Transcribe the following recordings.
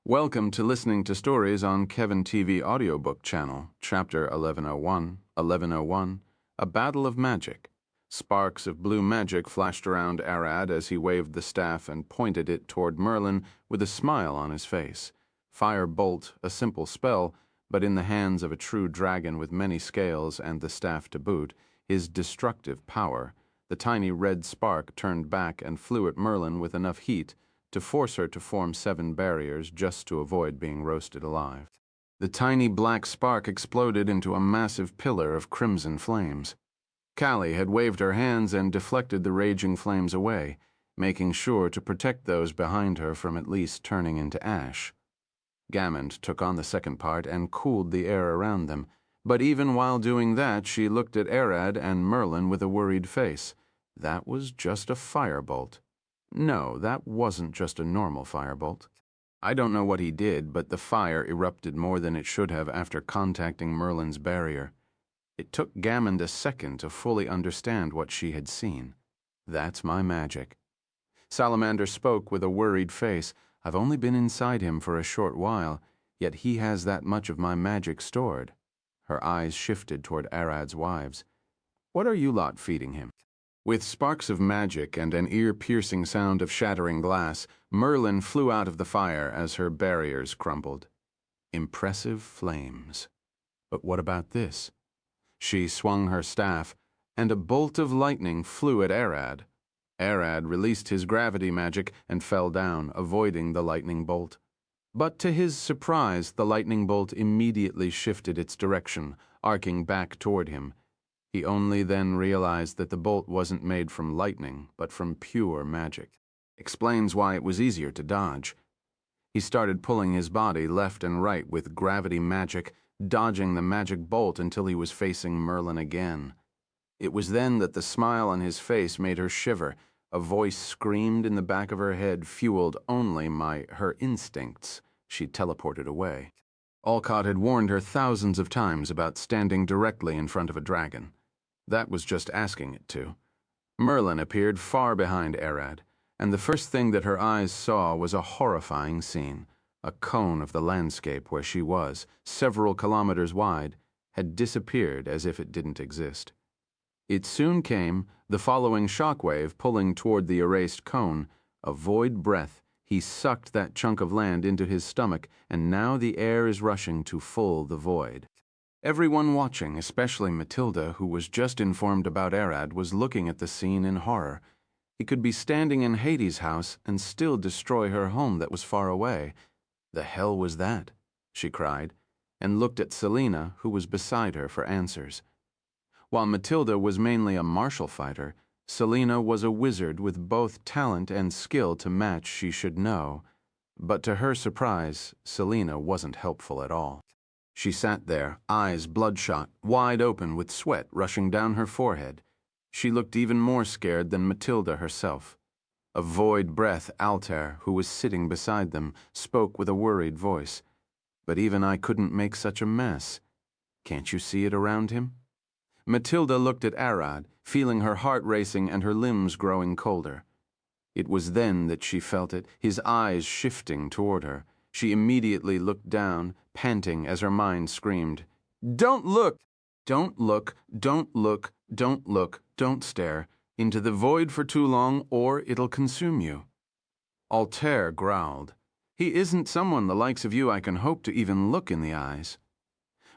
Welcome to listening to stories on Kevin TV audiobook channel, Chapter 1101, A Battle of Magic. Sparks of blue magic flashed around Arad as he waved the staff and pointed it toward Merlin with a smile on his face. Fire Bolt, a simple spell, but in the hands of a true dragon with many scales and the staff to boot, his destructive power. The tiny red spark turned back and flew at Merlin with enough heat to force her to form 7 barriers just to avoid being roasted alive. The tiny black spark exploded into a massive pillar of crimson flames. Callie had waved her hands and deflected the raging flames away, making sure to protect those behind her from at least turning into ash. Gammond took on the second part and cooled the air around them, but even while doing that she looked at Arad and Merlin with a worried face. That was just a firebolt. No, that wasn't just a normal firebolt. I don't know what he did, but the fire erupted more than it should have after contacting Merlin's barrier. It took Gammond a second to fully understand what she had seen. That's my magic. Salamander spoke with a worried face. I've only been inside him for a short while, yet he has that much of my magic stored. Her eyes shifted toward Arad's wives. What are you lot feeding him? With sparks of magic and an ear-piercing sound of shattering glass, Merlin flew out of the fire as her barriers crumbled. Impressive flames. But what about this? She swung her staff, and a bolt of lightning flew at Arad. Arad released his gravity magic and fell down, avoiding the lightning bolt. But to his surprise, the lightning bolt immediately shifted its direction, arcing back toward him. He only then realized that the bolt wasn't made from lightning, but from pure magic. Explains why it was easier to dodge. He started pulling his body left and right with gravity magic, dodging the magic bolt until he was facing Merlin again. It was then that the smile on his face made her shiver. A voice screamed in the back of her head, fueled only by her instincts. She teleported away. Olcott had warned her thousands of times about standing directly in front of a dragon. That was just asking it to. Merlin appeared far behind Arad, and the first thing that her eyes saw was a horrifying scene. A cone of the landscape where she was, several kilometers wide, had disappeared as if it didn't exist. It soon came, the following shockwave pulling toward the erased cone. A void breath. He sucked that chunk of land into his stomach, and now the air is rushing to fill the void. Everyone watching, especially Matilda, who was just informed about Arad, was looking at the scene in horror. He could be standing in Hades' house and still destroy her home that was far away. The hell was that? She cried, and looked at Selena, who was beside her, for answers. While Matilda was mainly a martial fighter, Selena was a wizard with both talent and skill to match she should know. But to her surprise, Selena wasn't helpful at all. She sat there, eyes bloodshot, wide open with sweat rushing down her forehead. She looked even more scared than Matilda herself. A void breath, Altair, who was sitting beside them, spoke with a worried voice. But even I couldn't make such a mess. Can't you see it around him? Matilda looked at Arad, feeling her heart racing and her limbs growing colder. It was then that she felt it, his eyes shifting toward her. She immediately looked down, panting as her mind screamed, "Don't look! Don't look! Don't look! Don't look! Don't stare into the void for too long, or it'll consume you." Altair growled, "He isn't someone the likes of you I can hope to even look in the eyes."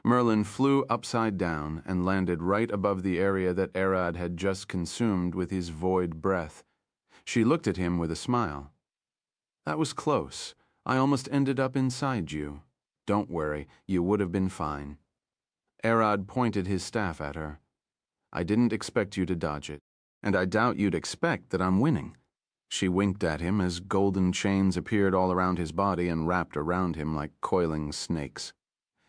Merlin flew upside down and landed right above the area that Arad had just consumed with his void breath. She looked at him with a smile. "That was close. I almost ended up inside you. Don't worry, you would have been fine." Arad pointed his staff at her. "I didn't expect you to dodge it, and I doubt you'd expect that I'm winning." She winked at him as golden chains appeared all around his body and wrapped around him like coiling snakes.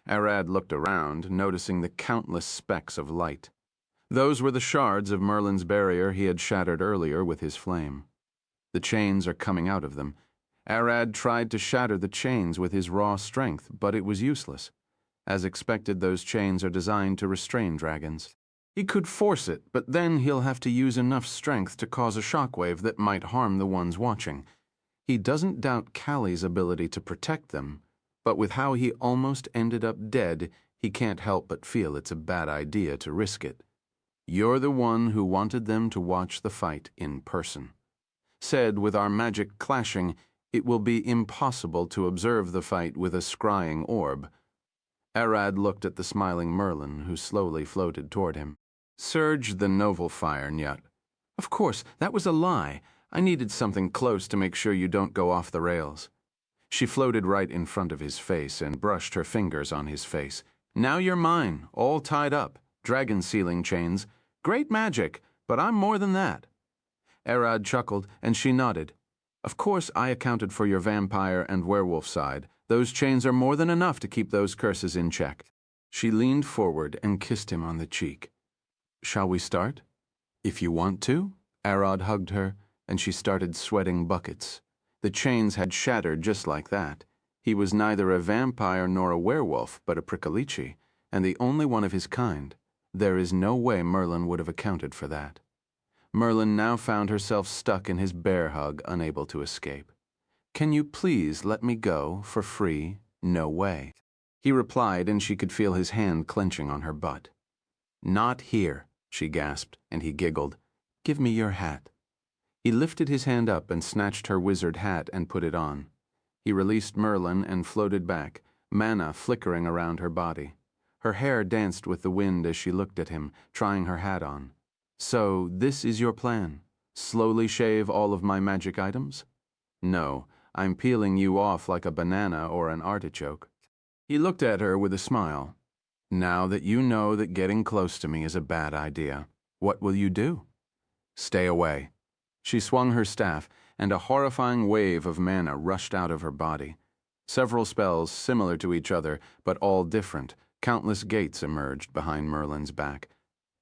Arad looked around, noticing the countless specks of light. Those were the shards of Merlin's barrier he had shattered earlier with his flame. The chains are coming out of them. Arad tried to shatter the chains with his raw strength, but it was useless. As expected, those chains are designed to restrain dragons. He could force it, but then he'll have to use enough strength to cause a shockwave that might harm the ones watching. He doesn't doubt Callie's ability to protect them, but with how he almost ended up dead, he can't help but feel it's a bad idea to risk it. You're the one who wanted them to watch the fight in person. Said with our magic clashing, it will be impossible to observe the fight with a scrying orb. Arad looked at the smiling Merlin, who slowly floated toward him. Surge the novel fire, Nyut. Of course, that was a lie. I needed something close to make sure you don't go off the rails. She floated right in front of his face and brushed her fingers on his face. Now you're mine, all tied up, dragon sealing chains. Great magic, but I'm more than that. Arad chuckled, and she nodded. Of course I accounted for your vampire and werewolf side. Those chains are more than enough to keep those curses in check. She leaned forward and kissed him on the cheek. Shall we start? If you want to. Arad hugged her, and she started sweating buckets. The chains had shattered just like that. He was neither a vampire nor a werewolf, but a prickalichi, and the only one of his kind. There is no way Merlin would have accounted for that. Merlin now found herself stuck in his bear hug, unable to escape. Can you please let me go for free? No way. He replied, and she could feel his hand clenching on her butt. Not here, she gasped, and he giggled. Give me your hat. He lifted his hand up and snatched her wizard hat and put it on. He released Merlin and floated back, mana flickering around her body. Her hair danced with the wind as she looked at him, trying her hat on. So, this is your plan? Slowly shave all of my magic items? No, I'm peeling you off like a banana or an artichoke. He looked at her with a smile. Now that you know that getting close to me is a bad idea, what will you do? Stay away. She swung her staff, and a horrifying wave of mana rushed out of her body. Several spells similar to each other, but all different, countless gates emerged behind Merlin's back.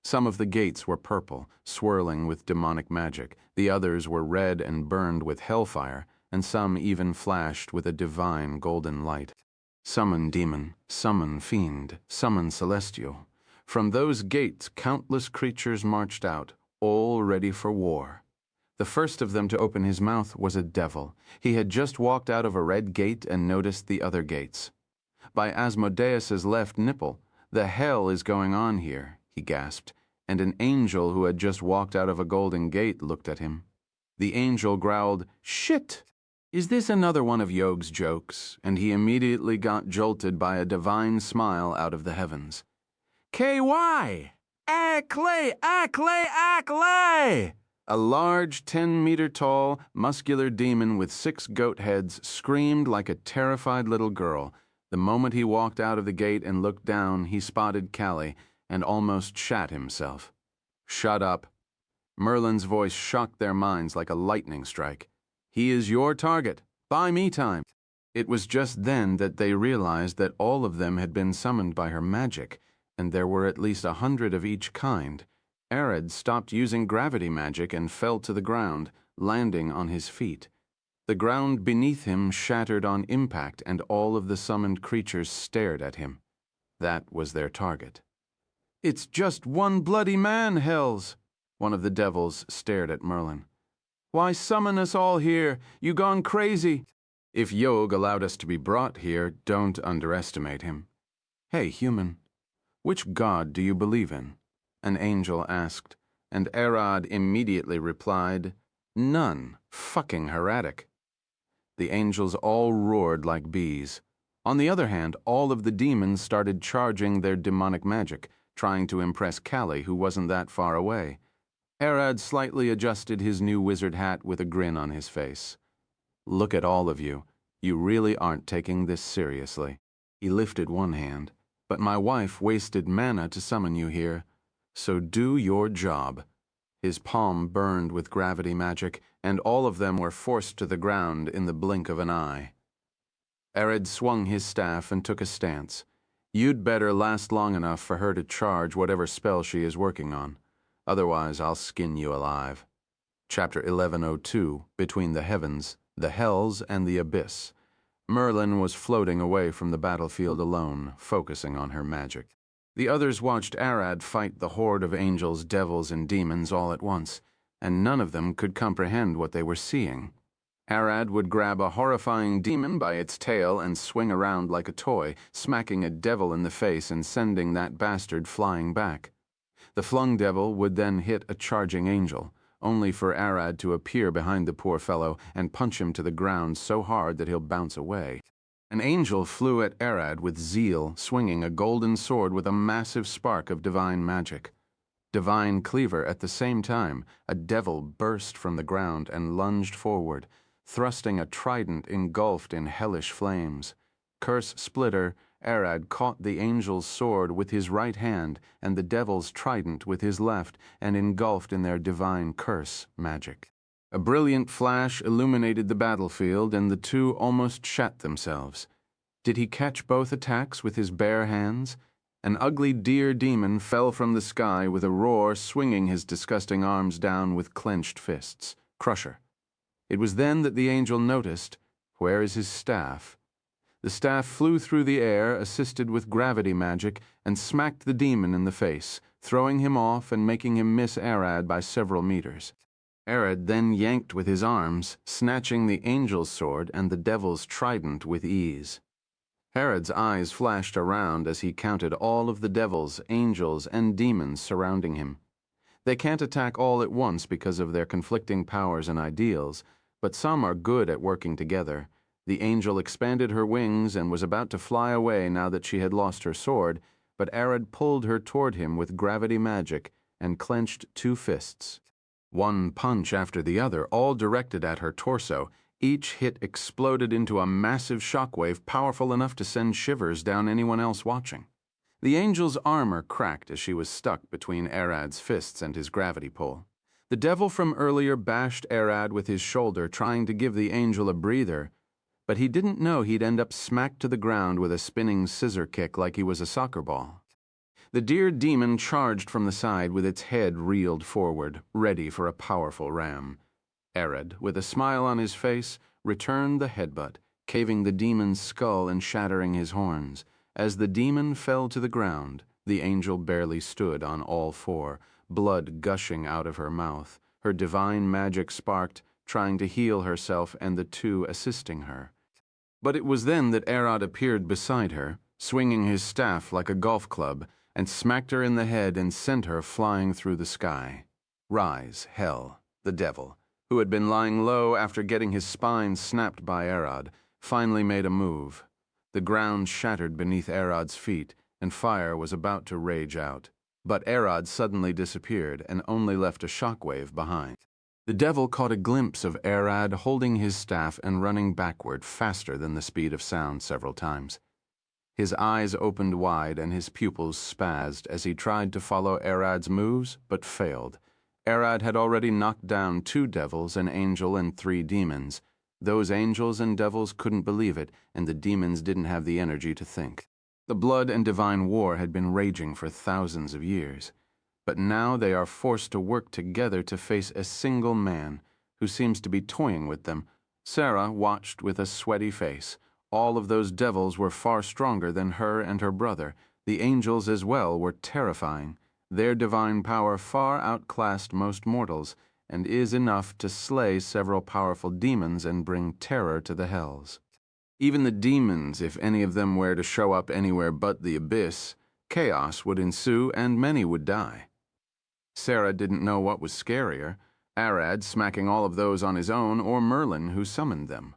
Some of the gates were purple, swirling with demonic magic. The others were red and burned with hellfire, and some even flashed with a divine golden light. Summon demon, summon fiend, summon celestial. From those gates, countless creatures marched out, all ready for war. The first of them to open his mouth was a devil. He had just walked out of a red gate and noticed the other gates. By Asmodeus's left nipple, the hell is going on here, he gasped, and an angel who had just walked out of a golden gate looked at him. The angel growled, Shit! Is this another one of Yog's jokes? And he immediately got jolted by a divine smile out of the heavens. KY! Acklay! Acklay! Acklay! A large 10-meter-tall, muscular demon with 6 goat heads screamed like a terrified little girl. The moment he walked out of the gate and looked down, he spotted Callie and almost shat himself. Shut up. Merlin's voice shocked their minds like a lightning strike. He is your target. Buy me time. It was just then that they realized that all of them had been summoned by her magic, and there were at least 100 of each kind. Arad stopped using gravity magic and fell to the ground, landing on his feet. The ground beneath him shattered on impact, and all of the summoned creatures stared at him. That was their target. It's just one bloody man, hells! One of the devils stared at Merlin. Why summon us all here? You gone crazy? If Yog allowed us to be brought here, don't underestimate him. Hey, human, which god do you believe in? An angel asked, and Arad immediately replied, None. Fucking heretic. The angels all roared like bees. On the other hand, all of the demons started charging their demonic magic, trying to impress Callie, who wasn't that far away. Arad slightly adjusted his new wizard hat with a grin on his face. Look at all of you. You really aren't taking this seriously. He lifted one hand. But my wife wasted mana to summon you here. So do your job. His palm burned with gravity magic, and all of them were forced to the ground in the blink of an eye. Arad swung his staff and took a stance. You'd better last long enough for her to charge whatever spell she is working on. Otherwise, I'll skin you alive. Chapter 1102, Between the Heavens, the Hells, and the Abyss. Merlin was floating away from the battlefield alone, focusing on her magic. The others watched Arad fight the horde of angels, devils, and demons all at once, and none of them could comprehend what they were seeing. Arad would grab a horrifying demon by its tail and swing around like a toy, smacking a devil in the face and sending that bastard flying back. The flung devil would then hit a charging angel, only for Arad to appear behind the poor fellow and punch him to the ground so hard that he'll bounce away. An angel flew at Arad with zeal, swinging a golden sword with a massive spark of divine magic. Divine cleaver at the same time, a devil burst from the ground and lunged forward, thrusting a trident engulfed in hellish flames. Curse splitter, Arad caught the angel's sword with his right hand and the devil's trident with his left, and engulfed in their divine curse magic. A brilliant flash illuminated the battlefield, and the two almost shat themselves. Did he catch both attacks with his bare hands? An ugly deer demon fell from the sky with a roar, swinging his disgusting arms down with clenched fists. Crusher. It was then that the angel noticed, "Where is his staff?" The staff flew through the air, assisted with gravity magic, and smacked the demon in the face, throwing him off and making him miss Arad by several meters. Arad then yanked with his arms, snatching the angel's sword and the devil's trident with ease. Arad's eyes flashed around as he counted all of the devils, angels, and demons surrounding him. They can't attack all at once because of their conflicting powers and ideals, but some are good at working together. The angel expanded her wings and was about to fly away now that she had lost her sword, but Arad pulled her toward him with gravity magic and clenched two fists. One punch after the other, all directed at her torso. Each hit exploded into a massive shockwave powerful enough to send shivers down anyone else watching. The angel's armor cracked as she was stuck between Arad's fists and his gravity pull. The devil from earlier bashed Arad with his shoulder, trying to give the angel a breather, but he didn't know he'd end up smacked to the ground with a spinning scissor kick like he was a soccer ball. The deer demon charged from the side with its head reeled forward, ready for a powerful ram. Arad, with a smile on his face, returned the headbutt, caving the demon's skull and shattering his horns. As the demon fell to the ground, the angel barely stood on all four, blood gushing out of her mouth, her divine magic sparked, trying to heal herself and the two assisting her. But it was then that Arad appeared beside her, swinging his staff like a golf club, and smacked her in the head and sent her flying through the sky. Rise, Hell, the devil, who had been lying low after getting his spine snapped by Arad, finally made a move. The ground shattered beneath Arad's feet, and fire was about to rage out. But Arad suddenly disappeared and only left a shockwave behind. The devil caught a glimpse of Arad holding his staff and running backward faster than the speed of sound several times. His eyes opened wide and his pupils spazzed as he tried to follow Arad's moves, but failed. Arad had already knocked down 2 devils, an angel, and 3 demons. Those angels and devils couldn't believe it, and the demons didn't have the energy to think. The blood and divine war had been raging for thousands of years. But now they are forced to work together to face a single man who seems to be toying with them. Sarah watched with a sweaty face. All of those devils were far stronger than her and her brother. The angels as well were terrifying. Their divine power far outclassed most mortals, and is enough to slay several powerful demons and bring terror to the hells. Even the demons, if any of them were to show up anywhere but the abyss, chaos would ensue and many would die. Sarah didn't know what was scarier, Arad smacking all of those on his own, or Merlin who summoned them.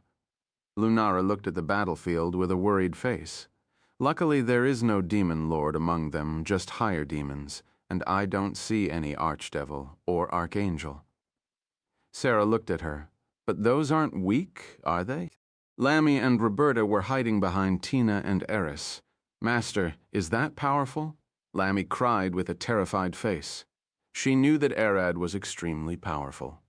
Lunara looked at the battlefield with a worried face. Luckily there is no demon lord among them, just higher demons, and I don't see any archdevil or archangel. Sarah looked at her. But those aren't weak, are they? Lammy and Roberta were hiding behind Tina and Eris. Master, is that powerful? Lammy cried with a terrified face. She knew that Arad was extremely powerful.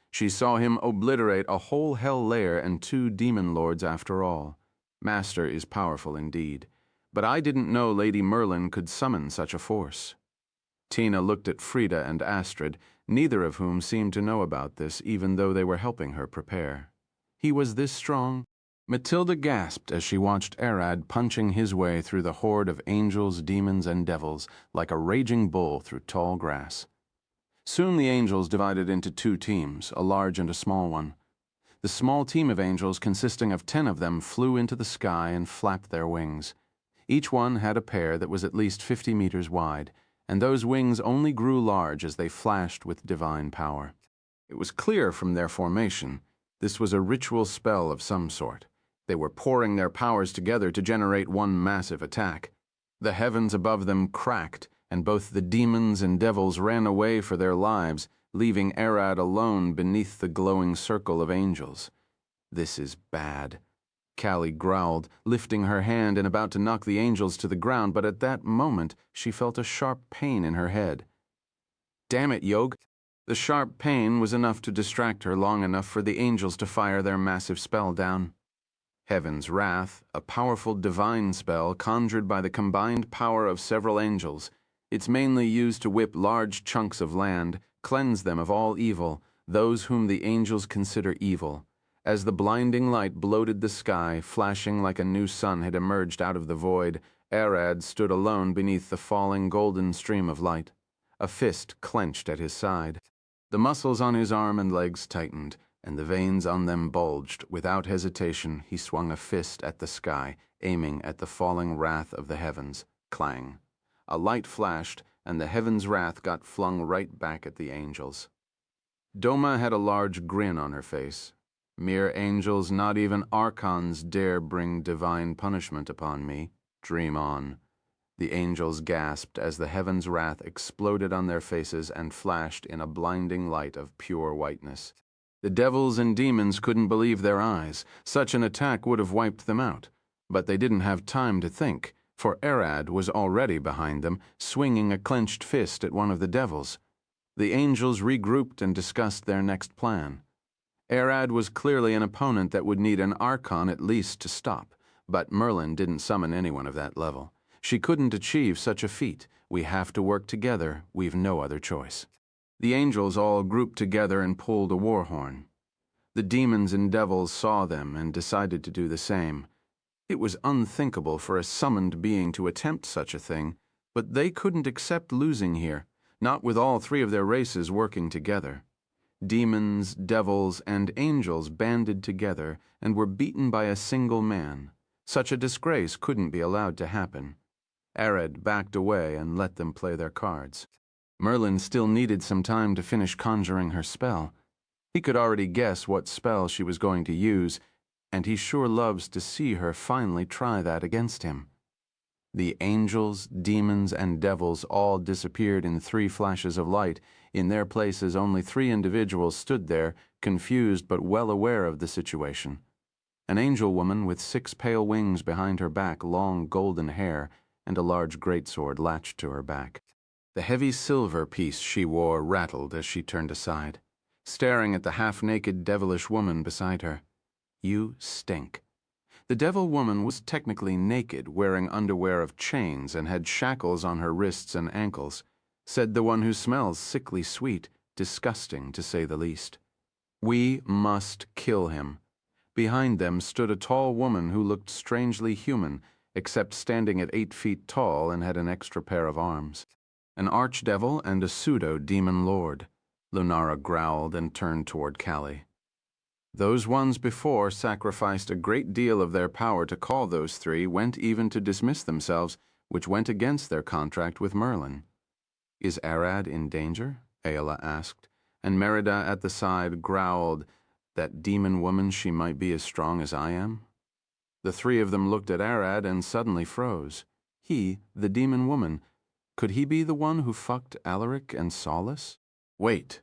She saw him obliterate a whole hell lair and 2 demon lords after all. Master is powerful indeed, but I didn't know Lady Merlin could summon such a force. Tina looked at Frida and Astrid, neither of whom seemed to know about this, even though they were helping her prepare. He was this strong? Matilda gasped as she watched Arad punching his way through the horde of angels, demons, and devils like a raging bull through tall grass. Soon the angels divided into 2 teams, a large and a small one. The small team of angels, consisting of 10 of them, flew into the sky and flapped their wings. Each one had a pair that was at least 50 meters wide, and those wings only grew large as they flashed with divine power. It was clear from their formation this was a ritual spell of some sort. They were pouring their powers together to generate one massive attack. The heavens above them cracked, and both the demons and devils ran away for their lives, leaving Arad alone beneath the glowing circle of angels. "This is bad," Callie growled, lifting her hand and about to knock the angels to the ground, but at that moment she felt a sharp pain in her head. "Damn it, Yog!" The sharp pain was enough to distract her long enough for the angels to fire their massive spell down. Heaven's Wrath, a powerful divine spell conjured by the combined power of several angels. It's mainly used to whip large chunks of land, cleanse them of all evil, those whom the angels consider evil. As the blinding light bloated the sky, flashing like a new sun had emerged out of the void, Arad stood alone beneath the falling golden stream of light. A fist clenched at his side. The muscles on his arm and legs tightened, and the veins on them bulged. Without hesitation, he swung a fist at the sky, aiming at the falling wrath of the heavens. Clang. A light flashed, and the heaven's wrath got flung right back at the angels. Doma had a large grin on her face. "Mere angels, not even archons, dare bring divine punishment upon me. Dream on." The angels gasped as the heaven's wrath exploded on their faces and flashed in a blinding light of pure whiteness. The devils and demons couldn't believe their eyes. Such an attack would have wiped them out. But they didn't have time to think, for Arad was already behind them, swinging a clenched fist at one of the devils. The angels regrouped and discussed their next plan. Arad was clearly an opponent that would need an archon at least to stop, but Merlin didn't summon anyone of that level. She couldn't achieve such a feat. "We have to work together. We've no other choice." The angels all grouped together and pulled a war horn. The demons and devils saw them and decided to do the same. It was unthinkable for a summoned being to attempt such a thing, but they couldn't accept losing here, not with all three of their races working together. Demons, devils, and angels banded together and were beaten by a single man. Such a disgrace couldn't be allowed to happen. Arad backed away and let them play their cards. Merlin still needed some time to finish conjuring her spell. He could already guess what spell she was going to use, and he sure loves to see her finally try that against him. The angels, demons, and devils all disappeared in 3 flashes of light. In their places, only 3 individuals stood there, confused but well aware of the situation. An angel woman with 6 pale wings behind her back, long golden hair, and a large greatsword latched to her back. The heavy silver piece she wore rattled as she turned aside, staring at the half-naked devilish woman beside her. "You stink." The devil woman was technically naked, wearing underwear of chains, and had shackles on her wrists and ankles. Said the one who smells sickly sweet, disgusting to say the least. "We must kill him." Behind them stood a tall woman who looked strangely human, except standing at 8 feet tall and had an extra pair of arms. An archdevil and a pseudo-demon lord. Lunara growled and turned toward Callie. Those ones before sacrificed a great deal of their power to call those 3, went even to dismiss themselves, which went against their contract with Merlin. "Is Arad in danger?" Aela asked, and Merida at the side growled, "That demon woman, she might be as strong as I am." The 3 of them looked at Arad and suddenly froze. He, the demon woman, could he be the one who fucked Alaric and Solace? Wait.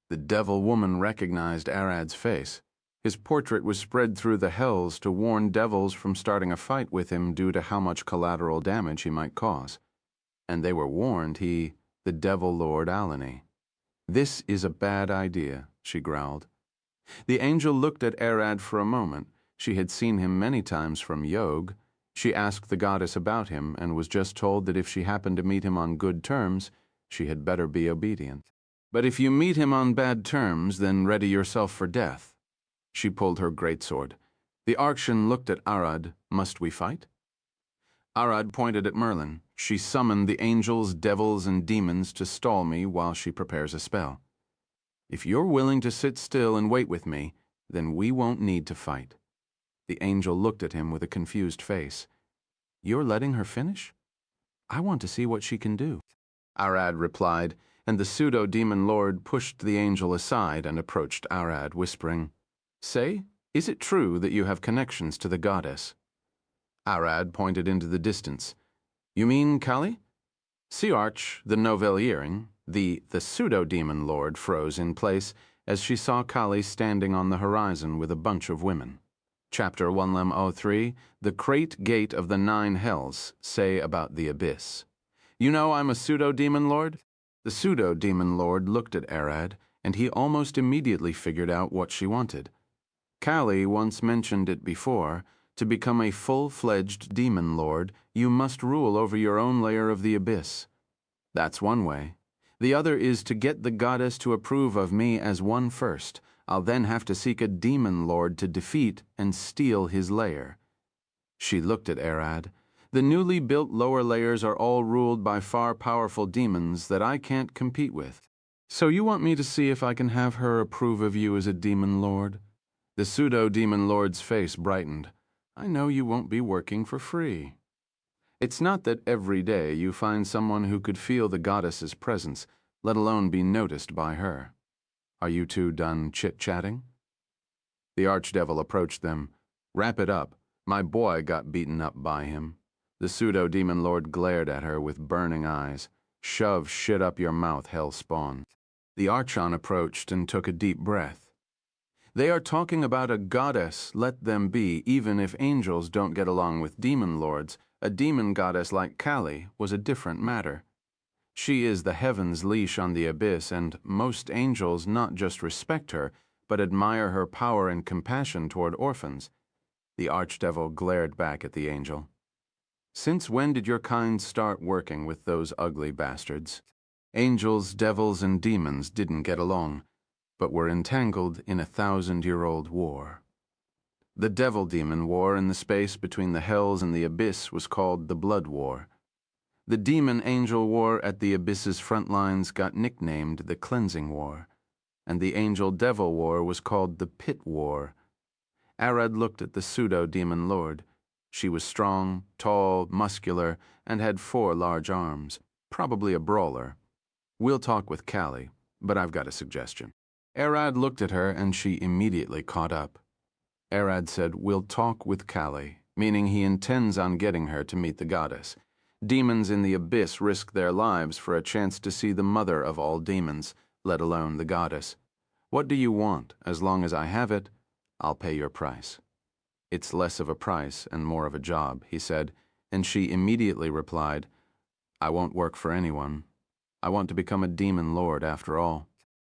The devil woman recognized Arad's face. His portrait was spread through the hells to warn devils from starting a fight with him due to how much collateral damage he might cause. And they were warned the devil lord Alani. "This is a bad idea," she growled. The angel looked at Arad for a moment. She had seen him many times from Yog. She asked the goddess about him and was just told that if she happened to meet him on good terms, she had better be obedient. "But if you meet him on bad terms, then ready yourself for death." She pulled her greatsword. The Archon looked at Arad. "Must we fight?" Arad pointed at Merlin. "She summoned the angels, devils, and demons to stall me while she prepares a spell. If you're willing to sit still and wait with me, Then we won't need to fight." The angel looked at him with a confused face. "You're letting her finish? I want to see what she can do." Arad replied, and the pseudo-demon lord pushed the angel aside and approached Arad, whispering, "Say, is it true that you have connections to the goddess?" Arad pointed into the distance. "You mean Kali?" Siarch, the Noveliering, the pseudo-demon lord, froze in place as she saw Kali standing on the horizon with a bunch of women. Chapter 103, The Great Gate of the Nine Hells Say About the Abyss. "You know I'm a pseudo-demon lord?" The pseudo-demon lord looked at Arad, and he almost immediately figured out what she wanted. Kali once mentioned it before. To become a full-fledged demon lord, you must rule over your own layer of the abyss. That's one way. The other is to get the goddess to approve of me as one first. I'll then have to seek a demon lord to defeat and steal his lair. She looked at Arad. The newly built lower layers are all ruled by far powerful demons that I can't compete with. So you want me to see if I can have her approve of you as a demon lord? The pseudo-demon lord's face brightened. I know you won't be working for free. It's not that every day you find someone who could feel the goddess's presence, let alone be noticed by her. Are you two done chit-chatting? The archdevil approached them. Wrap it up. My boy got beaten up by him. The pseudo-demon lord glared at her with burning eyes. Shove shit up your mouth, hell spawn. The archon approached and took a deep breath. They are talking about a goddess, let them be, even if angels don't get along with demon lords. A demon goddess like Kali was a different matter. She is the heaven's leash on the abyss, and most angels not just respect her, but admire her power and compassion toward orphans. The archdevil glared back at the angel. Since when did your kind start working with those ugly bastards? Angels, devils, and demons didn't get along, but were entangled in a 1,000-year-old war. The devil-demon war in the space between the hells and the abyss was called the Blood War. The demon-angel war at the abyss's front lines got nicknamed the Cleansing War, and the angel-devil war was called the Pit War. Arad looked at the pseudo-demon lord. She was strong, tall, muscular, and had 4 large arms, probably a brawler. We'll talk with Kali, but I've got a suggestion. Arad looked at her, and she immediately caught up. Arad said, "We'll talk with Kali," meaning he intends on getting her to meet the goddess. Demons in the abyss risk their lives for a chance to see the mother of all demons, let alone the goddess. What do you want? As long as I have it, I'll pay your price. It's less of a price and more of a job, he said, and she immediately replied, I won't work for anyone. I want to become a demon lord after all.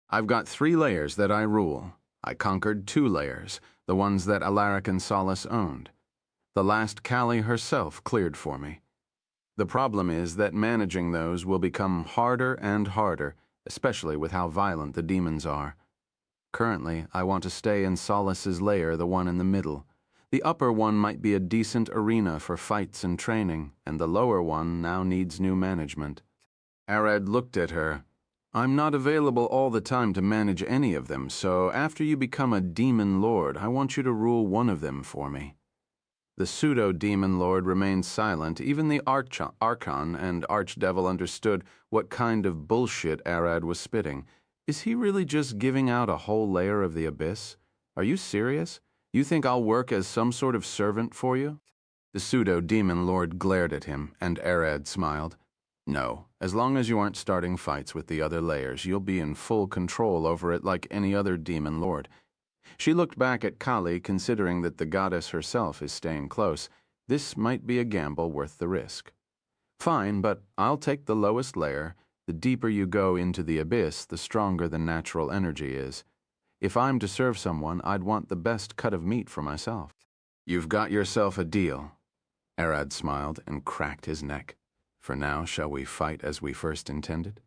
I've got 3 layers that I rule. I conquered 2 layers, the ones that Alaric and Solace owned. The last Kali herself cleared for me. The problem is that managing those will become harder and harder, especially with how violent the demons are. Currently, I want to stay in Solace's lair, the one in the middle. The upper one might be a decent arena for fights and training, and the lower one now needs new management. Arad looked at her. I'm not available all the time to manage any of them, so after you become a demon lord, I want you to rule one of them for me. The pseudo-demon lord remained silent. Even the archon and archdevil understood what kind of bullshit Arad was spitting. Is he really just giving out a whole layer of the abyss? Are you serious? You think I'll work as some sort of servant for you? The pseudo-demon lord glared at him, and Arad smiled. No, as long as you aren't starting fights with the other layers, you'll be in full control over it like any other demon lord. She looked back at Kali, considering that the goddess herself is staying close. This might be a gamble worth the risk. Fine, but I'll take the lowest layer. The deeper you go into the abyss, the stronger the natural energy is. If I'm to serve someone, I'd want the best cut of meat for myself. You've got yourself a deal. Arad smiled and cracked his neck. For now, shall we fight as we first intended?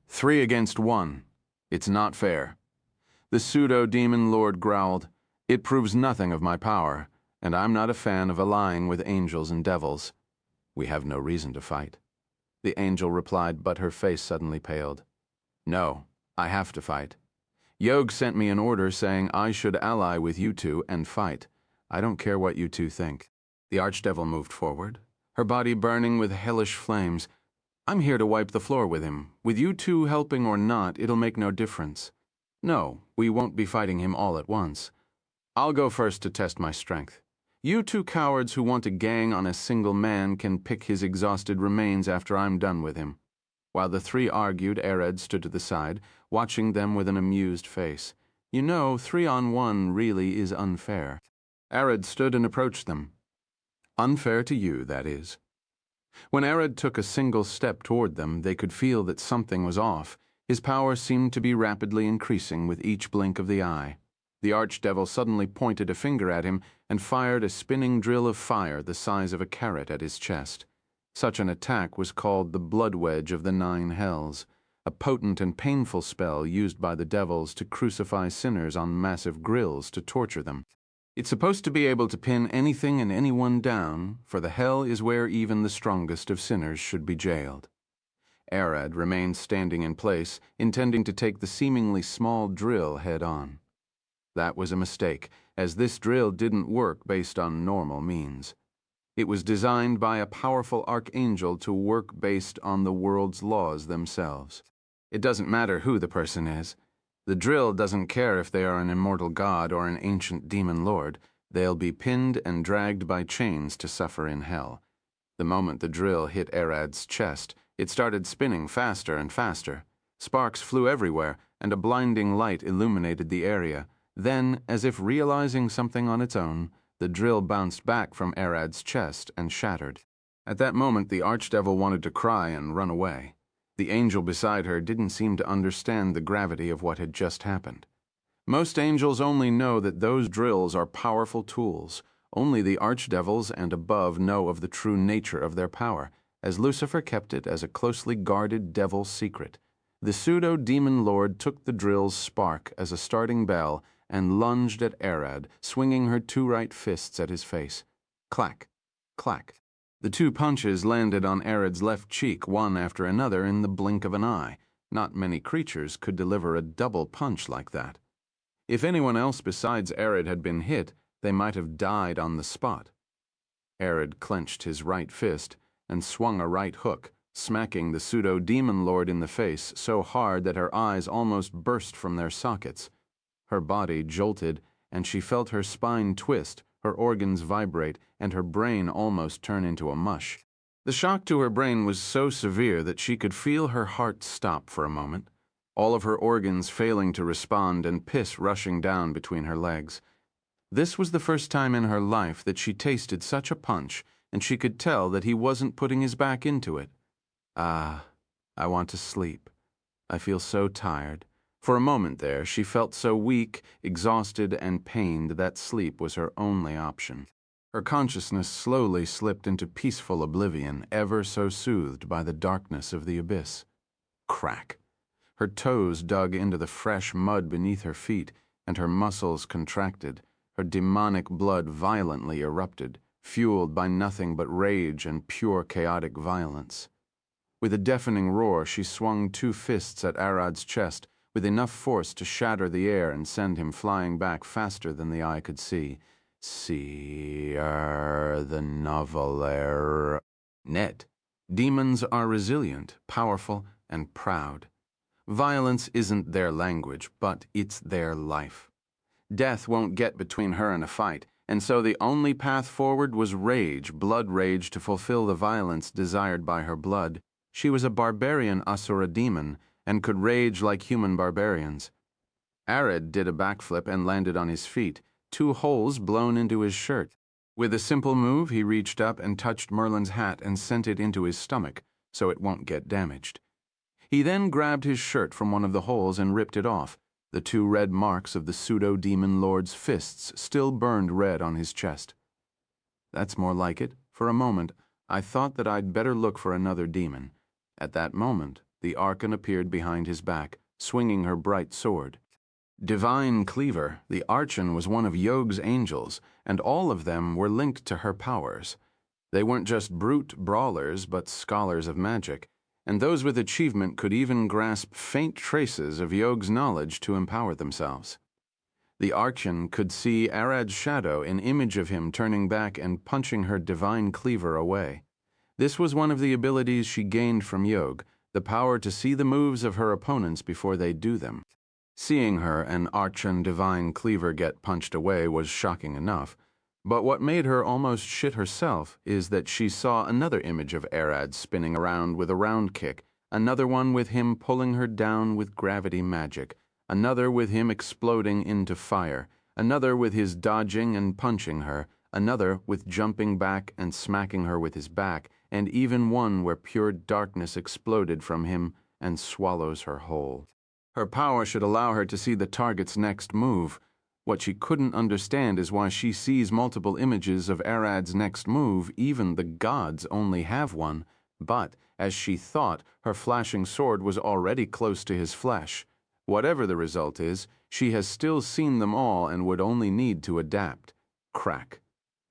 3 against 1. It's not fair. The pseudo-demon lord growled. It proves nothing of my power, and I'm not a fan of allying with angels and devils. We have no reason to fight. The angel replied, but her face suddenly paled. No, I have to fight. Yog sent me an order saying I should ally with you two and fight. I don't care what you two think." The archdevil moved forward, her body burning with hellish flames. "I'm here to wipe the floor with him. With you two helping or not, it'll make no difference. No, we won't be fighting him all at once. I'll go first to test my strength. You two cowards who want to gang on a single man can pick his exhausted remains after I'm done with him." While the three argued, Ered stood to the side, watching them with an amused face. "You know, 3-on-1 really is unfair." Ered stood and approached them. "Unfair to you, that is." When Ered took a single step toward them, they could feel that something was off. His power seemed to be rapidly increasing with each blink of the eye. The archdevil suddenly pointed a finger at him and fired a spinning drill of fire the size of a carrot at his chest. Such an attack was called the blood wedge of the 9 hells, a potent and painful spell used by the devils to crucify sinners on massive grills to torture them. It's supposed to be able to pin anything and anyone down, for the hell is where even the strongest of sinners should be jailed. Ered remained standing in place, intending to take the seemingly small drill head on. That was a mistake, as this drill didn't work based on normal means. It was designed by a powerful archangel to work based on the world's laws themselves. It doesn't matter who the person is. The drill doesn't care if they are an immortal god or an ancient demon lord. They'll be pinned and dragged by chains to suffer in hell. The moment the drill hit Ered's chest, it started spinning faster and faster. Sparks flew everywhere, and a blinding light illuminated the area. Then, as if realizing something on its own, the drill bounced back from Ered's chest and shattered. At that moment, the archdevil wanted to cry and run away. The angel beside her didn't seem to understand the gravity of what had just happened. Most angels only know that those drills are powerful tools. Only the archdevils and above know of the true nature of their power, as Lucifer kept it as a closely guarded devil secret. The pseudo-demon lord took the drill's spark as a starting bell and lunged at Ered, swinging her 2 right fists at his face. Clack, clack. The 2 punches landed on Ered's left cheek, one after another, in the blink of an eye. Not many creatures could deliver a double punch like that. If anyone else besides Ered had been hit, they might have died on the spot. Ered clenched his right fist and swung a right hook, smacking the pseudo-demon lord in the face so hard that her eyes almost burst from their sockets. Her body jolted, and she felt her spine twist, her organs vibrate, and her brain almost turn into a mush. The shock to her brain was so severe that she could feel her heart stop for a moment, all of her organs failing to respond and piss rushing down between her legs. This was the first time in her life that she tasted such a punch, and she could tell that he wasn't putting his back into it. "Ah, I want to sleep. I feel so tired." For a moment there, she felt so weak, exhausted, and pained that sleep was her only option. Her consciousness slowly slipped into peaceful oblivion, ever so soothed by the darkness of the abyss. Crack! Her toes dug into the fresh mud beneath her feet, and her muscles contracted. Her demonic blood violently erupted, fueled by nothing but rage and pure chaotic violence. With a deafening roar, she swung 2 fists at Ered's chest, with enough force to shatter the air and send him flying back faster than the eye could see. "Seer the noveler." Net. Demons are resilient, powerful, and proud. Violence isn't their language, but it's their life. Death won't get between her and a fight, and so the only path forward was rage, blood rage, to fulfill the violence desired by her blood. She was a barbarian Asura demon, and could rage like human barbarians. Ered did a backflip and landed on his feet, 2 holes blown into his shirt. With a simple move, he reached up and touched Merlin's hat and sent it into his stomach, so it won't get damaged. He then grabbed his shirt from one of the holes and ripped it off. The 2 red marks of the pseudo-demon lord's fists still burned red on his chest. "That's more like it. For a moment, I thought that I'd better look for another demon." At that moment, the Archon appeared behind his back, swinging her bright sword. Divine Cleaver, the Archon was one of Yog's angels, and all of them were linked to her powers. They weren't just brute brawlers, but scholars of magic, and those with achievement could even grasp faint traces of Yog's knowledge to empower themselves. The Archon could see Arad's shadow, an image of him turning back and punching her divine cleaver away. This was one of the abilities she gained from Yog, the power to see the moves of her opponents before they do them. Seeing her, an Archon divine cleaver, get punched away was shocking enough, but what made her almost shit herself is that she saw another image of Arad spinning around with a round kick, another one with him pulling her down with gravity magic, another with him exploding into fire, another with his dodging and punching her, another with jumping back and smacking her with his back, and even one where pure darkness exploded from him and swallows her whole. Her power should allow her to see the target's next move. What she couldn't understand is why she sees multiple images of Arad's next move. Even the gods only have one, but, as she thought, her flashing sword was already close to his flesh. Whatever the result is, she has still seen them all and would only need to adapt. Crack.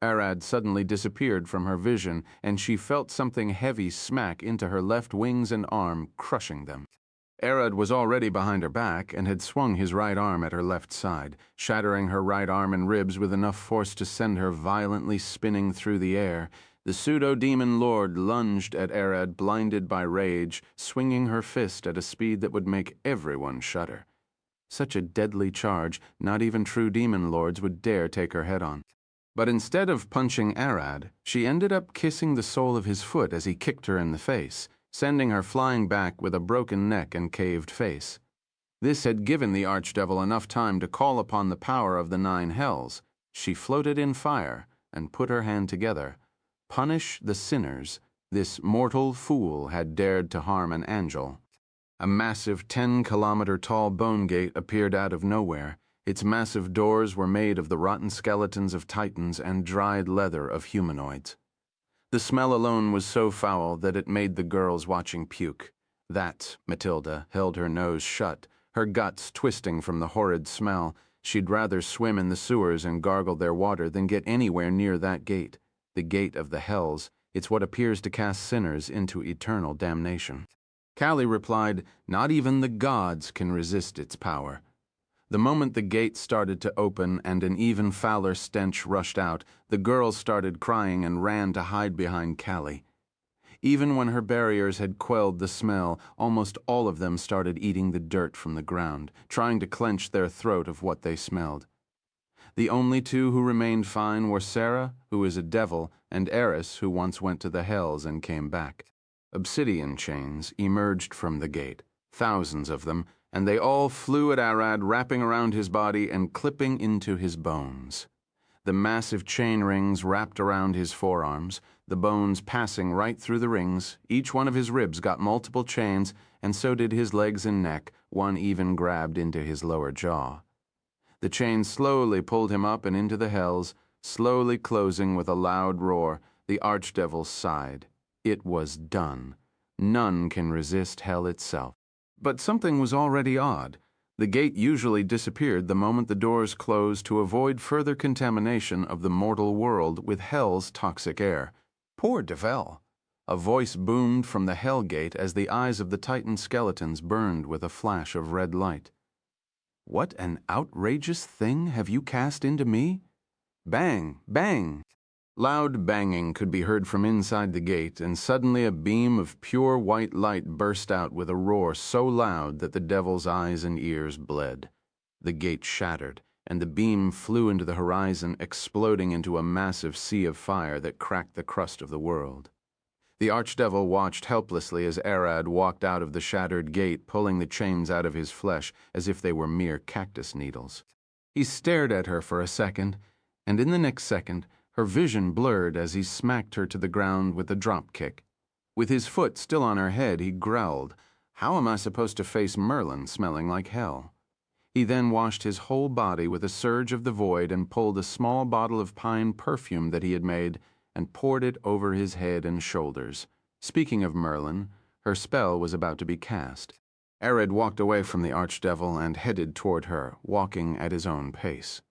Arad suddenly disappeared from her vision, and she felt something heavy smack into her left wings and arm, crushing them. Arad was already behind her back and had swung his right arm at her left side, shattering her right arm and ribs with enough force to send her violently spinning through the air. The pseudo-demon lord lunged at Arad, blinded by rage, swinging her fist at a speed that would make everyone shudder. Such a deadly charge, not even true demon lords would dare take her head on. But instead of punching Arad, she ended up kissing the sole of his foot as he kicked her in the face, sending her flying back with a broken neck and caved face. This had given the archdevil enough time to call upon the power of the 9 hells. She floated in fire and put her hand together. Punish the sinners. This mortal fool had dared to harm an angel. A massive 10-kilometer-tall bone gate appeared out of nowhere. Its massive doors were made of the rotten skeletons of titans and dried leather of humanoids. The smell alone was so foul that it made the girls watching puke. That, Matilda, held her nose shut, her guts twisting from the horrid smell. She'd rather swim in the sewers and gargle their water than get anywhere near that gate. The gate of the hells. It's what appears to cast sinners into eternal damnation. Callie replied, "Not even the gods can resist its power." The moment the gate started to open and an even fouler stench rushed out, the girls started crying and ran to hide behind Callie. Even when her barriers had quelled the smell, almost all of them started eating the dirt from the ground, trying to clench their throat of what they smelled. The only two who remained fine were Sarah, who is a devil, and Eris, who once went to the hells and came back. Obsidian chains emerged from the gate, thousands of them, and they all flew at Arad, wrapping around his body and clipping into his bones. The massive chain rings wrapped around his forearms, the bones passing right through the rings. Each one of his ribs got multiple chains, and so did his legs and neck. One even grabbed into his lower jaw. The chains slowly pulled him up and into the hells, slowly closing with a loud roar. The archdevil sighed. It was done. None can resist hell itself. But something was already odd. The gate usually disappeared the moment the doors closed to avoid further contamination of the mortal world with hell's toxic air. Poor Devel. A voice boomed from the hell gate as the eyes of the Titan skeletons burned with a flash of red light. "What an outrageous thing have you cast into me?" Bang! Bang! Loud banging could be heard from inside the gate, and suddenly a beam of pure white light burst out with a roar so loud that the devil's eyes and ears bled. The gate shattered, and the beam flew into the horizon, exploding into a massive sea of fire that cracked the crust of the world. The archdevil watched helplessly as Arad walked out of the shattered gate, pulling the chains out of his flesh as if they were mere cactus needles. He stared at her for a second, and in the next second, her vision blurred as he smacked her to the ground with a drop kick. With his foot still on her head, he growled, "How am I supposed to face Merlin smelling like hell?" He then washed his whole body with a surge of the void and pulled a small bottle of pine perfume that he had made and poured it over his head and shoulders. Speaking of Merlin, her spell was about to be cast. Arad walked away from the archdevil and headed toward her, walking at his own pace.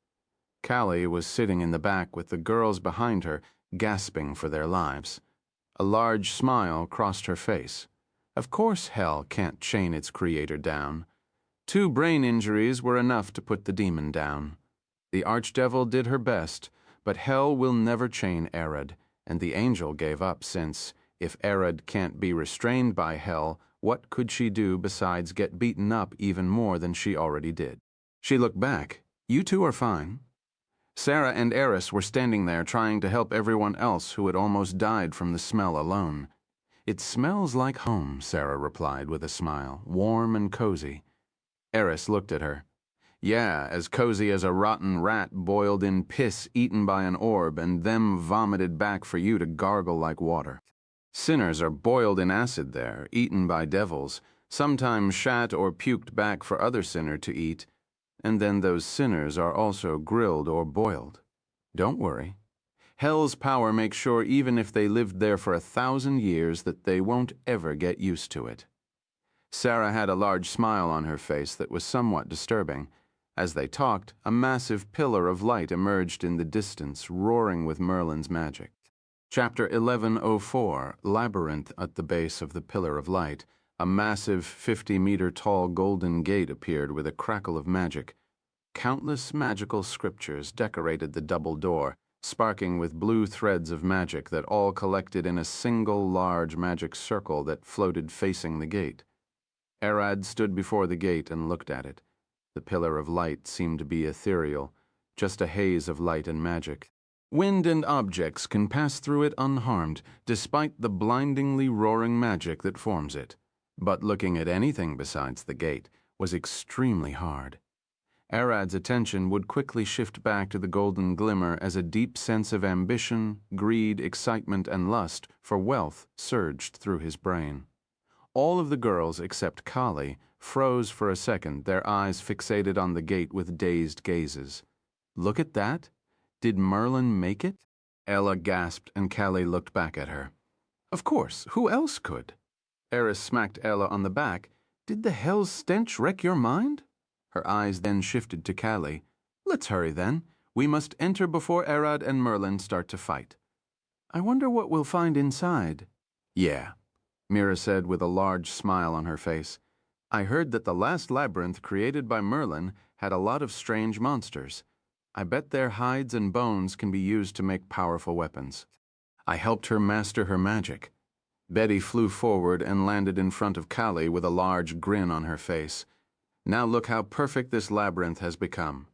Callie was sitting in the back with the girls behind her, gasping for their lives. A large smile crossed her face. Of course hell can't chain its creator down. 2 brain injuries were enough to put the demon down. The archdevil did her best, but hell will never chain Arad, and the angel gave up since, if Arad can't be restrained by hell, what could she do besides get beaten up even more than she already did? She looked back. You two are fine. Sarah and Eris were standing there trying to help everyone else who had almost died from the smell alone. It smells like home, Sarah replied with a smile, warm and cozy. Eris looked at her. Yeah, as cozy as a rotten rat boiled in piss eaten by an orb and them vomited back for you to gargle like water. Sinners are boiled in acid there, eaten by devils, sometimes shat or puked back for other sinner to eat, and then those sinners are also grilled or boiled. Don't worry. Hell's power makes sure even if they lived there for 1,000 years that they won't ever get used to it. Sarah had a large smile on her face that was somewhat disturbing. As they talked, a massive pillar of light emerged in the distance, roaring with Merlin's magic. Chapter 1104, Labyrinth at the base of the Pillar of Light. A massive 50-meter-tall golden gate appeared with a crackle of magic. Countless magical scriptures decorated the double door, sparking with blue threads of magic that all collected in a single large magic circle that floated facing the gate. Arad stood before the gate and looked at it. The Pillar of Light seemed to be ethereal, just a haze of light and magic. Wind and objects can pass through it unharmed, despite the blindingly roaring magic that forms it. But looking at anything besides the gate was extremely hard. Arad's attention would quickly shift back to the golden glimmer as a deep sense of ambition, greed, excitement, and lust for wealth surged through his brain. All of the girls except Kali froze for a second, their eyes fixated on the gate with dazed gazes. Look at that? Did Merlin make it? Ella gasped and Kali looked back at her. Of course, who else could? Eris smacked Ella on the back. Did the hell's stench wreck your mind? Her eyes then shifted to Kali. Let's hurry then. We must enter before Arad and Merlin start to fight. I wonder what we'll find inside. Yeah, Mira said with a large smile on her face. I heard that the last labyrinth created by Merlin had a lot of strange monsters. I bet their hides and bones can be used to make powerful weapons. I helped her master her magic. Betty flew forward and landed in front of Kali with a large grin on her face. Now look how perfect this labyrinth has become.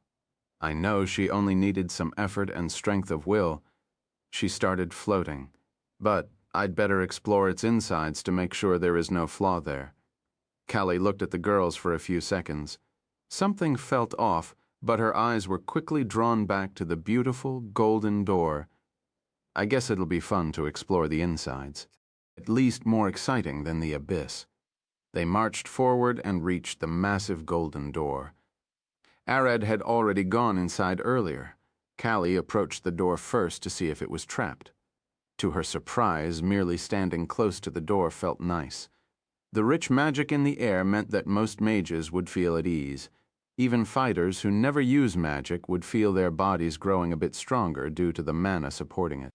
I know she only needed some effort and strength of will. She started floating. But I'd better explore its insides to make sure there is no flaw there. Kali looked at the girls for a few seconds. Something felt off, but her eyes were quickly drawn back to the beautiful golden door. I guess it'll be fun to explore the insides. At least more exciting than the abyss. They marched forward and reached the massive golden door. Arad had already gone inside earlier. Kali approached the door first to see if it was trapped. To her surprise, merely standing close to the door felt nice. The rich magic in the air meant that most mages would feel at ease. Even fighters who never use magic would feel their bodies growing a bit stronger due to the mana supporting it.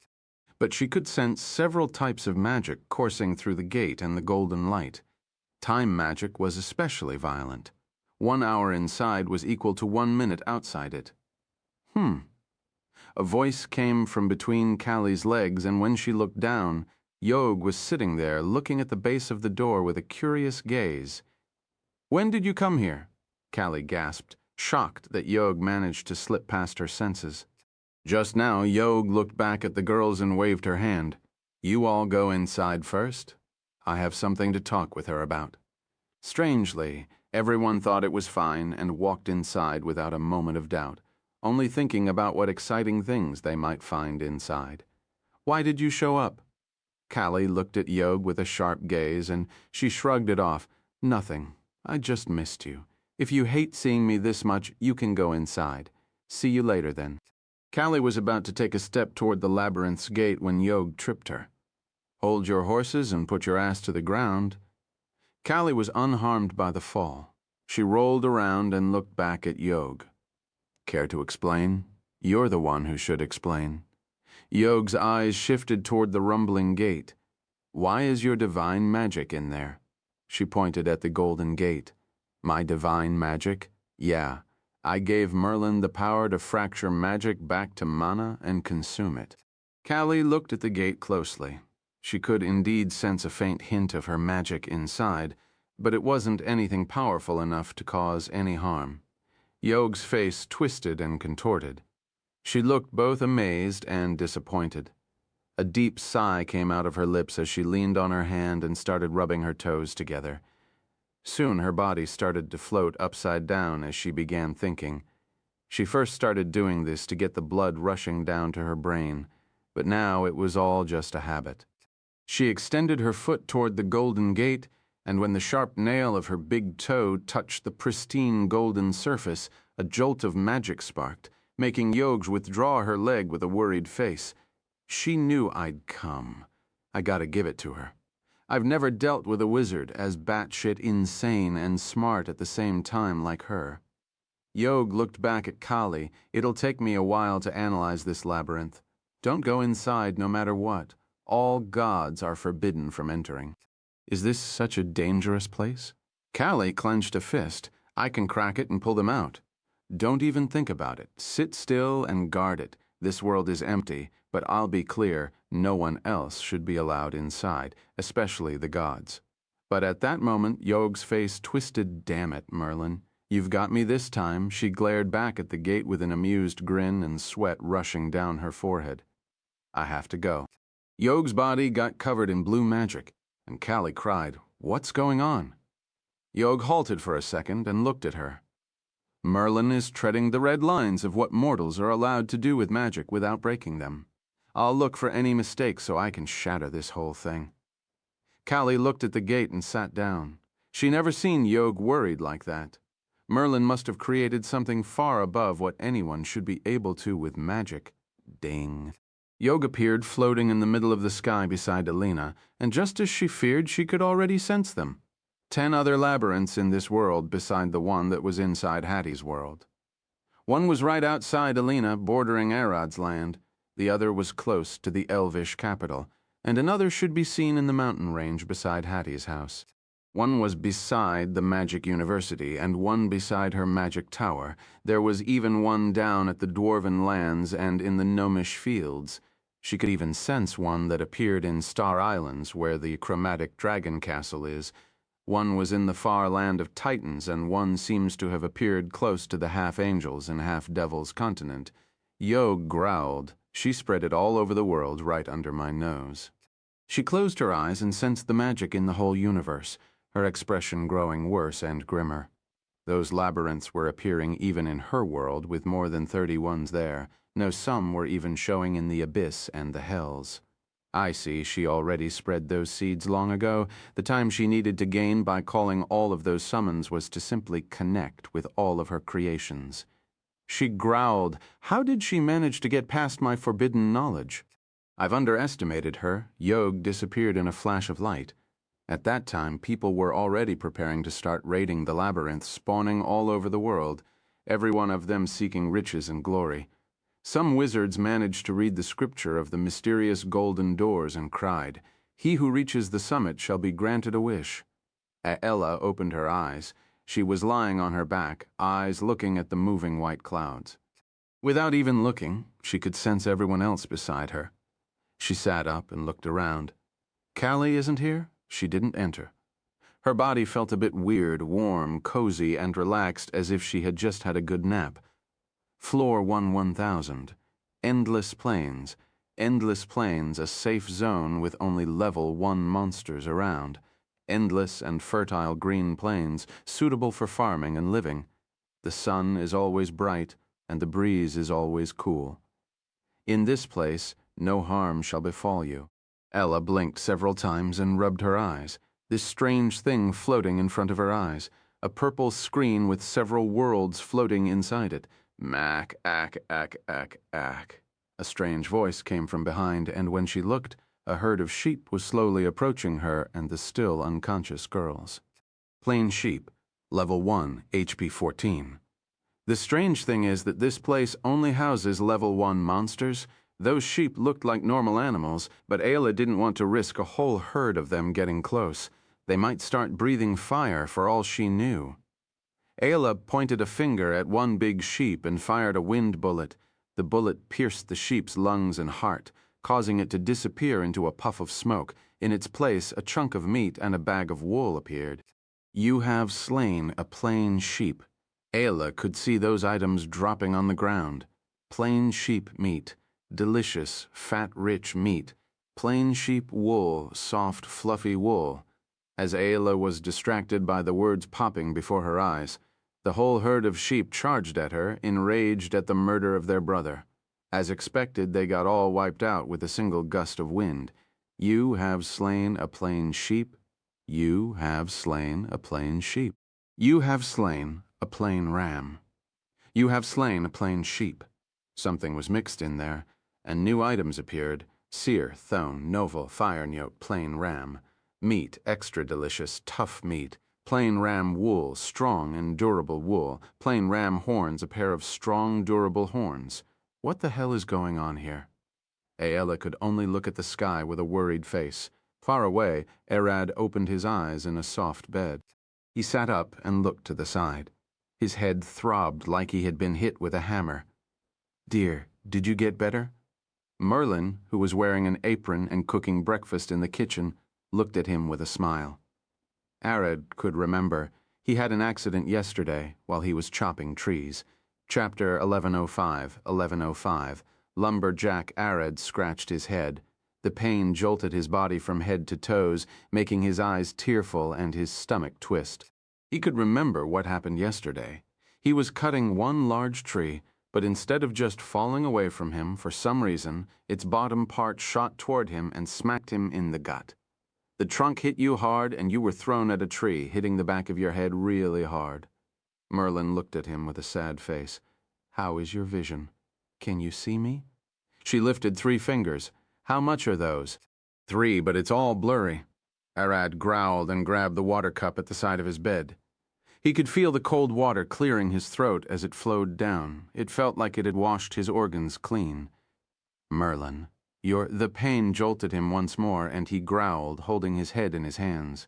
But she could sense several types of magic coursing through the gate and the golden light. Time magic was especially violent. 1 hour inside was equal to 1 minute outside it. A voice came from between Kali's legs, and when she looked down, Yog was sitting there looking at the base of the door with a curious gaze. When did you come here? Kali gasped, shocked that Yog managed to slip past her senses. Just now, Yog looked back at the girls and waved her hand. You all go inside first. I have something to talk with her about. Strangely, everyone thought it was fine and walked inside without a moment of doubt, only thinking about what exciting things they might find inside. Why did you show up? Kali looked at Yog with a sharp gaze, and she shrugged it off. Nothing. I just missed you. If you hate seeing me this much, you can go inside. See you later, then. Kali was about to take a step toward the labyrinth's gate when Yog tripped her. Hold your horses and put your ass to the ground. Kali was unharmed by the fall. She rolled around and looked back at Yog. Care to explain? You're the one who should explain. Yog's eyes shifted toward the rumbling gate. Why is your divine magic in there? She pointed at the golden gate. My divine magic? Yeah. I gave Merlin the power to fracture magic back to mana and consume it. Callie looked at the gate closely. She could indeed sense a faint hint of her magic inside, but it wasn't anything powerful enough to cause any harm. Yog's face twisted and contorted. She looked both amazed and disappointed. A deep sigh came out of her lips as she leaned on her hand and started rubbing her toes together. Soon her body started to float upside down as she began thinking. She first started doing this to get the blood rushing down to her brain, but now it was all just a habit. She extended her foot toward the golden gate, and when the sharp nail of her big toe touched the pristine golden surface, a jolt of magic sparked, making Yog's withdraw her leg with a worried face. She knew I'd come. I gotta give it to her. I've never dealt with a wizard as batshit insane and smart at the same time like her. Yog looked back at Kali. It'll take me a while to analyze this labyrinth. Don't go inside no matter what. All gods are forbidden from entering. Is this such a dangerous place? Kali clenched a fist. I can crack it and pull them out. Don't even think about it. Sit still and guard it. This world is empty, but I'll be clear, no one else should be allowed inside, especially the gods. But at that moment, Yog's face twisted. Damn it, Merlin. You've got me this time. She glared back at the gate with an amused grin and sweat rushing down her forehead. I have to go. Yog's body got covered in blue magic, and Kali cried, What's going on? Yog halted for a second and looked at her. Merlin is treading the red lines of what mortals are allowed to do with magic without breaking them. I'll look for any mistake so I can shatter this whole thing. Kali looked at the gate and sat down. She never seen Yog worried like that. Merlin must have created something far above what anyone should be able to with magic. Ding. Yog appeared floating in the middle of the sky beside Alina, and just as she feared, she could already sense them. 10 other labyrinths in this world beside the one that was inside Hattie's world. One was right outside Alina, bordering Arad's land. The other was close to the Elvish capital, and another should be seen in the mountain range beside Hattie's house. One was beside the Magic University, and one beside her magic tower. There was even one down at the Dwarven lands and in the Gnomish fields. She could even sense one that appeared in Star Islands, where the chromatic dragon castle is. One was in the far land of Titans, and one seems to have appeared close to the half-angels and half-devils continent. Yog growled. She spread it all over the world right under my nose. She closed her eyes and sensed the magic in the whole universe, her expression growing worse and grimmer. Those labyrinths were appearing even in her world, with more than 30 ones there. No, some were even showing in the abyss and the hells. I see she already spread those seeds long ago. The time she needed to gain by calling all of those summons was to simply connect with all of her creations. She growled, How did she manage to get past my forbidden knowledge? I've underestimated her. Yog disappeared in a flash of light. At that time, people were already preparing to start raiding the labyrinth, spawning all over the world, every one of them seeking riches and glory. Some wizards managed to read the scripture of the mysterious golden doors and cried, He who reaches the summit shall be granted a wish. Ella opened her eyes. She was lying on her back, eyes looking at the moving white clouds. Without even looking, she could sense everyone else beside her. She sat up and looked around. Kali isn't here? She didn't enter. Her body felt a bit weird, warm, cozy, and relaxed, as if she had just had a good nap. Floor 1000. Endless plains, a safe zone with only level 1 monsters around. Endless and fertile green plains, suitable for farming and living. The sun is always bright, and the breeze is always cool. In this place, no harm shall befall you. Ella blinked several times and rubbed her eyes. This strange thing floating in front of her eyes, a purple screen with several worlds floating inside it. Mac, ack, ack, ack, ack. A strange voice came from behind, and when she looked, a herd of sheep was slowly approaching her and the still unconscious girls. Plain sheep, level 1, HP 14. The strange thing is that this place only houses level 1 monsters. Those sheep looked like normal animals, but Ayla didn't want to risk a whole herd of them getting close. They might start breathing fire for all she knew. Ayla pointed a finger at one big sheep and fired a wind bullet. The bullet pierced the sheep's lungs and heart, causing it to disappear into a puff of smoke. In its place, a chunk of meat and a bag of wool appeared. "You have slain a plain sheep." Ayla could see those items dropping on the ground. Plain sheep meat, delicious, fat-rich meat. Plain sheep wool, soft, fluffy wool. As Ayla was distracted by the words popping before her eyes, the whole herd of sheep charged at her, enraged at the murder of their brother. As expected, they got all wiped out with a single gust of wind. "You have slain a plain sheep. You have slain a plain sheep. You have slain a plain ram. You have slain a plain sheep." Something was mixed in there, and new items appeared: sear, thone, novel, fire nyote, plain ram. Meat, extra delicious, tough meat. Plain ram wool, strong and durable wool. Plain ram horns, a pair of strong, durable horns. What the hell is going on here? Ayla could only look at the sky with a worried face. Far away, Arad opened his eyes in a soft bed. He sat up and looked to the side. His head throbbed like he had been hit with a hammer. "Dear, did you get better?" Merlin, who was wearing an apron and cooking breakfast in the kitchen, looked at him with a smile. Arad could remember. He had an accident yesterday while he was chopping trees. Chapter 1105, 1105. Lumberjack Arad scratched his head. The pain jolted his body from head to toes, making his eyes tearful and his stomach twist. He could remember what happened yesterday. He was cutting one large tree, but instead of just falling away from him, for some reason, its bottom part shot toward him and smacked him in the gut. The trunk hit you hard, and you were thrown at a tree, hitting the back of your head really hard. Merlin looked at him with a sad face. "How is your vision? Can you see me?" She lifted 3 fingers. "How much are those?" "3, but it's all blurry." Arad growled and grabbed the water cup at the side of his bed. He could feel the cold water clearing his throat as it flowed down. It felt like it had washed his organs clean. "Merlin, the pain jolted him once more, and he growled, holding his head in his hands.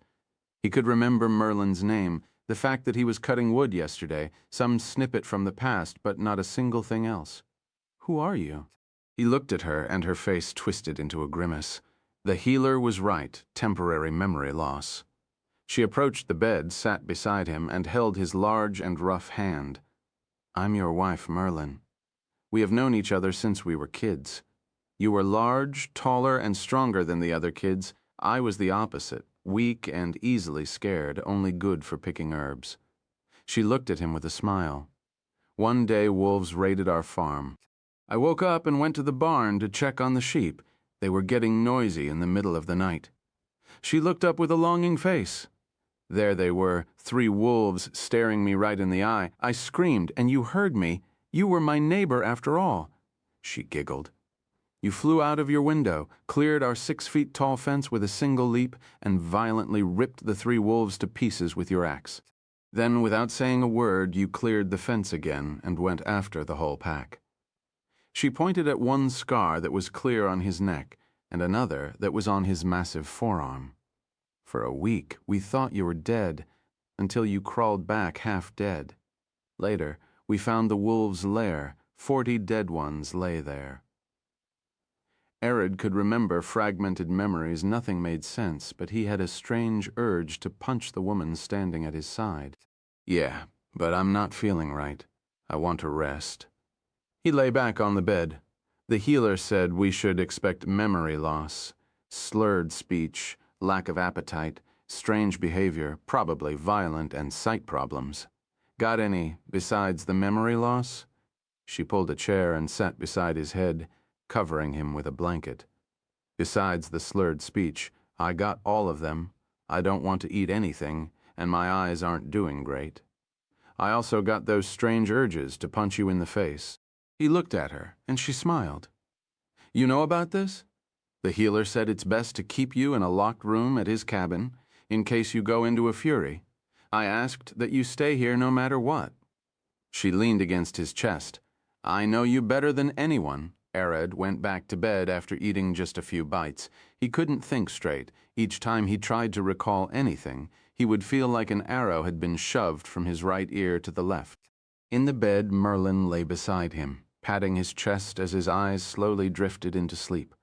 He could remember Merlin's name, the fact that he was cutting wood yesterday, some snippet from the past, but not a single thing else. "Who are you?" He looked at her, and her face twisted into a grimace. The healer was right, temporary memory loss. She approached the bed, sat beside him, and held his large and rough hand. "I'm your wife, Merlin. We have known each other since we were kids. You were large, taller, and stronger than the other kids. I was the opposite, weak and easily scared, only good for picking herbs." She looked at him with a smile. "One day wolves raided our farm. I woke up and went to the barn to check on the sheep. They were getting noisy in the middle of the night." She looked up with a longing face. "There they were, 3 wolves staring me right in the eye. I screamed, and you heard me. You were my neighbor after all." She giggled. "You flew out of your window, cleared our 6-feet-tall fence with a single leap, and violently ripped the 3 wolves to pieces with your axe. Then, without saying a word, you cleared the fence again and went after the whole pack." She pointed at one scar that was clear on his neck and another that was on his massive forearm. "For a week, we thought you were dead, until you crawled back half dead. Later, we found the wolves' lair. 40 dead ones lay there." Arad could remember fragmented memories. Nothing made sense, but he had a strange urge to punch the woman standing at his side. "Yeah, but I'm not feeling right. I want to rest." He lay back on the bed. The healer said we should expect memory loss, slurred speech, lack of appetite, strange behavior, probably violent, and sight problems. "Got any besides the memory loss?" She pulled a chair and sat beside his head, covering him with a blanket. "Besides the slurred speech, I got all of them. I don't want to eat anything, and my eyes aren't doing great. I also got those strange urges to punch you in the face." He looked at her, and she smiled. "You know about this? The healer said it's best to keep you in a locked room at his cabin, in case you go into a fury. I asked that you stay here no matter what." She leaned against his chest. "I know you better than anyone." Arad went back to bed after eating just a few bites. He couldn't think straight. Each time he tried to recall anything, he would feel like an arrow had been shoved from his right ear to the left. In the bed, Merlin lay beside him, patting his chest as his eyes slowly drifted into sleep.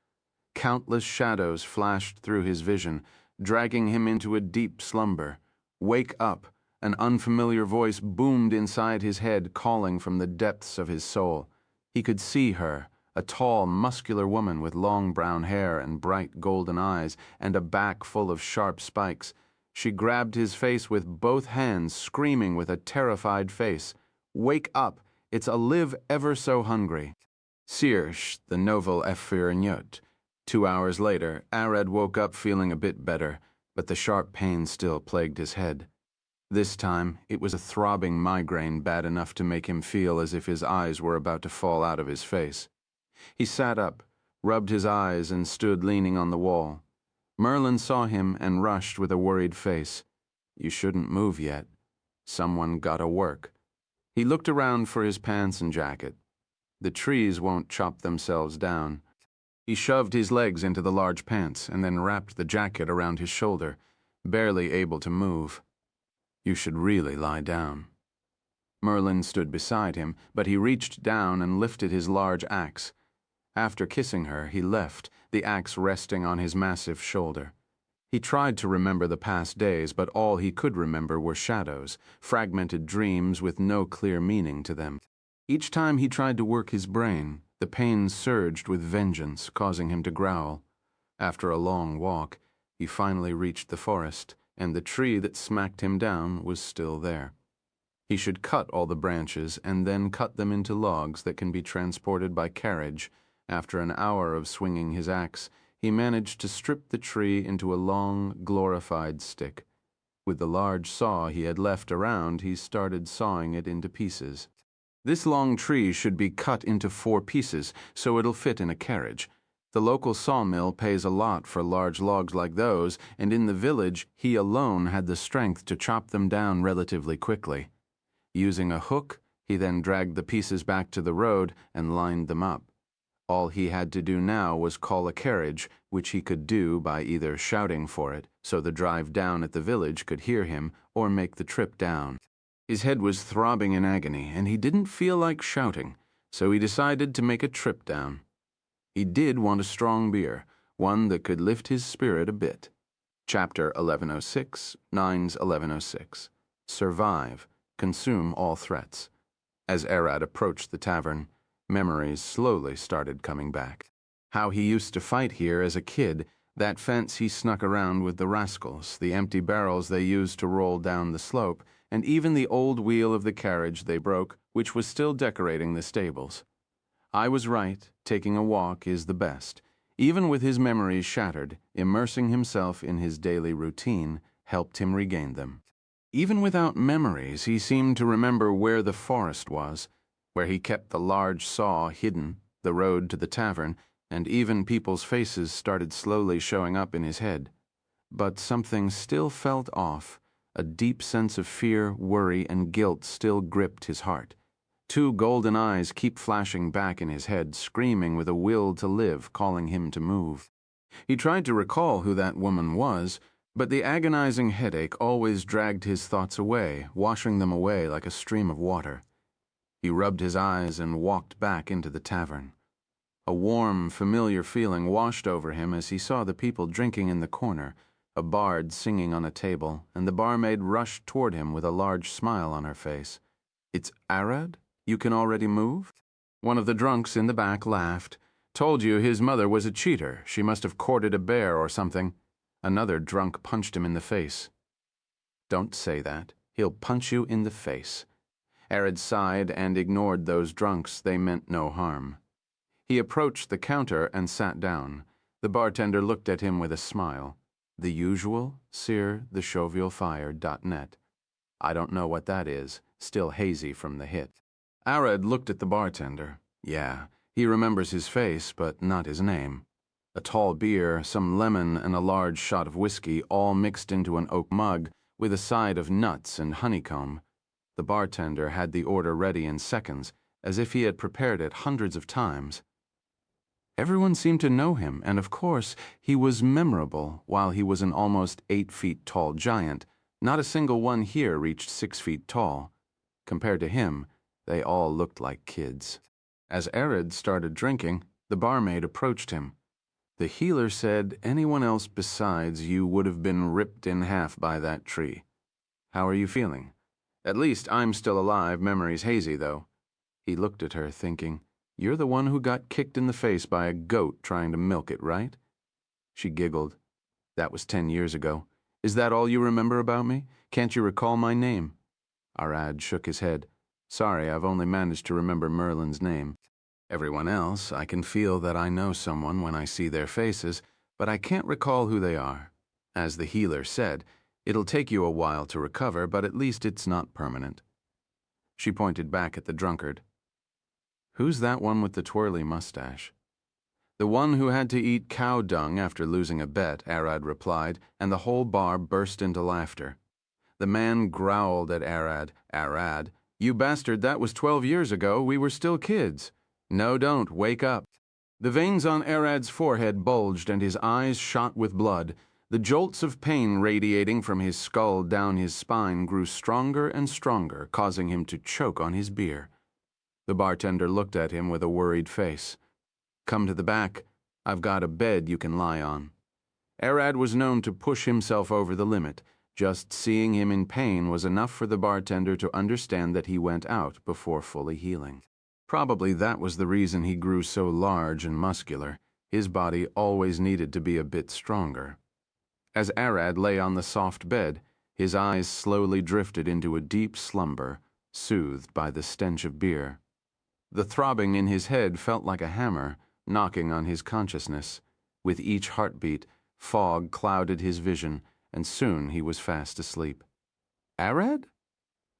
Countless shadows flashed through his vision, dragging him into a deep slumber. "Wake up!" An unfamiliar voice boomed inside his head, calling from the depths of his soul. He could see her, a tall, muscular woman with long brown hair and bright golden eyes and a back full of sharp spikes. She grabbed his face with both hands, screaming with a terrified face, "Wake up! It's a live ever so hungry." Sirsh, the novel Efirnyut. 2 hours later, Arad woke up feeling a bit better, but the sharp pain still plagued his head. This time, it was a throbbing migraine bad enough to make him feel as if his eyes were about to fall out of his face. He sat up, rubbed his eyes, and stood leaning on the wall. Merlin saw him and rushed with a worried face. "You shouldn't move yet. Someone gotta work." He looked around for his pants and jacket. The trees won't chop themselves down. He shoved his legs into the large pants and then wrapped the jacket around his shoulder, barely able to move. "You should really lie down." Merlin stood beside him, but he reached down and lifted his large axe. After kissing her, he left, the axe resting on his massive shoulder. He tried to remember the past days, but all he could remember were shadows, fragmented dreams with no clear meaning to them. Each time he tried to work his brain, the pain surged with vengeance, causing him to growl. After a long walk, he finally reached the forest, and the tree that smacked him down was still there. He should cut all the branches and then cut them into logs that can be transported by carriage. After an hour of swinging his axe, he managed to strip the tree into a long, glorified stick. With the large saw he had left around, he started sawing it into pieces. This long tree should be cut into 4 pieces, so it'll fit in a carriage. The local sawmill pays a lot for large logs like those, and in the village, he alone had the strength to chop them down relatively quickly. Using a hook, he then dragged the pieces back to the road and lined them up. All he had to do now was call a carriage, which he could do by either shouting for it, so the drive down at the village could hear him, or make the trip down. His head was throbbing in agony, and he didn't feel like shouting, so he decided to make a trip down. He did want a strong beer, one that could lift his spirit a bit. Chapter 1106, 9's 1106. Survive. Consume all threats. As Arad approached the tavern, memories slowly started coming back. How he used to fight here as a kid, that fence he snuck around with the rascals, the empty barrels they used to roll down the slope, and even the old wheel of the carriage they broke, which was still decorating the stables. I was right, taking a walk is the best. Even with his memories shattered, immersing himself in his daily routine helped him regain them. Even without memories, he seemed to remember where the forest was, where he kept the large saw hidden, the road to the tavern, and even people's faces started slowly showing up in his head. But something still felt off. A deep sense of fear, worry, and guilt still gripped his heart. 2 golden eyes keep flashing back in his head, screaming with a will to live, calling him to move. He tried to recall who that woman was, but the agonizing headache always dragged his thoughts away, washing them away like a stream of water. He rubbed his eyes and walked back into the tavern. A warm, familiar feeling washed over him as he saw the people drinking in the corner, a bard singing on a table, and the barmaid rushed toward him with a large smile on her face. "It's Arad? You can already move?" One of the drunks in the back laughed. "Told you his mother was a cheater. She must have courted a bear or something." Another drunk punched him in the face. "Don't say that. He'll punch you in the face." Arad sighed and ignored those drunks. They meant no harm. He approached the counter and sat down. The bartender looked at him with a smile. "The usual, Sir, thejovialfire.net. I don't know what that is, still hazy from the hit." Arad looked at the bartender. Yeah, he remembers his face, but not his name. A tall beer, some lemon, and a large shot of whiskey, all mixed into an oak mug, with a side of nuts and honeycomb. The bartender had the order ready in seconds, as if he had prepared it hundreds of times. Everyone seemed to know him, and of course, he was memorable. While he was an almost 8 feet tall giant, not a single one here reached 6 feet tall. Compared to him, they all looked like kids. As Arid started drinking, the barmaid approached him. The healer said anyone else besides you would have been ripped in half by that tree. How are you feeling? At least I'm still alive, memory's hazy though. He looked at her, thinking, you're the one who got kicked in the face by a goat trying to milk it, right? She giggled. That was 10 years ago. Is that all you remember about me? Can't you recall my name? Arad shook his head. Sorry, I've only managed to remember Merlin's name. Everyone else, I can feel that I know someone when I see their faces, but I can't recall who they are. As the healer said, it'll take you a while to recover, but at least it's not permanent. She pointed back at the drunkard. Who's that one with the twirly mustache? The one who had to eat cow dung after losing a bet, Arad replied, and the whole bar burst into laughter. The man growled at Arad. Arad, you bastard, that was 12 years ago. We were still kids. No, don't. Wake up. The veins on Arad's forehead bulged and his eyes shot with blood. The jolts of pain radiating from his skull down his spine grew stronger and stronger, causing him to choke on his beer. The bartender looked at him with a worried face. Come to the back. I've got a bed you can lie on. Arad was known to push himself over the limit. Just seeing him in pain was enough for the bartender to understand that he went out before fully healing. Probably that was the reason he grew so large and muscular. His body always needed to be a bit stronger. As Arad lay on the soft bed, his eyes slowly drifted into a deep slumber, soothed by the stench of beer. The throbbing in his head felt like a hammer, knocking on his consciousness. With each heartbeat, fog clouded his vision, and soon he was fast asleep. Arad?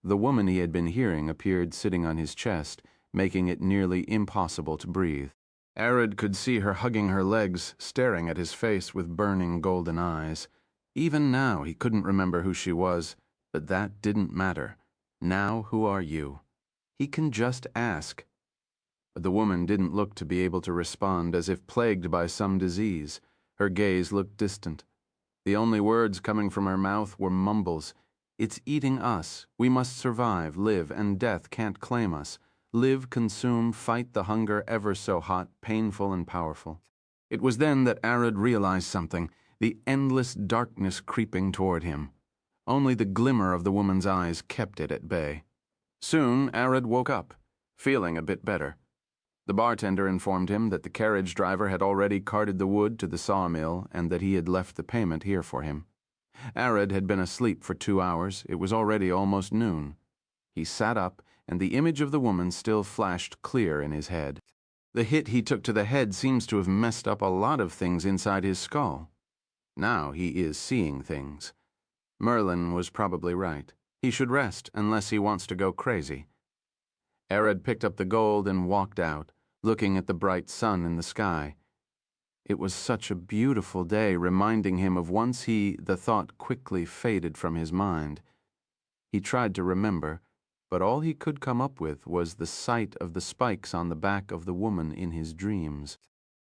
The woman he had been hearing appeared sitting on his chest, making it nearly impossible to breathe. Arad could see her hugging her legs, staring at his face with burning golden eyes. Even now he couldn't remember who she was, but that didn't matter. Now who are you? He can just ask. But the woman didn't look to be able to respond, as if plagued by some disease. Her gaze looked distant. The only words coming from her mouth were mumbles. It's eating us. We must survive, live, and death can't claim us. Live, consume, fight the hunger ever so hot, painful and powerful. It was then that Arad realized something, the endless darkness creeping toward him. Only the glimmer of the woman's eyes kept it at bay. Soon Arad woke up, feeling a bit better. The bartender informed him that the carriage driver had already carted the wood to the sawmill and that he had left the payment here for him. Arad had been asleep for 2 hours. It was already almost noon. He sat up, and the image of the woman still flashed clear in his head. The hit he took to the head seems to have messed up a lot of things inside his skull. Now he is seeing things. Merlin was probably right. He should rest unless he wants to go crazy. Arad picked up the gold and walked out, looking at the bright sun in the sky. It was such a beautiful day, reminding him of once the thought quickly faded from his mind. He tried to remember, but all he could come up with was the sight of the spikes on the back of the woman in his dreams.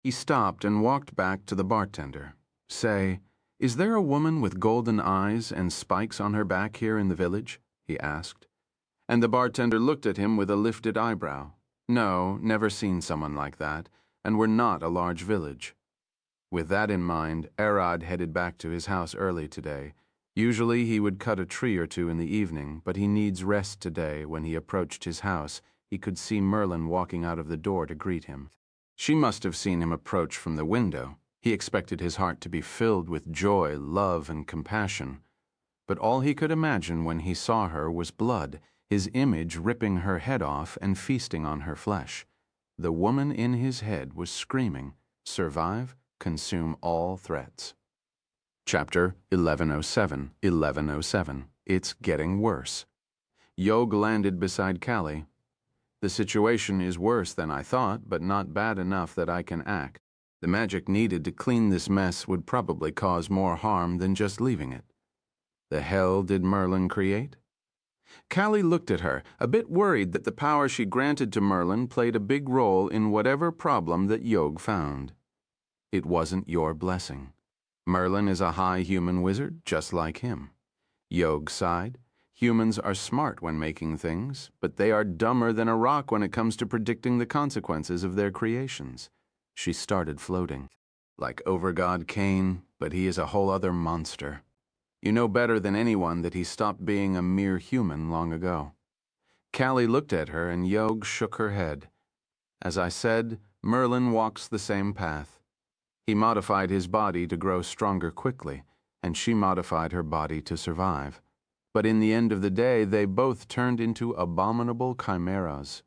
He stopped and walked back to the bartender. Say, is there a woman with golden eyes and spikes on her back here in the village? He asked. And the bartender looked at him with a lifted eyebrow. No, never seen someone like that, and we're not a large village. With that in mind, Arad headed back to his house early today. Usually he would cut a tree or two in the evening, but he needs rest today. When he approached his house, he could see Merlin walking out of the door to greet him. She must have seen him approach from the window. He expected his heart to be filled with joy, love, and compassion. But all he could imagine when he saw her was blood, his image ripping her head off and feasting on her flesh. The woman in his head was screaming, "Survive, consume all threats." Chapter 1107, 1107. It's getting worse. Yog landed beside Callie. The situation is worse than I thought, but not bad enough that I can act. The magic needed to clean this mess would probably cause more harm than just leaving it. The hell did Merlin create? Callie looked at her, a bit worried that the power she granted to Merlin played a big role in whatever problem that Yog found. It wasn't your blessing. Merlin is a high human wizard, just like him. Yog sighed. Humans are smart when making things, but they are dumber than a rock when it comes to predicting the consequences of their creations. She started floating. Like Overgod Cain, but he is a whole other monster. You know better than anyone that he stopped being a mere human long ago. Callie looked at her and Yog shook her head. As I said, Merlin walks the same path. He modified his body to grow stronger quickly, and she modified her body to survive. But in the end of the day, they both turned into abominable chimeras.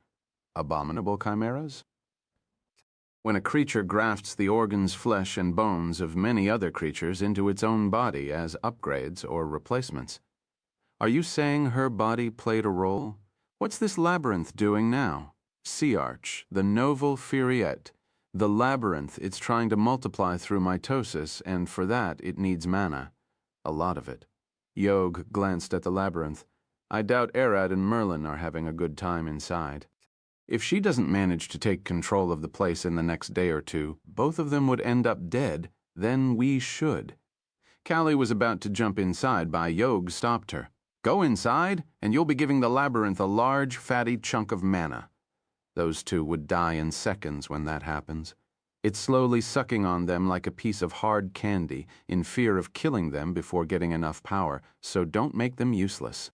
Abominable chimeras? When a creature grafts the organs, flesh, and bones of many other creatures into its own body as upgrades or replacements. Are you saying her body played a role? What's this labyrinth doing now? Sea Arch, the Novel Furiette. The labyrinth, it's trying to multiply through mitosis, and for that it needs mana. A lot of it. Yog glanced at the labyrinth. I doubt Arad and Merlin are having a good time inside. If she doesn't manage to take control of the place in the next day or two, both of them would end up dead. Then we should. Callie was about to jump inside, but Yog stopped her. Go inside, and you'll be giving the labyrinth a large, fatty chunk of mana. Those two would die in seconds when that happens. It's slowly sucking on them like a piece of hard candy, in fear of killing them before getting enough power, so don't make them useless.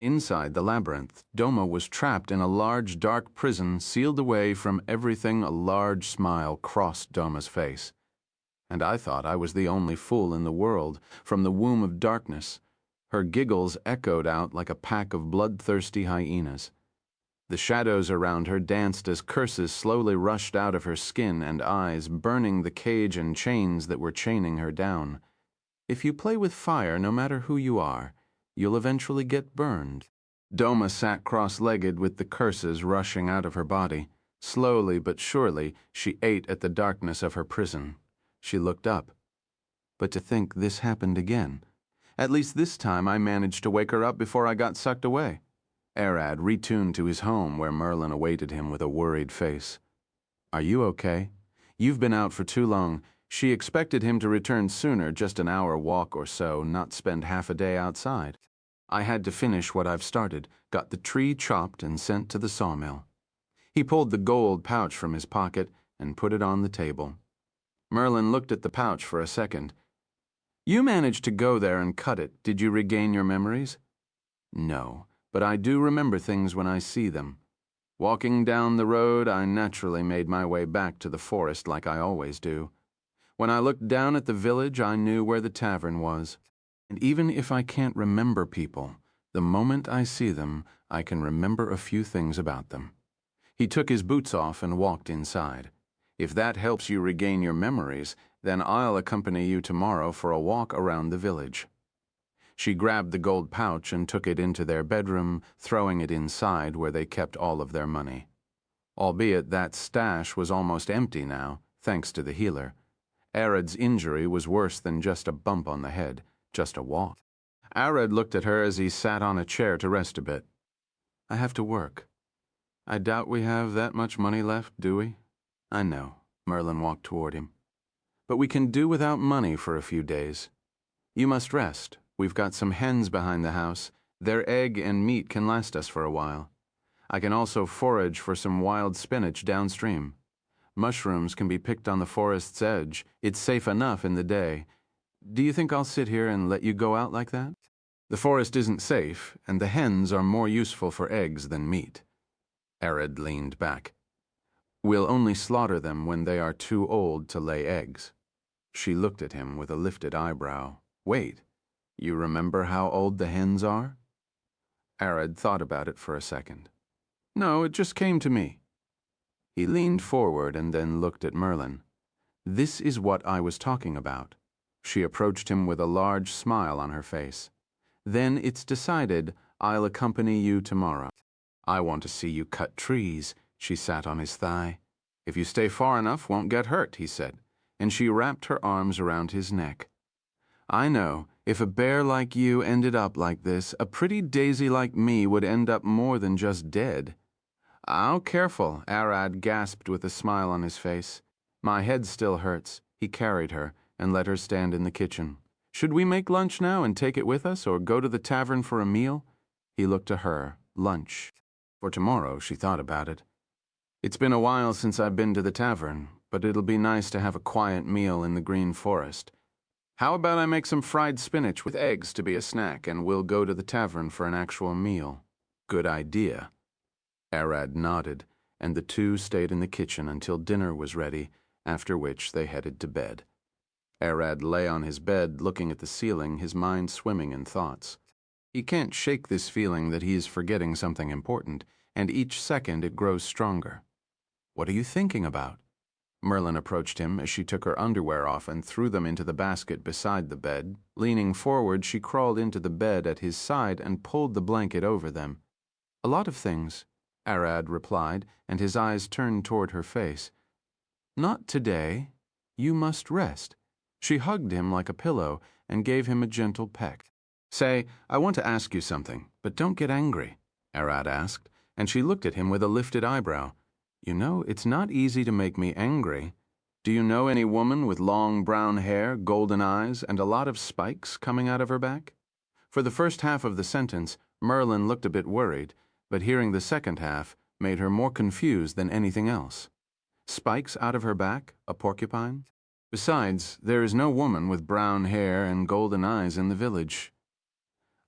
Inside the labyrinth, Doma was trapped in a large, dark prison, sealed away from everything. A large smile crossed Doma's face. And I thought I was the only fool in the world, from the womb of darkness. Her giggles echoed out like a pack of bloodthirsty hyenas. The shadows around her danced as curses slowly rushed out of her skin and eyes, burning the cage and chains that were chaining her down. If you play with fire, no matter who you are, you'll eventually get burned. Doma sat cross-legged with the curses rushing out of her body. Slowly but surely, she ate at the darkness of her prison. She looked up. But to think this happened again. At least this time I managed to wake her up before I got sucked away. Arad retuned to his home where Merlin awaited him with a worried face. Are you okay? You've been out for too long. She expected him to return sooner, just an hour walk or so, not spend half a day outside. I had to finish what I've started, got the tree chopped and sent to the sawmill. He pulled the gold pouch from his pocket and put it on the table. Merlin looked at the pouch for a second. You managed to go there and cut it. Did you regain your memories? No, but I do remember things when I see them. Walking down the road, I naturally made my way back to the forest like I always do. When I looked down at the village, I knew where the tavern was. And even if I can't remember people, the moment I see them, I can remember a few things about them. He took his boots off and walked inside. If that helps you regain your memories, then I'll accompany you tomorrow for a walk around the village. She grabbed the gold pouch and took it into their bedroom, throwing it inside where they kept all of their money. Albeit that stash was almost empty now, thanks to the healer. Arad's injury was worse than just a bump on the head, just a walk. Arad looked at her as he sat on a chair to rest a bit. I have to work. I doubt we have that much money left, do we? I know. Merlin walked toward him. But we can do without money for a few days. You must rest. We've got some hens behind the house. Their egg and meat can last us for a while. I can also forage for some wild spinach downstream. Mushrooms can be picked on the forest's edge. It's safe enough in the day. Do you think I'll sit here and let you go out like that? The forest isn't safe, and the hens are more useful for eggs than meat. Arad leaned back. We'll only slaughter them when they are too old to lay eggs. She looked at him with a lifted eyebrow. Wait, you remember how old the hens are? Arad thought about it for a second. No, it just came to me. He leaned forward and then looked at Merlin. This is what I was talking about. She approached him with a large smile on her face. Then it's decided I'll accompany you tomorrow. I want to see you cut trees. She sat on his thigh. If you stay far enough, won't get hurt, he said, and she wrapped her arms around his neck. I know, If a bear like you ended up like this, a pretty daisy like me would end up more than just dead. "Oh, careful," Arad gasped with a smile on his face. "My head still hurts." He carried her and let her stand in the kitchen. "Should we make lunch now and take it with us, or go to the tavern for a meal?" He looked to her. Lunch. For tomorrow, she thought about it. "It's been a while since I've been to the tavern, but it'll be nice to have a quiet meal in the green forest. How about I make some fried spinach with eggs to be a snack, and we'll go to the tavern for an actual meal?" "Good idea." Arad nodded, and the two stayed in the kitchen until dinner was ready, after which they headed to bed. Arad lay on his bed, looking at the ceiling, his mind swimming in thoughts. He can't shake this feeling that he is forgetting something important, and each second it grows stronger. "What are you thinking about?" Merlin approached him as she took her underwear off and threw them into the basket beside the bed. Leaning forward, she crawled into the bed at his side and pulled the blanket over them. "A lot of things," Arad replied, and his eyes turned toward her face. "Not today. You must rest." She hugged him like a pillow and gave him a gentle peck. "Say, I want to ask you something, but don't get angry," Arad asked, and she looked at him with a lifted eyebrow. "You know, it's not easy to make me angry. Do you know any woman with long brown hair, golden eyes, and a lot of spikes coming out of her back?" For the first half of the sentence, Merlin looked a bit worried, but hearing the second half made her more confused than anything else. Spikes out of her back? A porcupine? Besides, there is no woman with brown hair and golden eyes in the village.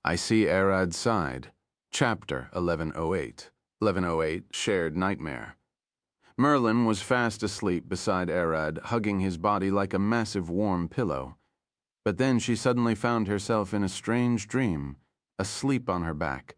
I see Arad sighed. Chapter 1108. 1108, Shared Nightmare. Merlin was fast asleep beside Arad, hugging his body like a massive warm pillow. But then she suddenly found herself in a strange dream, asleep on her back.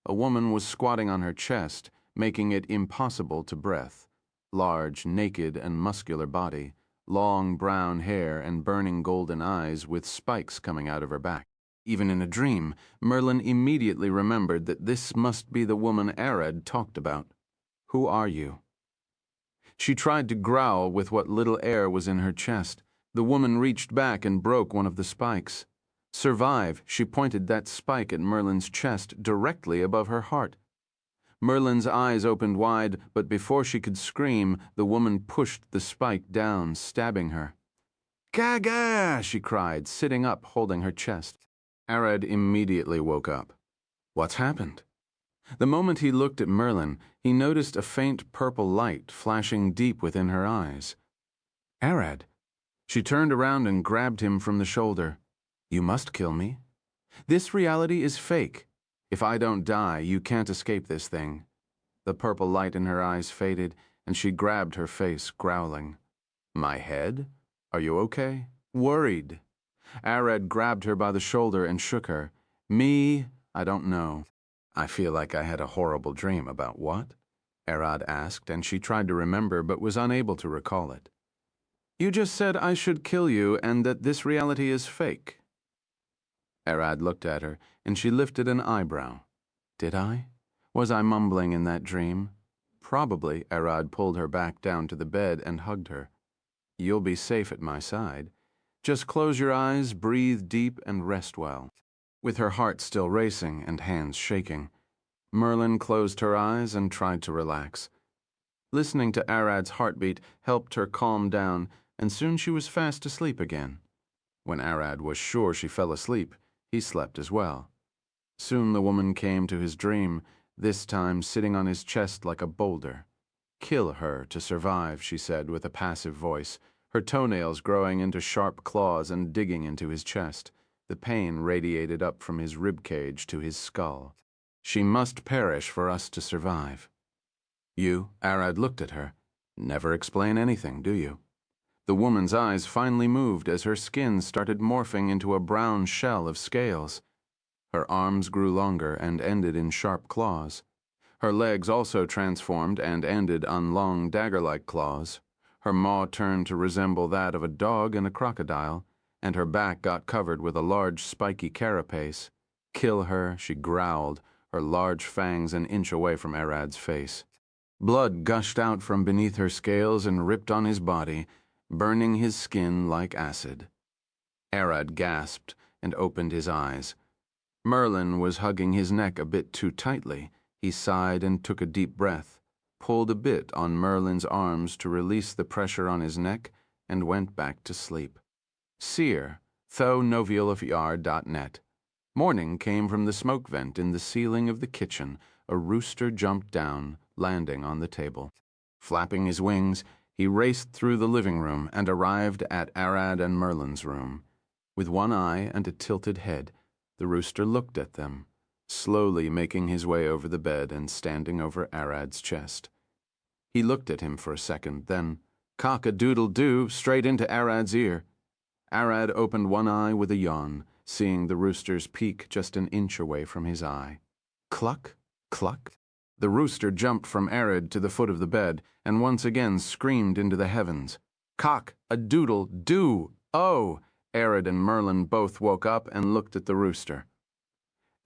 A woman was squatting on her chest, making it impossible to breath. Large, naked, and muscular body, long brown hair and burning golden eyes with spikes coming out of her back. Even in a dream, Merlin immediately remembered that this must be the woman Arad talked about. "Who are you?" She tried to growl with what little air was in her chest. The woman reached back and broke one of the spikes. "Survive," she pointed that spike at Merlin's chest directly above her heart. Merlin's eyes opened wide, but before she could scream, the woman pushed the spike down, stabbing her. "Gaga!" she cried, sitting up, holding her chest. Arad immediately woke up. What's happened? The moment he looked at Merlin, he noticed a faint purple light flashing deep within her eyes. "Arad." She turned around and grabbed him from the shoulder. "You must kill me. This reality is fake. If I don't die, you can't escape this thing." The purple light in her eyes faded, and she grabbed her face, growling. "My head? Are you okay?" "Worried." Arad grabbed her by the shoulder and shook her. "Me? I don't know." "I feel like I had a horrible dream about what?" Arad asked, and she tried to remember but was unable to recall it. "You just said I should kill you and that this reality is fake." Arad looked at her, and she lifted an eyebrow. "Did I? Was I mumbling in that dream?" "Probably." Arad pulled her back down to the bed and hugged her. "You'll be safe at my side. Just close your eyes, breathe deep, and rest well." With her heart still racing and hands shaking, Merlin closed her eyes and tried to relax. Listening to Arad's heartbeat helped her calm down, and soon she was fast asleep again. When Arad was sure she fell asleep, he slept as well. Soon the woman came to his dream, this time sitting on his chest like a boulder. "Kill her to survive," she said with a passive voice, her toenails growing into sharp claws and digging into his chest. The pain radiated up from his ribcage to his skull. "She must perish for us to survive." "You?" Arad looked at her. "Never explain anything, do you?" The woman's eyes finally moved as her skin started morphing into a brown shell of scales. Her arms grew longer and ended in sharp claws. Her legs also transformed and ended on long dagger-like claws. Her maw turned to resemble that of a dog and a crocodile, and her back got covered with a large spiky carapace. "Kill her," she growled, her large fangs an inch away from Arad's face. Blood gushed out from beneath her scales and ripped on his body, burning his skin like acid. Arad gasped, and opened his eyes. Merlin was hugging his neck a bit too tightly. He sighed and took a deep breath, pulled a bit on Merlin's arms to release the pressure on his neck, and went back to sleep. Seer, thonoviolofyar.net. Morning came from the smoke vent in the ceiling of the kitchen. A rooster jumped down, landing on the table. Flapping his wings, he raced through the living room and arrived at Arad and Merlin's room. With one eye and a tilted head, the rooster looked at them, slowly making his way over the bed and standing over Arad's chest. He looked at him for a second, then cock-a-doodle-doo straight into Arad's ear. Arad opened one eye with a yawn, seeing the rooster's peak just an inch away from his eye. Cluck, cluck. The rooster jumped from Arad to the foot of the bed and once again screamed into the heavens. Cock-a-doodle-doo! Oh! Arad and Merlin both woke up and looked at the rooster.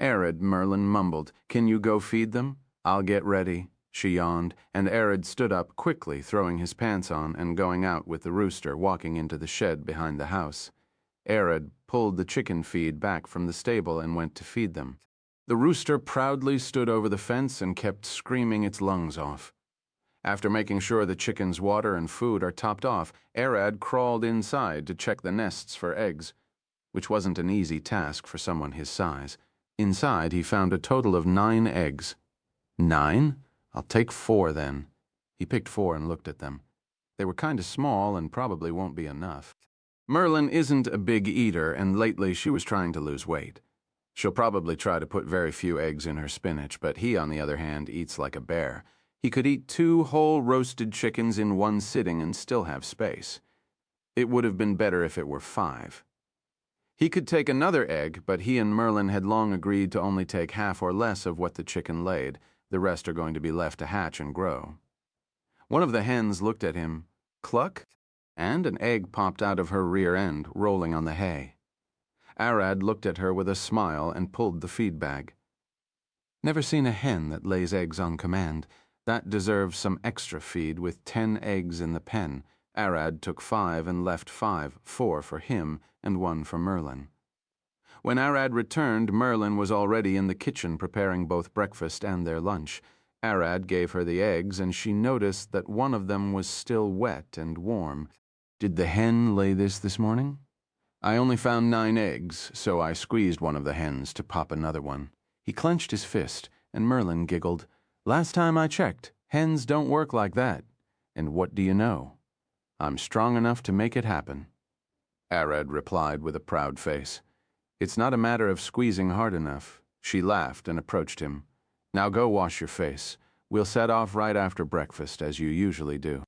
Arad, Merlin mumbled, "Can you go feed them?" "I'll get ready," she yawned, and Arad stood up quickly, throwing his pants on and going out with the rooster, walking into the shed behind the house. Arad pulled the chicken feed back from the stable and went to feed them. The rooster proudly stood over the fence and kept screaming its lungs off. After making sure the chickens' water and food are topped off, Arad crawled inside to check the nests for eggs, which wasn't an easy task for someone his size. Inside, he found a total of 9 eggs. 9? I'll take 4 then. He picked 4 and looked at them. They were kind of small and probably won't be enough. Merlin isn't a big eater, and lately she was trying to lose weight. She'll probably try to put very few eggs in her spinach, but he, on the other hand, eats like a bear. He could eat 2 whole roasted chickens in one sitting and still have space. It would have been better if it were 5. He could take another egg, but he and Merlin had long agreed to only take half or less of what the chicken laid. The rest are going to be left to hatch and grow. One of the hens looked at him, cluck, and an egg popped out of her rear end, rolling on the hay. Arad looked at her with a smile and pulled the feed bag. Never seen a hen that lays eggs on command. That deserves some extra feed with 10 eggs in the pen. Arad took 5 and left 5, 4 for him and 1 for Merlin. When Arad returned, Merlin was already in the kitchen preparing both breakfast and their lunch. Arad gave her the eggs, and she noticed that one of them was still wet and warm. "Did the hen lay this morning?" "I only found 9 eggs, so I squeezed one of the hens to pop another one." He clenched his fist, and Merlin giggled. "Last time I checked, hens don't work like that. And what do you know? I'm strong enough to make it happen." Arad replied with a proud face. "It's not a matter of squeezing hard enough." She laughed and approached him. "Now go wash your face. We'll set off right after breakfast, as you usually do."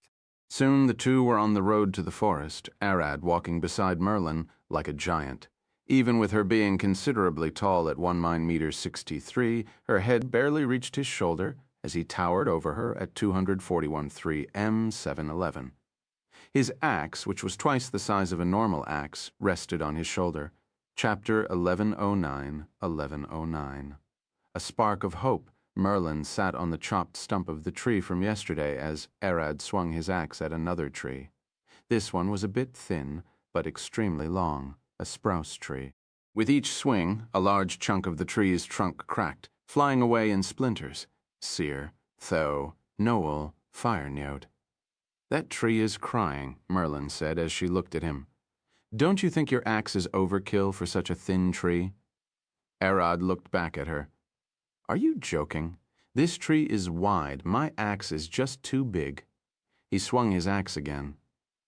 Soon the two were on the road to the forest, Arad walking beside Merlin like a giant. Even with her being considerably tall at 1 m 63, her head barely reached his shoulder as he towered over her at 241.3 m 711. His axe, which was twice the size of a normal axe, rested on his shoulder. Chapter 1109, 1109. A spark of hope. Merlin sat on the chopped stump of the tree from yesterday as Arad swung his axe at another tree. This one was a bit thin, but extremely long, a spruce tree. With each swing, a large chunk of the tree's trunk cracked, flying away in splinters. Seer, Tho, Noel, Fire Node. "That tree is crying," Merlin said as she looked at him. "Don't you think your axe is overkill for such a thin tree?" Arad looked back at her. "Are you joking? This tree is wide. My axe is just too big." He swung his axe again.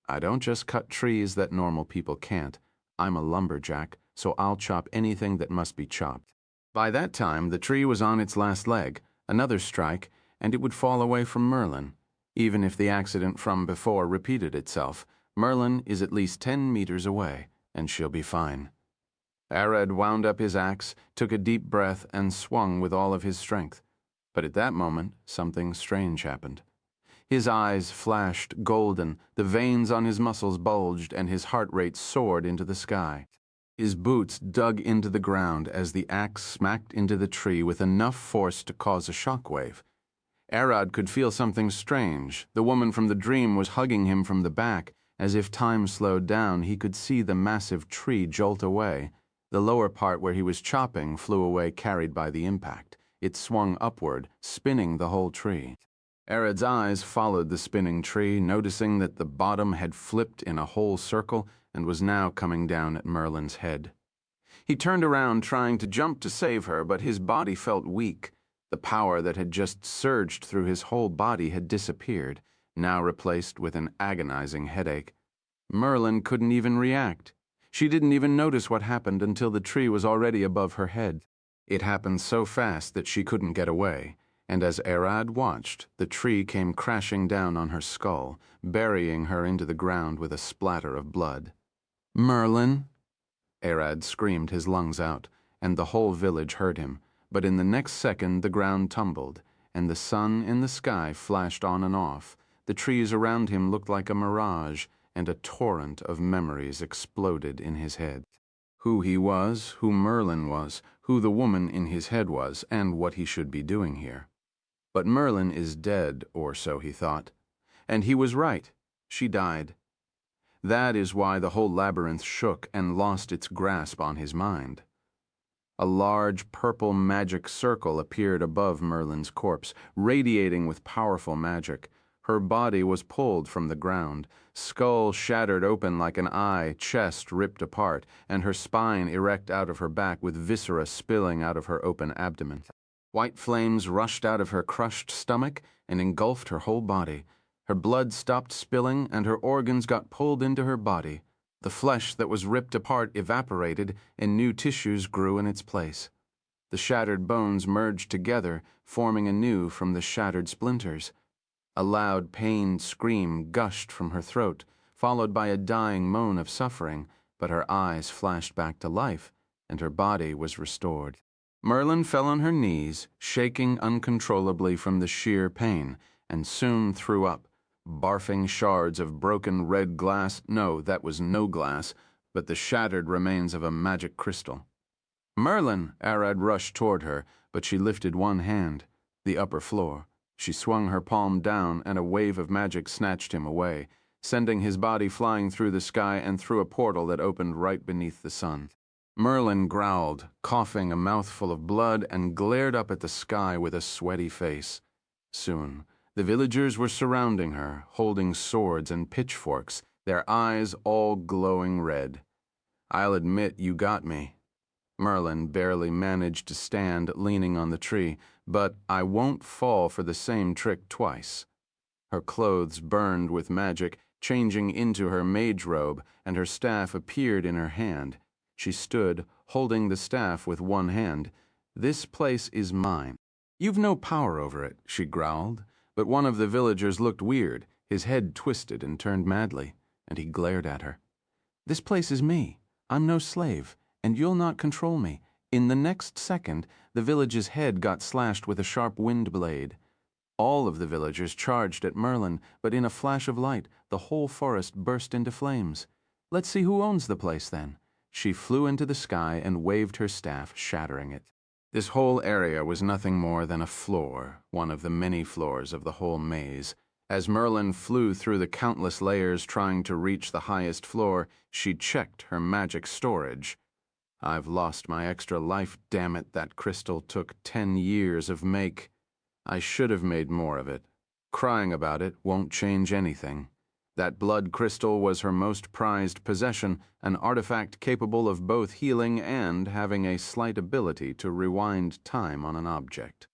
"I don't just cut trees that normal people can't. I'm a lumberjack, so I'll chop anything that must be chopped." By that time, the tree was on its last leg. Another strike, and it would fall away from Merlin. Even if the accident from before repeated itself, Merlin is at least 10 meters away, and she'll be fine. Arad wound up his axe, took a deep breath, and swung with all of his strength. But at that moment, something strange happened. His eyes flashed golden, the veins on his muscles bulged, and his heart rate soared into the sky. His boots dug into the ground as the axe smacked into the tree with enough force to cause a shockwave. Arad could feel something strange. The woman from the dream was hugging him from the back. As if time slowed down, he could see the massive tree jolt away. The lower part where he was chopping flew away, carried by the impact. It swung upward, spinning the whole tree. Arad's eyes followed the spinning tree, noticing that the bottom had flipped in a whole circle and was now coming down at Merlin's head. He turned around, trying to jump to save her, but his body felt weak. The power that had just surged through his whole body had disappeared, now replaced with an agonizing headache. Merlin couldn't even react. She didn't even notice what happened until the tree was already above her head. It happened so fast that she couldn't get away, and as Arad watched, the tree came crashing down on her skull, burying her into the ground with a splatter of blood. "Merlin!" Arad screamed his lungs out, and the whole village heard him, but in the next second the ground tumbled, and the sun in the sky flashed on and off. The trees around him looked like a mirage, and a torrent of memories exploded in his head. Who he was, who Merlin was, who the woman in his head was, and what he should be doing here. But Merlin is dead, or so he thought. And he was right. She died. That is why the whole labyrinth shook and lost its grasp on his mind. A large purple magic circle appeared above Merlin's corpse, radiating with powerful magic. Her body was pulled from the ground, skull shattered open like an eye, chest ripped apart, and her spine erect out of her back with viscera spilling out of her open abdomen. White flames rushed out of her crushed stomach and engulfed her whole body. Her blood stopped spilling, and her organs got pulled into her body. The flesh that was ripped apart evaporated, and new tissues grew in its place. The shattered bones merged together, forming anew from the shattered splinters. A loud, pained scream gushed from her throat, followed by a dying moan of suffering, but her eyes flashed back to life, and her body was restored. Merlin fell on her knees, shaking uncontrollably from the sheer pain, and soon threw up, barfing shards of broken red glass. No, that was no glass, but the shattered remains of a magic crystal. "Merlin!" Arad rushed toward her, but she lifted one hand, the upper floor. She swung her palm down, and a wave of magic snatched him away, sending his body flying through the sky and through a portal that opened right beneath the sun. Merlin growled, coughing a mouthful of blood, and glared up at the sky with a sweaty face. Soon, the villagers were surrounding her, holding swords and pitchforks, their eyes all glowing red. "I'll admit you got me." Merlin barely managed to stand, leaning on the tree, but I won't fall for the same trick twice. Her clothes burned with magic, changing into her mage robe, and her staff appeared in her hand. She stood, holding the staff with one hand. "This place is mine." "You've no power over it," she growled, but one of the villagers looked weird. His head twisted and turned madly, and he glared at her. "This place is me. I'm no slave, and you'll not control me." In the next second, the village's head got slashed with a sharp wind blade. All of the villagers charged at Merlin, but in a flash of light, the whole forest burst into flames. "Let's see who owns the place, then." She flew into the sky and waved her staff, shattering it. This whole area was nothing more than a floor, one of the many floors of the whole maze. As Merlin flew through the countless layers trying to reach the highest floor, she checked her magic storage. "I've lost my extra life, damn it. That crystal took 10 years of make. I should have made more of it. Crying about it won't change anything." That blood crystal was her most prized possession, an artifact capable of both healing and having a slight ability to rewind time on an object.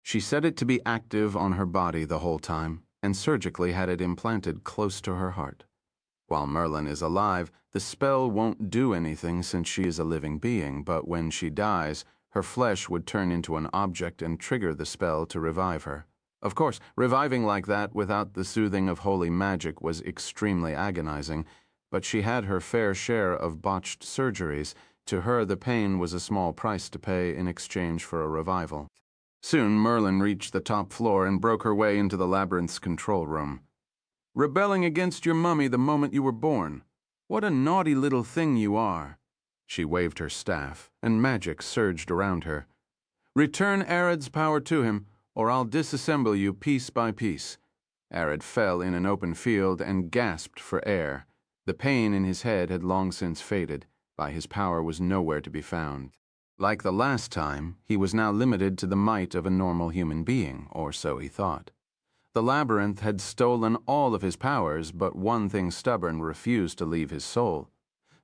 She set it to be active on her body the whole time, and surgically had it implanted close to her heart. While Merlin is alive, the spell won't do anything since she is a living being, but when she dies, her flesh would turn into an object and trigger the spell to revive her. Of course, reviving like that without the soothing of holy magic was extremely agonizing, but she had her fair share of botched surgeries. To her, the pain was a small price to pay in exchange for a revival. Soon, Merlin reached the top floor and broke her way into the labyrinth's control room. "Rebelling against your mummy the moment you were born. What a naughty little thing you are." She waved her staff, and magic surged around her. "Return Arad's power to him, or I'll disassemble you piece by piece." Arad fell in an open field and gasped for air. The pain in his head had long since faded, by his power was nowhere to be found. Like the last time, he was now limited to the might of a normal human being, or so he thought. The labyrinth had stolen all of his powers, but one thing stubborn refused to leave his soul.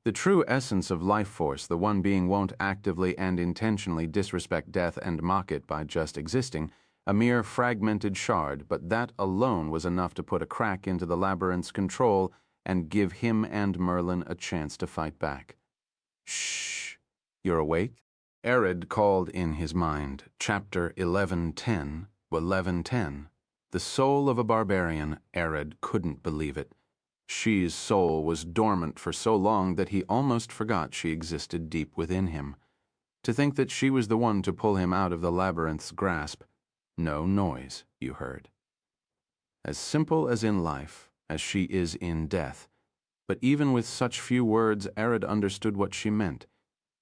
The true essence of life force, the one being won't actively and intentionally disrespect death and mock it by just existing, a mere fragmented shard, but that alone was enough to put a crack into the labyrinth's control and give him and Merlin a chance to fight back. Shh. You're awake? Arid called in his mind, Chapter 1110, 1110. The soul of a barbarian. Arid couldn't believe it. She's soul was dormant for so long that he almost forgot she existed deep within him. To think that she was the one to pull him out of the labyrinth's grasp. No noise, you heard. As simple as in life, as she is in death. But even with such few words, Arid understood what she meant.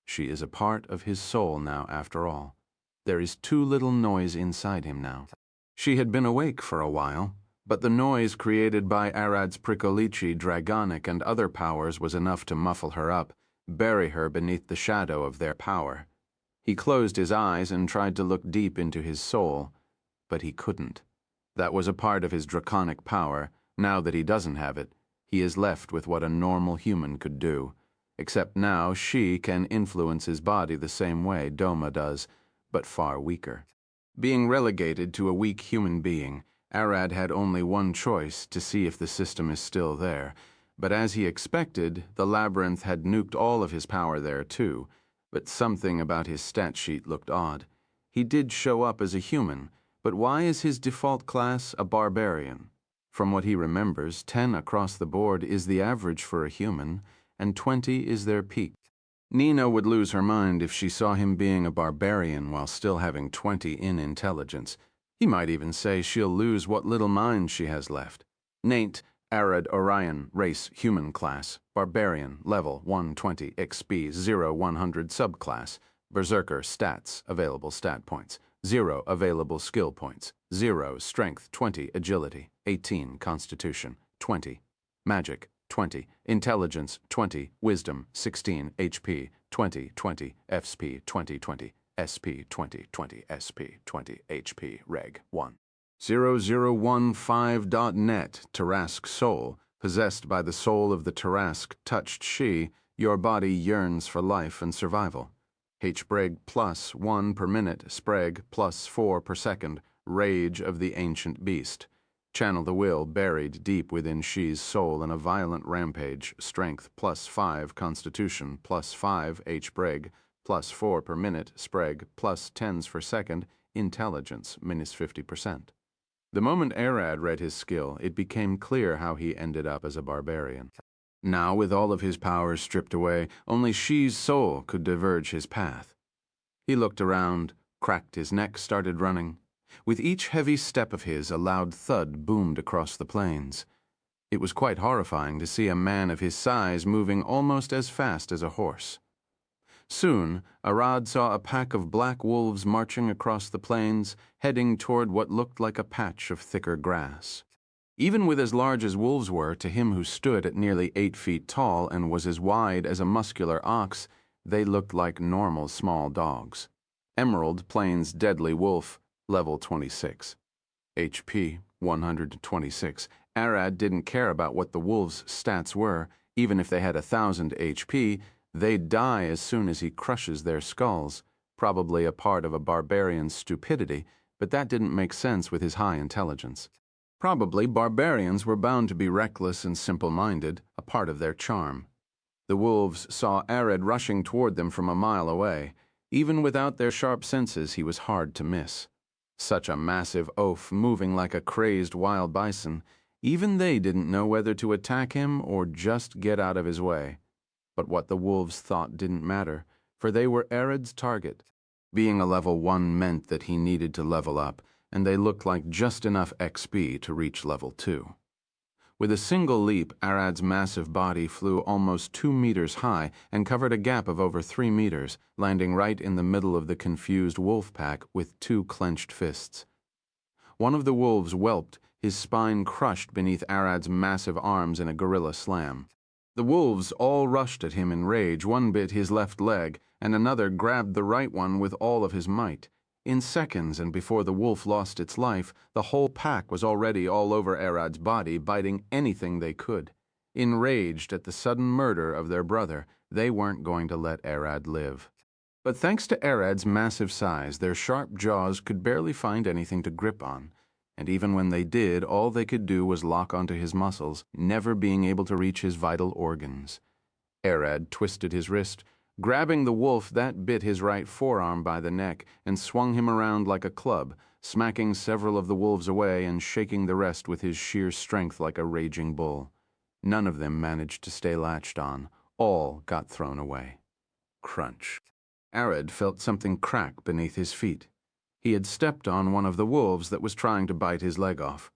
She is a part of his soul now, after all. There is too little noise inside him now. She had been awake for a while, but the noise created by Arad's Pricolici, Dragonic, and other powers was enough to muffle her up, bury her beneath the shadow of their power. He closed his eyes and tried to look deep into his soul, but he couldn't. That was a part of his draconic power. Now that he doesn't have it, he is left with what a normal human could do. Except now she can influence his body the same way Doma does, but far weaker. Being relegated to a weak human being, Arad had only one choice, to see if the system is still there. But as he expected, the labyrinth had nuked all of his power there too. But something about his stat sheet looked odd. He did show up as a human, but why is his default class a barbarian? From what he remembers, 10 across the board is the average for a human, and 20 is their peak. Nina would lose her mind if she saw him being a barbarian while still having 20 in intelligence. He might even say she'll lose what little mind she has left. Nate, Arad Orion, race, human class, barbarian, level 120, XP, 0-100 subclass, berserker, stats, available stat points, 0 available skill points, 0 strength, 20 agility, 18 constitution, 20 magic, 20 intelligence, 20 wisdom, 16 HP, 20 20 FSP, 20 20 SP, 20 20 SP, 20 HP, Reg 1. 0015.net, Tarask soul, possessed by the soul of the Tarask, touched she, your body yearns for life and survival. Hbreg plus 1 per minute, Spreg plus 4 per second, rage of the ancient beast. Channel the will buried deep within she's soul in a violent rampage, strength plus 5, constitution plus 5, Hbreg, plus 4 per minute, Spreg, plus 10s per second, intelligence, minus 50%. The moment Arad read his skill, it became clear how he ended up as a barbarian. Now, with all of his powers stripped away, only she's soul could diverge his path. He looked around, cracked his neck, started running. With each heavy step of his, a loud thud boomed across the plains. It was quite horrifying to see a man of his size moving almost as fast as a horse. Soon, Arad saw a pack of black wolves marching across the plains, heading toward what looked like a patch of thicker grass. Even with as large as wolves were, to him who stood at nearly 8 feet tall and was as wide as a muscular ox, they looked like normal small dogs. Emerald Plains Deadly Wolf, level 26. HP 126. Arad didn't care about what the wolves' stats were. Even if they had 1,000 HP, they'd die as soon as he crushes their skulls. Probably a part of a barbarian's stupidity, but that didn't make sense with his high intelligence. Probably barbarians were bound to be reckless and simple-minded, a part of their charm. The wolves saw Arad rushing toward them from a mile away. Even without their sharp senses, he was hard to miss. Such a massive oaf moving like a crazed wild bison, even they didn't know whether to attack him or just get out of his way. But what the wolves thought didn't matter, for they were Arad's target. Being a level 1 meant that he needed to level up, and they looked like just enough XP to reach level 2. With a single leap, Arad's massive body flew almost 2 meters high and covered a gap of over 3 meters, landing right in the middle of the confused wolf pack with 2 clenched fists. One of the wolves whelped, his spine crushed beneath Arad's massive arms in a gorilla slam. The wolves all rushed at him in rage. One bit his left leg, and another grabbed the right one with all of his might. In seconds, and before the wolf lost its life, the whole pack was already all over Arad's body, biting anything they could. Enraged at the sudden murder of their brother, they weren't going to let Arad live. But thanks to Arad's massive size, their sharp jaws could barely find anything to grip on. And even when they did, all they could do was lock onto his muscles, never being able to reach his vital organs. Arad twisted his wrist, grabbing the wolf that bit his right forearm by the neck, and swung him around like a club, smacking several of the wolves away and shaking the rest with his sheer strength like a raging bull. None of them managed to stay latched on. All got thrown away. Crunch. Arad felt something crack beneath his feet. He had stepped on one of the wolves that was trying to bite his leg off.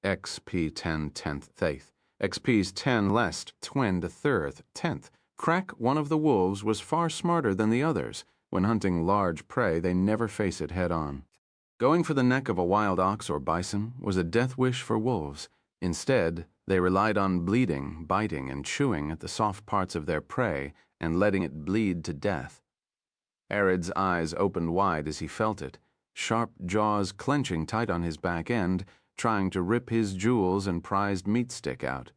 XP 10 10th Thaith. XP's 10 lest, twin to third, 10th. Crack, one of the wolves, was far smarter than the others. When hunting large prey, they never face it head on. Going for the neck of a wild ox or bison was a death wish for wolves. Instead, they relied on bleeding, biting, and chewing at the soft parts of their prey and letting it bleed to death. Arad's eyes opened wide as he felt it, sharp jaws clenching tight on his back end, trying to rip his jewels and prized meat stick out.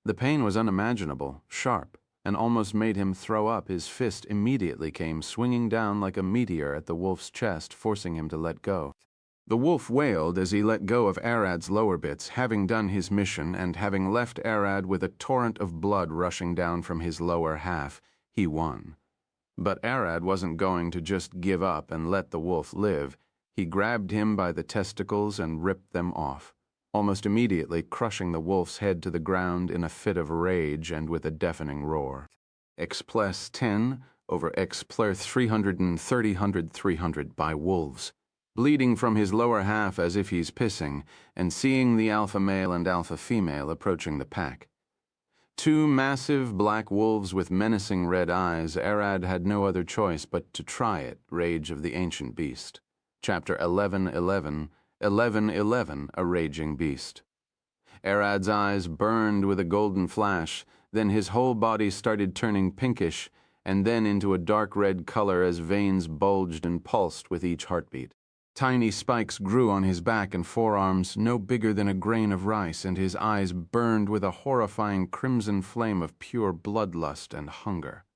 The pain was unimaginable, sharp, and almost made him throw up. His fist immediately came swinging down like a meteor at the wolf's chest, forcing him to let go. The wolf wailed as he let go of Arad's lower bits, having done his mission and having left Arad with a torrent of blood rushing down from his lower half. He won. But Arad wasn't going to just give up and let the wolf live. He grabbed him by the testicles and ripped them off, almost immediately crushing the wolf's head to the ground in a fit of rage and with a deafening roar. X+ 10 over X+ 300 by wolves, bleeding from his lower half as if he's pissing, and seeing the alpha male and alpha female approaching the pack. Two massive black wolves with menacing red eyes. Arad had no other choice but to try it. Rage of the Ancient Beast. Chapter 11:11, 11:11, A Raging Beast. Arad's eyes burned with a golden flash, then his whole body started turning pinkish, and then into a dark red color as veins bulged and pulsed with each heartbeat. Tiny spikes grew on his back and forearms, no bigger than a grain of rice, and his eyes burned with a horrifying crimson flame of pure bloodlust and hunger.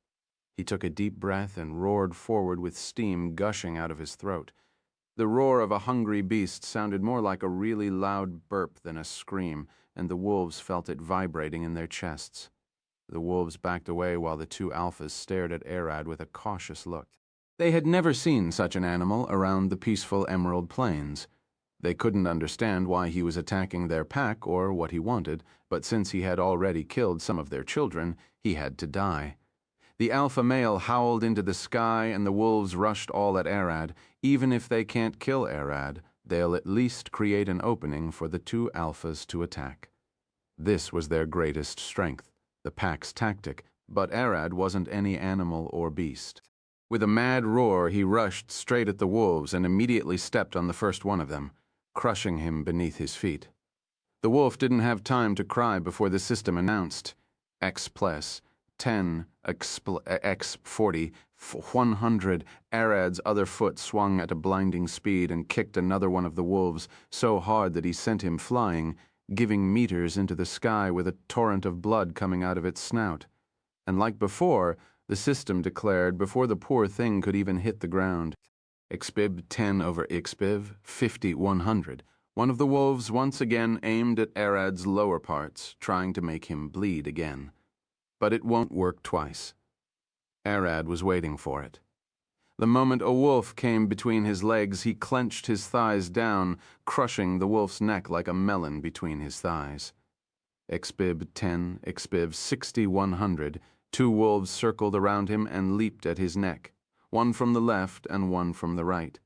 He took a deep breath and roared forward with steam gushing out of his throat. The roar of a hungry beast sounded more like a really loud burp than a scream, and the wolves felt it vibrating in their chests. The wolves backed away while the two alphas stared at Arad with a cautious look. They had never seen such an animal around the peaceful Emerald Plains. They couldn't understand why he was attacking their pack or what he wanted, but since he had already killed some of their children, he had to die. The alpha male howled into the sky, and the wolves rushed all at Arad. Even if they can't kill Arad, they'll at least create an opening for the two alphas to attack. This was their greatest strength, the pack's tactic, but Arad wasn't any animal or beast. With a mad roar, he rushed straight at the wolves and immediately stepped on the first one of them, crushing him beneath his feet. The wolf didn't have time to cry before the system announced, X+, 10, X 40, 100. Arad's other foot swung at a blinding speed and kicked another one of the wolves so hard that he sent him flying, giving meters into the sky with a torrent of blood coming out of its snout. And like before, the system declared before the poor thing could even hit the ground. XBIB 10 over XBIB 50 100. One of the wolves once again aimed at Arad's lower parts, trying to make him bleed again. But it won't work twice. Arad was waiting for it. The moment a wolf came between his legs, he clenched his thighs down, crushing the wolf's neck like a melon between his thighs. XBIB 10, XBIB 60 100. Two wolves circled around him and leaped at his neck, one from the left and one from the right.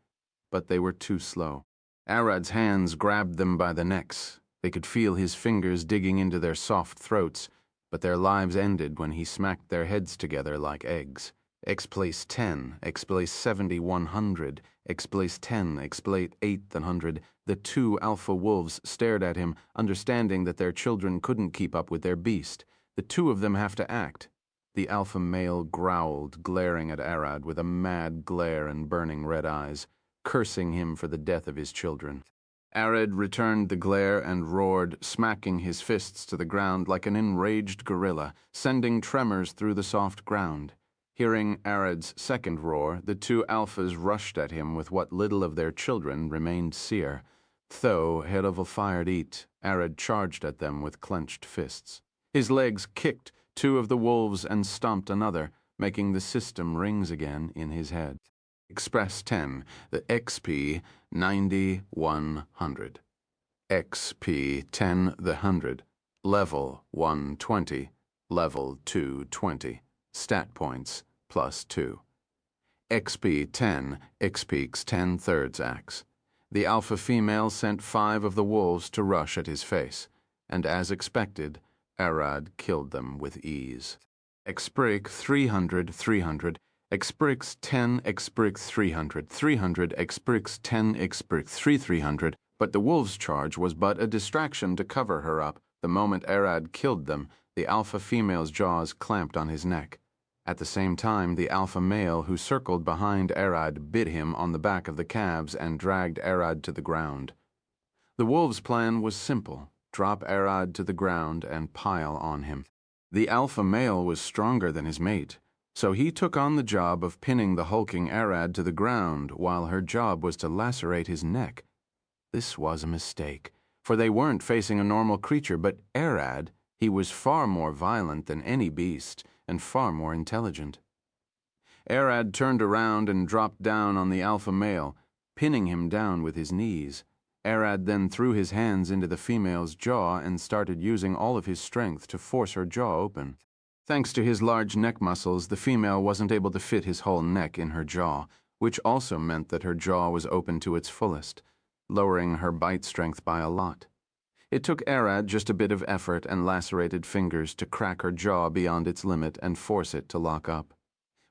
But they were too slow. Arad's hands grabbed them by the necks. They could feel his fingers digging into their soft throats, but their lives ended when he smacked their heads together like eggs. X-Place 10, X-Place 70 100, X-Place 10, X-Place 800. The two alpha wolves stared at him, understanding that their children couldn't keep up with their beast. The two of them have to act. The alpha male growled, glaring at Arad with a mad glare and burning red eyes, cursing him for the death of his children. Arad returned the glare and roared, smacking his fists to the ground like an enraged gorilla, sending tremors through the soft ground. Hearing Arad's second roar, the two alphas rushed at him with what little of their children remained seer. Though head of a fired eat, Arad charged at them with clenched fists. His legs kicked two of the wolves and stomped another, making the system rings again in his head. Express 10, the XP 9100. XP 10 the 100, level 120, level 220, stat points +2. XP 10, XP's 10 thirds axe. The alpha female sent 5 of the wolves to rush at his face, and as expected, Arad killed them with ease. Exprick 300, 300, Exprix 10, Exprick 300, 300, Exprix 10, Exprick 300, but the wolves' charge was but a distraction to cover her up. The moment Arad killed them, the alpha female's jaws clamped on his neck. At the same time, the alpha male who circled behind Arad bit him on the back of the calves and dragged Arad to the ground. The wolves' plan was simple: drop Arad to the ground and pile on him. The alpha male was stronger than his mate, so he took on the job of pinning the hulking Arad to the ground while her job was to lacerate his neck. This was a mistake, for they weren't facing a normal creature, but Arad. He was far more violent than any beast and far more intelligent. Arad turned around and dropped down on the alpha male, pinning him down with his knees. Arad then threw his hands into the female's jaw and started using all of his strength to force her jaw open. Thanks to his large neck muscles, the female wasn't able to fit his whole neck in her jaw, which also meant that her jaw was open to its fullest, lowering her bite strength by a lot. It took Arad just a bit of effort and lacerated fingers to crack her jaw beyond its limit and force it to lock up.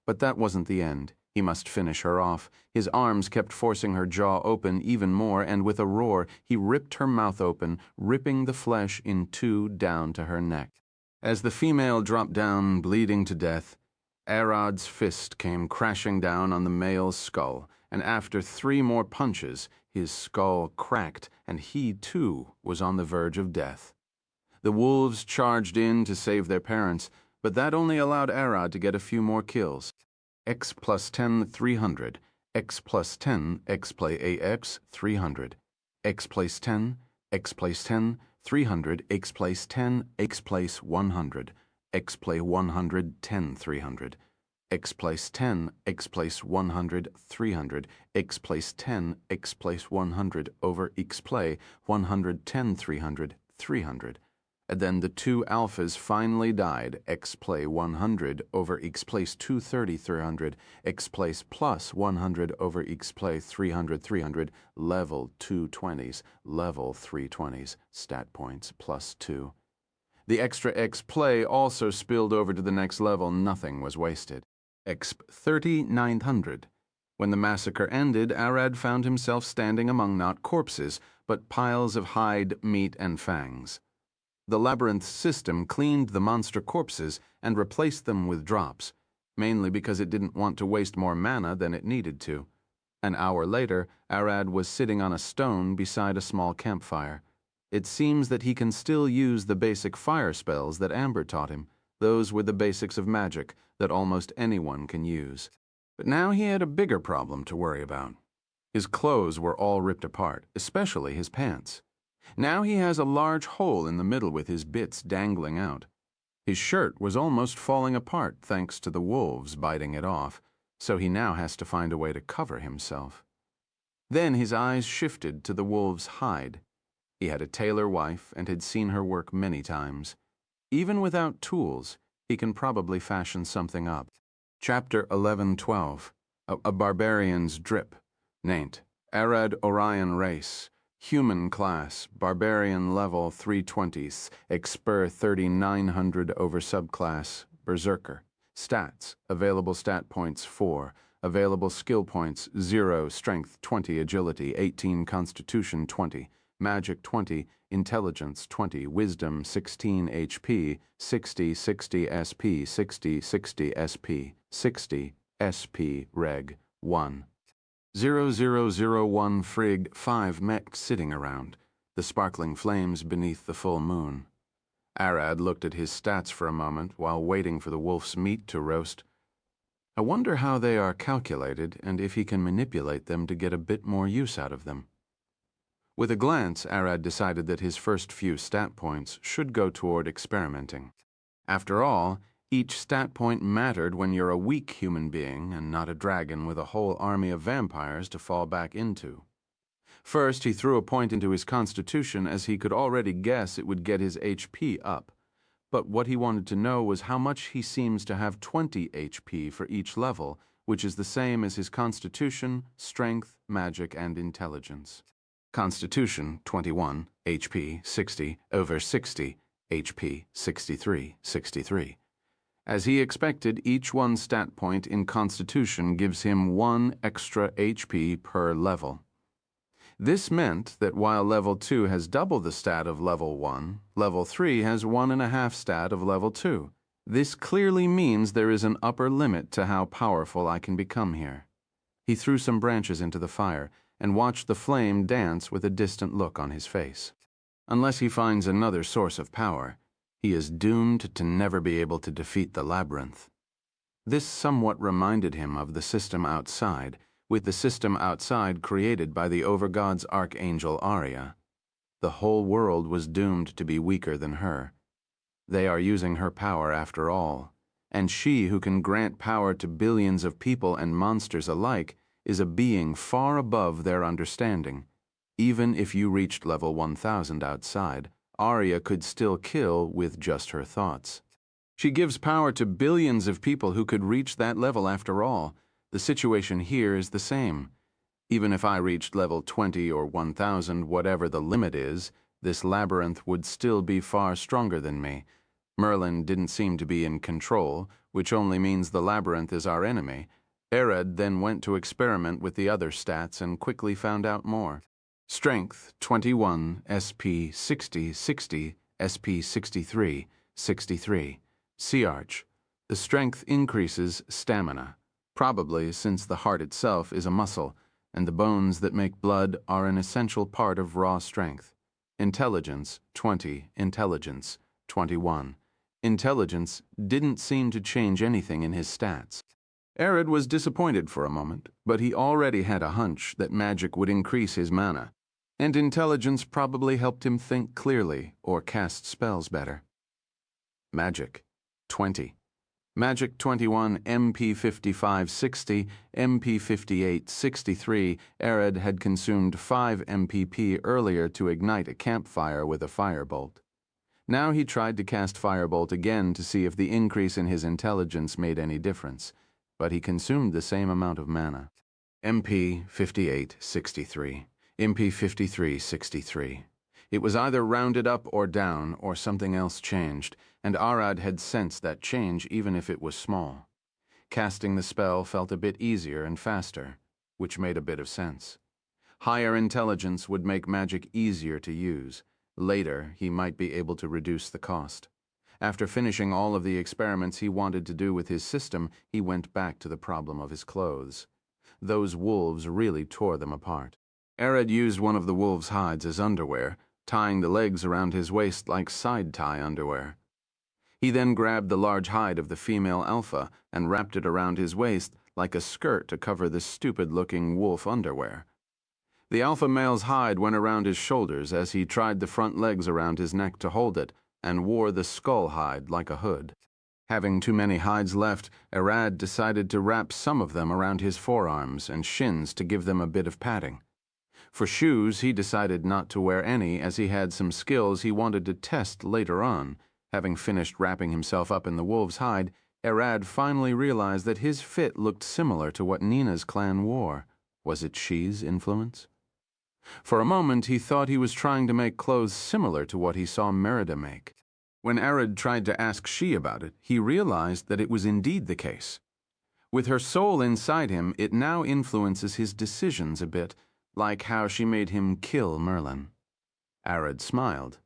But that wasn't the end. He must finish her off. His arms kept forcing her jaw open even more, and with a roar, he ripped her mouth open, ripping the flesh in two down to her neck. As the female dropped down, bleeding to death, Arad's fist came crashing down on the male's skull, and after 3 more punches, his skull cracked, and he, too, was on the verge of death. The wolves charged in to save their parents, but that only allowed Arad to get a few more kills. X plus 10, 300. X plus 10, X play AX, 300. X place 10, X place 10, 300. X place 10, X place 100. X play 100, 10, 300. X place 10, X place 100, 300, X place 10, X place 100 over X play 110, 300, 300. And then the 2 alphas finally died. X play 100 over X place 230, 300, X place plus 100 over X play 300, 300, level 220s, level 320s, stat points +2. The extra X play also spilled over to the next level. Nothing was wasted. Exp 3900. When the massacre ended, Arad found himself standing among not corpses, but piles of hide, meat, and fangs. The labyrinth system cleaned the monster corpses and replaced them with drops, mainly because it didn't want to waste more mana than it needed to. An hour later, Arad was sitting on a stone beside a small campfire. It seems that he can still use the basic fire spells that Amber taught him. Those were the basics of magic that almost anyone can use. But now he had a bigger problem to worry about. His clothes were all ripped apart, especially his pants. Now he has a large hole in the middle with his bits dangling out. His shirt was almost falling apart thanks to the wolves biting it off, so he now has to find a way to cover himself. Then his eyes shifted to the wolf's hide. He had a tailor wife and had seen her work many times. Even without tools, he can probably fashion something up. Chapter 11-12. A Barbarian's Drip. Naint. Arad Orion Race. Human Class. Barbarian Level 320. Exper 3900 over Subclass. Berserker. Stats. Available stat points 4. Available skill points 0. Strength 20. Agility 18. Constitution 20. magic 20, intelligence 20, wisdom 16 HP, 60 60 SP, 60 60 SP, 60 SP Reg 1. 0001 Frig 5 mech sitting around, the sparkling flames beneath the full moon. Arad looked at his stats for a moment while waiting for the wolf's meat to roast. I wonder how they are calculated and if he can manipulate them to get a bit more use out of them. With a glance, Arad decided that his first few stat points should go toward experimenting. After all, each stat point mattered when you're a weak human being and not a dragon with a whole army of vampires to fall back into. First, he threw a point into his constitution as he could already guess it would get his HP up. But what he wanted to know was how much he seems to have 20 HP for each level, which is the same as his constitution, strength, magic, and intelligence. Constitution 21, HP 60 over 60, HP 63, 63. As he expected, each one stat point in Constitution gives him 1 extra HP per level. This meant that while Level 2 has double the stat of Level 1, Level 3 has 1.5 stat of Level 2. This clearly means there is an upper limit to how powerful I can become here. He threw some branches into the fire and watched the flame dance with a distant look on his face. Unless he finds another source of power, he is doomed to never be able to defeat the labyrinth. This somewhat reminded him of the system outside, with the system outside created by the Overgod's Archangel Arya. The whole world was doomed to be weaker than her. They are using her power after all, and she who can grant power to billions of people and monsters alike is a being far above their understanding. Even if you reached level 1000 outside, Arya could still kill with just her thoughts. She gives power to billions of people who could reach that level after all. The situation here is the same. Even if I reached level 20 or 1000, whatever the limit is, this labyrinth would still be far stronger than me. Merlin didn't seem to be in control, which only means the labyrinth is our enemy. Arad then went to experiment with the other stats and quickly found out more. Strength 21, SP 60, 60, SP 63, 63. Sea Arch. The strength increases stamina, probably since the heart itself is a muscle, and the bones that make blood are an essential part of raw strength. Intelligence 20, intelligence 21. Intelligence didn't seem to change anything in his stats. Arad was disappointed for a moment, but he already had a hunch that magic would increase his mana, and intelligence probably helped him think clearly or cast spells better. Magic 20. Magic 21, MP 55 60, MP 58 63. Arad had consumed 5 MPP earlier to ignite a campfire with a firebolt. Now he tried to cast firebolt again to see if the increase in his intelligence made any difference, but he consumed the same amount of mana. MP 58 63, MP 53 63. It was either rounded up or down, or something else changed, and Arad had sensed that change even if it was small. Casting the spell felt a bit easier and faster, which made a bit of sense. Higher intelligence would make magic easier to use. Later, he might be able to reduce the cost. After finishing all of the experiments he wanted to do with his system, he went back to the problem of his clothes. Those wolves really tore them apart. Arad used one of the wolves' hides as underwear, tying the legs around his waist like side-tie underwear. He then grabbed the large hide of the female alpha and wrapped it around his waist like a skirt to cover the stupid-looking wolf underwear. The alpha male's hide went around his shoulders as he tried the front legs around his neck to hold it, and wore the skull hide like a hood. Having too many hides left, Arad decided to wrap some of them around his forearms and shins to give them a bit of padding. For shoes, he decided not to wear any as he had some skills he wanted to test later on. Having finished wrapping himself up in the wolf's hide, Arad finally realized that his fit looked similar to what Nina's clan wore. Was it she's influence? For a moment, he thought he was trying to make clothes similar to what he saw Merida make. When Arad tried to ask she about it, he realized that it was indeed the case. With her soul inside him, it now influences his decisions a bit, like how she made him kill Merlin. Arad smiled.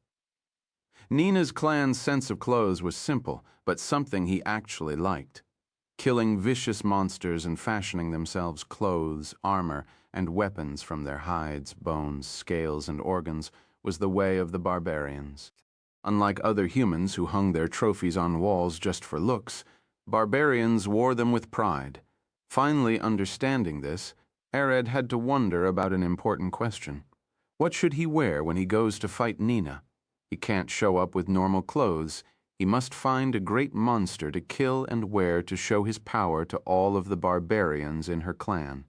Nina's clan's sense of clothes was simple, but something he actually liked. Killing vicious monsters and fashioning themselves clothes, armor, and weapons from their hides, bones, scales, and organs was the way of the barbarians. Unlike other humans who hung their trophies on walls just for looks, barbarians wore them with pride. Finally understanding this, Arad had to wonder about an important question. What should he wear when he goes to fight Nina? He can't show up with normal clothes. He must find a great monster to kill and wear to show his power to all of the barbarians in her clan.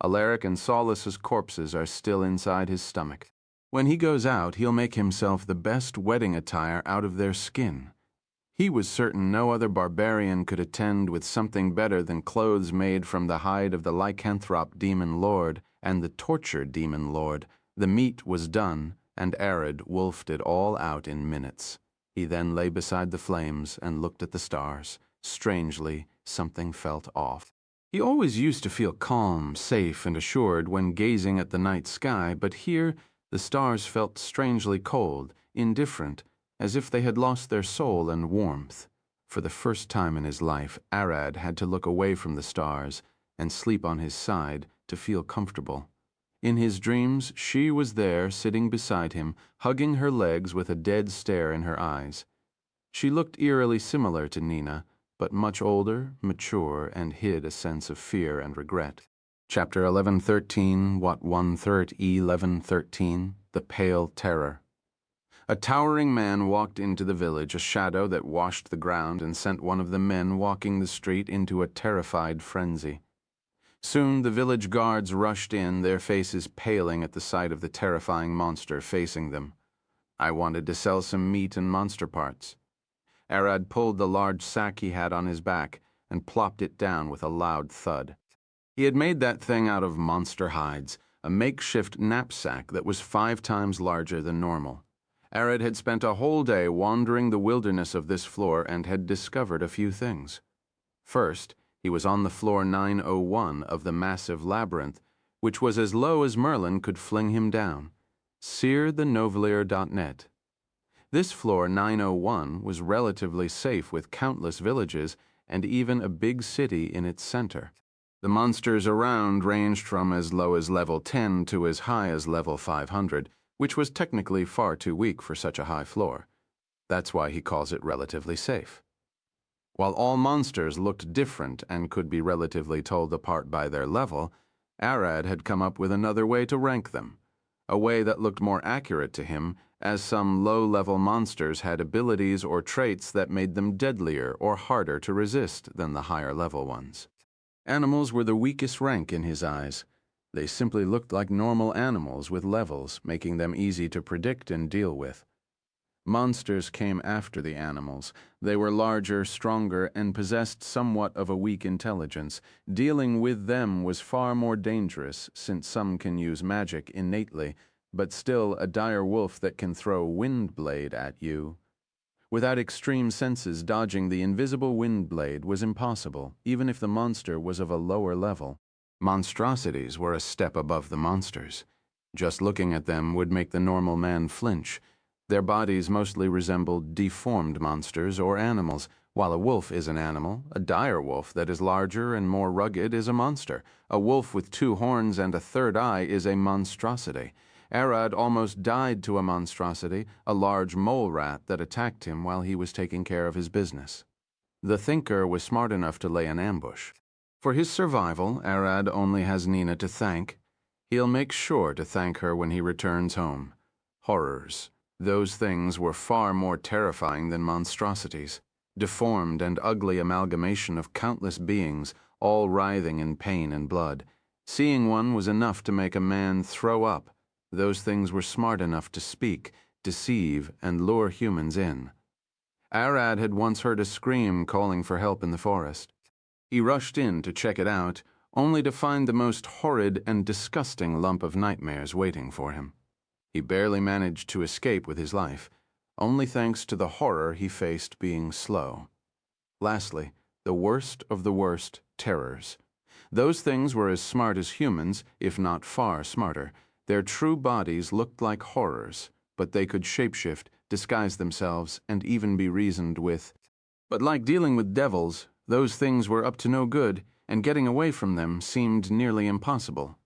Alaric and Solus's corpses are still inside his stomach. When he goes out, he'll make himself the best wedding attire out of their skin. He was certain no other barbarian could attend with something better than clothes made from the hide of the lycanthrope demon lord and the torture demon lord. The meat was done, and Arad wolfed it all out in minutes. He then lay beside the flames and looked at the stars. Strangely, something felt off. He always used to feel calm, safe, and assured when gazing at the night sky, but here the stars felt strangely cold, indifferent, as if they had lost their soul and warmth. For the first time in his life, Arad had to look away from the stars and sleep on his side to feel comfortable. In his dreams, she was there, sitting beside him, hugging her legs with a dead stare in her eyes. She looked eerily similar to Nina, but much older, mature, and hid a sense of fear and regret. Chapter 11:13, What 1/3 11:13, The Pale Terror. A towering man walked into the village, a shadow that washed the ground and sent one of the men walking the street into a terrified frenzy. Soon the village guards rushed in, their faces paling at the sight of the terrifying monster facing them. I wanted to sell some meat and monster parts. Arad pulled the large sack he had on his back and plopped it down with a loud thud. He had made that thing out of monster hides, a makeshift knapsack that was 5 times larger than normal. Arad had spent a whole day wandering the wilderness of this floor and had discovered a few things. First, he was on the floor 901 of the massive labyrinth, which was as low as Merlin could fling him down. SearTheNovelier.net. This floor 901 was relatively safe with countless villages and even a big city in its center. The monsters around ranged from as low as level 10 to as high as level 500, which was technically far too weak for such a high floor. That's why he calls it relatively safe. While all monsters looked different and could be relatively told apart by their level, Arad had come up with another way to rank them, a way that looked more accurate to him, as some low-level monsters had abilities or traits that made them deadlier or harder to resist than the higher-level ones. Animals were the weakest rank in his eyes. They simply looked like normal animals with levels, making them easy to predict and deal with. Monsters came after the animals. They were larger, stronger, and possessed somewhat of a weak intelligence. Dealing with them was far more dangerous, since some can use magic innately, but still a dire wolf that can throw wind blade at you. Without extreme senses, dodging the invisible wind blade was impossible, even if the monster was of a lower level. Monstrosities were a step above the monsters. Just looking at them would make the normal man flinch. Their bodies mostly resembled deformed monsters or animals. While a wolf is an animal, a dire wolf that is larger and more rugged is a monster. A wolf with 2 horns and a 3rd eye is a monstrosity. Arad almost died to a monstrosity, a large mole rat that attacked him while he was taking care of his business. The thinker was smart enough to lay an ambush. For his survival, Arad only has Nina to thank. He'll make sure to thank her when he returns home. Horrors. Those things were far more terrifying than monstrosities. Deformed and ugly amalgamation of countless beings, all writhing in pain and blood. Seeing one was enough to make a man throw up. Those things were smart enough to speak, deceive, and lure humans in. Arad had once heard a scream calling for help in the forest. He rushed in to check it out, only to find the most horrid and disgusting lump of nightmares waiting for him. He barely managed to escape with his life, only thanks to the horror he faced being slow. Lastly, the worst of the worst, terrors. Those things were as smart as humans, if not far smarter. Their true bodies looked like horrors, but they could shapeshift, disguise themselves, and even be reasoned with. But like dealing with devils, those things were up to no good, and getting away from them seemed nearly impossible.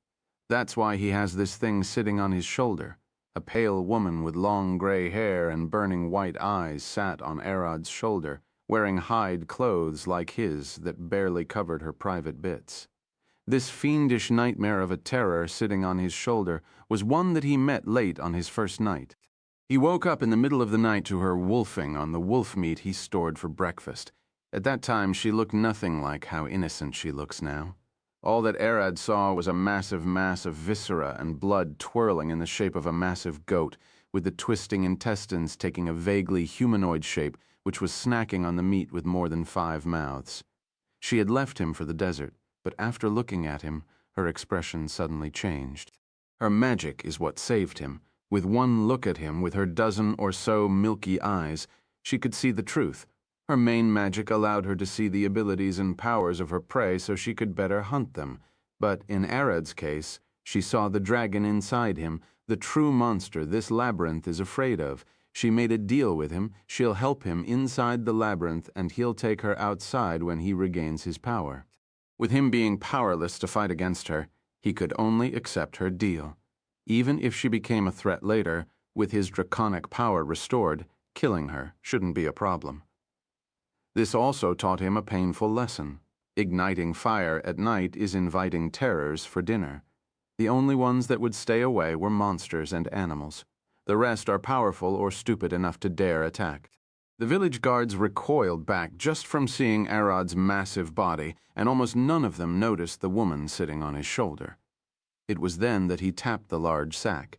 That's why he has this thing sitting on his shoulder. A pale woman with long gray hair and burning white eyes sat on Arad's shoulder, wearing hide clothes like his that barely covered her private bits. This fiendish nightmare of a terror sitting on his shoulder was one that he met late on his first night. He woke up in the middle of the night to her wolfing on the wolf meat he stored for breakfast. At that time she looked nothing like how innocent she looks now. All that Arad saw was a massive mass of viscera and blood twirling in the shape of a massive goat, with the twisting intestines taking a vaguely humanoid shape which was snacking on the meat with more than 5 mouths. She had left him for the desert, but after looking at him, her expression suddenly changed. Her magic is what saved him. With one look at him, with her dozen or so milky eyes, she could see the truth. Her main magic allowed her to see the abilities and powers of her prey so she could better hunt them. But in Arad's case, she saw the dragon inside him, the true monster this labyrinth is afraid of. She made a deal with him. She'll help him inside the labyrinth, and he'll take her outside when he regains his power. With him being powerless to fight against her, he could only accept her deal. Even if she became a threat later, with his draconic power restored, killing her shouldn't be a problem. This also taught him a painful lesson. Igniting fire at night is inviting terrors for dinner. The only ones that would stay away were monsters and animals. The rest are powerful or stupid enough to dare attack. The village guards recoiled back just from seeing Arad's massive body, and almost none of them noticed the woman sitting on his shoulder. It was then that he tapped the large sack.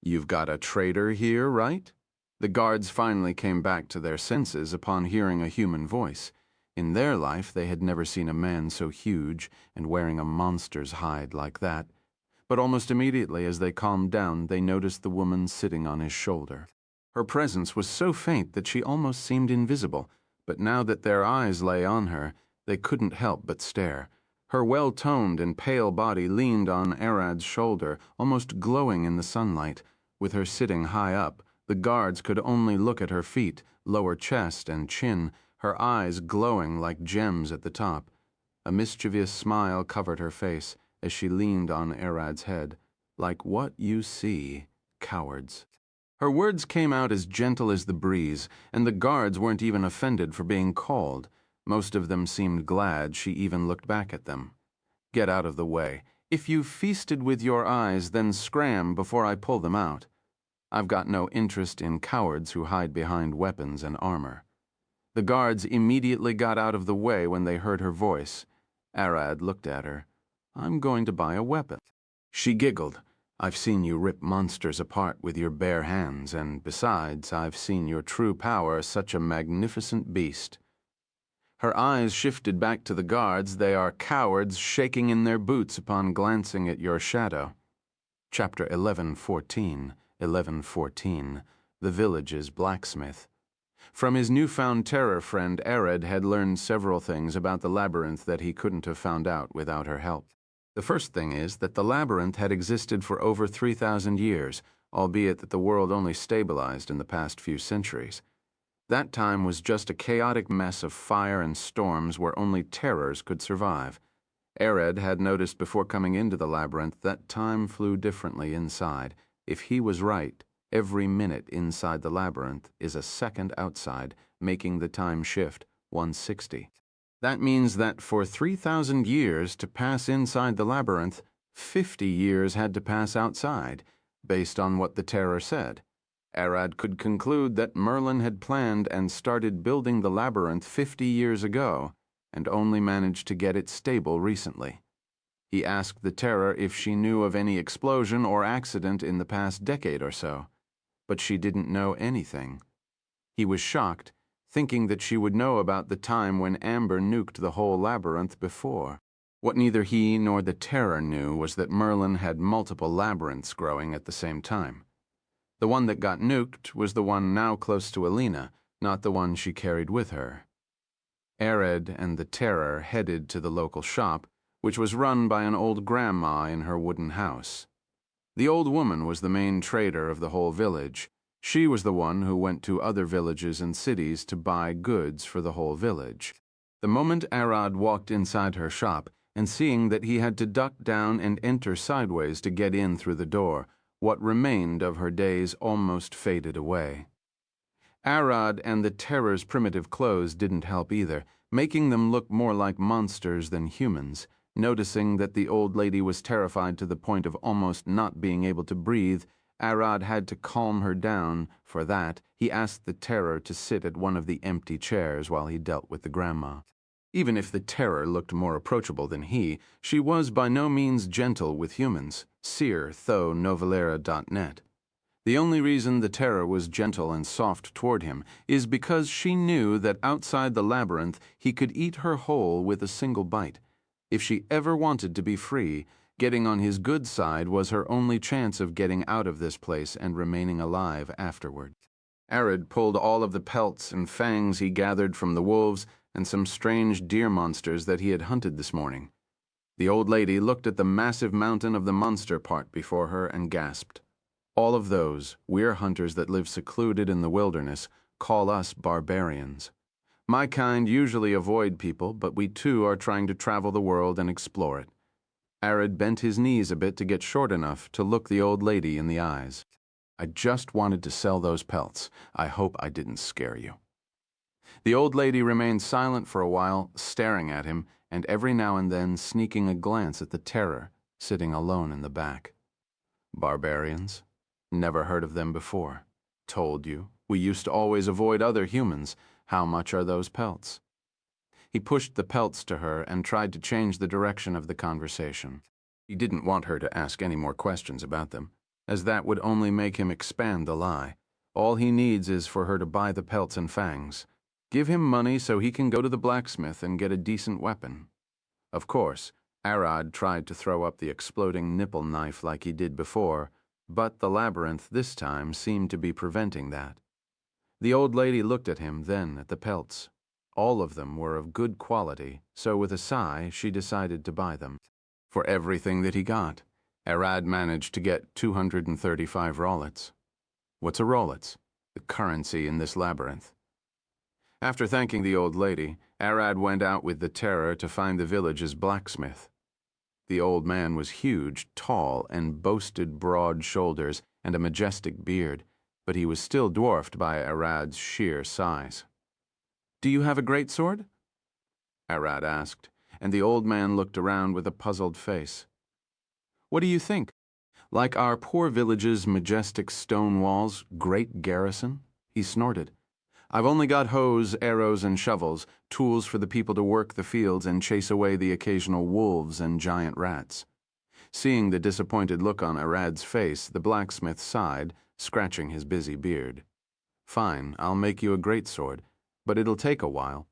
"You've got a traitor here, right?" The guards finally came back to their senses upon hearing a human voice. In their life, they had never seen a man so huge and wearing a monster's hide like that. But almost immediately as they calmed down, they noticed the woman sitting on his shoulder. Her presence was so faint that she almost seemed invisible, but now that their eyes lay on her, they couldn't help but stare. Her well-toned and pale body leaned on Arad's shoulder, almost glowing in the sunlight. With her sitting high up, the guards could only look at her feet, lower chest and chin, her eyes glowing like gems at the top. A mischievous smile covered her face as she leaned on Arad's head. "Like what you see, cowards." Her words came out as gentle as the breeze, and the guards weren't even offended for being called. Most of them seemed glad she even looked back at them. "Get out of the way. If you've feasted with your eyes, then scram before I pull them out. I've got no interest in cowards who hide behind weapons and armor." The guards immediately got out of the way when they heard her voice. Arad looked at her. "I'm going to buy a weapon." She giggled. "I've seen you rip monsters apart with your bare hands, and besides, I've seen your true power, such a magnificent beast." Her eyes shifted back to the guards. "They are cowards shaking in their boots upon glancing at your shadow." Chapter 11:14. 11:14. The Village's Blacksmith. From his newfound terror friend, Arad had learned several things about the labyrinth that he couldn't have found out without her help. The first thing is that the labyrinth had existed for over 3,000 years, albeit that the world only stabilized in the past few centuries. That time was just a chaotic mess of fire and storms where only terrors could survive. Arad had noticed before coming into the labyrinth that time flew differently inside. If he was right, every minute inside the labyrinth is a second outside, making the time shift 160. That means that for 3,000 years to pass inside the labyrinth, 50 years had to pass outside, based on what the terror said. Arad could conclude that Merlin had planned and started building the labyrinth 50 years ago, and only managed to get it stable recently. He asked the terror if she knew of any explosion or accident in the past decade or so, but she didn't know anything. He was shocked, thinking that she would know about the time when Amber nuked the whole labyrinth before. What neither he nor the terror knew was that Merlin had multiple labyrinths growing at the same time. The one that got nuked was the one now close to Alina, not the one she carried with her. Arad and the terror headed to the local shop, which was run by an old grandma in her wooden house. The old woman was the main trader of the whole village. She was the one who went to other villages and cities to buy goods for the whole village. The moment Arad walked inside her shop, and seeing that he had to duck down and enter sideways to get in through the door, what remained of her days almost faded away. Arad and the terror's primitive clothes didn't help either, making them look more like monsters than humans. Noticing that the old lady was terrified to the point of almost not being able to breathe, Arad had to calm her down. For that, he asked the terror to sit at one of the empty chairs while he dealt with the grandma. Even if the terror looked more approachable than he, she was by no means gentle with humans. Seer Tho Novelera.net. The only reason the terror was gentle and soft toward him is because she knew that outside the labyrinth he could eat her whole with a single bite. If she ever wanted to be free, getting on his good side was her only chance of getting out of this place and remaining alive afterward. Arad pulled all of the pelts and fangs he gathered from the wolves and some strange deer monsters that he had hunted this morning. The old lady looked at the massive mountain of the monster part before her and gasped. All of those, we're hunters that live secluded in the wilderness, call us barbarians. My kind usually avoid people, but we too are trying to travel the world and explore it. Arad bent his knees a bit to get short enough to look the old lady in the eyes. I just wanted to sell those pelts. I hope I didn't scare you. The old lady remained silent for a while, staring at him, and every now and then sneaking a glance at the terror, sitting alone in the back. Barbarians? Never heard of them before. Told you. We used to always avoid other humans. How much are those pelts? He pushed the pelts to her and tried to change the direction of the conversation. He didn't want her to ask any more questions about them, as that would only make him expand the lie. All he needs is for her to buy the pelts and fangs. Give him money so he can go to the blacksmith and get a decent weapon. Of course, Arad tried to throw up the exploding nipple knife like he did before, but the labyrinth this time seemed to be preventing that. The old lady looked at him, then at the pelts. All of them were of good quality, so with a sigh she decided to buy them. For everything that he got, Arad managed to get 235 rollets. What's a rollets? The currency in this labyrinth. After thanking the old lady, Arad went out with the terror to find the village's blacksmith. The old man was huge, tall, and boasted broad shoulders and a majestic beard, but he was still dwarfed by Arad's sheer size. "Do you have a great sword?" Arad asked, and the old man looked around with a puzzled face. "What do you think? Like our poor village's majestic stone walls, great garrison?" He snorted. "I've only got hoes, arrows, and shovels, tools for the people to work the fields and chase away the occasional wolves and giant rats." Seeing the disappointed look on Arad's face, the blacksmith sighed, scratching his busy beard. "Fine, I'll make you a great sword, but it'll take a while."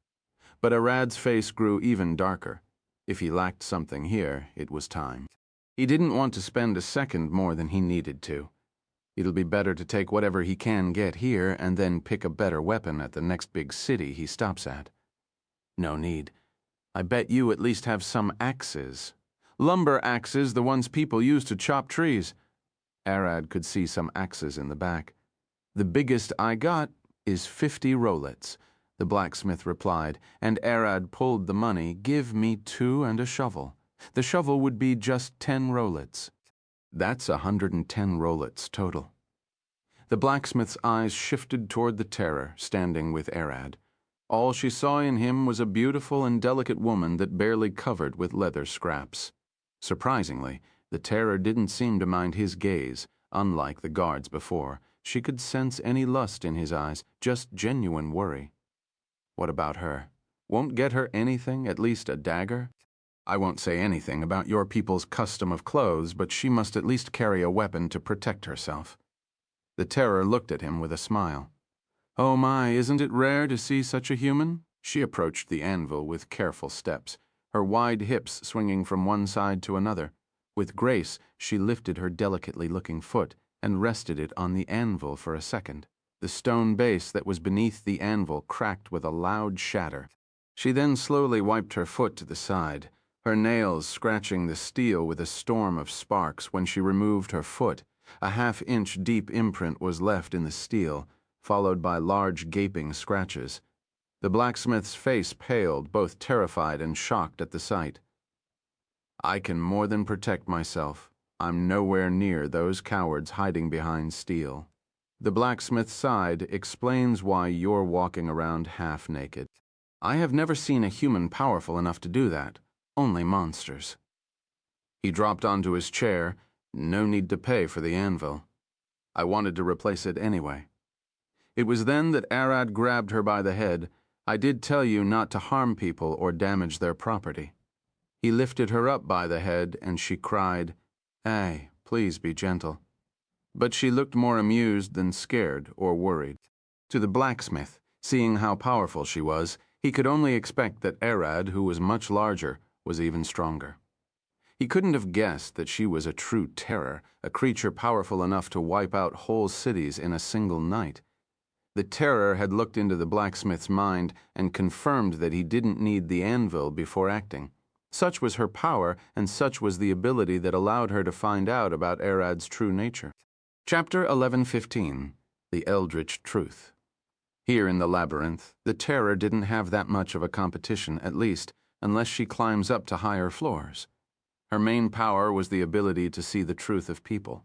But Arad's face grew even darker. If he lacked something here, it was time. He didn't want to spend a second more than he needed to. It'll be better to take whatever he can get here and then pick a better weapon at the next big city he stops at. No need. I bet you at least have some axes. Lumber axes, the ones people use to chop trees. Arad could see some axes in the back. "The biggest I got is 50 rollets," the blacksmith replied, and Arad pulled the money. "Give me 2 and a shovel. The shovel would be just 10 rollets. That's 110 rollets total." The blacksmith's eyes shifted toward the terror, standing with Arad. All she saw in him was a beautiful and delicate woman that barely covered with leather scraps. Surprisingly, the terror didn't seem to mind his gaze, unlike the guards before. She could sense any lust in his eyes, just genuine worry. What about her? Won't get her anything, at least a dagger? I won't say anything about your people's custom of clothes, but she must at least carry a weapon to protect herself. The terror looked at him with a smile. "Oh my, isn't it rare to see such a human?" She approached the anvil with careful steps, her wide hips swinging from one side to another. With grace, she lifted her delicately looking foot and rested it on the anvil for a second. The stone base that was beneath the anvil cracked with a loud shatter. She then slowly wiped her foot to the side, her nails scratching the steel with a storm of sparks when she removed her foot. A half-inch deep imprint was left in the steel, followed by large gaping scratches. The blacksmith's face paled, both terrified and shocked at the sight. "I can more than protect myself. I'm nowhere near those cowards hiding behind steel." The blacksmith sighed, "Explains why you're walking around half naked. I have never seen a human powerful enough to do that. Only monsters." He dropped onto his chair. No need to pay for the anvil. I wanted to replace it anyway. It was then that Arad grabbed her by the head. "I did tell you not to harm people or damage their property." He lifted her up by the head, and she cried, "Ay, please be gentle." But she looked more amused than scared or worried. To the blacksmith, seeing how powerful she was, he could only expect that Arad, who was much larger, was even stronger. He couldn't have guessed that she was a true terror, a creature powerful enough to wipe out whole cities in a single night. The terror had looked into the blacksmith's mind and confirmed that he didn't need the anvil before acting. Such was her power, and such was the ability that allowed her to find out about Arad's true nature. Chapter 11:15, The Eldritch Truth. Here in the labyrinth, the terror didn't have that much of a competition, at least, unless she climbs up to higher floors. Her main power was the ability to see the truth of people.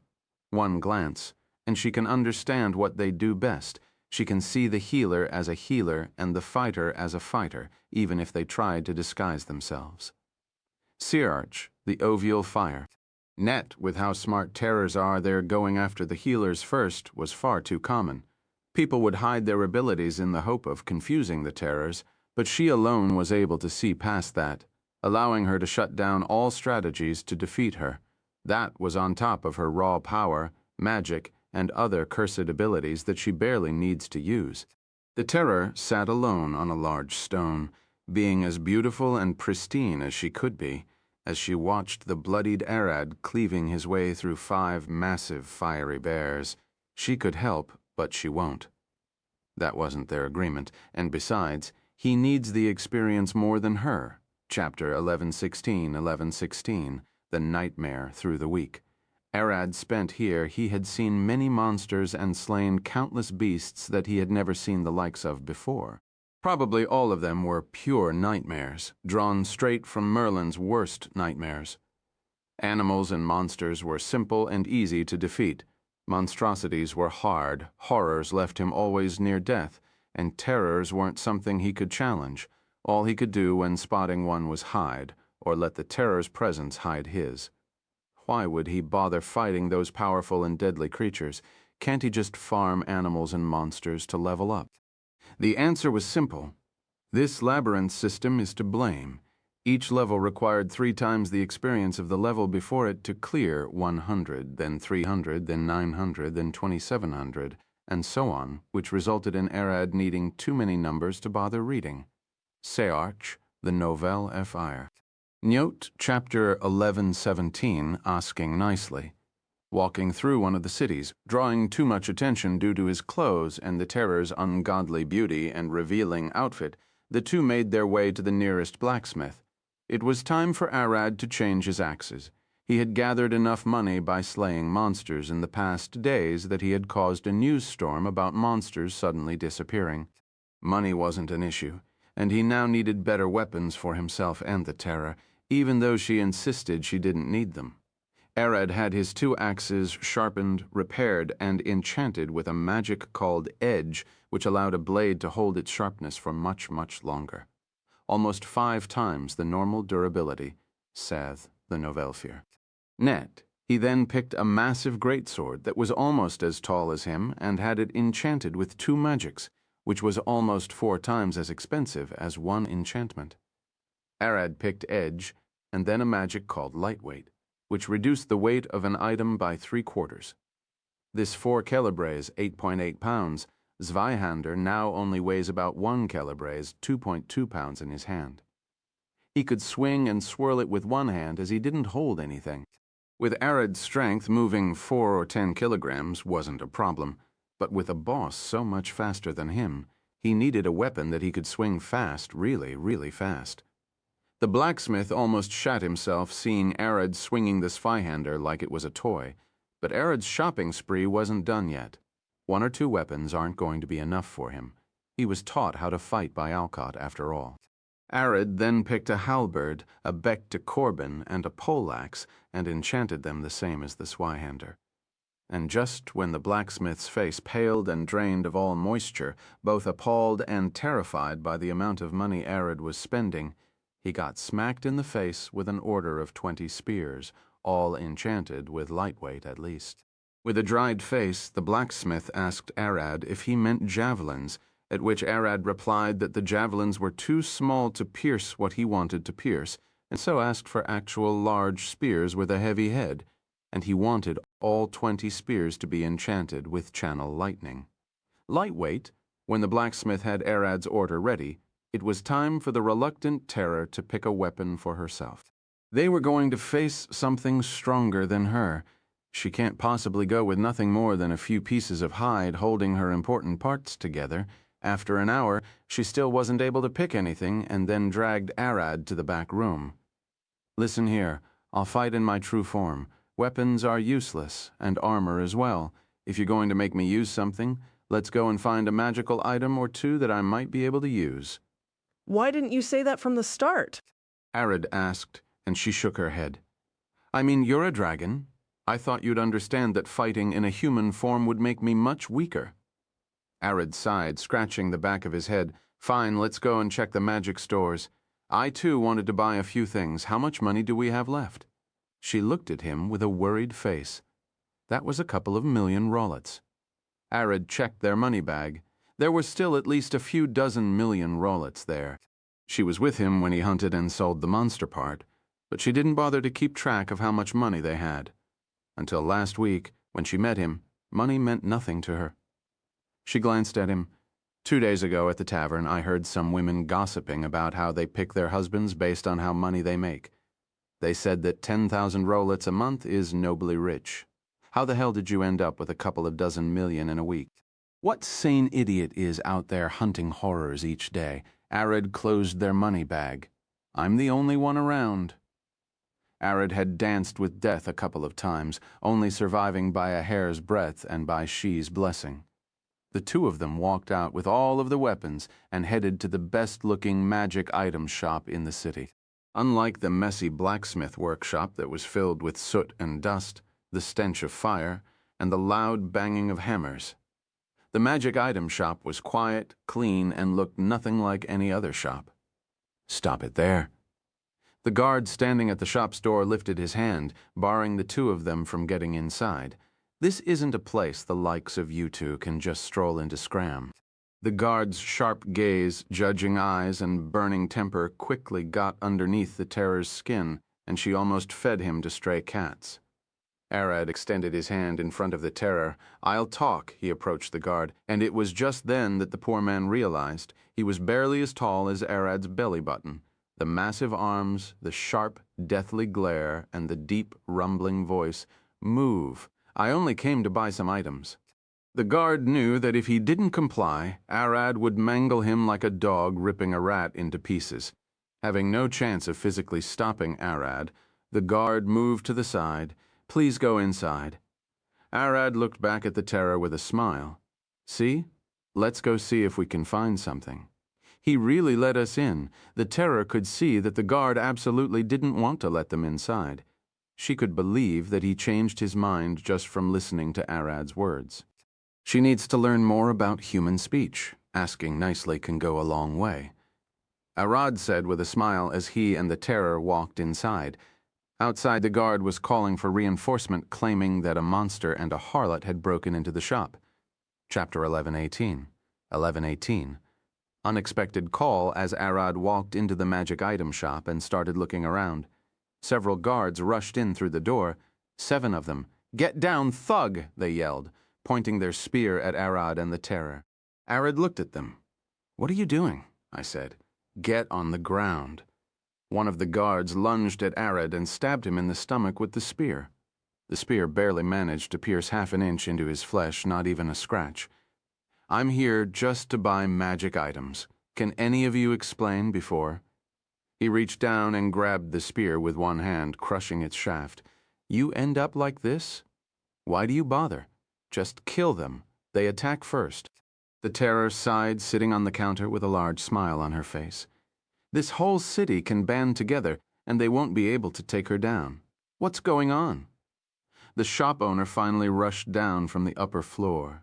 One glance, and she can understand what they do best. She can see the healer as a healer and the fighter as a fighter, even if they tried to disguise themselves. Search, the Ovial Fire. Net, with how smart terrors are, their going after the healers first was far too common. People would hide their abilities in the hope of confusing the terrors, but she alone was able to see past that, allowing her to shut down all strategies to defeat her. That was on top of her raw power, magic, and other cursed abilities that she barely needs to use. The terror sat alone on a large stone, being as beautiful and pristine as she could be, as she watched the bloodied Arad cleaving his way through 5 massive fiery bears. She could help, but she won't. That wasn't their agreement, and besides, he needs the experience more than her. Chapter 11:16, The Nightmare Through the Week. Arad spent here, he had seen many monsters and slain countless beasts that he had never seen the likes of before. Probably all of them were pure nightmares, drawn straight from Merlin's worst nightmares. Animals and monsters were simple and easy to defeat. Monstrosities were hard, horrors left him always near death, and terrors weren't something he could challenge. All he could do when spotting one was hide, or let the terror's presence hide his. Why would he bother fighting those powerful and deadly creatures? Can't he just farm animals and monsters to level up? The answer was simple. This labyrinth system is to blame. Each level required 3 times the experience of the level before it to clear 100, then 300, then 900, then 2700, and so on, which resulted in Arad needing too many numbers to bother reading. Search, the Nouvelle Fire. Note Chapter 11:17, Asking Nicely. Walking through one of the cities, drawing too much attention due to his clothes and the terror's ungodly beauty and revealing outfit, the two made their way to the nearest blacksmith. It was time for Arad to change his axes. He had gathered enough money by slaying monsters in the past days that he had caused a news storm about monsters suddenly disappearing. Money wasn't an issue, and he now needed better weapons for himself and the terror, even though she insisted she didn't need them. Arad had his 2 axes sharpened, repaired, and enchanted with a magic called Edge, which allowed a blade to hold its sharpness for much, much longer. Almost 5 times the normal durability, saith the Novelfear. Net, he then picked a massive greatsword that was almost as tall as him and had it enchanted with 2 magics, which was almost 4 times as expensive as 1 enchantment. Arad picked Edge, and then a magic called Lightweight, which reduced the weight of an item by 3/4. This 4 calibres, 8.8 pounds, Zweihander now only weighs about 1 calibres, 2.2 pounds in his hand. He could swing and swirl it with one hand as he didn't hold anything. With Arad's strength, moving 4 or 10 kilograms wasn't a problem, but with a boss so much faster than him, he needed a weapon that he could swing fast, really, really fast. The blacksmith almost shat himself seeing Arad swinging the Zweihander like it was a toy, But Arad's shopping spree wasn't done yet. 1 or 2 weapons aren't going to be enough for him. He was taught how to fight by Alcott, after all. Arad then picked a halberd, a bec de corbin, and a poleaxe, and enchanted them the same as the Zweihander. And just when the blacksmith's face paled and drained of all moisture, both appalled and terrified by the amount of money Arad was spending, he got smacked in the face with an order of 20 spears, all enchanted with lightweight at least. With a dried face, the blacksmith asked Arad if he meant javelins, at which Arad replied that the javelins were too small to pierce what he wanted to pierce, and so asked for actual large spears with a heavy head, and he wanted all 20 spears to be enchanted with channel lightning. Lightweight, when the blacksmith had Arad's order ready, it was time for the reluctant terror to pick a weapon for herself. They were going to face something stronger than her. She can't possibly go with nothing more than a few pieces of hide holding her important parts together. After an hour, she still wasn't able to pick anything, and then dragged Arad to the back room. "Listen here, I'll fight in my true form. Weapons are useless, and armor as well. If you're going to make me use something, let's go and find a magical item or 2 that I might be able to use." Why didn't you say that from the start? Arad asked, and she shook her head. "I mean, you're a dragon. I thought you'd understand that fighting in a human form would make me much weaker." Arad sighed, scratching the back of his head. "Fine, let's go and check the magic stores. I, too, wanted to buy a few things. How much money do we have left?" She looked at him with a worried face. That was a couple of million rollets. Arad checked their money bag. There were still at least a few dozen million rollets there. She was with him when he hunted and sold the monster part, but she didn't bother to keep track of how much money they had. Until last week, when she met him, money meant nothing to her. She glanced at him. 2 days ago at the tavern, I heard some women gossiping about how they pick their husbands based on how money they make. They said that 10,000 rollets a month is nobly rich. How the hell did you end up with a couple of dozen million in a week? What sane idiot is out there hunting horrors each day? Arad closed their money bag. I'm the only one around. Arad had danced with death a couple of times, only surviving by a hair's breadth and by She's blessing. The 2 of them walked out with all of the weapons and headed to the best-looking magic item shop in the city. Unlike the messy blacksmith workshop that was filled with soot and dust, the stench of fire, and the loud banging of hammers, the magic item shop was quiet, clean, and looked nothing like any other shop. "Stop it there." The guard standing at the shop's door lifted his hand, barring the 2 of them from getting inside. "This isn't a place the likes of you 2 can just stroll into scram." The guard's sharp gaze, judging eyes, and burning temper quickly got underneath the terror's skin, and she almost fed him to stray cats. Arad extended his hand in front of the terror. "I'll talk," he approached the guard, and it was just then that the poor man realized he was barely as tall as Arad's belly button. The massive arms, the sharp, deathly glare, and the deep, rumbling voice. "Move. I only came to buy some items." The guard knew that if he didn't comply, Arad would mangle him like a dog ripping a rat into pieces. Having no chance of physically stopping Arad, the guard moved to the side. "Please go inside." Arad looked back at the terror with a smile. "See? Let's go see if we can find something." He really let us in. The terror could see that the guard absolutely didn't want to let them inside. She could believe that he changed his mind just from listening to Arad's words. She needs to learn more about human speech. Asking nicely can go a long way. Arad said with a smile as he and the terror walked inside. Outside, the guard was calling for reinforcement, claiming that a monster and a harlot had broken into the shop. Chapter 11:18. 11:18. Unexpected call as Arad walked into the magic item shop and started looking around. Several guards rushed in through the door. 7 of them. "Get down, thug!" they yelled, pointing their spear at Arad and the terror. Arad looked at them. "What are you doing?" I said. "Get on the ground." One of the guards lunged at Arad and stabbed him in the stomach with the spear. The spear barely managed to pierce half an inch into his flesh, not even a scratch. "I'm here just to buy magic items. Can any of you explain before?" He reached down and grabbed the spear with one hand, crushing its shaft. "You end up like this?" Why do you bother? Just kill them. They attack first. The terror sighed, sitting on the counter with a large smile on her face. This whole city can band together, and they won't be able to take her down. What's going on? The shop owner finally rushed down from the upper floor.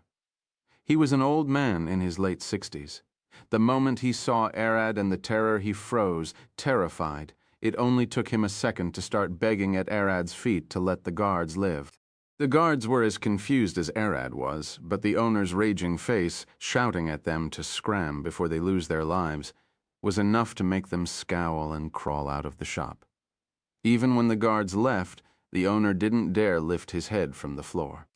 He was an old man in his late 60s. The moment he saw Arad and the terror, he froze, terrified. It only took him a second to start begging at Arad's feet to let the guards live. The guards were as confused as Arad was, but the owner's raging face, shouting at them to scram before they lose their lives, was enough to make them scowl and crawl out of the shop. Even when the guards left, the owner didn't dare lift his head from the floor.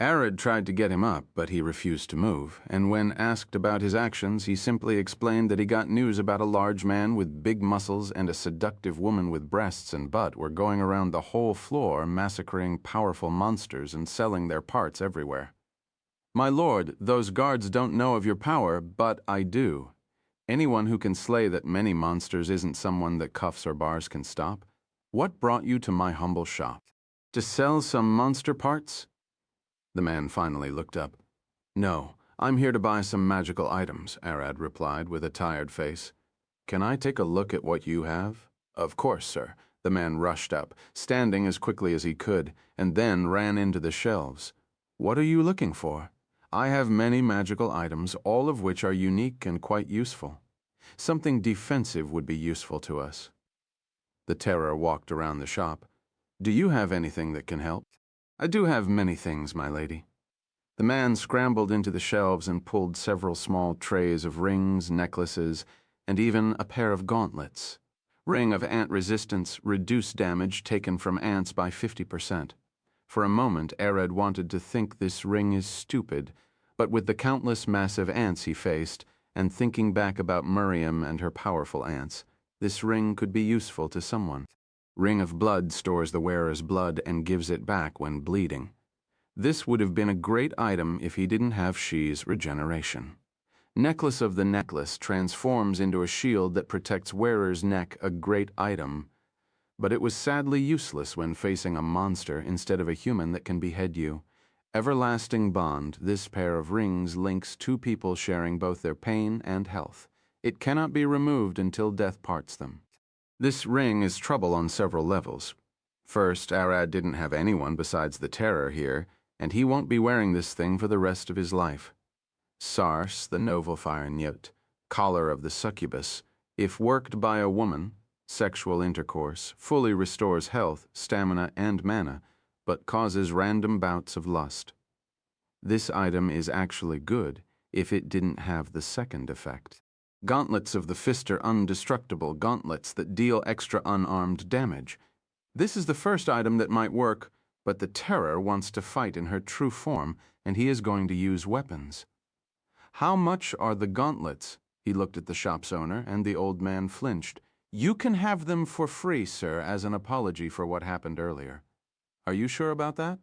Arad tried to get him up, but he refused to move, and when asked about his actions, he simply explained that he got news about a large man with big muscles and a seductive woman with breasts and butt were going around the whole floor massacring powerful monsters and selling their parts everywhere. "My lord, those guards don't know of your power, but I do. Anyone who can slay that many monsters isn't someone that cuffs or bars can stop. What brought you to my humble shop? To sell some monster parts?" The man finally looked up. "No, I'm here to buy some magical items," Arad replied with a tired face. "Can I take a look at what you have?" "Of course, sir." The man rushed up, standing as quickly as he could, and then ran into the shelves. "What are you looking for?" "I have many magical items, all of which are unique and quite useful. Something defensive would be useful to us." The terror walked around the shop. "Do you have anything that can help?" "I do have many things, my lady." The man scrambled into the shelves and pulled several small trays of rings, necklaces, and even a pair of gauntlets. Ring of ant resistance, reduce damage taken from ants by 50%. For a moment, Arad wanted to think this ring is stupid, but with the countless massive ants he faced, and thinking back about Miriam and her powerful ants, this ring could be useful to someone. Ring of blood stores the wearer's blood and gives it back when bleeding. This would have been a great item if he didn't have She's regeneration. Necklace of the necklace transforms into a shield that protects wearer's neck, a great item. But it was sadly useless when facing a monster instead of a human that can behead you. Everlasting bond, this pair of rings links two people sharing both their pain and health. It cannot be removed until death parts them. This ring is trouble on several levels. First, Arad didn't have anyone besides the terror here, and he won't be wearing this thing for the rest of his life. Sars, the Novelfire collar of the succubus, if worked by a woman, sexual intercourse, fully restores health, stamina, and mana, but causes random bouts of lust. This item is actually good if it didn't have the second effect. Gauntlets of the Fist are indestructible gauntlets that deal extra unarmed damage. This is the first item that might work, but the terror wants to fight in her true form, and he is going to use weapons. "How much are the gauntlets?" He looked at the shop's owner, and the old man flinched. "You can have them for free, sir, as an apology for what happened earlier." "Are you sure about that?"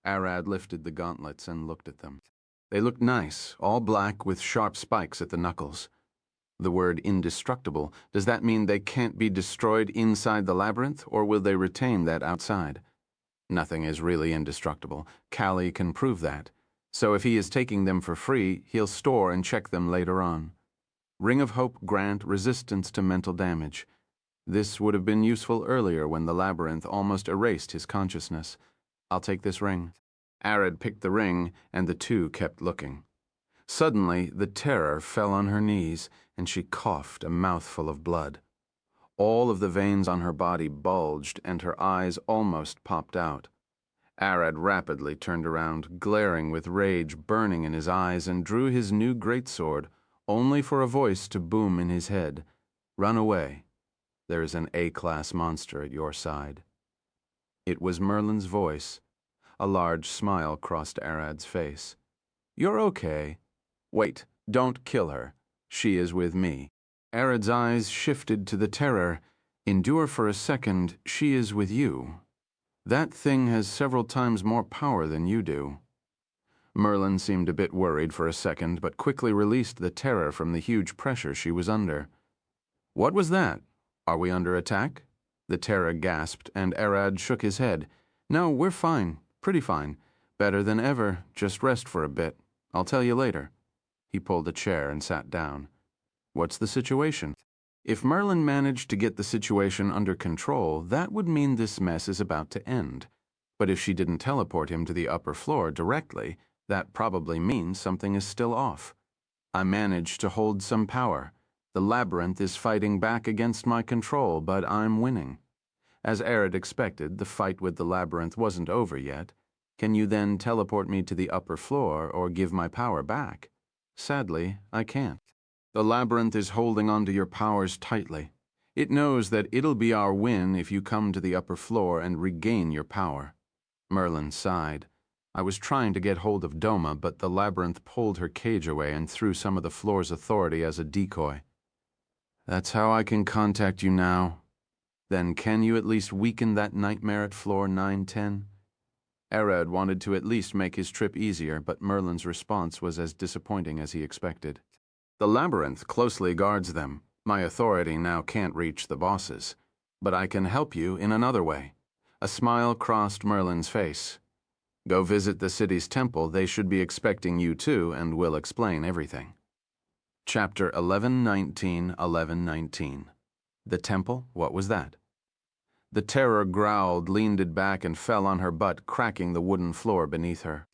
Arad lifted the gauntlets and looked at them. They looked nice, all black with sharp spikes at the knuckles. The word indestructible, does that mean they can't be destroyed inside the labyrinth, or will they retain that outside? Nothing is really indestructible. Callie can prove that. So if he is taking them for free, he'll store and check them later on. Ring of Hope grant resistance to mental damage. This would have been useful earlier when the labyrinth almost erased his consciousness. I'll take this ring. Arad picked the ring, and the two kept looking. Suddenly, the terror fell on her knees, and she coughed a mouthful of blood. All of the veins on her body bulged, and her eyes almost popped out. Arad rapidly turned around, glaring with rage burning in his eyes, and drew his new greatsword, only for a voice to boom in his head. "Run away. There is an A-class monster at your side." It was Merlin's voice. A large smile crossed Arad's face. "You're okay. Wait, don't kill her. She is with me." Arad's eyes shifted to the terror. "Endure for a second. She is with you. That thing has several times more power than you do." Merlin seemed a bit worried for a second, but quickly released the terror from the huge pressure she was under. "What was that? Are we under attack?" The terror gasped, and Arad shook his head. "No, we're fine. Pretty fine. Better than ever. Just rest for a bit. I'll tell you later. He pulled a chair and sat down. What's the situation? If Merlin managed to get the situation under control, that would mean this mess is about to end. But if she didn't teleport him to the upper floor directly, that probably means something is still off. I managed to hold some power. The labyrinth is fighting back against my control, but I'm winning. As Arid expected, the fight with the labyrinth wasn't over yet. Can you then teleport me to the upper floor or give my power back? Sadly, I can't. The labyrinth is holding onto your powers tightly. It knows that it'll be our win if you come to the upper floor and regain your power. Merlin sighed. I was trying to get hold of Doma, but the labyrinth pulled her cage away and threw some of the floor's authority as a decoy. That's how I can contact you now. Then can you at least weaken that nightmare at floor 910? Arad wanted to at least make his trip easier, but Merlin's response was as disappointing as he expected. The labyrinth closely guards them. My authority now can't reach the bosses. But I can help you in another way. A smile crossed Merlin's face. Go visit the city's temple. They should be expecting you too, and we'll explain everything. Chapter 1119. The temple? What was that? The terror growled, leaned back, and fell on her butt, cracking the wooden floor beneath her.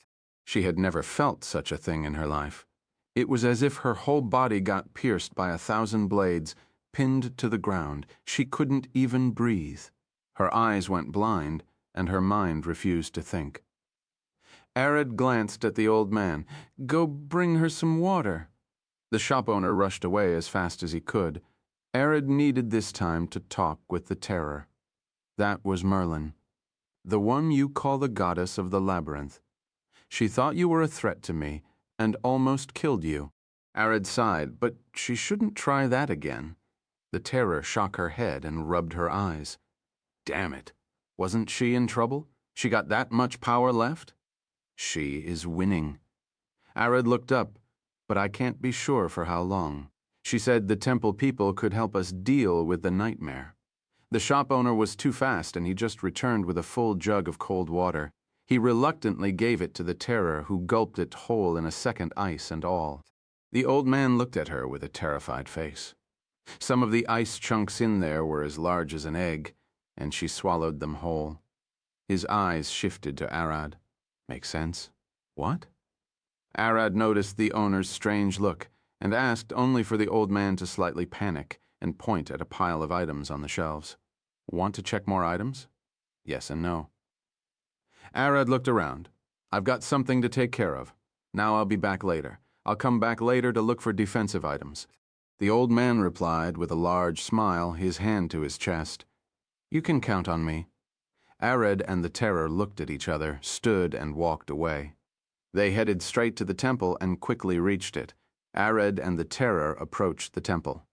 She had never felt such a thing in her life. It was as if her whole body got pierced by 1,000 blades, pinned to the ground. She couldn't even breathe. Her eyes went blind, and her mind refused to think. Arid glanced at the old man. Go bring her some water. The shop owner rushed away as fast as he could. Arid needed this time to talk with the terror. That was Merlin, the one you call the goddess of the labyrinth. She thought you were a threat to me, and almost killed you. Arid sighed, but she shouldn't try that again. The terror shook her head and rubbed her eyes. Damn it. Wasn't she in trouble? She got that much power left? She is winning. Arid looked up, but I can't be sure for how long. She said the temple people could help us deal with the nightmare. The shop owner was too fast, and he just returned with a full jug of cold water. He reluctantly gave it to the terror, who gulped it whole in a second, ice and all. The old man looked at her with a terrified face. Some of the ice chunks in there were as large as an egg, and she swallowed them whole. His eyes shifted to Arad. Make sense? What? Arad noticed the owner's strange look, and asked only for the old man to slightly panic and point at a pile of items on the shelves. Want to check more items? Yes and no. Arad looked around. I've got something to take care of. Now I'll be back later. I'll come back later to look for defensive items. The old man replied with a large smile, his hand to his chest. You can count on me. Arad and the terror looked at each other, stood, and walked away. They headed straight to the temple and quickly reached it. Arad and the terror approached the temple.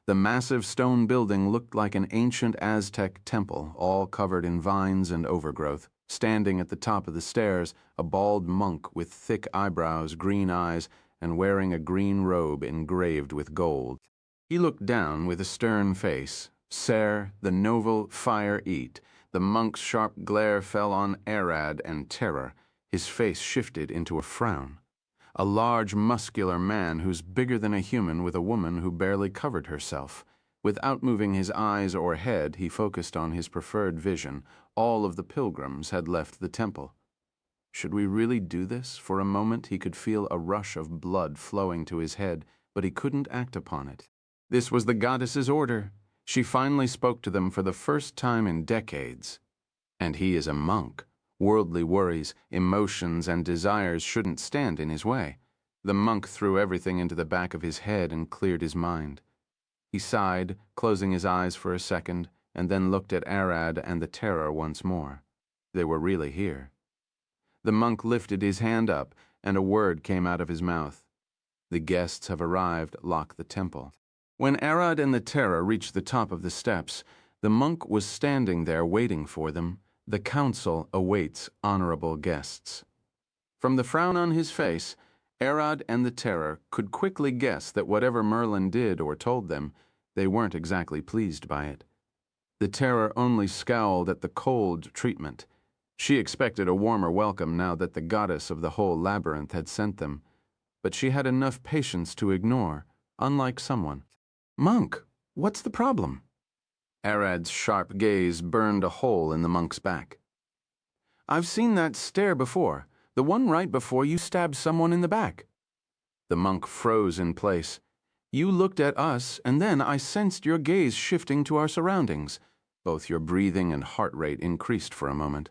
The massive stone building looked like an ancient Aztec temple, all covered in vines and overgrowth. Standing at the top of the stairs, a bald monk with thick eyebrows, green eyes, and wearing a green robe engraved with gold. He looked down with a stern face. Ser, the noble fire eat. The monk's sharp glare fell on Arad and terror. His face shifted into a frown. A large, muscular man who's bigger than a human with a woman who barely covered herself. Without moving his eyes or head, he focused on his preferred vision. All of the pilgrims had left the temple. Should we really do this? For a moment, he could feel a rush of blood flowing to his head, but he couldn't act upon it. This was the goddess's order. She finally spoke to them for the first time in decades. And he is a monk. Worldly worries, emotions, and desires shouldn't stand in his way. The monk threw everything into the back of his head and cleared his mind. He sighed, closing his eyes for a second, and then looked at Arad and the terror once more. They were really here. The monk lifted his hand up, and a word came out of his mouth. The guests have arrived. Lock the temple. When Arad and the terror reached the top of the steps, the monk was standing there waiting for them. The council awaits honorable guests. From the frown on his face, Arad and the terror could quickly guess that whatever Merlin did or told them, they weren't exactly pleased by it. The terror only scowled at the cold treatment. She expected a warmer welcome now that the goddess of the whole labyrinth had sent them, but she had enough patience to ignore, unlike someone. "Monk, what's the problem?" Arad's sharp gaze burned a hole in the monk's back. "I've seen that stare before, the one right before you stabbed someone in the back." The monk froze in place. "You looked at us, and then I sensed your gaze shifting to our surroundings. Both your breathing and heart rate increased for a moment.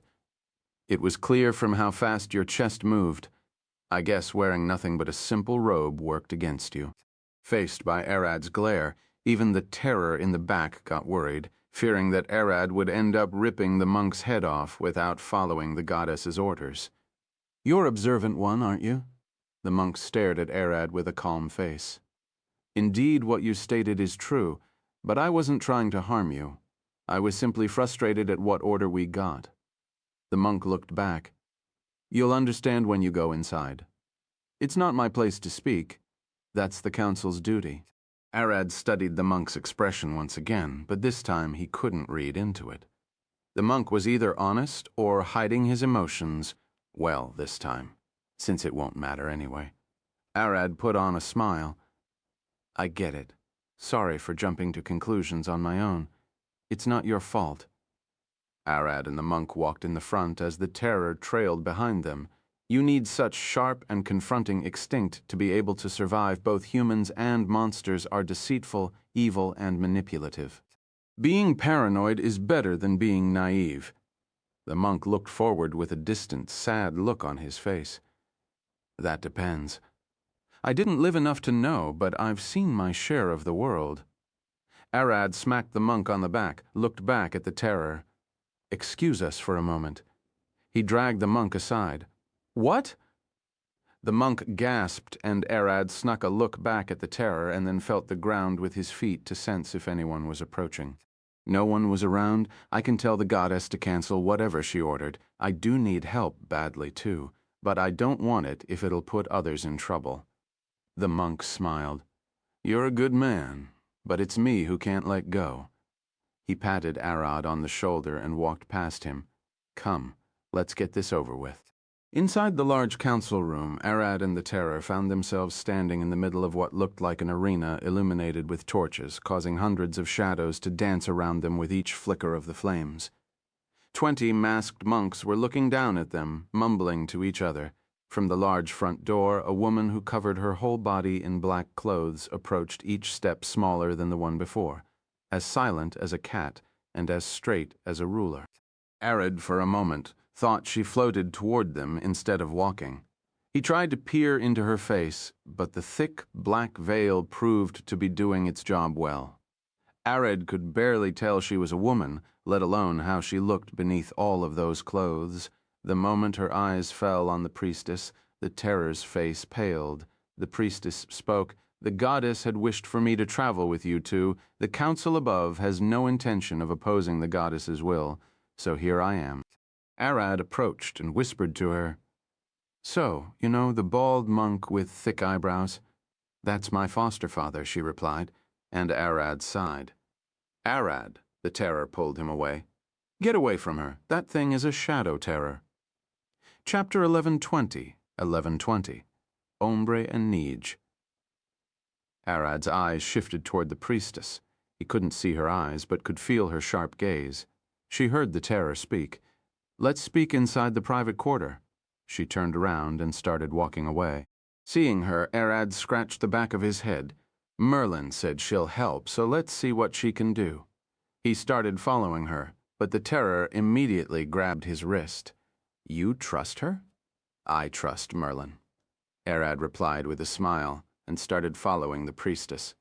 It was clear from how fast your chest moved. I guess wearing nothing but a simple robe worked against you." Faced by Arad's glare, even the terror in the back got worried, fearing that Arad would end up ripping the monk's head off without following the goddess's orders. "You're observant one, aren't you?" The monk stared at Arad with a calm face. "Indeed, what you stated is true, but I wasn't trying to harm you. I was simply frustrated at what order we got." The monk looked back. "You'll understand when you go inside. It's not my place to speak. That's the council's duty." Arad studied the monk's expression once again, but this time he couldn't read into it. The monk was either honest or hiding his emotions, well, this time, since it won't matter anyway. Arad put on a smile. "I get it. Sorry for jumping to conclusions on my own. It's not your fault." Arad and the monk walked in the front as the terror trailed behind them. You need such sharp and confronting instinct to be able to survive. Both humans and monsters are deceitful, evil, and manipulative. Being paranoid is better than being naive. The monk looked forward with a distant, sad look on his face. "That depends. I didn't live enough to know, but I've seen my share of the world." Arad smacked the monk on the back, looked back at the terror. "Excuse us for a moment." He dragged the monk aside. "What?" The monk gasped, and Arad snuck a look back at the terror and then felt the ground with his feet to sense if anyone was approaching. "No one was around. I can tell the goddess to cancel whatever she ordered. I do need help badly, too, but I don't want it if it'll put others in trouble." The monk smiled. "You're a good man, but it's me who can't let go." He patted Arad on the shoulder and walked past him. "Come, let's get this over with." Inside the large council room, Arad and the terror found themselves standing in the middle of what looked like an arena illuminated with torches, causing hundreds of shadows to dance around them with each flicker of the flames. 20 masked monks were looking down at them, mumbling to each other. From the large front door, a woman who covered her whole body in black clothes approached, each step smaller than the one before, as silent as a cat and as straight as a ruler. Arad, for a moment, thought she floated toward them instead of walking. He tried to peer into her face, but the thick, black veil proved to be doing its job well. Arad could barely tell she was a woman, let alone how she looked beneath all of those clothes. The moment her eyes fell on the priestess, the terror's face paled. The priestess spoke. "The goddess had wished for me to travel with you two. The council above has no intention of opposing the goddess's will, so here I am." Arad approached and whispered to her, "So, you know the bald monk with thick eyebrows?" "That's my foster father," she replied, and Arad sighed. "Arad," the terror pulled him away. "Get away from her. That thing is a shadow terror." Chapter 1120, 1120, Ombre and Nij. Arad's eyes shifted toward the priestess. He couldn't see her eyes, but could feel her sharp gaze. She heard the terror speak. "Let's speak inside the private quarter." She turned around and started walking away. Seeing her, Arad scratched the back of his head. "Merlin said she'll help, so let's see what she can do." He started following her, but the terror immediately grabbed his wrist. "You trust her?" "I trust Merlin," Arad replied with a smile, and started following the priestess.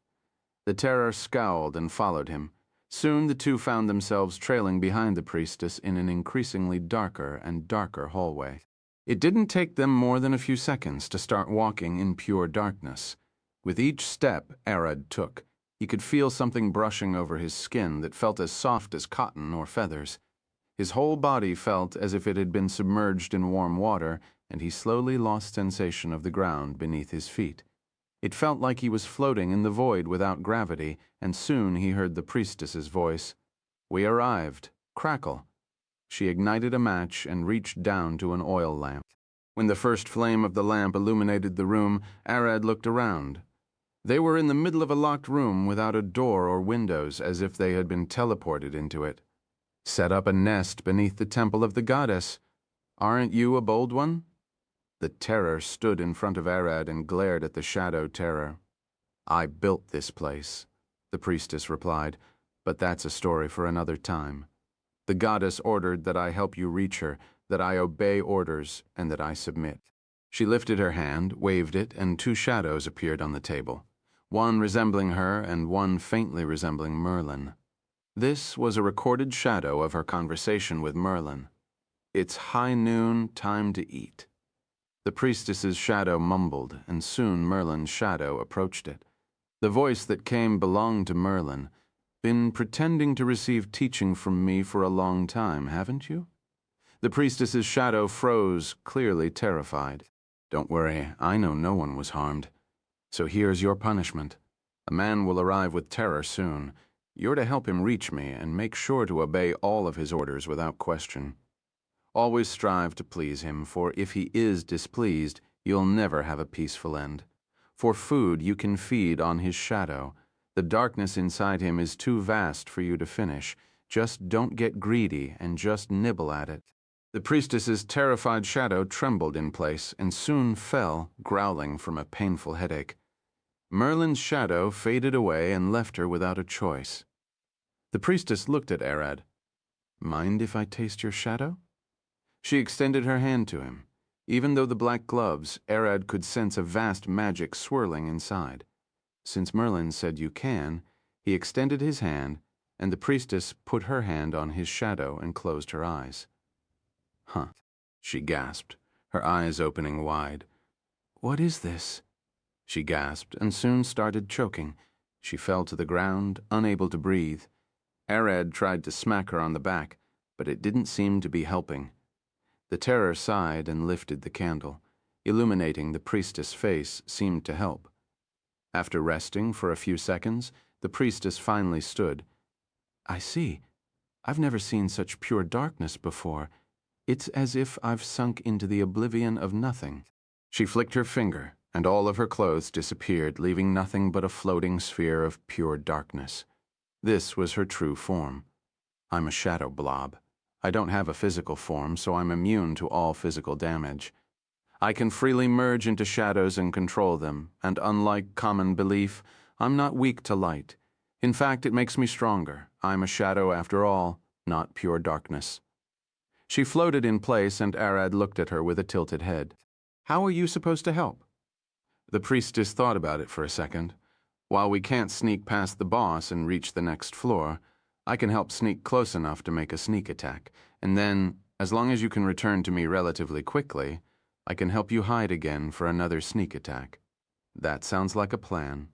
The terror scowled and followed him. Soon the two found themselves trailing behind the priestess in an increasingly darker and darker hallway. It didn't take them more than a few seconds to start walking in pure darkness. With each step Arad took, he could feel something brushing over his skin that felt as soft as cotton or feathers. His whole body felt as if it had been submerged in warm water, and he slowly lost sensation of the ground beneath his feet. It felt like he was floating in the void without gravity, and soon he heard the priestess's voice. "We arrived. Crackle." She ignited a match and reached down to an oil lamp. When the first flame of the lamp illuminated the room, Arad looked around. They were in the middle of a locked room without a door or windows, as if they had been teleported into it. Set up a nest beneath the temple of the goddess. Aren't you a bold one? The terror stood in front of Arad and glared at the shadow terror. I built this place, the priestess replied, but that's a story for another time. The goddess ordered that I help you reach her, that I obey orders, and that I submit. She lifted her hand, waved it, and two shadows appeared on the table, one resembling her and one faintly resembling Merlin. This was a recorded shadow of her conversation with Merlin. It's high noon, time to eat. The priestess's shadow mumbled, and soon Merlin's shadow approached it. The voice that came belonged to Merlin. Been pretending to receive teaching from me for a long time, haven't you? The priestess's shadow froze, clearly terrified. Don't worry, I know no one was harmed. So here's your punishment. A man will arrive with terror soon. You're to help him reach me and make sure to obey all of his orders without question. Always strive to please him, for if he is displeased, you'll never have a peaceful end. For food, you can feed on his shadow. The darkness inside him is too vast for you to finish. Just don't get greedy and just nibble at it. The priestess's terrified shadow trembled in place and soon fell, growling from a painful headache. Merlin's shadow faded away and left her without a choice. The priestess looked at Arad. Mind if I taste your shadow? She extended her hand to him. Even though the black gloves, Arad could sense a vast magic swirling inside. Since Merlin said you can, he extended his hand, and the priestess put her hand on his shadow and closed her eyes. Huh, she gasped, her eyes opening wide. What is this? She gasped and soon started choking. She fell to the ground, unable to breathe. Arad tried to smack her on the back, but it didn't seem to be helping. The terror sighed and lifted the candle. Illuminating the priestess' face seemed to help. After resting for a few seconds, the priestess finally stood. I see. I've never seen such pure darkness before. It's as if I've sunk into the oblivion of nothing. She flicked her finger, and all of her clothes disappeared, leaving nothing but a floating sphere of pure darkness. This was her true form. I'm a shadow blob. I don't have a physical form, so I'm immune to all physical damage. I can freely merge into shadows and control them, and unlike common belief, I'm not weak to light. In fact, it makes me stronger. I'm a shadow after all, not pure darkness. She floated in place, and Arad looked at her with a tilted head. How are you supposed to help? The priestess thought about it for a second. While we can't sneak past the boss and reach the next floor, I can help sneak close enough to make a sneak attack, and then, as long as you can return to me relatively quickly, I can help you hide again for another sneak attack. That sounds like a plan.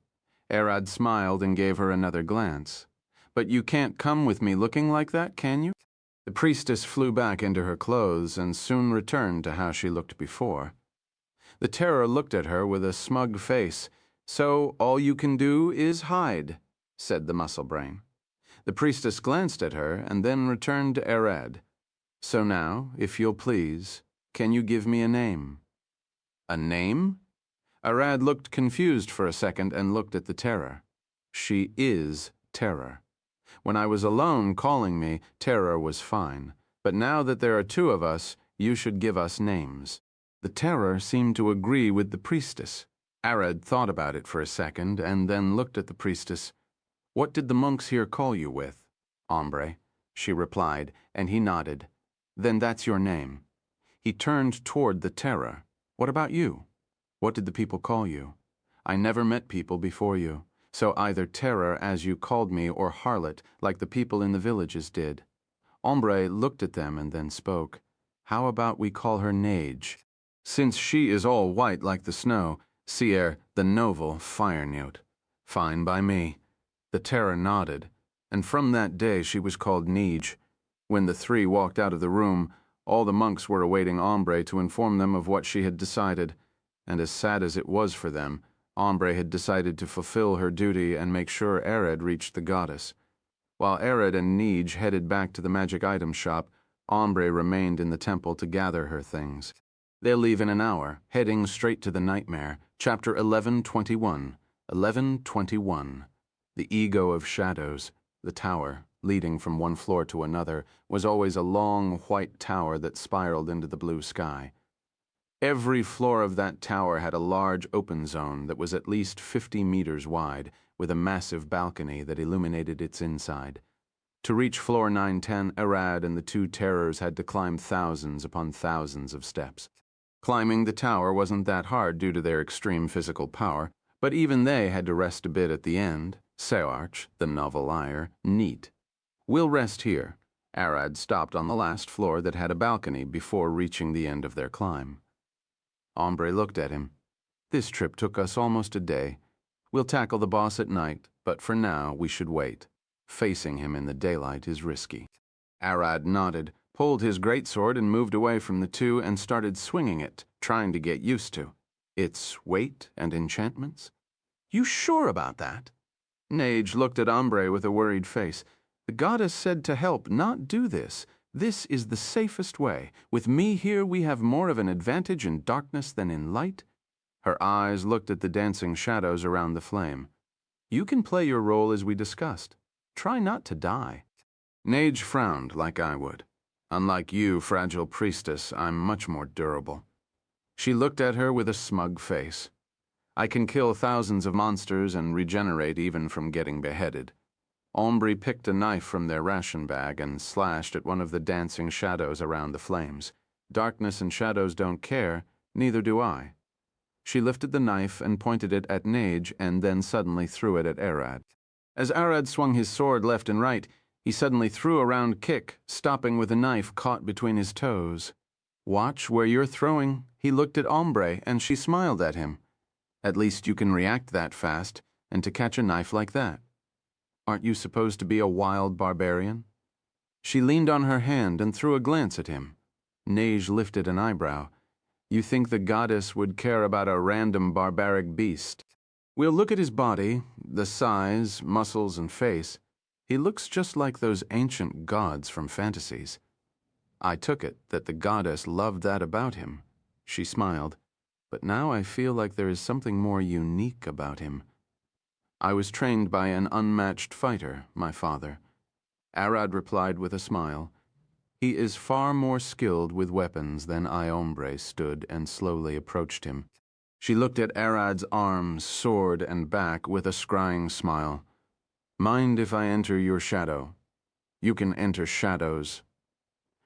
Arad smiled and gave her another glance. But you can't come with me looking like that, can you? The priestess flew back into her clothes and soon returned to how she looked before. The terror looked at her with a smug face. So all you can do is hide, said the muscle brain. The priestess glanced at her and then returned to Arad. So now, if you'll please, can you give me a name? A name? Arad looked confused for a second and looked at the terror. She is terror. When I was alone calling me, terror was fine. But now that there are two of us, you should give us names. The terror seemed to agree with the priestess. Arad thought about it for a second and then looked at the priestess. What did the monks here call you with? Ombre, she replied, and he nodded. Then that's your name. He turned toward the terror. What about you? What did the people call you? I never met people before you, so either terror as you called me or harlot like the people in the villages did. Ombre looked at them and then spoke. How about we call her Nage? Since she is all white like the snow, Sier, the noble fire newt. Fine by me. The terror nodded, and from that day she was called Nige. When the three walked out of the room, all the monks were awaiting Ombre to inform them of what she had decided, and as sad as it was for them, Ombre had decided to fulfill her duty and make sure Arad reached the goddess. While Arad and Nige headed back to the magic item shop, Ombre remained in the temple to gather her things. They'll leave in an hour, heading straight to the nightmare. Chapter 1121. 1121. The ego of shadows. The tower, leading from one floor to another, was always a long white tower that spiraled into the blue sky. Every floor of that tower had a large open zone that was at least 50 meters wide, with a massive balcony that illuminated its inside. To reach floor 910, Arad and the two terrors had to climb thousands upon thousands of steps. Climbing the tower wasn't that hard due to their extreme physical power, but even they had to rest a bit at the end. Search, the novel liar, neat. We'll rest here. Arad stopped on the last floor that had a balcony before reaching the end of their climb. Ombre looked at him. This trip took us almost a day. We'll tackle the boss at night, but for now we should wait. Facing him in the daylight is risky. Arad nodded, pulled his greatsword and moved away from the two and started swinging it, trying to get used to its weight and enchantments. You sure about that? Nage looked at Ombre with a worried face. The goddess said to help, not do this. This is the safest way. With me here, we have more of an advantage in darkness than in light. Her eyes looked at the dancing shadows around the flame. You can play your role as we discussed. Try not to die. Nage frowned like I would. Unlike you, fragile priestess, I'm much more durable. She looked at her with a smug face. I can kill thousands of monsters and regenerate even from getting beheaded. Ombre picked a knife from their ration bag and slashed at one of the dancing shadows around the flames. Darkness and shadows don't care, neither do I. She lifted the knife and pointed it at Nage and then suddenly threw it at Arad. As Arad swung his sword left and right, he suddenly threw a round kick, stopping with a knife caught between his toes. Watch where you're throwing. He looked at Ombre and she smiled at him. At least you can react that fast, and to catch a knife like that. Aren't you supposed to be a wild barbarian? She leaned on her hand and threw a glance at him. Nage lifted an eyebrow. You think the goddess would care about a random barbaric beast? We'll look at his body, the size, muscles, and face. He looks just like those ancient gods from fantasies. I took it that the goddess loved that about him. She smiled. But now I feel like there is something more unique about him. I was trained by an unmatched fighter, my father. Arad replied with a smile. He is far more skilled with weapons than I. Ombre stood and slowly approached him. She looked at Arad's arms, sword, and back with a scrying smile. Mind if I enter your shadow? You can enter shadows.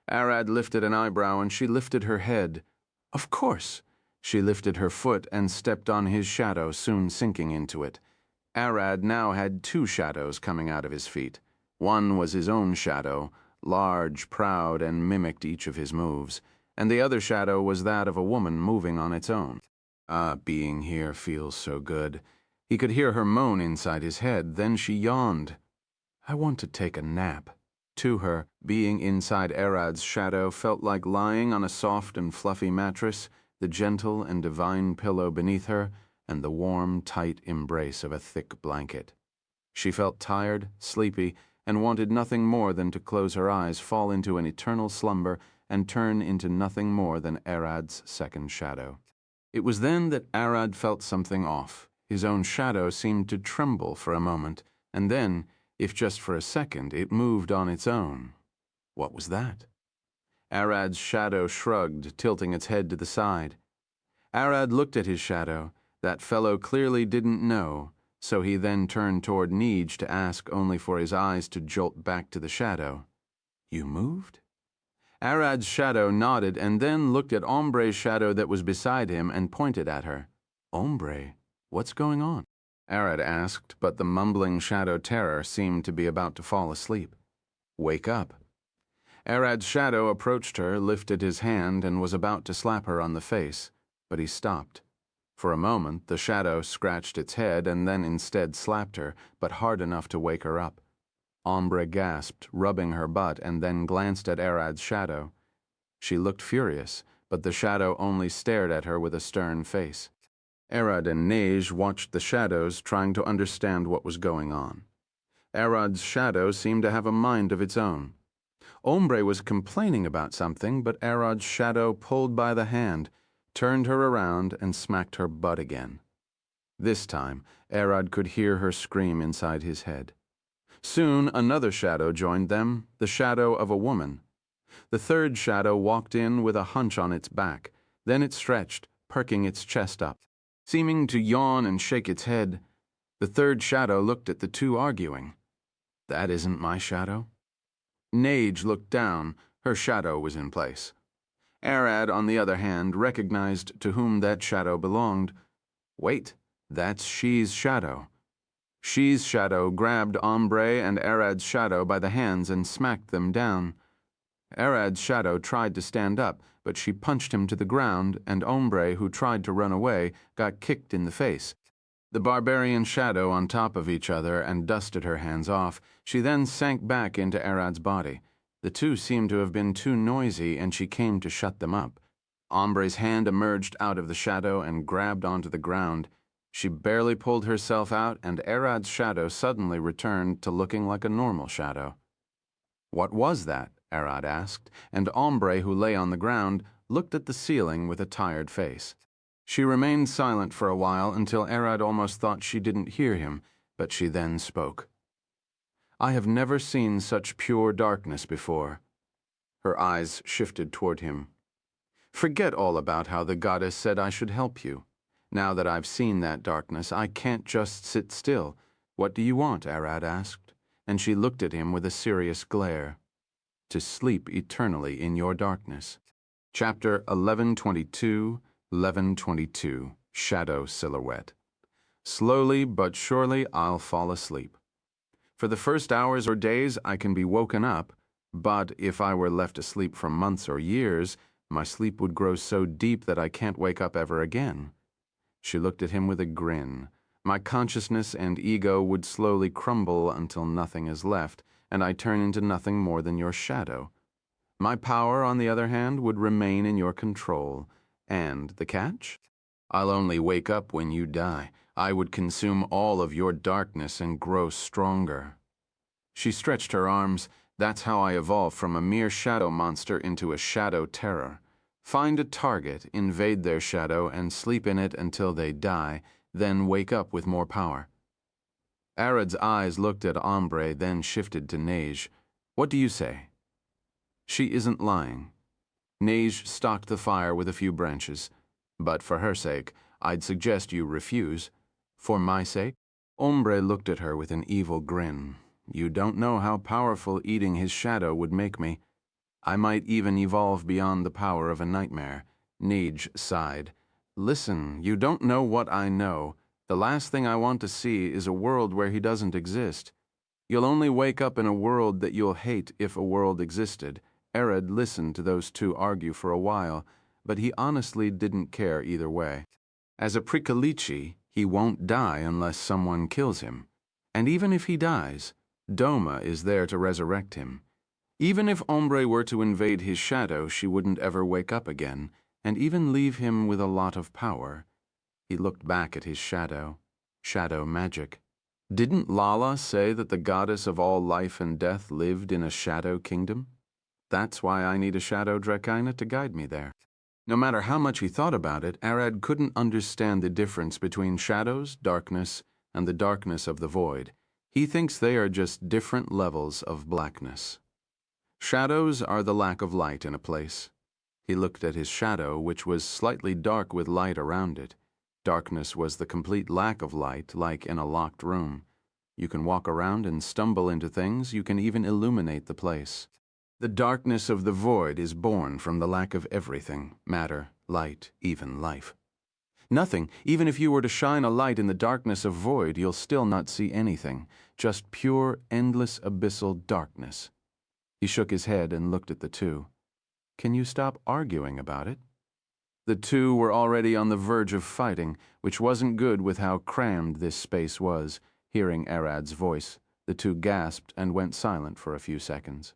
Arad lifted an eyebrow and she lifted her head. Of course. She lifted her foot and stepped on his shadow, soon sinking into it. Arad now had two shadows coming out of his feet. One was his own shadow, large, proud, and mimicked each of his moves, and the other shadow was that of a woman moving on its own. Being here feels so good. He could hear her moan inside his head, then she yawned. I want to take a nap. To her, being inside Arad's shadow felt like lying on a soft and fluffy mattress, the gentle and divine pillow beneath her, and the warm, tight embrace of a thick blanket. She felt tired, sleepy, and wanted nothing more than to close her eyes, fall into an eternal slumber, and turn into nothing more than Arad's second shadow. It was then that Arad felt something off. His own shadow seemed to tremble for a moment, and then, if just for a second, it moved on its own. What was that? Arad's shadow shrugged, tilting its head to the side. Arad looked at his shadow. That fellow clearly didn't know, so he then turned toward Nige to ask, only for his eyes to jolt back to the shadow. You moved? Arad's shadow nodded and then looked at Ombre's shadow that was beside him and pointed at her. Ombre, what's going on? Arad asked, but the mumbling shadow terror seemed to be about to fall asleep. Wake up. Arad's shadow approached her, lifted his hand, and was about to slap her on the face, but he stopped. For a moment, the shadow scratched its head and then instead slapped her, but hard enough to wake her up. Ombre gasped, rubbing her butt, and then glanced at Arad's shadow. She looked furious, but the shadow only stared at her with a stern face. Arad and Nage watched the shadows, trying to understand what was going on. Arad's shadow seemed to have a mind of its own. Ombre was complaining about something, but Arad's shadow pulled by the hand, turned her around, and smacked her butt again. This time, Arad could hear her scream inside his head. Soon, another shadow joined them, the shadow of a woman. The third shadow walked in with a hunch on its back. Then it stretched, perking its chest up. Seeming to yawn and shake its head, the third shadow looked at the two arguing. That isn't my shadow. Nage looked down. Her shadow was in place. Arad, on the other hand, recognized to whom that shadow belonged. Wait, that's She's shadow. She's shadow grabbed Ombre and Arad's shadow by the hands and smacked them down. Arad's shadow tried to stand up, but she punched him to the ground, and Ombre, who tried to run away, got kicked in the face. The barbarian shadow on top of each other and dusted her hands off. She then sank back into Arad's body. The two seemed to have been too noisy, and she came to shut them up. Ombre's hand emerged out of the shadow and grabbed onto the ground. She barely pulled herself out, and Arad's shadow suddenly returned to looking like a normal shadow. What was that? Arad asked, and Ombre, who lay on the ground, looked at the ceiling with a tired face. She remained silent for a while until Arad almost thought she didn't hear him, but she then spoke. I have never seen such pure darkness before. Her eyes shifted toward him. Forget all about how the goddess said I should help you. Now that I've seen that darkness, I can't just sit still. What do you want? Arad asked, and she looked at him with a serious glare. To sleep eternally in your darkness. Chapter 1122, 1122, Shadow Silhouette. Slowly but surely I'll fall asleep. For the first hours or days I can be woken up, but if I were left asleep for months or years, my sleep would grow so deep that I can't wake up ever again. She looked at him with a grin. My consciousness and ego would slowly crumble until nothing is left, and I turn into nothing more than your shadow. My power, on the other hand, would remain in your control. And the catch? I'll only wake up when you die. I would consume all of your darkness and grow stronger. She stretched her arms. That's how I evolved from a mere shadow monster into a shadow terror. Find a target, invade their shadow, and sleep in it until they die, then wake up with more power. Arad's eyes looked at Ombre, then shifted to Nage. What do you say? She isn't lying. Nage stalked the fire with a few branches. But for her sake, I'd suggest you refuse. For my sake? Ombre looked at her with an evil grin. You don't know how powerful eating his shadow would make me. I might even evolve beyond the power of a nightmare. Nage sighed. Listen, you don't know what I know. The last thing I want to see is a world where he doesn't exist. You'll only wake up in a world that you'll hate if a world existed. Arad listened to those two argue for a while, but he honestly didn't care either way. As a Prikalichi, he won't die unless someone kills him. And even if he dies, Doma is there to resurrect him. Even if Ombre were to invade his shadow, she wouldn't ever wake up again, and even leave him with a lot of power. He looked back at his shadow. Shadow magic. Didn't Lala say that the goddess of all life and death lived in a shadow kingdom? That's why I need a shadow Drakaina to guide me there. No matter how much he thought about it, Arad couldn't understand the difference between shadows, darkness, and the darkness of the void. He thinks they are just different levels of blackness. Shadows are the lack of light in a place. He looked at his shadow, which was slightly dark with light around it. Darkness was the complete lack of light, like in a locked room. You can walk around and stumble into things, you can even illuminate the place. The darkness of the void is born from the lack of everything, matter, light, even life. Nothing, even if you were to shine a light in the darkness of void, you'll still not see anything, just pure, endless, abyssal darkness. He shook his head and looked at the two. Can you stop arguing about it? The two were already on the verge of fighting, which wasn't good with how crammed this space was. Hearing Arad's voice, the two gasped and went silent for a few seconds.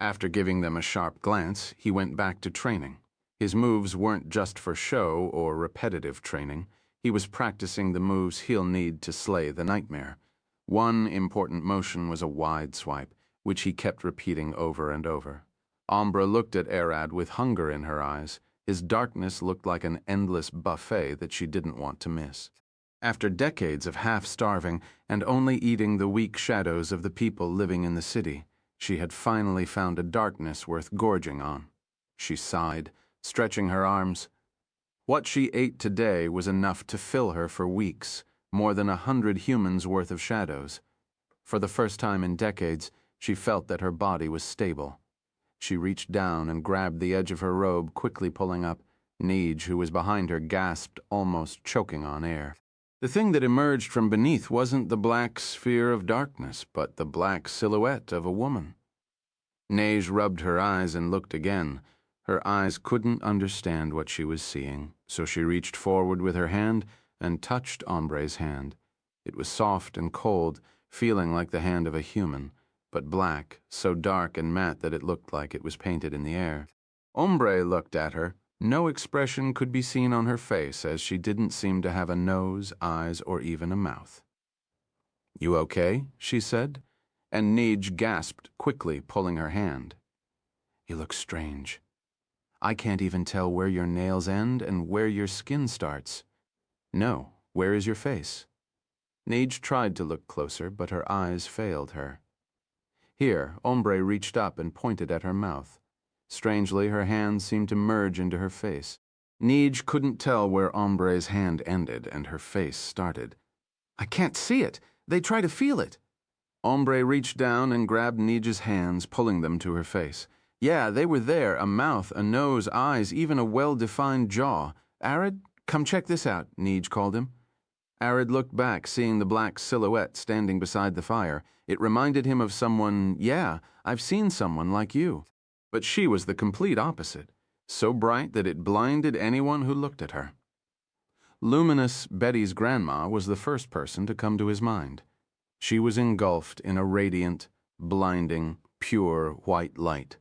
After giving them a sharp glance, he went back to training. His moves weren't just for show or repetitive training. He was practicing the moves he'll need to slay the nightmare. One important motion was a wide swipe, which he kept repeating over and over. Ombre looked at Arad with hunger in her eyes. His darkness looked like an endless buffet that she didn't want to miss. After decades of half-starving and only eating the weak shadows of the people living in the city, she had finally found a darkness worth gorging on. She sighed, stretching her arms. What she ate today was enough to fill her for weeks, more than 100 humans' worth of shadows. For the first time in decades, she felt that her body was stable. She reached down and grabbed the edge of her robe, quickly pulling up. Neej, who was behind her, gasped, almost choking on air. The thing that emerged from beneath wasn't the black sphere of darkness, but the black silhouette of a woman. Neij rubbed her eyes and looked again. Her eyes couldn't understand what she was seeing, so she reached forward with her hand and touched Ombre's hand. It was soft and cold, feeling like the hand of a human, but black, so dark and matte that it looked like it was painted in the air. Ombre looked at her. No expression could be seen on her face, as she didn't seem to have a nose, eyes, or even a mouth. "You okay?" she said, and Neej gasped, quickly pulling her hand. "You look strange. I can't even tell where your nails end and where your skin starts." "No, where is your face?" Neej tried to look closer, but her eyes failed her. Here, Ombre reached up and pointed at her mouth. Strangely, her hands seemed to merge into her face. Neej couldn't tell where Ombre's hand ended and her face started. "I can't see it. They try to feel it." Ombre reached down and grabbed Neej's hands, pulling them to her face. Yeah, they were there, a mouth, a nose, eyes, even a well-defined jaw. "Arid, come check this out," Neej called him. Arid looked back, seeing the black silhouette standing beside the fire. It reminded him of someone. "Yeah, I've seen someone like you." But she was the complete opposite, so bright that it blinded anyone who looked at her. Luminous Betty's grandma was the first person to come to his mind. She was engulfed in a radiant, blinding, pure white light.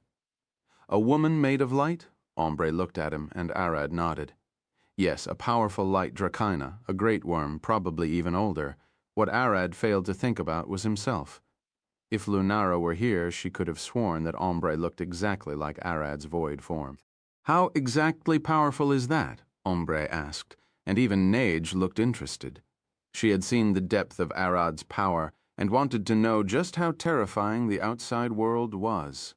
A woman made of light? Ombre looked at him, and Arad nodded. Yes, a powerful light Dracaina, a great worm, probably even older. What Arad failed to think about was himself. If Lunara were here, she could have sworn that Ombre looked exactly like Arad's void form. "How exactly powerful is that?" Ombre asked, and even Neij looked interested. She had seen the depth of Arad's power and wanted to know just how terrifying the outside world was.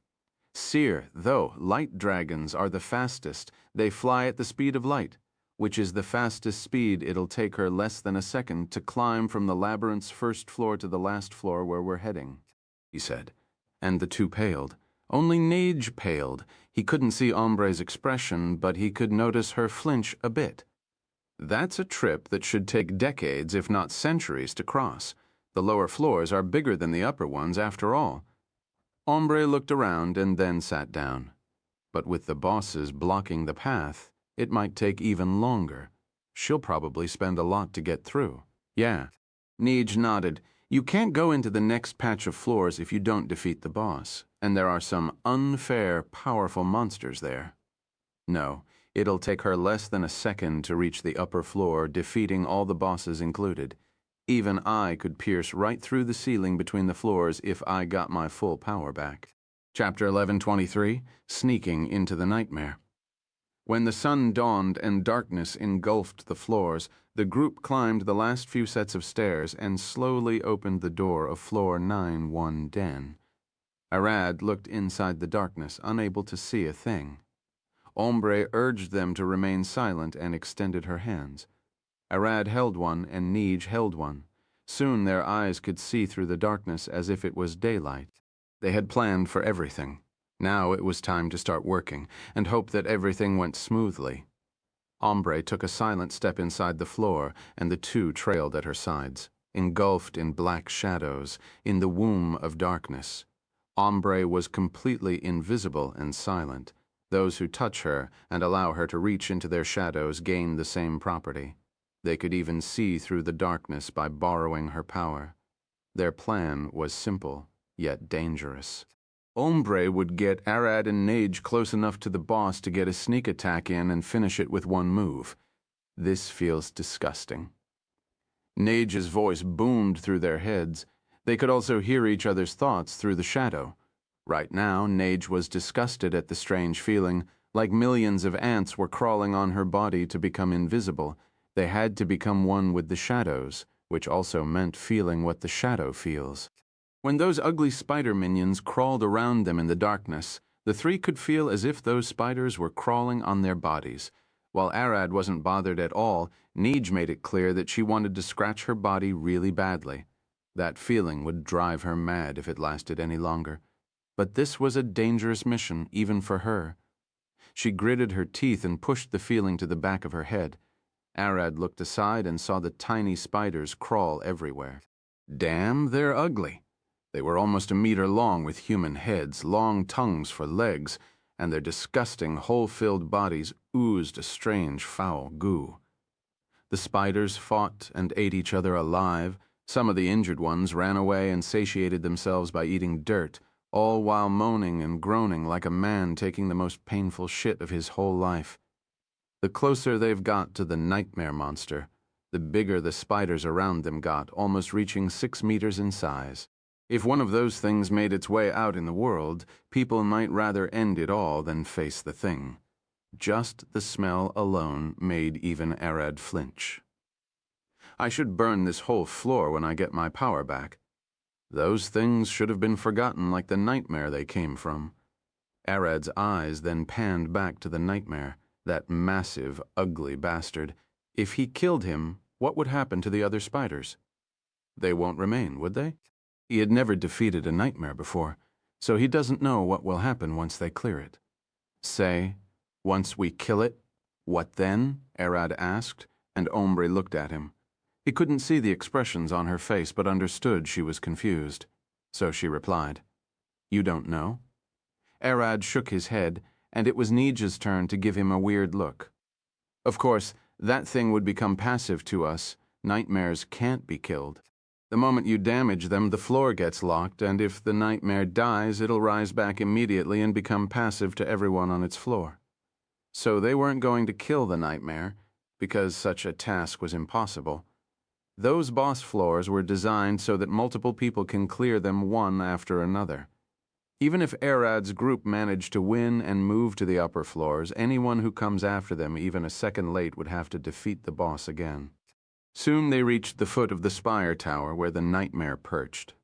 Seer, though, light dragons are the fastest. They fly at the speed of light, which is the fastest speed it'll take her less than a second to climb from the labyrinth's first floor to the last floor where we're heading, he said, and the two paled. Only Neij paled. He couldn't see Ombre's expression, but he could notice her flinch a bit. That's a trip that should take decades, if not centuries, to cross. The lower floors are bigger than the upper ones, after all. Ombre looked around and then sat down. But with the bosses blocking the path, it might take even longer. She'll probably spend a lot to get through. Yeah. Neej nodded. You can't go into the next patch of floors if you don't defeat the boss, and there are some unfair, powerful monsters there. No, it'll take her less than a second to reach the upper floor, defeating all the bosses included. Even I could pierce right through the ceiling between the floors if I got my full power back. Chapter 1123, Sneaking into the Nightmare. When the sun dawned and darkness engulfed the floors, the group climbed the last few sets of stairs and slowly opened the door of floor 9-1 den. Arad looked inside the darkness, unable to see a thing. Ombre urged them to remain silent and extended her hands. Arad held one and Neej held one. Soon their eyes could see through the darkness as if it was daylight. They had planned for everything. Now it was time to start working and hope that everything went smoothly. Ombre took a silent step inside the floor, and the two trailed at her sides, engulfed in black shadows, in the womb of darkness. Ombre was completely invisible and silent. Those who touch her and allow her to reach into their shadows gain the same property. They could even see through the darkness by borrowing her power. Their plan was simple, yet dangerous. Ombre would get Arad and Neij close enough to the boss to get a sneak attack in and finish it with one move. This feels disgusting. Neij's voice boomed through their heads. They could also hear each other's thoughts through the shadow. Right now, Nage was disgusted at the strange feeling, like millions of ants were crawling on her body to become invisible. They had to become one with the shadows, which also meant feeling what the shadow feels. When those ugly spider minions crawled around them in the darkness, the three could feel as if those spiders were crawling on their bodies. While Arad wasn't bothered at all, Neej made it clear that she wanted to scratch her body really badly. That feeling would drive her mad if it lasted any longer. But this was a dangerous mission, even for her. She gritted her teeth and pushed the feeling to the back of her head. Arad looked aside and saw the tiny spiders crawl everywhere. Damn, they're ugly. They were almost a meter long with human heads, long tongues for legs, and their disgusting, hole-filled bodies oozed a strange, foul goo. The spiders fought and ate each other alive. Some of the injured ones ran away and satiated themselves by eating dirt, all while moaning and groaning like a man taking the most painful shit of his whole life. The closer they've got to the nightmare monster, the bigger the spiders around them got, almost reaching 6 meters in size. If one of those things made its way out in the world, people might rather end it all than face the thing. Just the smell alone made even Arad flinch. I should burn this whole floor when I get my power back. Those things should have been forgotten like the nightmare they came from. Arad's eyes then panned back to the nightmare, that massive, ugly bastard. If he killed him, what would happen to the other spiders? They won't remain, would they? He had never defeated a nightmare before, so he doesn't know what will happen once they clear it. Say, once we kill it, what then? Arad asked, and Ombre looked at him. He couldn't see the expressions on her face, but understood she was confused. So she replied, "You don't know?" Arad shook his head, and it was Neej's turn to give him a weird look. Of course, that thing would become passive to us. Nightmares can't be killed. The moment you damage them, the floor gets locked, and if the nightmare dies, it'll rise back immediately and become passive to everyone on its floor. So they weren't going to kill the nightmare, because such a task was impossible. Those boss floors were designed so that multiple people can clear them one after another. Even if Arad's group managed to win and move to the upper floors, anyone who comes after them even a second late would have to defeat the boss again. Soon they reached the foot of the spire tower where the nightmare perched.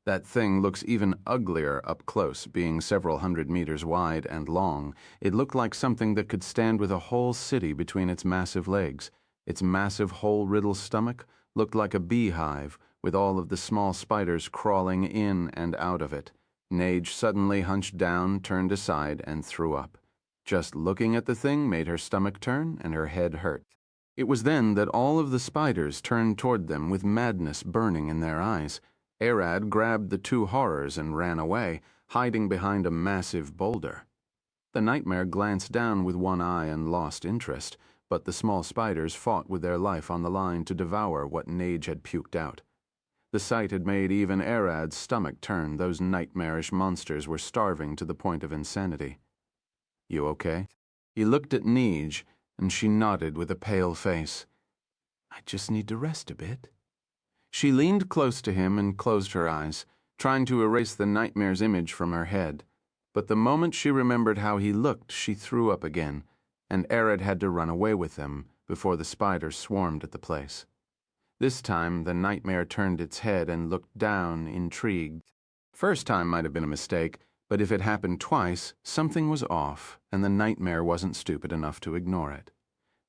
That thing looks even uglier up close, being several hundred meters wide and long. It looked like something that could stand with a whole city between its massive legs. Its massive hole-riddled stomach looked like a beehive, with all of the small spiders crawling in and out of it. Nage suddenly hunched down, turned aside, and threw up. Just looking at the thing made her stomach turn and her head hurt. It was then that all of the spiders turned toward them with madness burning in their eyes. Arad grabbed the two horrors and ran away, hiding behind a massive boulder. The nightmare glanced down with one eye and lost interest, but the small spiders fought with their life on the line to devour what Nage had puked out. The sight had made even Arad's stomach turn. Those nightmarish monsters were starving to the point of insanity. "You okay?" He looked at Neej, and she nodded with a pale face. "I just need to rest a bit." She leaned close to him and closed her eyes, trying to erase the nightmare's image from her head. But the moment she remembered how he looked, she threw up again, and Arad had to run away with them before the spiders swarmed at the place. This time, the nightmare turned its head and looked down, intrigued. First time might have been a mistake, but if it happened twice, something was off, and the nightmare wasn't stupid enough to ignore it.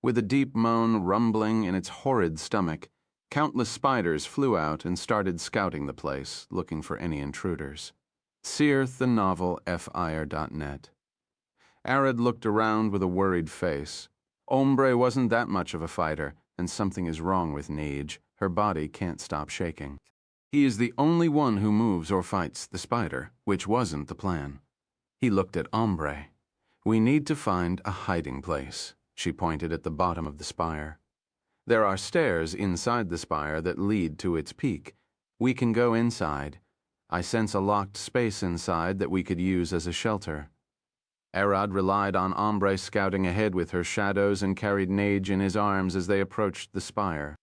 With a deep moan rumbling in its horrid stomach, countless spiders flew out and started scouting the place, looking for any intruders. Searth the novel fire.net. Arad looked around with a worried face. Ombre wasn't that much of a fighter, and something is wrong with Neej. Her body can't stop shaking. He is the only one who moves or fights the spider, which wasn't the plan. He looked at Ombre. "We need to find a hiding place." She pointed at the bottom of the spire. "There are stairs inside the spire that lead to its peak. We can go inside. I sense a locked space inside that we could use as a shelter." Arad relied on Ombre scouting ahead with her shadows and carried Nage in his arms as they approached the spire.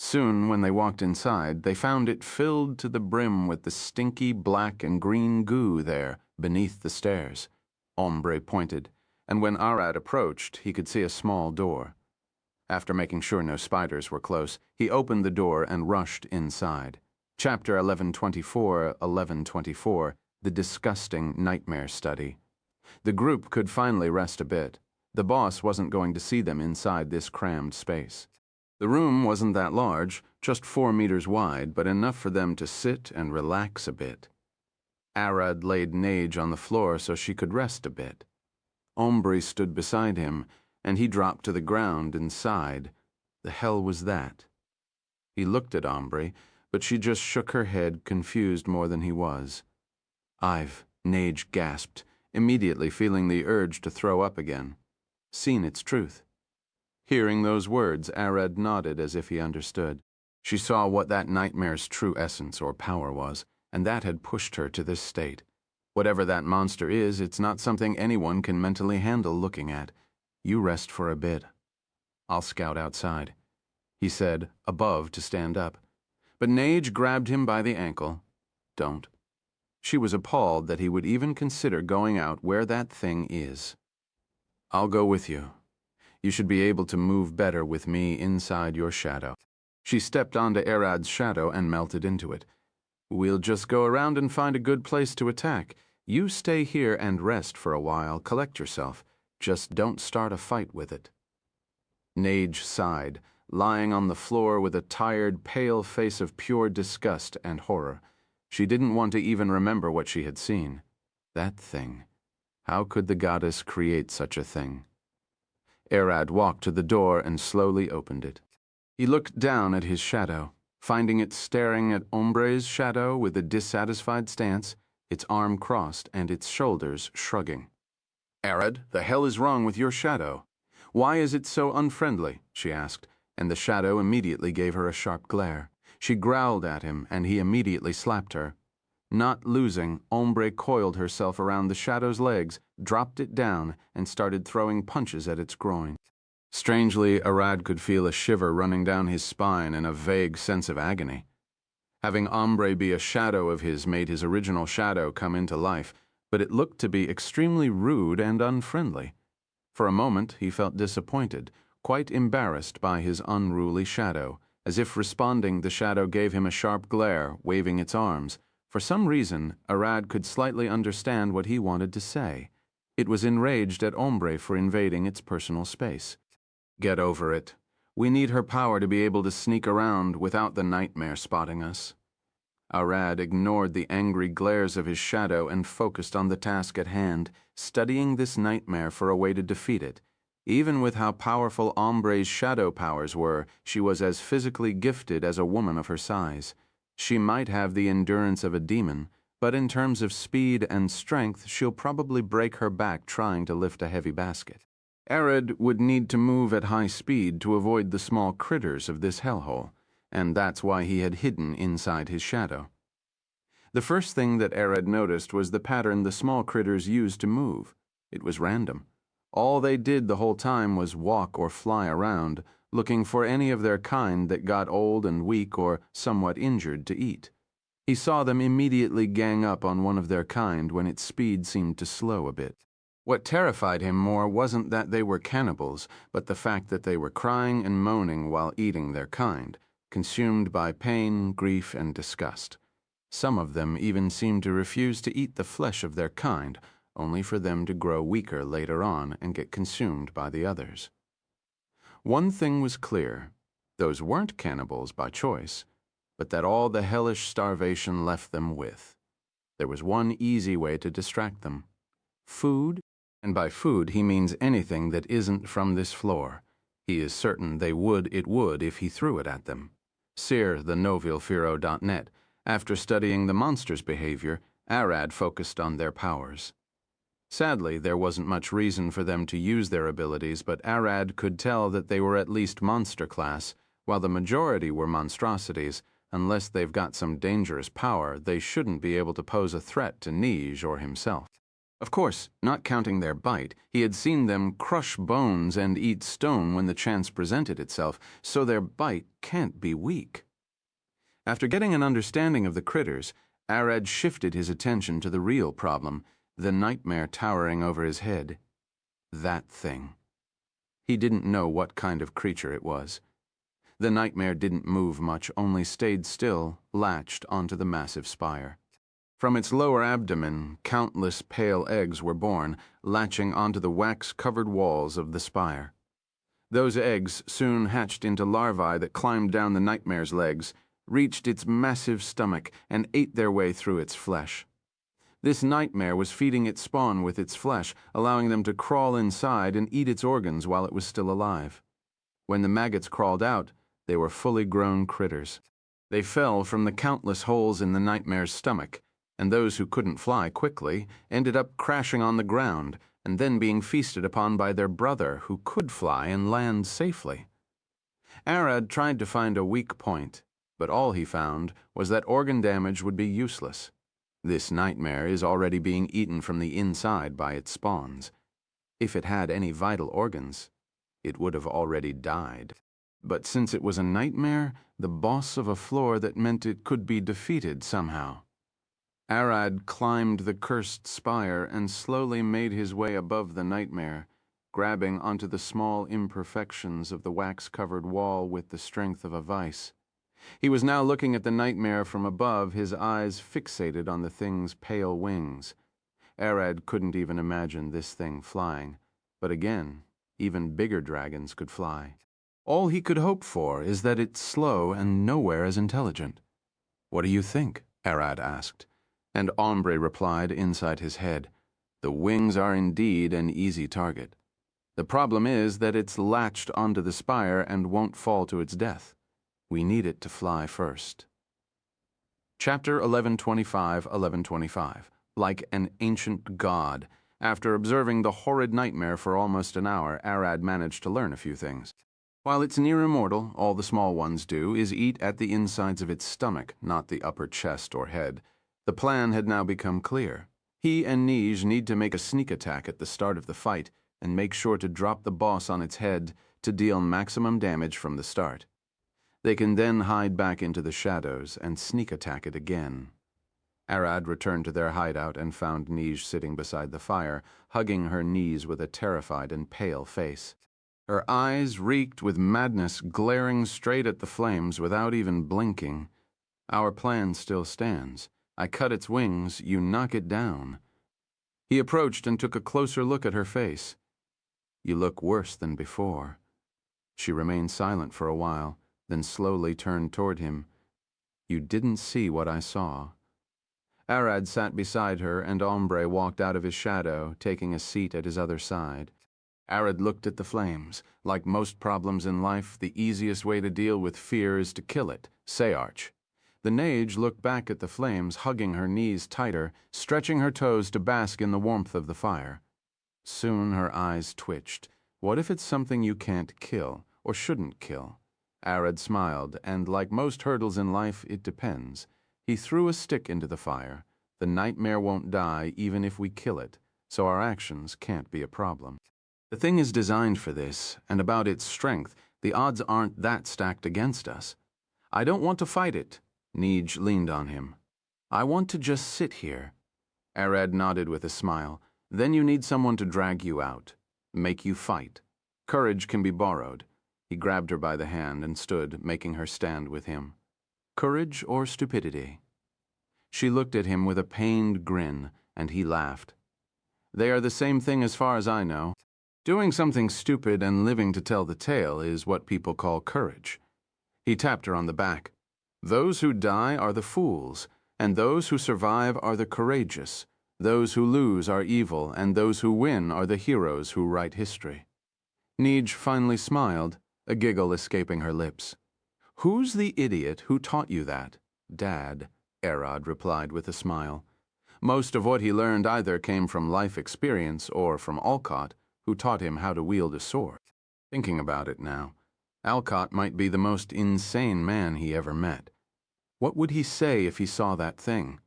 Soon, when they walked inside, they found it filled to the brim with the stinky black and green goo there beneath the stairs. Ombre pointed, and when Arad approached, he could see a small door. After making sure no spiders were close, he opened the door and rushed inside. Chapter 1124, The Disgusting Nightmare Study. The group could finally rest a bit. The boss wasn't going to see them inside this crammed space. The room wasn't that large, just 4 meters wide, but enough for them to sit and relax a bit. Arad laid Nage on the floor so she could rest a bit. Ombre stood beside him, and he dropped to the ground and sighed. The hell was that? He looked at Ombre, but she just shook her head, confused more than he was. Nage gasped, immediately feeling the urge to throw up again. Seen its truth. Hearing those words, Arad nodded as if he understood. She saw what that nightmare's true essence or power was, and that had pushed her to this state. Whatever that monster is, it's not something anyone can mentally handle looking at. You rest for a bit. I'll scout outside, he said, above to stand up. But Nage grabbed him by the ankle. Don't. She was appalled that he would even consider going out where that thing is. I'll go with you. You should be able to move better with me inside your shadow. She stepped onto Arad's shadow and melted into it. We'll just go around and find a good place to attack. You stay here and rest for a while, collect yourself. Just don't start a fight with it. Nage sighed, lying on the floor with a tired, pale face of pure disgust and horror. She didn't want to even remember what she had seen. That thing. How could the goddess create such a thing? Arad walked to the door and slowly opened it. He looked down at his shadow, finding it staring at Ombre's shadow with a dissatisfied stance, its arm crossed and its shoulders shrugging. Arad, the hell is wrong with your shadow? Why is it so unfriendly? She asked, and the shadow immediately gave her a sharp glare. She growled at him, and he immediately slapped her. Not losing, Ombre coiled herself around the shadow's legs, dropped it down, and started throwing punches at its groin. Strangely, Arad could feel a shiver running down his spine and a vague sense of agony. Having Ombre be a shadow of his made his original shadow come into life, but it looked to be extremely rude and unfriendly. For a moment, he felt disappointed, quite embarrassed by his unruly shadow. As if responding, the shadow gave him a sharp glare, waving its arms. For some reason, Arad could slightly understand what he wanted to say. It was enraged at Ombre for invading its personal space. Get over it. We need her power to be able to sneak around without the nightmare spotting us. Arad ignored the angry glares of his shadow and focused on the task at hand, studying this nightmare for a way to defeat it. Even with how powerful Ombre's shadow powers were, she was as physically gifted as a woman of her size. She might have the endurance of a demon, but in terms of speed and strength, she'll probably break her back trying to lift a heavy basket. Arad would need to move at high speed to avoid the small critters of this hellhole, and that's why he had hidden inside his shadow. The first thing that Arad noticed was the pattern the small critters used to move. It was random. All they did the whole time was walk or fly around, looking for any of their kind that got old and weak or somewhat injured to eat. He saw them immediately gang up on one of their kind when its speed seemed to slow a bit. What terrified him more wasn't that they were cannibals, but the fact that they were crying and moaning while eating their kind, consumed by pain, grief, and disgust. Some of them even seemed to refuse to eat the flesh of their kind, only for them to grow weaker later on and get consumed by the others. One thing was clear. Those weren't cannibals by choice, but that all the hellish starvation left them with. There was one easy way to distract them. Food, and by food he means anything that isn't from this floor. He is certain it would if he threw it at them. Sear, the novilfiro.net. After studying the monster's behavior, Arad focused on their powers. Sadly, there wasn't much reason for them to use their abilities, but Arad could tell that they were at least monster class, while the majority were monstrosities. Unless they've got some dangerous power, they shouldn't be able to pose a threat to Nige or himself. Of course, not counting their bite, he had seen them crush bones and eat stone when the chance presented itself, so their bite can't be weak. After getting an understanding of the critters, Arad shifted his attention to the real problem, the nightmare towering over his head. That thing. He didn't know what kind of creature it was. The nightmare didn't move much, only stayed still, latched onto the massive spire. From its lower abdomen, countless pale eggs were born, latching onto the wax-covered walls of the spire. Those eggs soon hatched into larvae that climbed down the nightmare's legs, reached its massive stomach, and ate their way through its flesh. This nightmare was feeding its spawn with its flesh, allowing them to crawl inside and eat its organs while it was still alive. When the maggots crawled out, they were fully grown critters. They fell from the countless holes in the nightmare's stomach, and those who couldn't fly quickly ended up crashing on the ground and then being feasted upon by their brother who could fly and land safely. Arad tried to find a weak point, but all he found was that organ damage would be useless. This nightmare is already being eaten from the inside by its spawns. If it had any vital organs, it would have already died. But since it was a nightmare, the boss of a floor that meant it could be defeated somehow. Arad climbed the cursed spire and slowly made his way above the nightmare, grabbing onto the small imperfections of the wax-covered wall with the strength of a vice. He was now looking at the nightmare from above, his eyes fixated on the thing's pale wings. Arad couldn't even imagine this thing flying, but again, even bigger dragons could fly. All he could hope for is that it's slow and nowhere as intelligent. "What do you think?" Arad asked, and Ombre replied inside his head, "The wings are indeed an easy target. The problem is that it's latched onto the spire and won't fall to its death. We need it to fly first." Chapter 1125. Like an ancient god. After observing the horrid nightmare for almost an hour, Arad managed to learn a few things. While it's near immortal, all the small ones do is eat at the insides of its stomach, not the upper chest or head. The plan had now become clear. He and Nij need to make a sneak attack at the start of the fight and make sure to drop the boss on its head to deal maximum damage from the start. They can then hide back into the shadows and sneak attack it again. Arad returned to their hideout and found Nij sitting beside the fire, hugging her knees with a terrified and pale face. Her eyes reeked with madness, glaring straight at the flames without even blinking. "Our plan still stands. I cut its wings, you knock it down." He approached and took a closer look at her face. "You look worse than before." She remained silent for a while, then slowly turned toward him. "You didn't see what I saw." Arad sat beside her, and Ombre walked out of his shadow, taking a seat at his other side. Arad looked at the flames. Like most problems in life, the easiest way to deal with fear is to kill it, say Arch. The Nage looked back at the flames, hugging her knees tighter, stretching her toes to bask in the warmth of the fire. Soon her eyes twitched. What if it's something you can't kill, or shouldn't kill? Arad smiled, and like most hurdles in life, it depends. He threw a stick into the fire. The nightmare won't die even if we kill it, so our actions can't be a problem. The thing is designed for this, and about its strength, the odds aren't that stacked against us. I don't want to fight it. Nij leaned on him. I want to just sit here. Arad nodded with a smile. Then you need someone to drag you out, make you fight. Courage can be borrowed. He grabbed her by the hand and stood, making her stand with him. Courage or stupidity? She looked at him with a pained grin, and he laughed. They are the same thing as far as I know. Doing something stupid and living to tell the tale is what people call courage. He tapped her on the back. Those who die are the fools, and those who survive are the courageous. Those who lose are evil, and those who win are the heroes who write history. Nij finally smiled, a giggle escaping her lips. Who's the idiot who taught you that? Dad, Arad replied with a smile. Most of what he learned either came from life experience or from Alcott, who taught him how to wield a sword. Thinking about it now, Alcott might be the most insane man he ever met. What would he say if he saw that thing?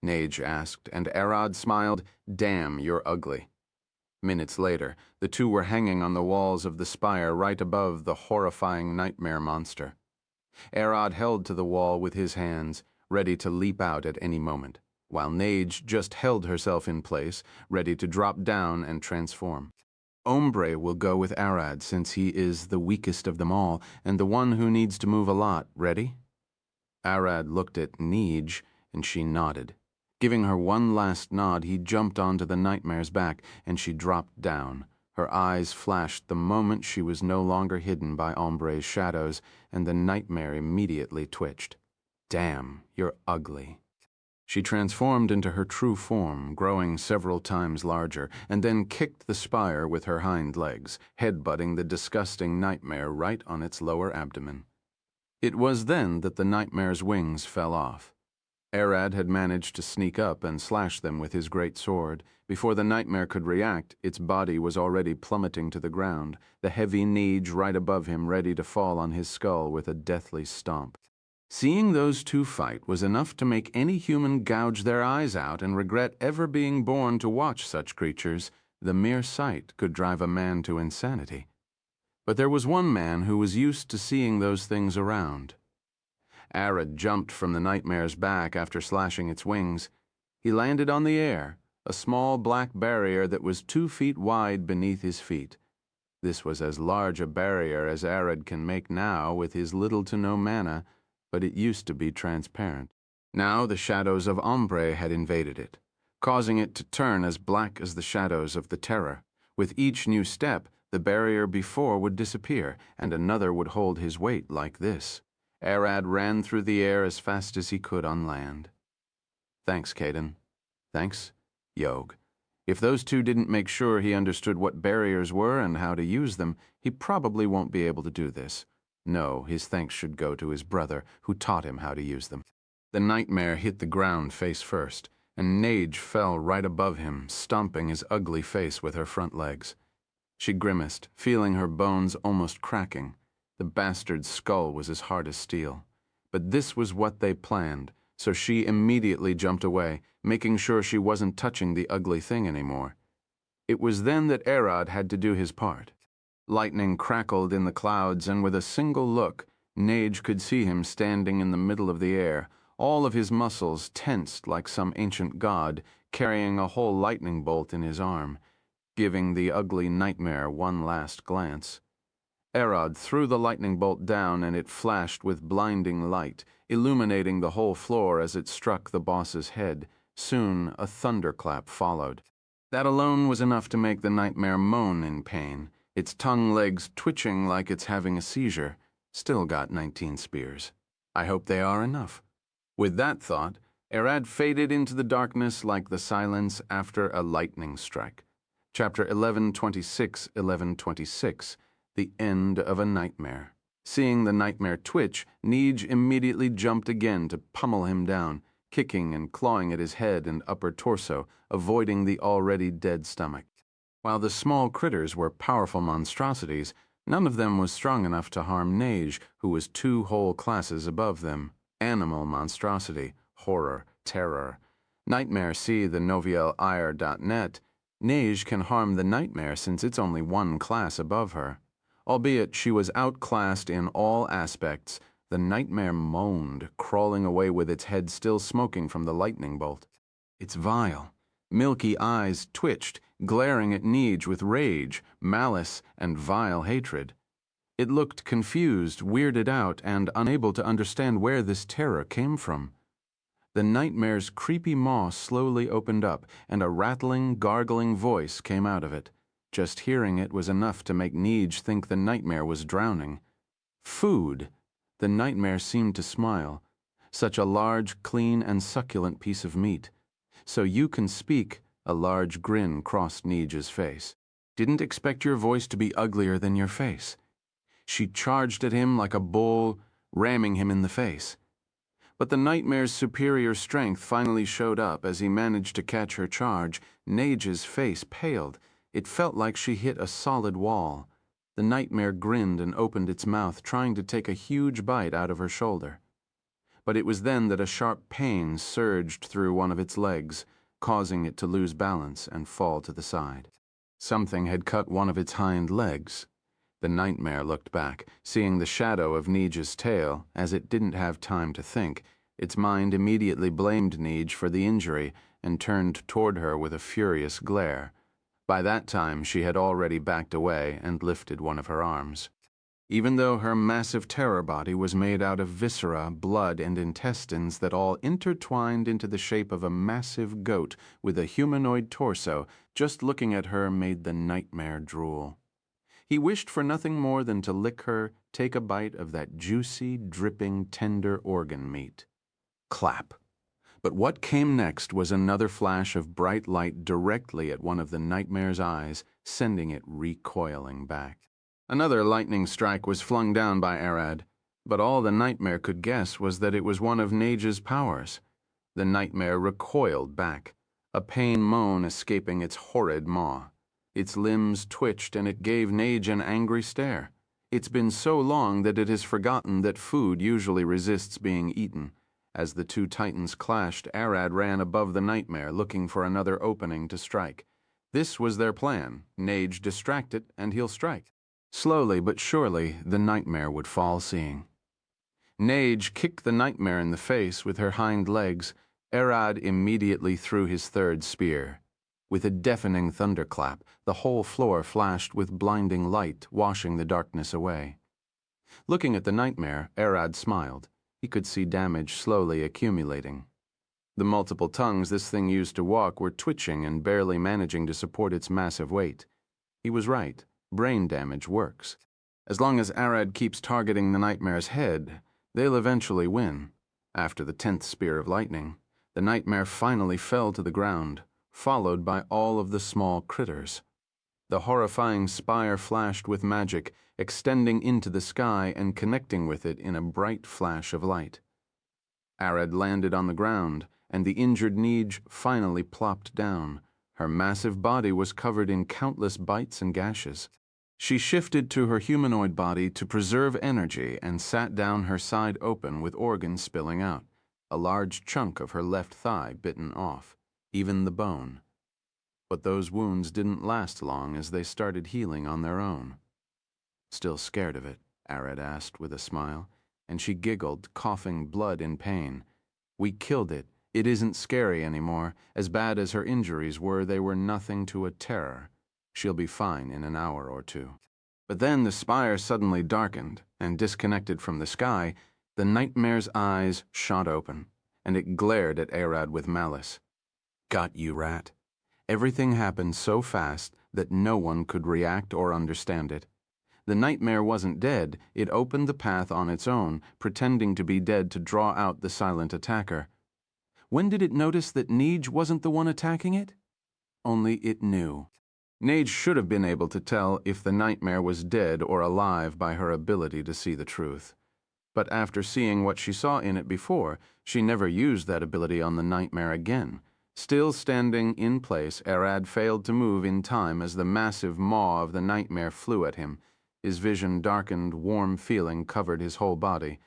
Nage asked, and Arad smiled. Damn, you're ugly. Minutes later, the two were hanging on the walls of the spire right above the horrifying nightmare monster. Arad held to the wall with his hands, ready to leap out at any moment, while Nage just held herself in place, ready to drop down and transform. Ombre will go with Arad since he is the weakest of them all and the one who needs to move a lot. Ready? Arad looked at Nige, and she nodded. Giving her one last nod, he jumped onto the nightmare's back, and she dropped down. Her eyes flashed the moment she was no longer hidden by Ombre's shadows, and the nightmare immediately twitched. Damn, you're ugly. She transformed into her true form, growing several times larger, and then kicked the spire with her hind legs, headbutting the disgusting nightmare right on its lower abdomen. It was then that the nightmare's wings fell off. Arad had managed to sneak up and slash them with his great sword. Before the nightmare could react, its body was already plummeting to the ground, the heavy Nige right above him ready to fall on his skull with a deathly stomp. Seeing those two fight was enough to make any human gouge their eyes out and regret ever being born to watch such creatures. The mere sight could drive a man to insanity. But there was one man who was used to seeing those things around. Arad jumped from the nightmare's back after slashing its wings. He landed on the air, a small black barrier that was 2 feet wide beneath his feet. This was as large a barrier as Arad can make now with his little to no mana, but it used to be transparent. Now the shadows of Ombre had invaded it, causing it to turn as black as the shadows of the Terror. With each new step, the barrier before would disappear, and another would hold his weight like this. Arad ran through the air as fast as he could on land. Thanks, Caden. Thanks, Yog. If those two didn't make sure he understood what barriers were and how to use them, he probably won't be able to do this. No, his thanks should go to his brother, who taught him how to use them. The nightmare hit the ground face first, and Nage fell right above him, stomping his ugly face with her front legs. She grimaced, feeling her bones almost cracking. The bastard's skull was as hard as steel. But this was what they planned, so she immediately jumped away, making sure she wasn't touching the ugly thing anymore. It was then that Arad had to do his part. Lightning crackled in the clouds, and with a single look, Nage could see him standing in the middle of the air, all of his muscles tensed like some ancient god, carrying a whole lightning bolt in his arm, giving the ugly nightmare one last glance. Arad threw the lightning bolt down, and it flashed with blinding light, illuminating the whole floor as it struck the boss's head. Soon a thunderclap followed. That alone was enough to make the nightmare moan in pain, its tongue legs twitching like it's having a seizure. Still got 19 spears. I hope they are enough. With that thought, Arad faded into the darkness like the silence after a lightning strike. Chapter 1126, 1126, The End of a Nightmare. Seeing the nightmare twitch, Nige immediately jumped again to pummel him down, kicking and clawing at his head and upper torso, avoiding the already dead stomach. While the small critters were powerful monstrosities, none of them was strong enough to harm Nage, who was 2 whole classes above them. Animal monstrosity, horror, terror. Nightmare see the novielire.net. Nage can harm the nightmare since it's only 1 class above her. Albeit she was outclassed in all aspects, the nightmare moaned, crawling away with its head still smoking from the lightning bolt. It's vile. Milky eyes twitched, glaring at Nige with rage, malice, and vile hatred. It looked confused, weirded out, and unable to understand where this terror came from. The nightmare's creepy maw slowly opened up, and a rattling, gargling voice came out of it. Just hearing it was enough to make Nige think the nightmare was drowning. Food! The nightmare seemed to smile. Such a large, clean, and succulent piece of meat. So you can speak, a large grin crossed Nige's face. Didn't expect your voice to be uglier than your face. She charged at him like a bull, ramming him in the face. But the nightmare's superior strength finally showed up as he managed to catch her charge. Nige's face paled. It felt like she hit a solid wall. The nightmare grinned and opened its mouth, trying to take a huge bite out of her shoulder. but it was then that a sharp pain surged through one of its legs, causing it to lose balance and fall to the side. Something had cut one of its hind legs. The nightmare looked back, seeing the shadow of Neej's tail. As it didn't have time to think, its mind immediately blamed Neej for the injury and turned toward her with a furious glare. By that time, she had already backed away and lifted one of her arms. Even though her massive terror body was made out of viscera, blood, and intestines that all intertwined into the shape of a massive goat with a humanoid torso, just looking at her made the nightmare drool. He wished for nothing more than to lick her, take a bite of that juicy, dripping, tender organ meat. Clap. But what came next was another flash of bright light directly at one of the nightmare's eyes, sending it recoiling back. Another lightning strike was flung down by Arad, but all the nightmare could guess was that it was one of Neej's powers. The nightmare recoiled back, a pain moan escaping its horrid maw. Its limbs twitched and it gave Neej an angry stare. It's been so long that it has forgotten that food usually resists being eaten. As the two titans clashed, Arad ran above the nightmare, looking for another opening to strike. This was their plan. Neej distract it, and he'll strike. Slowly but surely, the nightmare would fall seeing. Neej kicked the nightmare in the face with her hind legs. Arad immediately threw his third spear. With a deafening thunderclap, the whole floor flashed with blinding light, washing the darkness away. Looking at the nightmare, Arad smiled. He could see damage slowly accumulating. The multiple tongues this thing used to walk were twitching and barely managing to support its massive weight. He was right. Brain damage works. As long as Arad keeps targeting the nightmare's head, they'll eventually win. After the 10th spear of lightning, the nightmare finally fell to the ground, followed by all of the small critters. The horrifying spire flashed with magic, extending into the sky and connecting with it in a bright flash of light. Arad landed on the ground, and the injured Neej finally plopped down. Her massive body was covered in countless bites and gashes. She shifted to her humanoid body to preserve energy and sat down, her side open with organs spilling out, a large chunk of her left thigh bitten off, even the bone. But those wounds didn't last long as they started healing on their own. Still scared of it? Arad asked with a smile, and she giggled, coughing blood in pain. We killed it. It isn't scary anymore. As bad as her injuries were, they were nothing to a terror. She'll be fine in an hour or two. But then the spire suddenly darkened, and disconnected from the sky, the nightmare's eyes shot open, and it glared at Arad with malice. Got you, rat. Everything happened so fast that no one could react or understand it. The nightmare wasn't dead. It opened the path on its own, pretending to be dead to draw out the silent attacker. When did it notice that Neej wasn't the one attacking it? Only it knew. Neej should have been able to tell if the nightmare was dead or alive by her ability to see the truth. But after seeing what she saw in it before, she never used that ability on the nightmare again. Still standing in place, Arad failed to move in time as the massive maw of the nightmare flew at him. His vision darkened, warm feeling covered his whole body.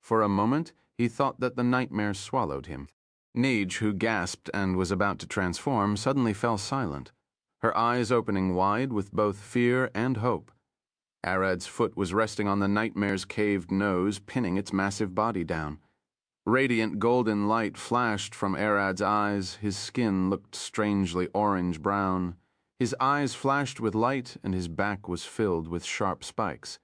For a moment, he thought that the nightmare swallowed him. Neej, who gasped and was about to transform, suddenly fell silent, her eyes opening wide with both fear and hope. Arad's foot was resting on the nightmare's caved nose, pinning its massive body down. Radiant golden light flashed from Arad's eyes. His skin looked strangely orange-brown. His eyes flashed with light, and his back was filled with sharp spikes.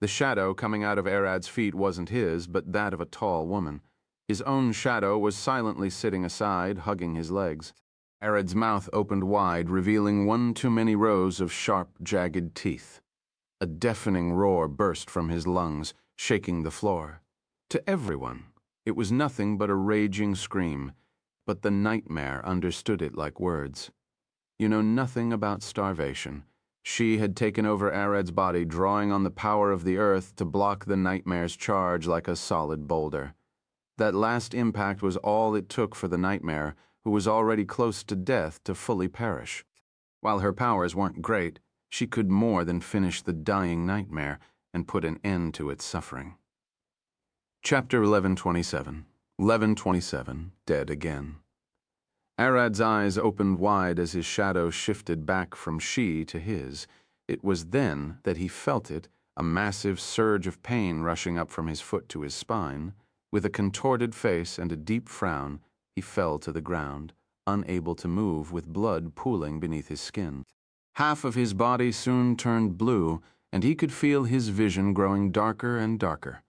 The shadow coming out of Arad's feet wasn't his, but that of a tall woman. His own shadow was silently sitting aside, hugging his legs. Arad's mouth opened wide, revealing one too many rows of sharp, jagged teeth. A deafening roar burst from his lungs, shaking the floor. To everyone, it was nothing but a raging scream, but the nightmare understood it like words. You know nothing about starvation. She had taken over Arad's body, drawing on the power of the earth to block the nightmare's charge like a solid boulder. That last impact was all it took for the nightmare, who was already close to death, to fully perish. While her powers weren't great, she could more than finish the dying nightmare and put an end to its suffering. Chapter 1127. 1127, dead again. Arad's eyes opened wide as his shadow shifted back from she to his. It was then that he felt it, a massive surge of pain rushing up from his foot to his spine. With a contorted face and a deep frown, he fell to the ground, unable to move, with blood pooling beneath his skin. Half of his body soon turned blue, and he could feel his vision growing darker and darker.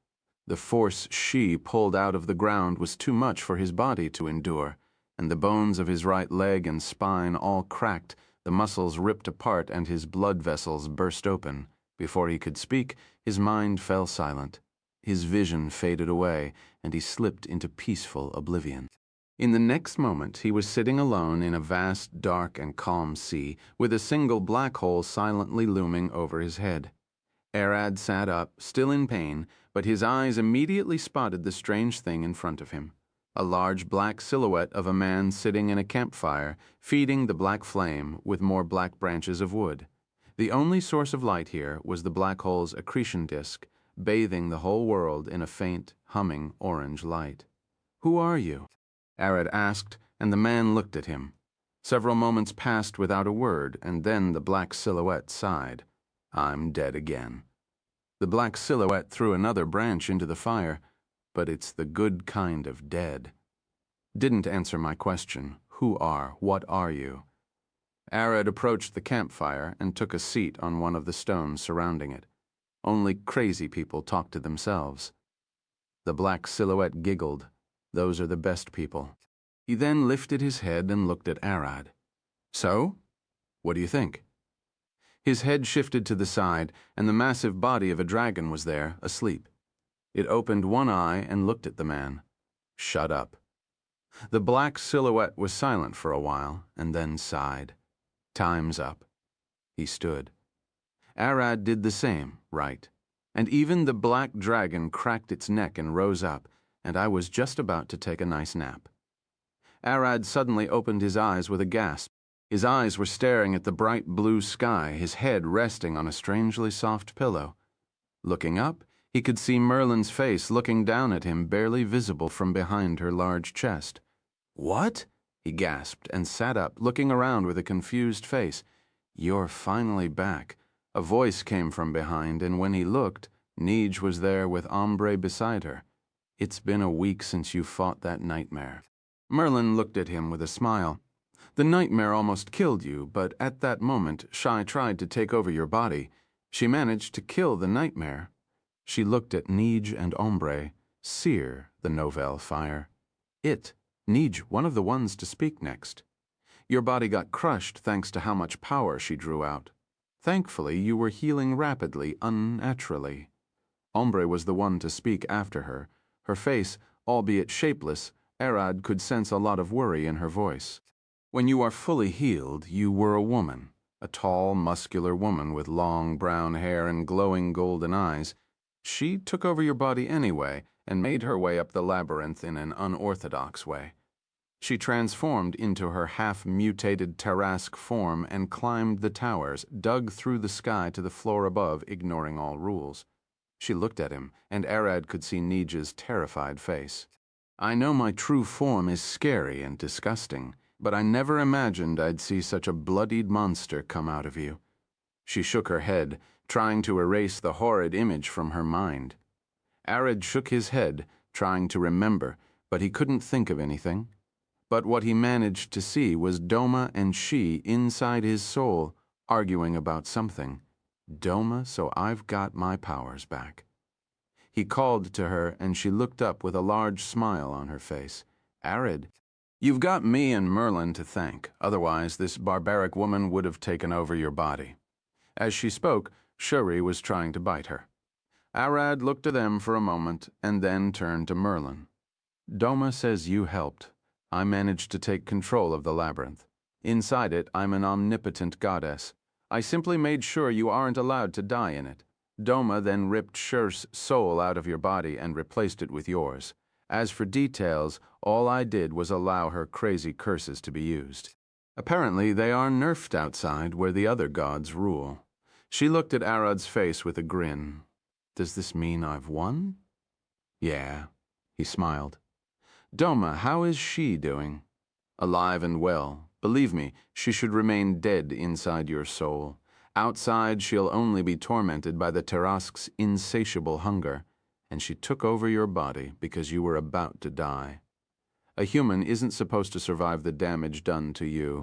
The force she pulled out of the ground was too much for his body to endure, and the bones of his right leg and spine all cracked, the muscles ripped apart, and his blood vessels burst open. Before he could speak, his mind fell silent. His vision faded away, and he slipped into peaceful oblivion. In the next moment, he was sitting alone in a vast, dark, and calm sea, with a single black hole silently looming over his head. Arad sat up, still in pain, but his eyes immediately spotted the strange thing in front of him. A large black silhouette of a man sitting in a campfire, feeding the black flame with more black branches of wood. The only source of light here was the black hole's accretion disk, bathing the whole world in a faint, humming orange light. "Who are you?" Arad asked, and the man looked at him. Several moments passed without a word, and then the black silhouette sighed. "I'm dead again." The black silhouette threw another branch into the fire, but it's the good kind of dead. "Didn't answer my question. What are you?" Arad approached the campfire and took a seat on one of the stones surrounding it. Only crazy people talk to themselves. The black silhouette giggled. "Those are the best people." He then lifted his head and looked at Arad. "So? What do you think?" His head shifted to the side, and the massive body of a dragon was there, asleep. It opened one eye and looked at the man. "Shut up." The black silhouette was silent for a while, and then sighed. "Time's up." He stood. Arad did the same, right? And even the black dragon cracked its neck and rose up, and I was just about to take a nice nap. Arad suddenly opened his eyes with a gasp. His eyes were staring at the bright blue sky, his head resting on a strangely soft pillow. Looking up, he could see Merlin's face looking down at him, barely visible from behind her large chest. "What?" he gasped and sat up, looking around with a confused face. "You're finally back." A voice came from behind, and when he looked, Neej was there with Ombre beside her. "It's been a week since you fought that nightmare." Merlin looked at him with a smile. "The nightmare almost killed you, but at that moment, Shai tried to take over your body. She managed to kill the nightmare." She looked at Neej and Ombre. "Seer, the Novel fire." Neej, one of the ones to speak next. "Your body got crushed thanks to how much power she drew out. Thankfully, you were healing rapidly, unnaturally." Ombre was the one to speak after her. Her face, albeit shapeless, Arad could sense a lot of worry in her voice. "When you are fully healed, you were a woman, a tall, muscular woman with long brown hair and glowing golden eyes. She took over your body anyway and made her way up the labyrinth in an unorthodox way. She transformed into her half-mutated Tarrasque form and climbed the towers, dug through the sky to the floor above, ignoring all rules." She looked at him, and Arad could see Neej's terrified face. "I know my true form is scary and disgusting, but I never imagined I'd see such a bloodied monster come out of you." She shook her head, trying to erase the horrid image from her mind. Arad shook his head, trying to remember, but he couldn't think of anything. But what he managed to see was Doma and she inside his soul, arguing about something. "Doma, so I've got my powers back." He called to her, and she looked up with a large smile on her face. "Arad, you've got me and Merlin to thank, otherwise this barbaric woman would have taken over your body." As she spoke, Shuri was trying to bite her. Arad looked at them for a moment, and then turned to Merlin. "Doma says you helped. I managed to take control of the labyrinth. Inside it, I'm an omnipotent goddess. I simply made sure you aren't allowed to die in it. Doma then ripped Shur's soul out of your body and replaced it with yours. As for details, all I did was allow her crazy curses to be used. Apparently, they are nerfed outside where the other gods rule." She looked at Arad's face with a grin. "Does this mean I've won?" Yeah, he smiled. Doma, how is she doing? Alive and well. Believe me, she should remain dead inside your soul. Outside, she'll only be tormented by the Tarask's insatiable hunger, and she took over your body because you were about to die. A human isn't supposed to survive the damage done to you.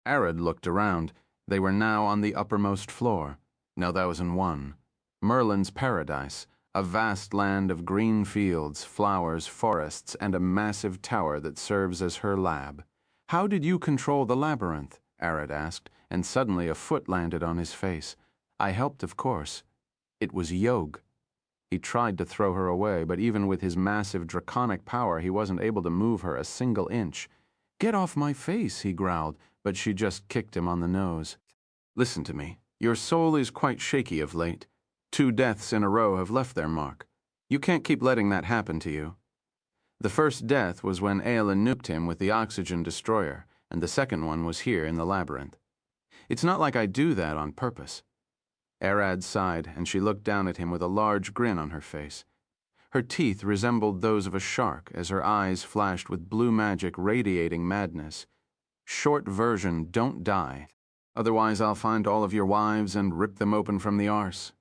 Arad looked around. They were now on the uppermost floor. Now that was in one. Merlin's paradise, a vast land of green fields, flowers, forests, and a massive tower that serves as her lab. How did you control the labyrinth? Arad asked, and suddenly a foot landed on his face. I helped, of course. It was Yog. He tried to throw her away, but even with his massive draconic power, he wasn't able to move her a single inch. Get off my face, he growled, but she just kicked him on the nose. Listen to me. Your soul is quite shaky of late. 2 deaths in a row have left their mark. You can't keep letting that happen to you. The first death was when Aelin nuked him with the oxygen destroyer, and the second one was here in the labyrinth. It's not like I do that on purpose. Arad sighed, and she looked down at him with a large grin on her face. Her teeth resembled those of a shark as her eyes flashed with blue magic radiating madness. Short version, don't die. Otherwise I'll find all of your wives and rip them open from the arse.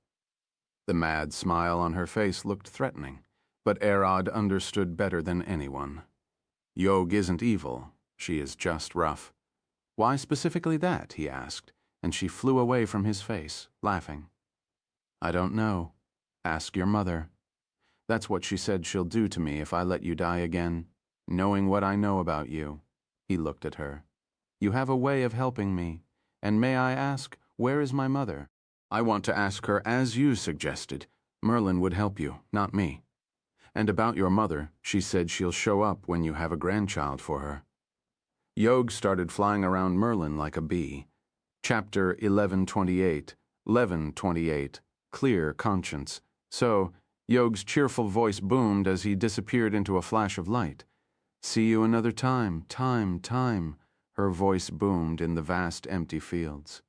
The mad smile on her face looked threatening, but Arad understood better than anyone. Yog isn't evil, she is just rough. Why specifically that, he asked, and she flew away from his face, laughing. I don't know. Ask your mother. That's what she said she'll do to me if I let you die again. Knowing what I know about you. He looked at her. You have a way of helping me, and may I ask, where is my mother? I want to ask her as you suggested. Merlin would help you, not me. And about your mother, she said she'll show up when you have a grandchild for her. Yog started flying around Merlin like a bee. Chapter 1128, 1128, Clear Conscience. So, Yog's cheerful voice boomed as he disappeared into a flash of light. See you another time, time. Her voice boomed in the vast empty fields.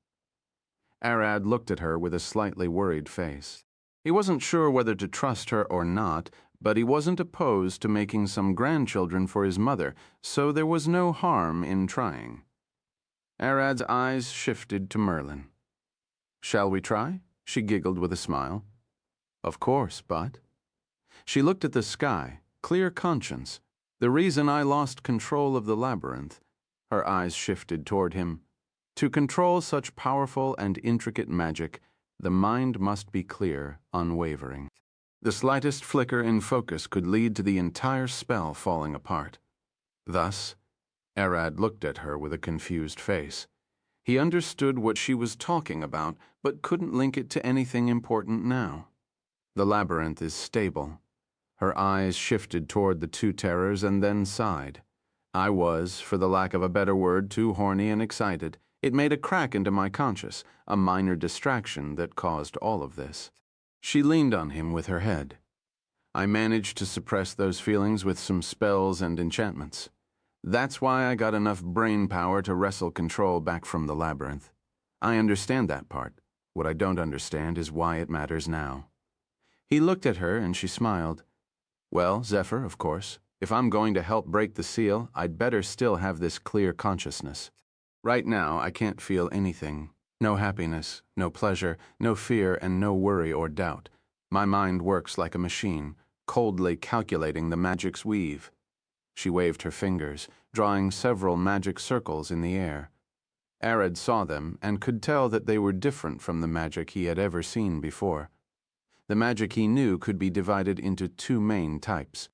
Arad looked at her with a slightly worried face. He wasn't sure whether to trust her or not, but he wasn't opposed to making some grandchildren for his mother, so there was no harm in trying. Arad's eyes shifted to Merlin. Shall we try? She giggled with a smile. Of course, but. She looked at the sky, clear conscience. The reason I lost control of the labyrinth. Her eyes shifted toward him. To control such powerful and intricate magic, the mind must be clear, unwavering. The slightest flicker in focus could lead to the entire spell falling apart. Thus, Arad looked at her with a confused face. He understood what she was talking about, but couldn't link it to anything important now. The labyrinth is stable. Her eyes shifted toward the 2 terrors and then sighed. I was, for the lack of a better word, too horny and excited. It made a crack into my conscience, a minor distraction that caused all of this. She leaned on him with her head. I managed to suppress those feelings with some spells and enchantments. That's why I got enough brain power to wrestle control back from the labyrinth. I understand that part. What I don't understand is why it matters now. He looked at her and she smiled. Well, Zephyr, of course. If I'm going to help break the seal, I'd better still have this clear consciousness. Right now, I can't feel anything. No happiness, no pleasure, no fear, and no worry or doubt. My mind works like a machine, coldly calculating the magic's weave. She waved her fingers, drawing several magic circles in the air. Arad saw them and could tell that they were different from the magic he had ever seen before. The magic he knew could be divided into 2 main types.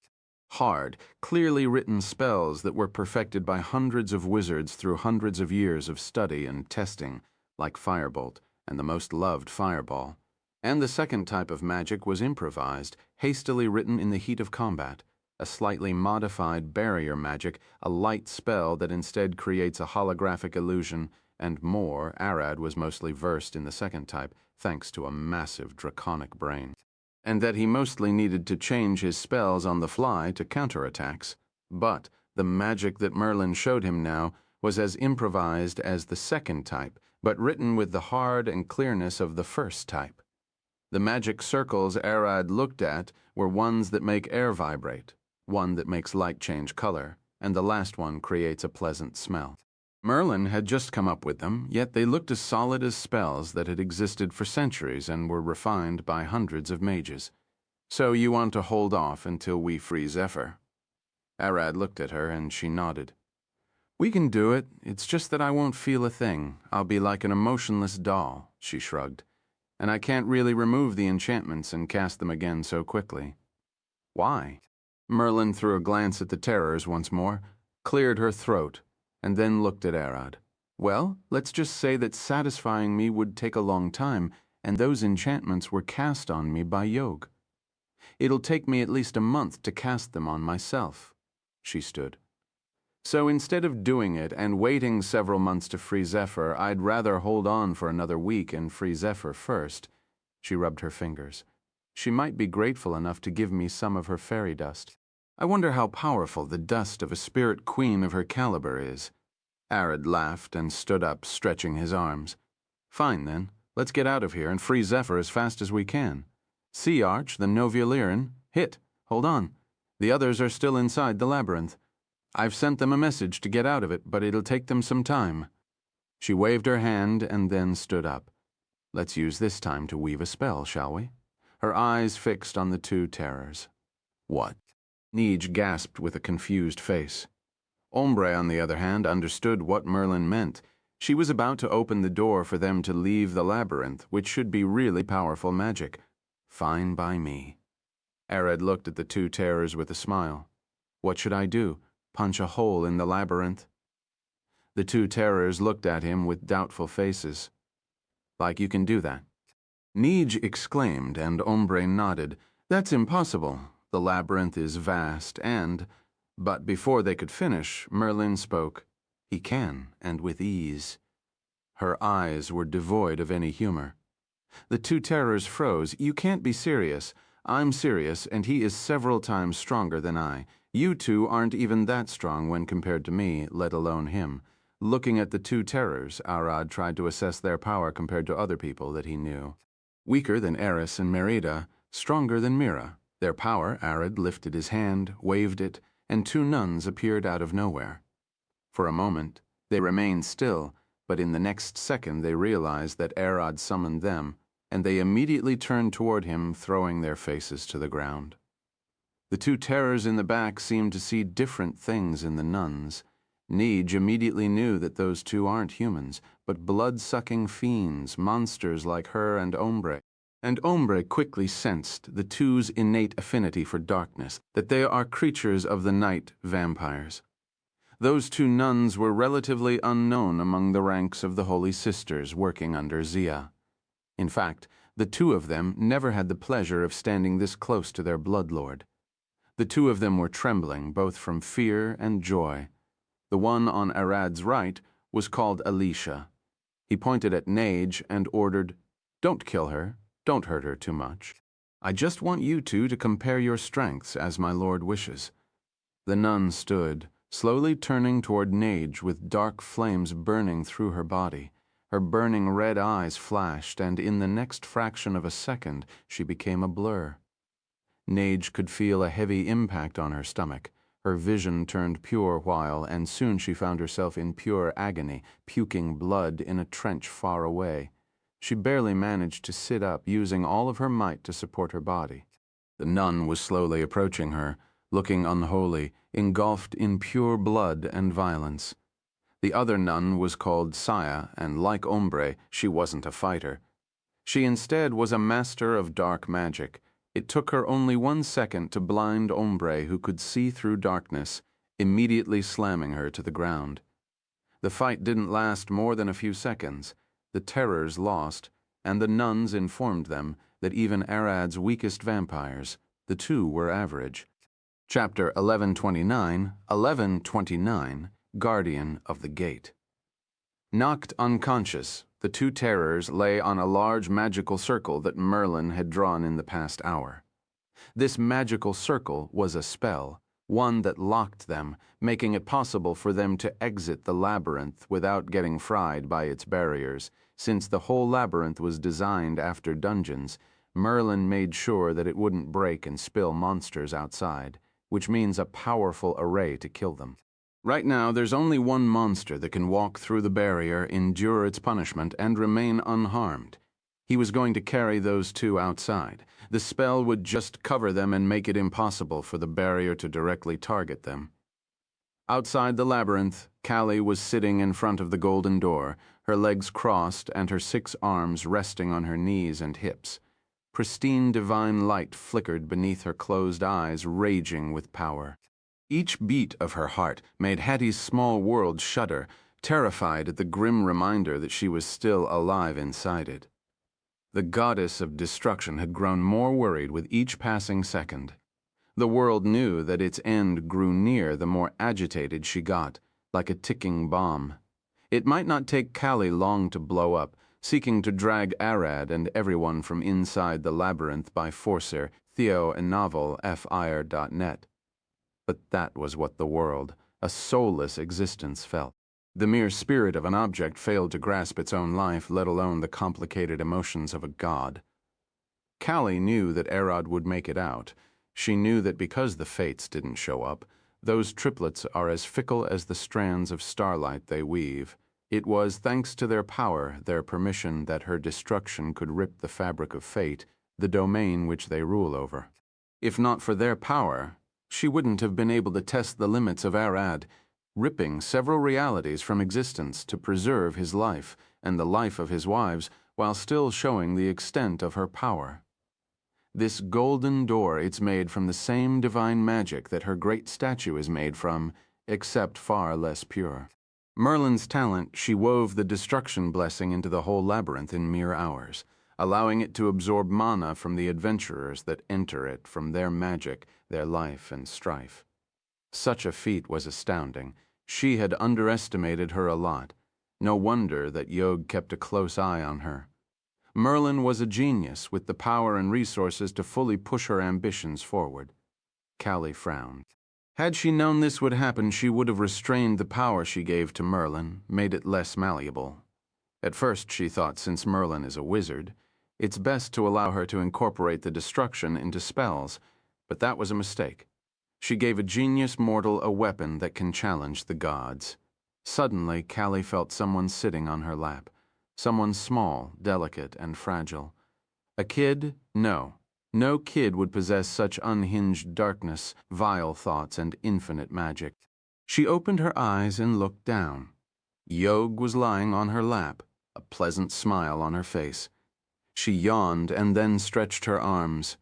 Hard, clearly written spells that were perfected by hundreds of wizards through hundreds of years of study and testing, like Firebolt and the most loved Fireball. And the second type of magic was improvised, hastily written in the heat of combat, a slightly modified barrier magic, a light spell that instead creates a holographic illusion, and more. Arad was mostly versed in the second type, thanks to a massive draconic brain. And that he mostly needed to change his spells on the fly to counterattacks. But the magic that Merlin showed him now was as improvised as the second type, but written with the hard and clearness of the first type. The magic circles Arad looked at were ones that make air vibrate, one that makes light change color, and the last one creates a pleasant smell. Merlin had just come up with them, yet they looked as solid as spells that had existed for centuries and were refined by hundreds of mages. So you want to hold off until we free Zephyr? Arad looked at her and she nodded. We can do it, it's just that I won't feel a thing. I'll be like an emotionless doll, she shrugged. And I can't really remove the enchantments and cast them again so quickly. Why? Merlin threw a glance at the terrors once more, cleared her throat, and then looked at Arad. Well, let's just say that satisfying me would take a long time, and those enchantments were cast on me by Yog. It'll take me at least a month to cast them on myself. She stood. So instead of doing it and waiting several months to free Zephyr, I'd rather hold on for another week and free Zephyr first. She rubbed her fingers. She might be grateful enough to give me some of her fairy dust. I wonder how powerful the dust of a spirit queen of her caliber is. Arad laughed and stood up, stretching his arms. Fine then, let's get out of here and free Zephyr as fast as we can. Sea Arch, the Novuliran, hit. Hold on. The others are still inside the labyrinth. I've sent them a message to get out of it, but it'll take them some time. She waved her hand and then stood up. Let's use this time to weave a spell, shall we? Her eyes fixed on the two terrors. What? Neej gasped with a confused face. Ombre, on the other hand, understood what Merlin meant. She was about to open the door for them to leave the labyrinth, which should be really powerful magic. Fine by me. Arad looked at the two terrors with a smile. What should I do? Punch a hole in the labyrinth? The two terrors looked at him with doubtful faces. Like you can do that? Neej exclaimed, and Ombre nodded. That's impossible. The labyrinth is vast and... But before they could finish, Merlin spoke. He can, and with ease. Her eyes were devoid of any humor. The two terrors froze. You can't be serious. I'm serious, and he is several times stronger than I. You two aren't even that strong when compared to me, let alone him. Looking at the two terrors, Arad tried to assess their power compared to other people that he knew. Weaker than Eris and Merida, stronger than Mira. Their power, Arad lifted his hand, waved it, and two nuns appeared out of nowhere. For a moment, they remained still, but in the next second they realized that Arad summoned them, and they immediately turned toward him, throwing their faces to the ground. The two terrors in the back seemed to see different things in the nuns. Neej immediately knew that those two aren't humans, but blood-sucking fiends, monsters like her and Ombre. And Ombre quickly sensed the two's innate affinity for darkness, that they are creatures of the night, vampires. Those two nuns were relatively unknown among the ranks of the Holy Sisters working under Zia. In fact, the two of them never had the pleasure of standing this close to their bloodlord. The two of them were trembling, both from fear and joy. The one on Arad's right was called Alicia. He pointed at Neij and ordered, "Don't kill her. Don't hurt her too much. I just want you two to compare your strengths as my lord wishes." The nun stood, slowly turning toward Neij with dark flames burning through her body. Her burning red eyes flashed, and in the next fraction of a second she became a blur. Neij could feel a heavy impact on her stomach. Her vision turned pure while, and soon she found herself in pure agony, puking blood in a trench far away. She barely managed to sit up, using all of her might to support her body. The nun was slowly approaching her, looking unholy, engulfed in pure blood and violence. The other nun was called Saya, and like Ombre, she wasn't a fighter. She instead was a master of dark magic. It took her only 1 second to blind Ombre, who could see through darkness, immediately slamming her to the ground. The fight didn't last more than a few seconds. The terrors lost, and the nuns informed them that even Arad's weakest vampires, the two were average. Chapter 1129, Guardian of the Gate. Knocked unconscious, the two terrors lay on a large magical circle that Merlin had drawn in the past hour. This magical circle was a spell, one that locked them, making it possible for them to exit the labyrinth without getting fried by its barriers. Since the whole labyrinth was designed after dungeons, Merlin made sure that it wouldn't break and spill monsters outside, which means a powerful array to kill them. Right now, there's only one monster that can walk through the barrier, endure its punishment, and remain unharmed. He was going to carry those two outside. The spell would just cover them and make it impossible for the barrier to directly target them. Outside the labyrinth, Callie was sitting in front of the golden door, her legs crossed and her 6 arms resting on her knees and hips. Pristine divine light flickered beneath her closed eyes, raging with power. Each beat of her heart made Hattie's small world shudder, terrified at the grim reminder that she was still alive inside it. The goddess of destruction had grown more worried with each passing second. The world knew that its end grew near the more agitated she got, like a ticking bomb. It might not take Callie long to blow up, seeking to drag Arad and everyone from inside the labyrinth by Forcer, Theo, and Novel, fire.net. But that was what the world, a soulless existence, felt. The mere spirit of an object failed to grasp its own life, let alone the complicated emotions of a god. Callie knew that Arad would make it out. She knew that because the fates didn't show up, those triplets are as fickle as the strands of starlight they weave. It was thanks to their power, their permission, that her destruction could rip the fabric of fate, the domain which they rule over. If not for their power, she wouldn't have been able to test the limits of Arad, ripping several realities from existence to preserve his life and the life of his wives while still showing the extent of her power. This golden door, it's made from the same divine magic that her great statue is made from, except far less pure. Merlin's talent, she wove the destruction blessing into the whole labyrinth in mere hours, allowing it to absorb mana from the adventurers that enter it from their magic, their life and strife. Such a feat was astounding. She had underestimated her a lot. No wonder that Yog kept a close eye on her. Merlin was a genius with the power and resources to fully push her ambitions forward. Callie frowned. Had she known this would happen, she would have restrained the power she gave to Merlin, made it less malleable. At first she thought, since Merlin is a wizard, it's best to allow her to incorporate the destruction into spells, but that was a mistake. She gave a genius mortal a weapon that can challenge the gods. Suddenly, Callie felt someone sitting on her lap. Someone small, delicate, and fragile. A kid? No. No kid would possess such unhinged darkness, vile thoughts, and infinite magic. She opened her eyes and looked down. Yog was lying on her lap, a pleasant smile on her face. She yawned and then stretched her arms.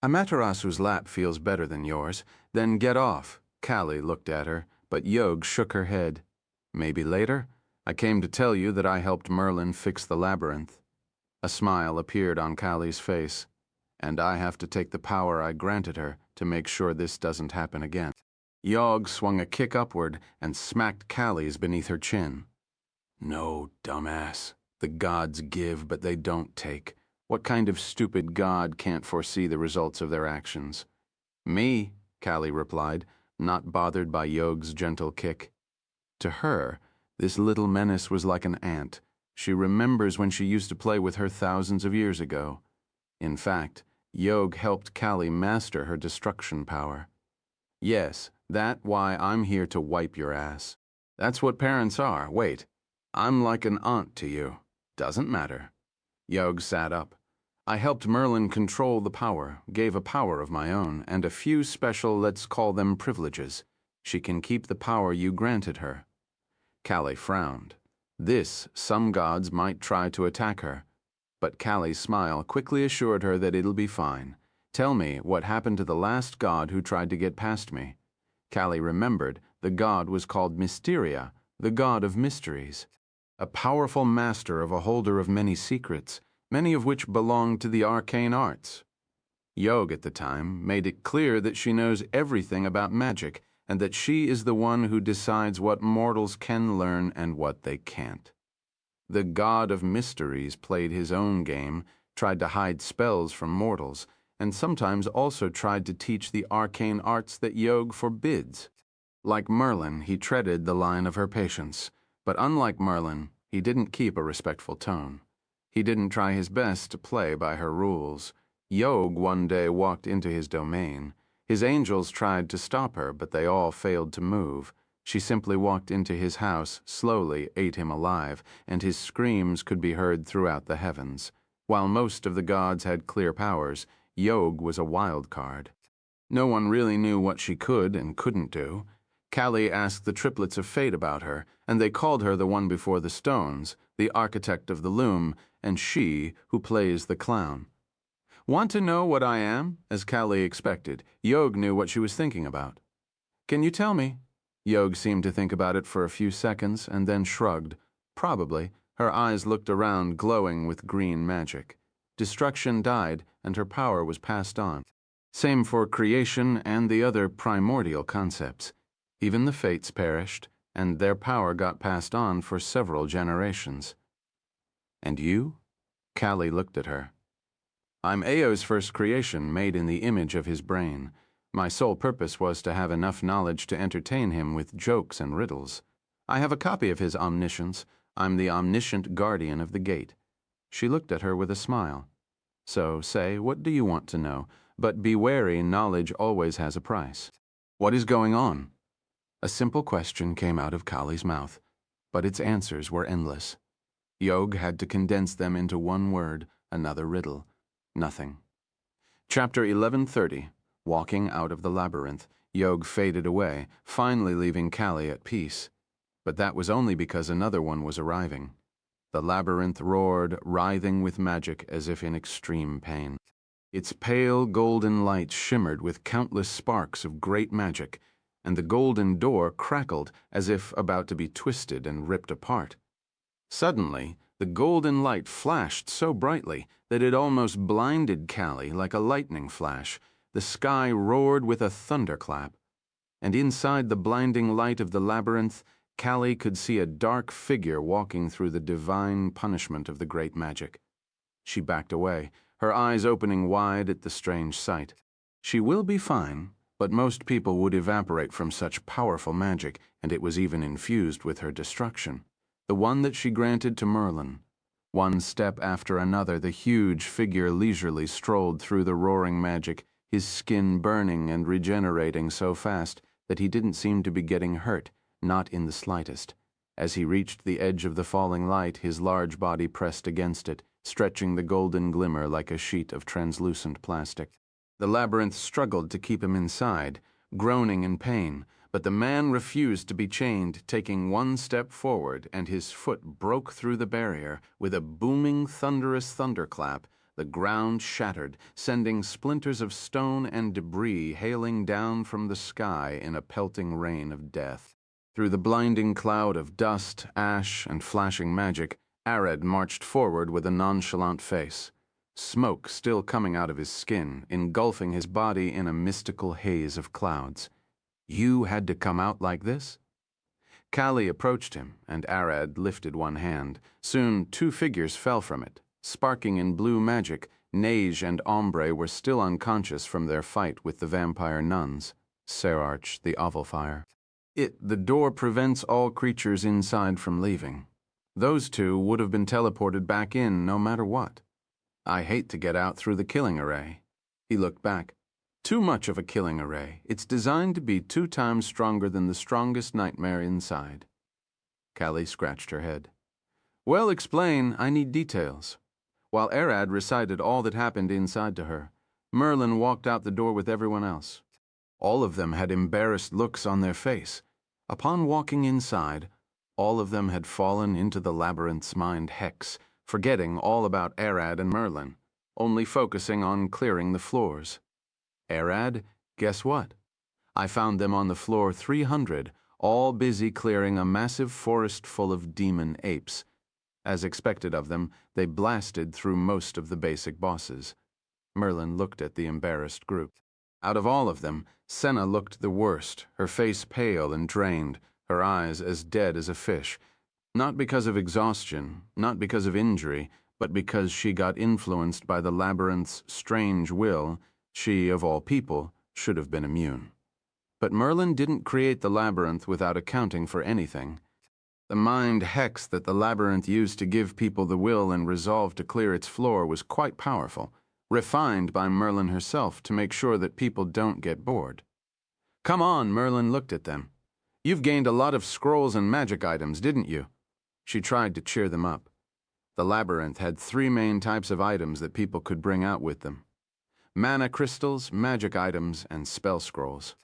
Amaterasu's lap feels better than yours. Then get off. Callie looked at her, but Yog shook her head. Maybe later? I came to tell you that I helped Merlin fix the labyrinth. A smile appeared on Callie's face. And I have to take the power I granted her to make sure this doesn't happen again. Yog swung a kick upward and smacked Callie's beneath her chin. No, dumbass. The gods give, but they don't take. What kind of stupid god can't foresee the results of their actions? Me, Callie replied, not bothered by Yog's gentle kick. To her, this little menace was like an ant. She remembers when she used to play with her thousands of years ago. In fact, Yog helped Callie master her destruction power. Yes, that's why I'm here to wipe your ass. That's what parents are. Wait, I'm like an aunt to you. Doesn't matter. Yog sat up. I helped Merlin control the power, gave a power of my own, and a few special, let's call them privileges. She can keep the power you granted her. Callie frowned. Some gods might try to attack her. But Callie's smile quickly assured her that it'll be fine. Tell me what happened to the last god who tried to get past me. Callie remembered the god was called Mysteria, the god of mysteries. A powerful master of a holder of many secrets, many of which belonged to the arcane arts. Yog at the time made it clear that she knows everything about magic and that she is the one who decides what mortals can learn and what they can't. The god of mysteries played his own game, tried to hide spells from mortals, and sometimes also tried to teach the arcane arts that Yog forbids. Like Merlin, he treaded the line of her patience, but unlike Merlin, he didn't keep a respectful tone. He didn't try his best to play by her rules. Yog one day walked into his domain. His angels tried to stop her, but they all failed to move. She simply walked into his house, slowly ate him alive, and his screams could be heard throughout the heavens. While most of the gods had clear powers, Yog was a wild card. No one really knew what she could and couldn't do. Kali asked the triplets of fate about her, and they called her the one before the stones, the architect of the loom, and she who plays the clown. Want to know what I am? As Kali expected, Yog knew what she was thinking about. Can you tell me? Yog seemed to think about it for a few seconds and then shrugged. Probably. Her eyes looked around, glowing with green magic. Destruction died, and her power was passed on. Same for creation and the other primordial concepts. Even the fates perished, and their power got passed on for several generations. And you? Kali looked at her. I'm Ao's first creation, made in the image of his brain. My sole purpose was to have enough knowledge to entertain him with jokes and riddles. I have a copy of his omniscience. I'm the omniscient guardian of the gate. She looked at her with a smile. So say, what do you want to know? But be wary, knowledge always has a price. What is going on? A simple question came out of Kali's mouth, but its answers were endless. Yog had to condense them into one word, another riddle. Nothing. Chapter 1130. Walking out of the labyrinth, Yog faded away, finally leaving Kali at peace. But that was only because another one was arriving. The labyrinth roared, writhing with magic as if in extreme pain. Its pale golden light shimmered with countless sparks of great magic, and the golden door crackled as if about to be twisted and ripped apart. Suddenly, the golden light flashed so brightly that it almost blinded Kali like a lightning flash. The sky roared with a thunderclap, and inside the blinding light of the labyrinth, Kali could see a dark figure walking through the divine punishment of the great magic. She backed away, her eyes opening wide at the strange sight. She will be fine, but most people would evaporate from such powerful magic, and it was even infused with her destruction. The one that she granted to Merlin. One step after another, the huge figure leisurely strolled through the roaring magic, his skin burning and regenerating so fast that he didn't seem to be getting hurt, not in the slightest. As he reached the edge of the falling light, his large body pressed against it, stretching the golden glimmer like a sheet of translucent plastic. The labyrinth struggled to keep him inside, groaning in pain, but the man refused to be chained, taking one step forward, and his foot broke through the barrier. With a booming, thunderous thunderclap, the ground shattered, sending splinters of stone and debris hailing down from the sky in a pelting rain of death. Through the blinding cloud of dust, ash, and flashing magic, Ared marched forward with a nonchalant face, smoke still coming out of his skin, engulfing his body in a mystical haze of clouds. You had to come out like this? Kali approached him, and Ared lifted one hand. Soon 2 figures fell from it. Sparking in blue magic, Neige and Ombre were still unconscious from their fight with the vampire nuns. Serarch, the Ovalfire. The door prevents all creatures inside from leaving. Those 2 would have been teleported back in no matter what. I hate to get out through the killing array. He looked back. Too much of a killing array. It's designed to be 2 times stronger than the strongest nightmare inside. Kali scratched her head. Well, explain. I need details. While Arad recited all that happened inside to her, Merlin walked out the door with everyone else. All of them had embarrassed looks on their face. Upon walking inside, all of them had fallen into the labyrinth's mind hex, forgetting all about Arad and Merlin, only focusing on clearing the floors. Arad, guess what? I found them on the floor 300, all busy clearing a massive forest full of demon apes. As expected of them, they blasted through most of the basic bosses. Merlin looked at the embarrassed group. Out of all of them, Senna looked the worst, her face pale and drained, her eyes as dead as a fish. Not because of exhaustion, not because of injury, but because she got influenced by the labyrinth's strange will. She, of all people, should have been immune. But Merlin didn't create the labyrinth without accounting for anything. The mind hex that the labyrinth used to give people the will and resolve to clear its floor was quite powerful, refined by Merlin herself to make sure that people don't get bored. Come on, Merlin looked at them. You've gained a lot of scrolls and magic items, didn't you? She tried to cheer them up. The labyrinth had 3 main types of items that people could bring out with them: mana crystals, magic items, and spell scrolls,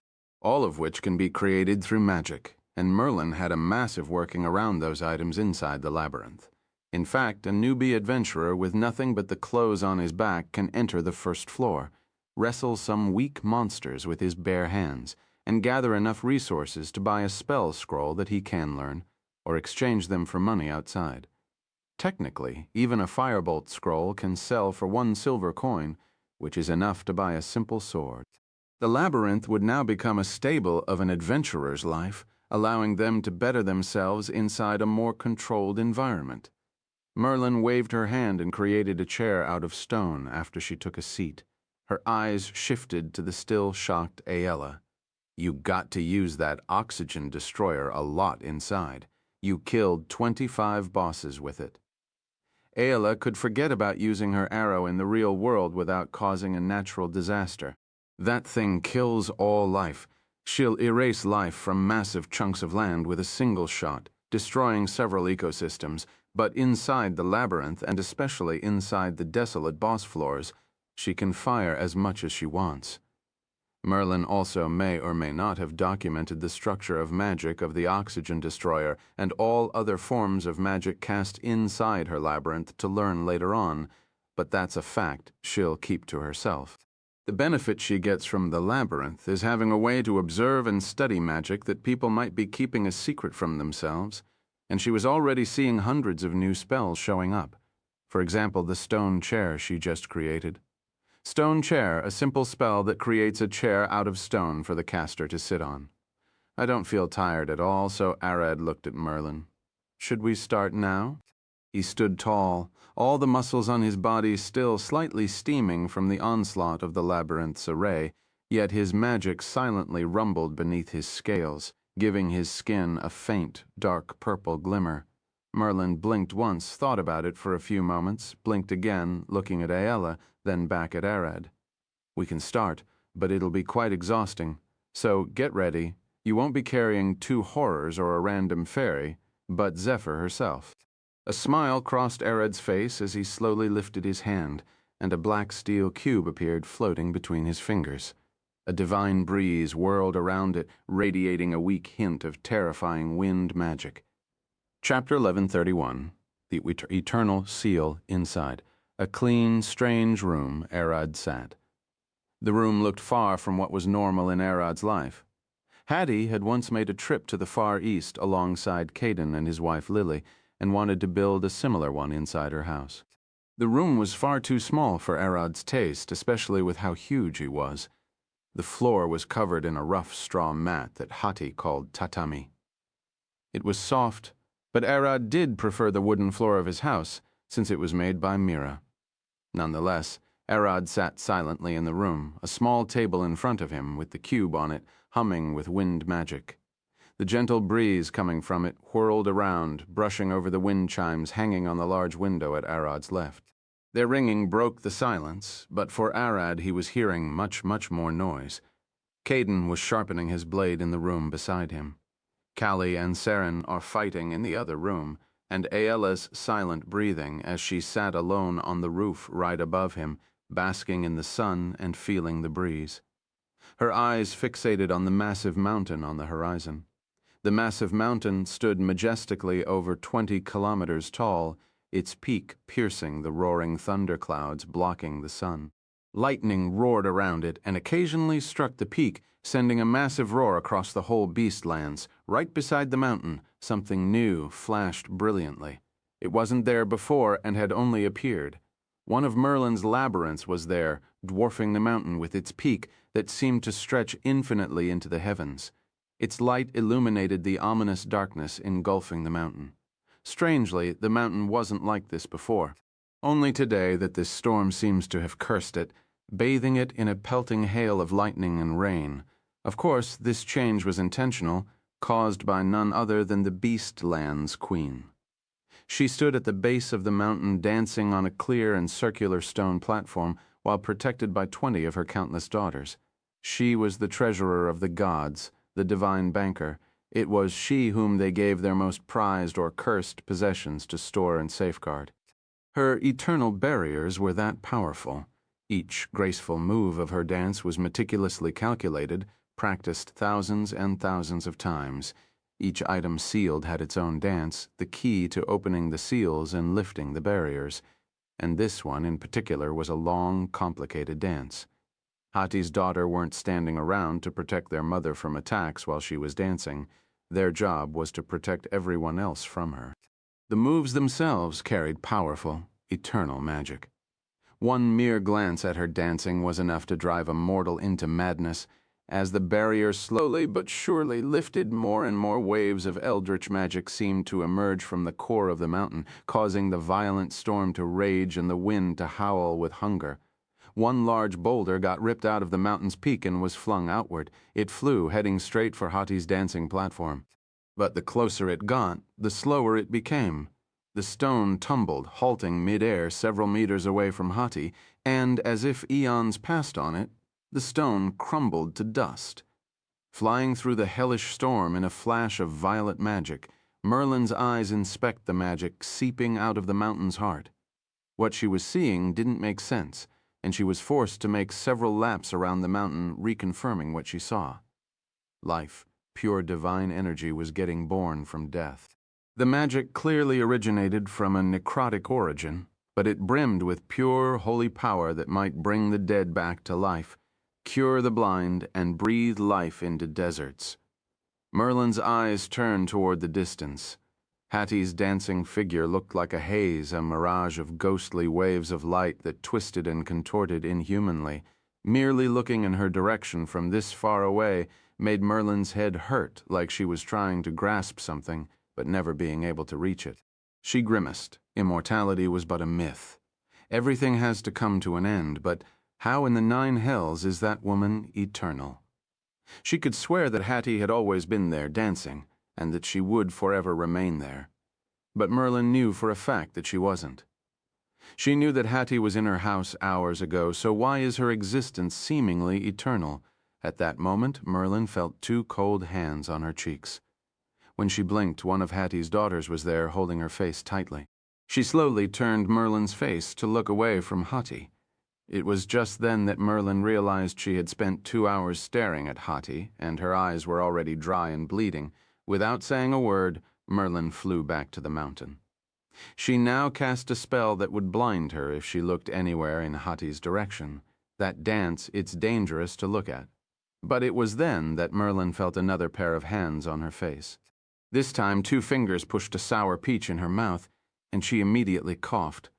all of which can be created through magic, and Merlin had a massive working around those items inside the labyrinth. In fact, a newbie adventurer with nothing but the clothes on his back can enter the first floor, wrestle some weak monsters with his bare hands, and gather enough resources to buy a spell scroll that he can learn, or exchange them for money outside. Technically, even a firebolt scroll can sell for 1 silver coin, which is enough to buy a simple sword. The labyrinth would now become a stable of an adventurer's life, allowing them to better themselves inside a more controlled environment. Merlin waved her hand and created a chair out of stone after she took a seat. Her eyes shifted to the still shocked Aella. You got to use that oxygen destroyer a lot inside. You killed 25 bosses with it. Aella could forget about using her arrow in the real world without causing a natural disaster. That thing kills all life. She'll erase life from massive chunks of land with a single shot, destroying several ecosystems, but inside the labyrinth, and especially inside the desolate boss floors, she can fire as much as she wants. Merlin also may or may not have documented the structure of magic of the oxygen destroyer and all other forms of magic cast inside her labyrinth to learn later on, but that's a fact she'll keep to herself. The benefit she gets from the labyrinth is having a way to observe and study magic that people might be keeping a secret from themselves, and she was already seeing hundreds of new spells showing up. For example, the stone chair she just created. Stone chair, a simple spell that creates a chair out of stone for the caster to sit on. I don't feel tired at all, so Arad looked at Merlin. Should we start now? He stood tall, all the muscles on his body still slightly steaming from the onslaught of the labyrinth's array, yet his magic silently rumbled beneath his scales, giving his skin a faint, dark purple glimmer. Merlin blinked once, thought about it for a few moments, blinked again, looking at Aella, then back at Arad. We can start, but it'll be quite exhausting, so get ready. You won't be carrying 2 horrors or a random fairy, but Zephyr herself. A smile crossed Arad's face as he slowly lifted his hand, and a black steel cube appeared floating between his fingers. A divine breeze whirled around it, radiating a weak hint of terrifying wind magic. Chapter 1131, The Eternal Seal Inside. A clean, strange room, Arad sat. The room looked far from what was normal in Arad's life. Hattie had once made a trip to the Far East alongside Caden and his wife Lily, and wanted to build a similar one inside her house. The room was far too small for Arad's taste, especially with how huge he was. The floor was covered in a rough straw mat that Hattie called tatami. It was soft, but Arad did prefer the wooden floor of his house, since it was made by Mira. Nonetheless, Arad sat silently in the room, a small table in front of him with the cube on it, humming with wind magic. The gentle breeze coming from it whirled around, brushing over the wind chimes hanging on the large window at Arad's left. Their ringing broke the silence, but for Arad he was hearing much, much more noise. Caden was sharpening his blade in the room beside him. Callie and Saren are fighting in the other room, and Aella's silent breathing as she sat alone on the roof right above him, basking in the sun and feeling the breeze. Her eyes fixated on the massive mountain on the horizon. The massive mountain stood majestically over 20 kilometers tall, its peak piercing the roaring thunderclouds blocking the sun. Lightning roared around it and occasionally struck the peak, sending a massive roar across the whole beastlands. Right beside the mountain, something new flashed brilliantly. It wasn't there before and had only appeared. One of Merlin's labyrinths was there, dwarfing the mountain with its peak that seemed to stretch infinitely into the heavens. Its light illuminated the ominous darkness engulfing the mountain. Strangely, the mountain wasn't like this before. Only today that this storm seems to have cursed it, bathing it in a pelting hail of lightning and rain. Of course, this change was intentional, caused by none other than the Beastland's queen. She stood at the base of the mountain dancing on a clear and circular stone platform while protected by 20 of her countless daughters. She was the treasurer of the gods, the divine banker. It was she whom they gave their most prized or cursed possessions to store and safeguard. Her eternal barriers were that powerful. Each graceful move of her dance was meticulously calculated, practiced thousands and thousands of times. Each item sealed had its own dance, the key to opening the seals and lifting the barriers. And this one in particular was a long, complicated dance. Hati's daughter weren't standing around to protect their mother from attacks while she was dancing. Their job was to protect everyone else from her. The moves themselves carried powerful, eternal magic. One mere glance at her dancing was enough to drive a mortal into madness. As the barrier slowly but surely lifted, more and more waves of eldritch magic seemed to emerge from the core of the mountain, causing the violent storm to rage and the wind to howl with hunger. One large boulder got ripped out of the mountain's peak and was flung outward. It flew, heading straight for Hati's dancing platform. But the closer it got, the slower it became. The stone tumbled, halting mid-air several meters away from Hati, and as if eons passed on it, the stone crumbled to dust. Flying through the hellish storm in a flash of violet magic, Merlin's eyes inspect the magic seeping out of the mountain's heart. What she was seeing didn't make sense, and she was forced to make several laps around the mountain, reconfirming what she saw. Life, pure divine energy, was getting born from death. The magic clearly originated from a necrotic origin, but it brimmed with pure, holy power that might bring the dead back to life, cure the blind, and breathe life into deserts. Merlin's eyes turned toward the distance. Hati's dancing figure looked like a haze, a mirage of ghostly waves of light that twisted and contorted inhumanly. Merely looking in her direction from this far away made Merlin's head hurt, like she was trying to grasp something, but never being able to reach it. She grimaced. Immortality was but a myth. Everything has to come to an end, but how in the 9 hells is that woman eternal? She could swear that Hati had always been there dancing, and that she would forever remain there. But Merlin knew for a fact that she wasn't. She knew that Hati was in her house hours ago, so why is her existence seemingly eternal? At that moment, Merlin felt 2 cold hands on her cheeks. When she blinked, one of Hati's daughters was there, holding her face tightly. She slowly turned Merlin's face to look away from Hati. It was just then that Merlin realized she had spent 2 hours staring at Hati, and her eyes were already dry and bleeding. Without saying a word, Merlin flew back to the mountain. She now cast a spell that would blind her if she looked anywhere in Hati's direction. That dance, it's dangerous to look at. But it was then that Merlin felt another pair of hands on her face. This time 2 fingers pushed a sour peach in her mouth, and she immediately coughed.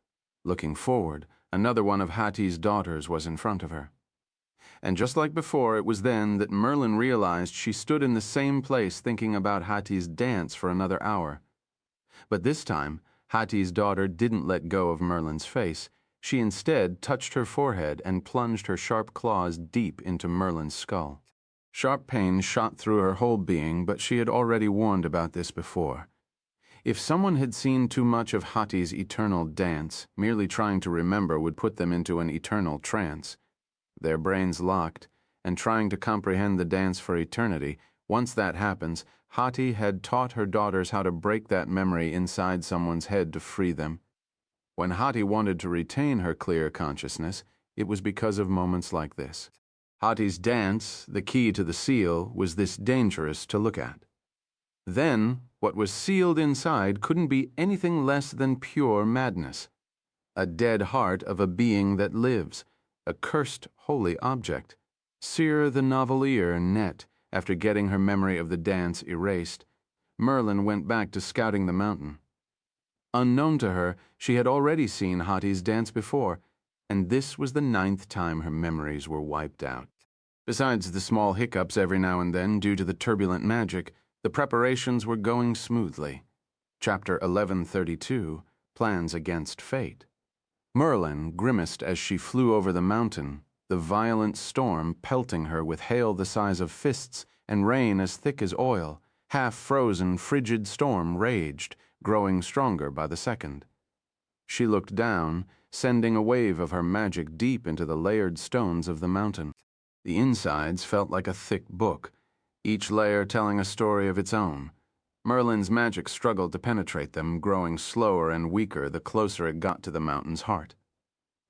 Looking forward, another one of Hati's daughters was in front of her. And just like before, it was then that Merlin realized she stood in the same place thinking about Hati's dance for another hour. But this time, Hati's daughter didn't let go of Merlin's face. She instead touched her forehead and plunged her sharp claws deep into Merlin's skull. Sharp pain shot through her whole being, but she had already warned about this before. If someone had seen too much of Hati's eternal dance, merely trying to remember would put them into an eternal trance. Their brains locked, and trying to comprehend the dance for eternity, once that happens, Hati had taught her daughters how to break that memory inside someone's head to free them. When Hati wanted to retain her clear consciousness, it was because of moments like this. Hati's dance, the key to the seal, was this dangerous to look at. Then, what was sealed inside couldn't be anything less than pure madness. A dead heart of a being that lives, a cursed holy object. Seer the Novelier net, after getting her memory of the dance erased, Merlin went back to scouting the mountain. Unknown to her, she had already seen Hati's dance before, and this was the 9th time her memories were wiped out. Besides the small hiccups every now and then due to the turbulent magic, the preparations were going smoothly. Chapter 1132, Plans Against Fate. Merlin grimaced as she flew over the mountain, the violent storm pelting her with hail the size of fists and rain as thick as oil, half-frozen, frigid storm raged, growing stronger by the second. She looked down, sending a wave of her magic deep into the layered stones of the mountain. The insides felt like a thick book, each layer telling a story of its own. Merlin's magic struggled to penetrate them, growing slower and weaker the closer it got to the mountain's heart.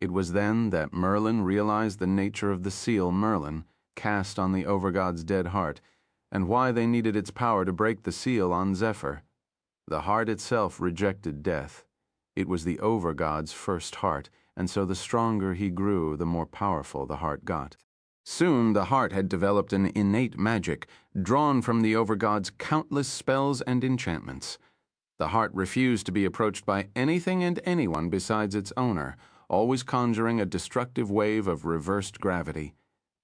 It was then that Merlin realized the nature of the seal Merlin cast on the Overgod's dead heart, and why they needed its power to break the seal on Zephyr. The heart itself rejected death. It was the Overgod's first heart, and so the stronger he grew, the more powerful the heart got. Soon the heart had developed an innate magic, drawn from the Overgod's countless spells and enchantments. The heart refused to be approached by anything and anyone besides its owner, always conjuring a destructive wave of reversed gravity.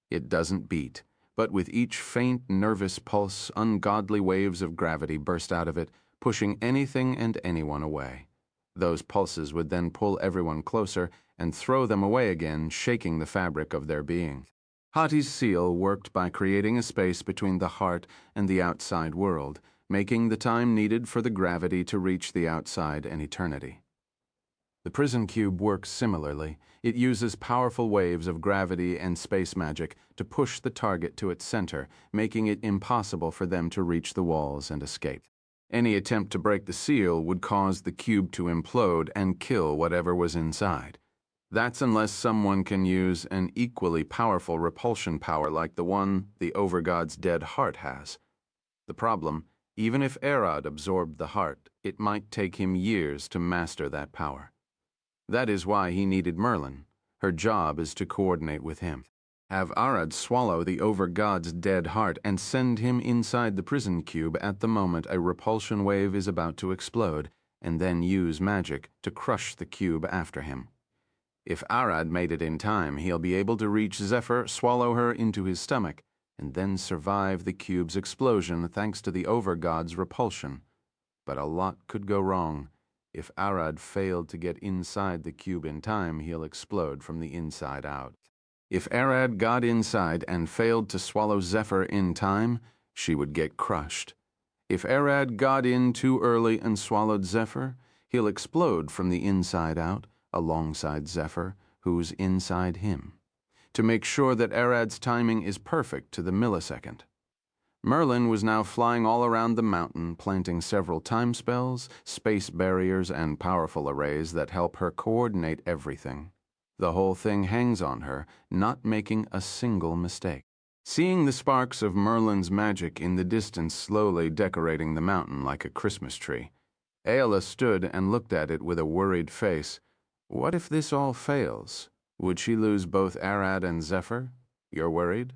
It doesn't beat, but with each faint, nervous pulse, ungodly waves of gravity burst out of it, pushing anything and anyone away. Those pulses would then pull everyone closer and throw them away again, shaking the fabric of their being. Hati's seal worked by creating a space between the heart and the outside world, making the time needed for the gravity to reach the outside and eternity. The prison cube works similarly. It uses powerful waves of gravity and space magic to push the target to its center, making it impossible for them to reach the walls and escape. Any attempt to break the seal would cause the cube to implode and kill whatever was inside. That's unless someone can use an equally powerful repulsion power like the one the Overgod's dead heart has. The problem, even if Arad absorbed the heart, it might take him years to master that power. That is why he needed Merlin. Her job is to coordinate with him. Have Arad swallow the Overgod's dead heart and send him inside the prison cube at the moment a repulsion wave is about to explode, and then use magic to crush the cube after him. If Arad made it in time, he'll be able to reach Zephyr, swallow her into his stomach, and then survive the cube's explosion thanks to the Overgod's repulsion. But a lot could go wrong. If Arad failed to get inside the cube in time, he'll explode from the inside out. If Arad got inside and failed to swallow Zephyr in time, she would get crushed. If Arad got in too early and swallowed Zephyr, he'll explode from the inside out, alongside Zephyr, who's inside him, to make sure that Arad's timing is perfect to the millisecond. Merlin was now flying all around the mountain, planting several time spells, space barriers, and powerful arrays that help her coordinate everything. The whole thing hangs on her, not making a single mistake. Seeing the sparks of Merlin's magic in the distance slowly decorating the mountain like a Christmas tree, Aela stood and looked at it with a worried face. What if this all fails? Would she lose both Arad and Zephyr? You're worried?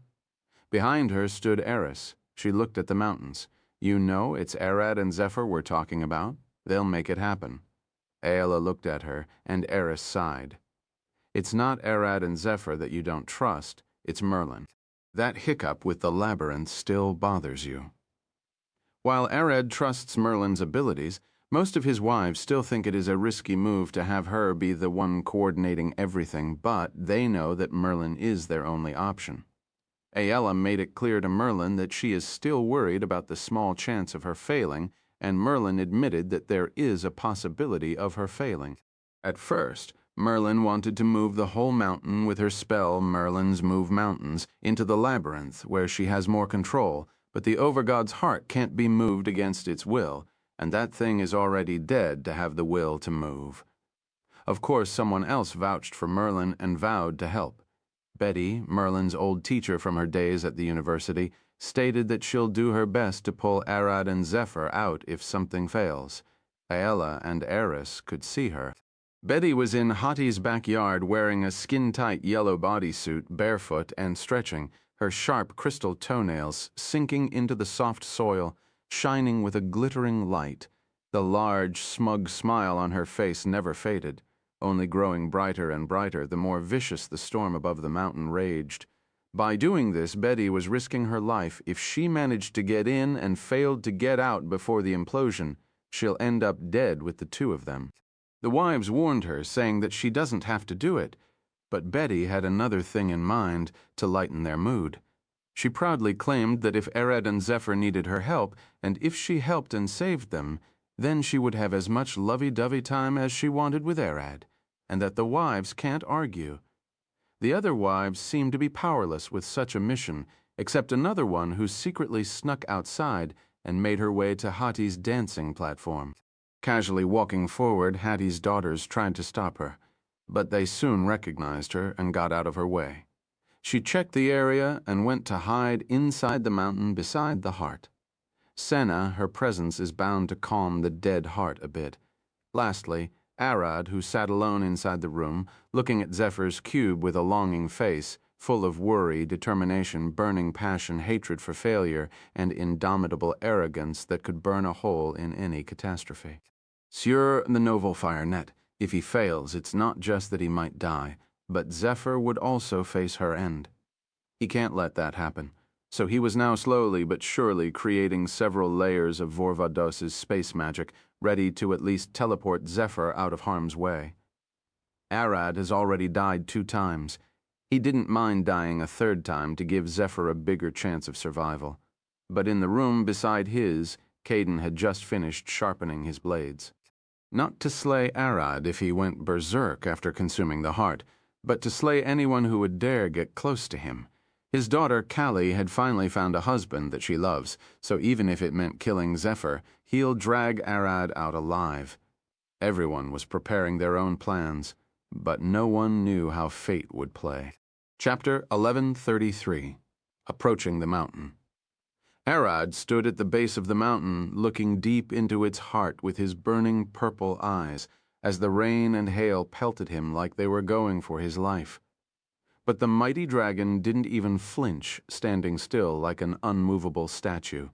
Behind her stood Eris. She looked at the mountains. You know it's Arad and Zephyr we're talking about. They'll make it happen. Aela looked at her, and Eris sighed. It's not Arad and Zephyr that you don't trust, it's Merlin. That hiccup with the labyrinth still bothers you. While Arad trusts Merlin's abilities, most of his wives still think it is a risky move to have her be the one coordinating everything, but they know that Merlin is their only option. Aela made it clear to Merlin that she is still worried about the small chance of her failing, and Merlin admitted that there is a possibility of her failing. At first, Merlin wanted to move the whole mountain with her spell Merlin's Move Mountains into the labyrinth where she has more control, but the Overgod's heart can't be moved against its will, and that thing is already dead to have the will to move. Of course, someone else vouched for Merlin and vowed to help. Betty, Merlin's old teacher from her days at the university, stated that she'll do her best to pull Arad and Zephyr out if something fails. Aela and Eris could see her. Betty was in Hati's backyard wearing a skin-tight yellow bodysuit, barefoot and stretching, her sharp crystal toenails sinking into the soft soil, shining with a glittering light. The large, smug smile on her face never faded, only growing brighter and brighter the more vicious the storm above the mountain raged. By doing this, Betty was risking her life. If she managed to get in and failed to get out before the implosion, she'll end up dead with the two of them. The wives warned her, saying that she doesn't have to do it, but Betty had another thing in mind to lighten their mood. She proudly claimed that if Arad and Zephyr needed her help, and if she helped and saved them, then she would have as much lovey-dovey time as she wanted with Arad, and that the wives can't argue. The other wives seemed to be powerless with such a mission, except another one who secretly snuck outside and made her way to Hattie's dancing platform. Casually walking forward, Hattie's daughters tried to stop her, but they soon recognized her and got out of her way. She checked the area and went to hide inside the mountain beside the heart. Senna, her presence is bound to calm the dead heart a bit. Lastly, Arad, who sat alone inside the room, looking at Zephyr's cube with a longing face, full of worry, determination, burning passion, hatred for failure, and indomitable arrogance that could burn a hole in any catastrophe. Sur the novel fire net. If he fails, it's not just that he might die, but Zephyr would also face her end. He can't let that happen. So he was now slowly but surely creating several layers of Vorvados's space magic, ready to at least teleport Zephyr out of harm's way. Arad has already died 2 times. He didn't mind dying a 3rd time to give Zephyr a bigger chance of survival. But in the room beside his, Caden had just finished sharpening his blades. Not to slay Arad if he went berserk after consuming the heart, but to slay anyone who would dare get close to him. His daughter, Callie, had finally found a husband that she loves, so even if it meant killing Zephyr, he'll drag Arad out alive. Everyone was preparing their own plans, but no one knew how fate would play. Chapter 1133. Approaching the Mountain. Arad stood at the base of the mountain, looking deep into its heart with his burning purple eyes, as the rain and hail pelted him like they were going for his life. But the mighty dragon didn't even flinch, standing still like an unmovable statue.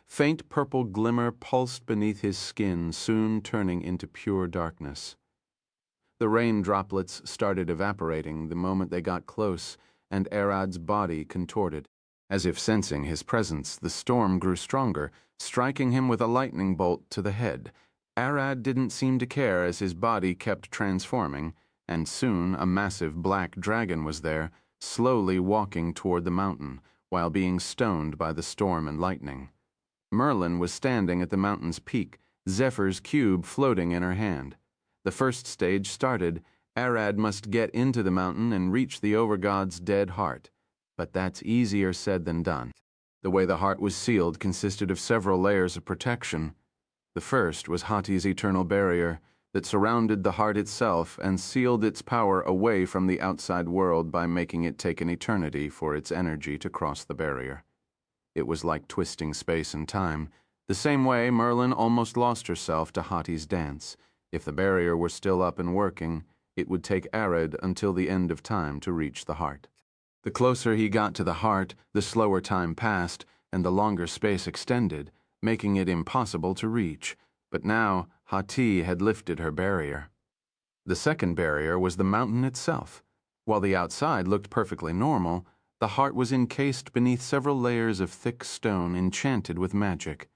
Faint purple glimmer pulsed beneath his skin, soon turning into pure darkness. The rain droplets started evaporating the moment they got close, and Arad's body contorted. As if sensing his presence, the storm grew stronger, striking him with a lightning bolt to the head. Arad didn't seem to care as his body kept transforming, and soon a massive black dragon was there, slowly walking toward the mountain, while being stoned by the storm and lightning. Merlin was standing at the mountain's peak, Zephyr's cube floating in her hand. The first stage started. Arad must get into the mountain and reach the Overgod's dead heart. But that's easier said than done. The way the heart was sealed consisted of several layers of protection. The first was Hattie's eternal barrier that surrounded the heart itself and sealed its power away from the outside world by making it take an eternity for its energy to cross the barrier. It was like twisting space and time, the same way Merlin almost lost herself to Hattie's dance. If the barrier were still up and working, it would take Arad until the end of time to reach the heart. The closer he got to the heart, the slower time passed, and the longer space extended, making it impossible to reach. But now, Hattie had lifted her barrier. The second barrier was the mountain itself. While the outside looked perfectly normal, the heart was encased beneath several layers of thick stone enchanted with magic.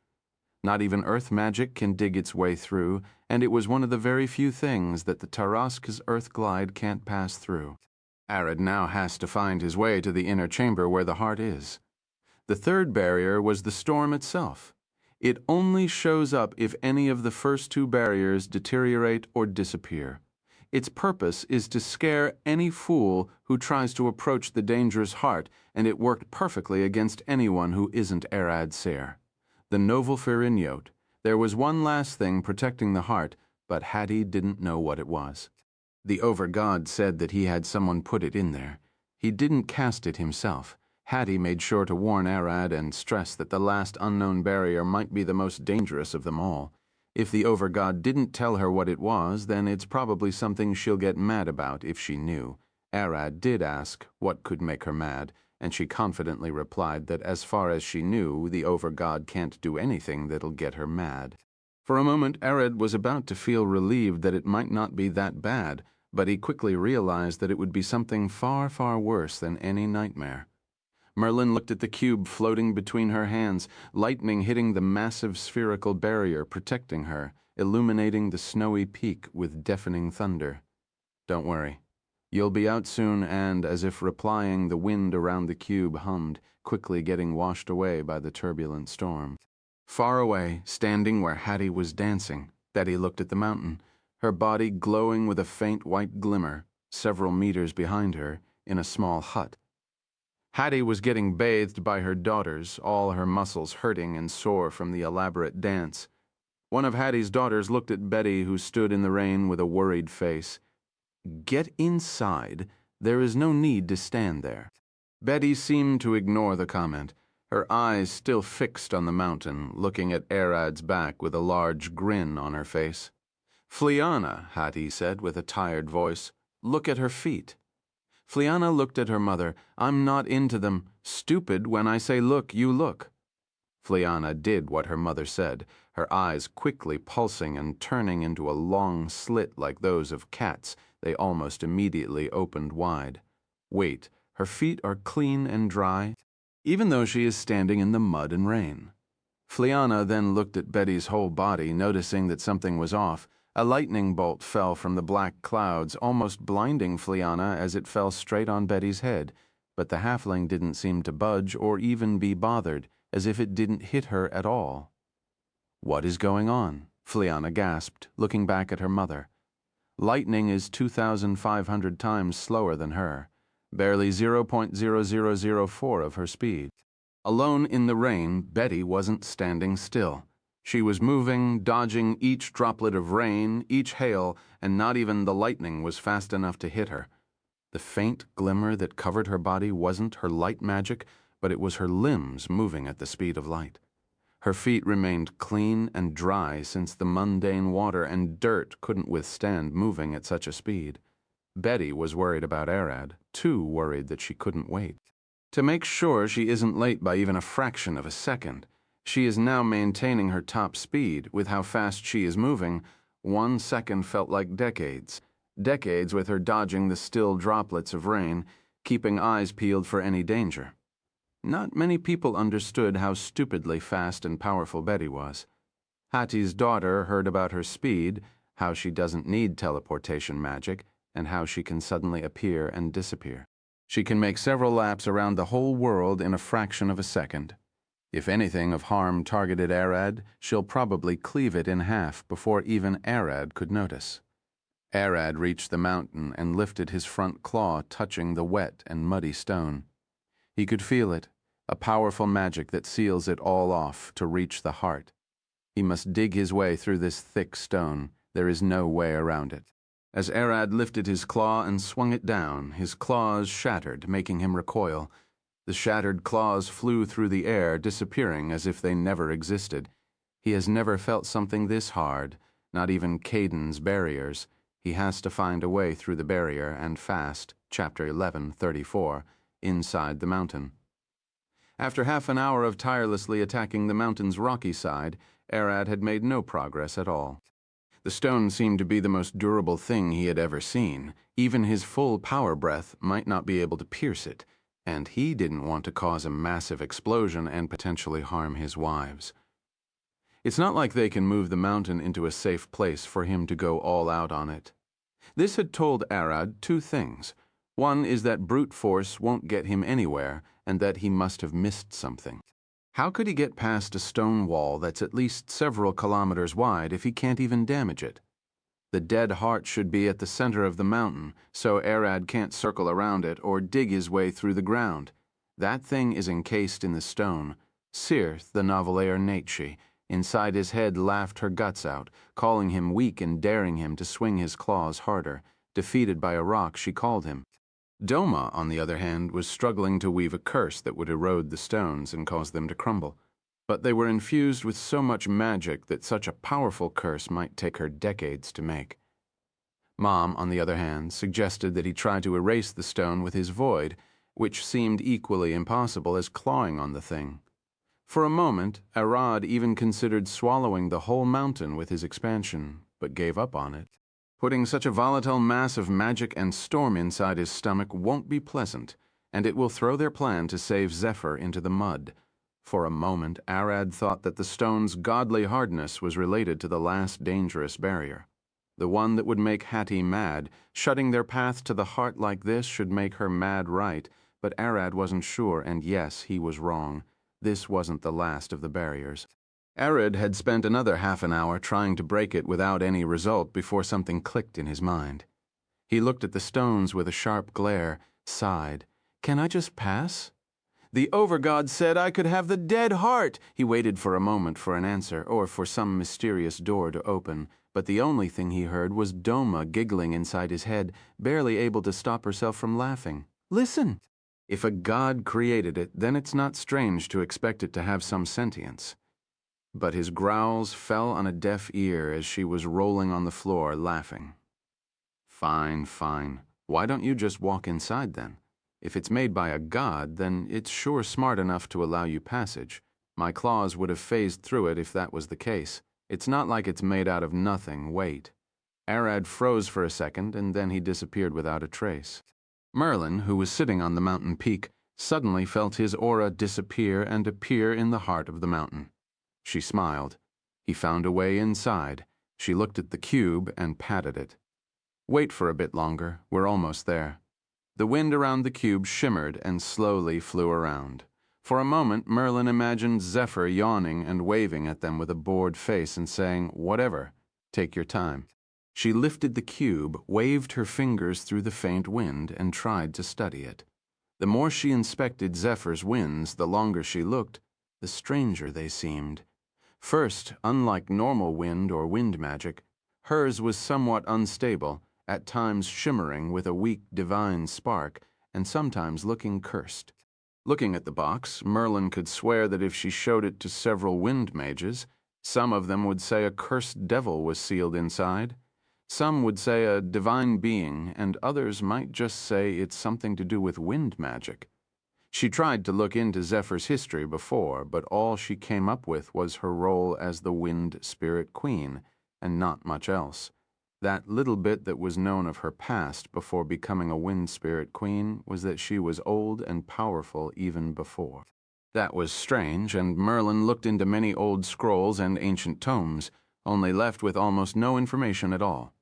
Not even earth magic can dig its way through, and it was one of the very few things that the Tarasque's earth glide can't pass through. Arad now has to find his way to the inner chamber where the heart is. The third barrier was the storm itself. It only shows up if any of the first 2 barriers deteriorate or disappear. Its purpose is to scare any fool who tries to approach the dangerous heart, and it worked perfectly against anyone who isn't Arad Ser. The Novel Ferignot. There was one last thing protecting the heart, but Hattie didn't know what it was. The Overgod said that he had someone put it in there. He didn't cast it himself. Hattie made sure to warn Arad and stress that the last unknown barrier might be the most dangerous of them all. If the Overgod didn't tell her what it was, then it's probably something she'll get mad about if she knew. Arad did ask what could make her mad, and she confidently replied that as far as she knew, the Overgod can't do anything that'll get her mad. For a moment, Arad was about to feel relieved that it might not be that bad, but he quickly realized that it would be something far, far worse than any nightmare. Merlin looked at the cube floating between her hands, lightning hitting the massive spherical barrier protecting her, illuminating the snowy peak with deafening thunder. Don't worry. "You'll be out soon," and, as if replying, the wind around the cube hummed, quickly getting washed away by the turbulent storm. Far away, standing where Hattie was dancing, Betty looked at the mountain, her body glowing with a faint white glimmer, several meters behind her, in a small hut. Hattie was getting bathed by her daughters, all her muscles hurting and sore from the elaborate dance. One of Hattie's daughters looked at Betty, who stood in the rain with a worried face. "Get inside. There is no need to stand there." Betty seemed to ignore the comment, her eyes still fixed on the mountain, looking at Arad's back with a large grin on her face. "Fliana," Hattie said with a tired voice, "look at her feet." Fliana looked at her mother. "I'm not into them. Stupid, when I say look, you look." Fliana did what her mother said, her eyes quickly pulsing and turning into a long slit like those of cats. They almost immediately opened wide. Wait, her feet are clean and dry, even though she is standing in the mud and rain. Fliana then looked at Betty's whole body, noticing that something was off. A lightning bolt fell from the black clouds, almost blinding Fliana as it fell straight on Betty's head, but the halfling didn't seem to budge or even be bothered, as if it didn't hit her at all. "What is going on?" Fliana gasped, looking back at her mother. Lightning is 2,500 times slower than her, barely 0.0004 of her speed. Alone in the rain, Betty wasn't standing still. She was moving, dodging each droplet of rain, each hail, and not even the lightning was fast enough to hit her. The faint glimmer that covered her body wasn't her light magic, but it was her limbs moving at the speed of light. Her feet remained clean and dry, since the mundane water and dirt couldn't withstand moving at such a speed. Betty was worried about Arad, too worried that she couldn't wait. To make sure she isn't late by even a fraction of a second, she is now maintaining her top speed. With how fast she is moving, 1 second felt like decades. Decades with her dodging the still droplets of rain, keeping eyes peeled for any danger. Not many people understood how stupidly fast and powerful Betty was. Hattie's daughter heard about her speed, how she doesn't need teleportation magic, and how she can suddenly appear and disappear. She can make several laps around the whole world in a fraction of a second. If anything of harm targeted Arad, she'll probably cleave it in half before even Arad could notice. Arad reached the mountain and lifted his front claw, touching the wet and muddy stone. He could feel it, a powerful magic that seals it all off to reach the heart. He must dig his way through this thick stone. There is no way around it. As Arad lifted his claw and swung it down, his claws shattered, making him recoil. The shattered claws flew through the air, disappearing as if they never existed. He has never felt something this hard, not even Caden's barriers. He has to find a way through the barrier, and fast, Chapter 11:34, inside the mountain. After half an hour of tirelessly attacking the mountain's rocky side, Arad had made no progress at all. The stone seemed to be the most durable thing he had ever seen. Even his full power breath might not be able to pierce it, and he didn't want to cause a massive explosion and potentially harm his wives. It's not like they can move the mountain into a safe place for him to go all out on it. This had told Arad 2 things. One is that brute force won't get him anywhere, and that he must have missed something. How could he get past a stone wall that's at least several kilometers wide if he can't even damage it? The dead heart should be at the center of the mountain, so Arad can't circle around it or dig his way through the ground. That thing is encased in the stone. Cirth, the Novelaire Naitche, inside his head, laughed her guts out, calling him weak and daring him to swing his claws harder. Defeated by a rock, she called him. Doma, on the other hand, was struggling to weave a curse that would erode the stones and cause them to crumble. But they were infused with so much magic that such a powerful curse might take her decades to make. Mom, on the other hand, suggested that he try to erase the stone with his void, which seemed equally impossible as clawing on the thing. For a moment, Arad even considered swallowing the whole mountain with his expansion, but gave up on it. Putting such a volatile mass of magic and storm inside his stomach won't be pleasant, and it will throw their plan to save Zephyr into the mud. For a moment, Arad thought that the stone's godly hardness was related to the last dangerous barrier. the one that would make Hattie mad. Shutting their path to the heart like this should make her mad right, but Arad wasn't sure, and yes, he was wrong. This wasn't the last of the barriers. Arad had spent another half an hour trying to break it without any result before something clicked in his mind. He looked at the stones with a sharp glare, sighed. "Can I just pass?" "The Overgod said I could have the dead heart." He waited for a moment for an answer, or for some mysterious door to open, but the only thing he heard was Doma giggling inside his head, barely able to stop herself from laughing. "Listen!" If a god created it, then it's not strange to expect it to have some sentience. But his growls fell on a deaf ear as she was rolling on the floor, laughing. "Fine, fine. Why don't you just walk inside then? If it's made by a god, then it's sure smart enough to allow you passage. My claws would have phased through it if that was the case. It's not like it's made out of nothing. Wait." Arad froze for a second, and then he disappeared without a trace. Merlin, who was sitting on the mountain peak, suddenly felt his aura disappear and appear in the heart of the mountain. She smiled. He found a way inside. She looked at the cube and patted it. "Wait for a bit longer. We're almost there." The wind around the cube shimmered and slowly flew around. For a moment, Merlin imagined Zephyr yawning and waving at them with a bored face and saying, "Whatever. Take your time." She lifted the cube, waved her fingers through the faint wind, and tried to study it. The more she inspected Zephyr's winds, the longer she looked, the stranger they seemed. First, unlike normal wind or wind magic, hers was somewhat unstable, at times shimmering with a weak divine spark, and sometimes looking cursed. Looking at the box, Merlin could swear that if she showed it to several wind mages, some of them would say a cursed devil was sealed inside. Some would say a divine being, and others might just say it's something to do with wind magic. She tried to look into Zephyr's history before, but all she came up with was her role as the Wind Spirit Queen, and not much else. That little bit that was known of her past before becoming a Wind Spirit Queen was that she was old and powerful even before. That was strange, and Merlin looked into many old scrolls and ancient tomes, only left with almost no information at all.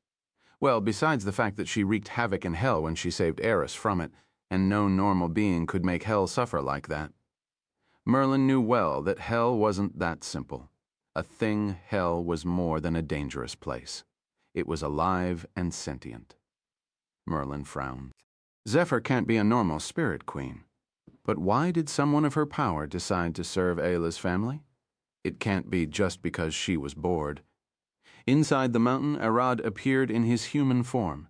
Well, besides the fact that she wreaked havoc in hell when she saved Eris from it, and no normal being could make hell suffer like that. Merlin knew well that hell wasn't that simple. A thing hell was more than a dangerous place. It was alive and sentient. Merlin frowned. Zephyr can't be a normal spirit queen. But why did someone of her power decide to serve Ayla's family? It can't be just because she was bored. Inside the mountain, Arad appeared in his human form.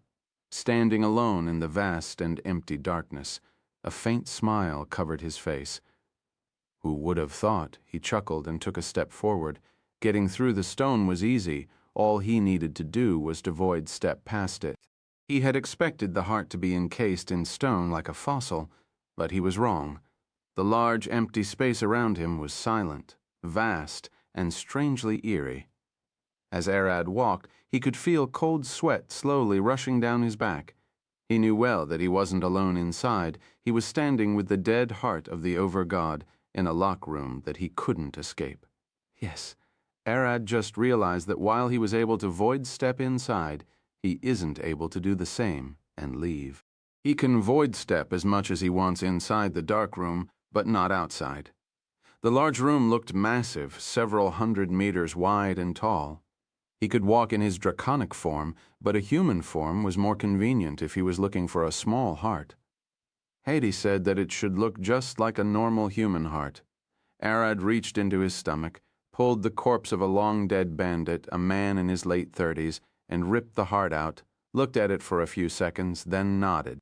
Standing alone in the vast and empty darkness, a faint smile covered his face. Who would have thought? He chuckled and took a step forward. Getting through the stone was easy. All he needed to do was to void step past it. He had expected the heart to be encased in stone like a fossil, but he was wrong. The large, empty space around him was silent, vast, and strangely eerie. As Arad walked, he could feel cold sweat slowly rushing down his back. He knew well that he wasn't alone inside. He was standing with the dead heart of the Overgod in a lock room that he couldn't escape. Yes, Arad just realized that while he was able to void step inside, he isn't able to do the same and leave. He can void step as much as he wants inside the dark room, but not outside. The large room looked massive, several 100 meters wide and tall. He could walk in his draconic form, but a human form was more convenient if he was looking for a small heart. Hades said that it should look just like a normal human heart. Arad reached into his stomach, pulled the corpse of a long-dead bandit, a man in his late 30s, and ripped the heart out, looked at it for a few seconds, then nodded.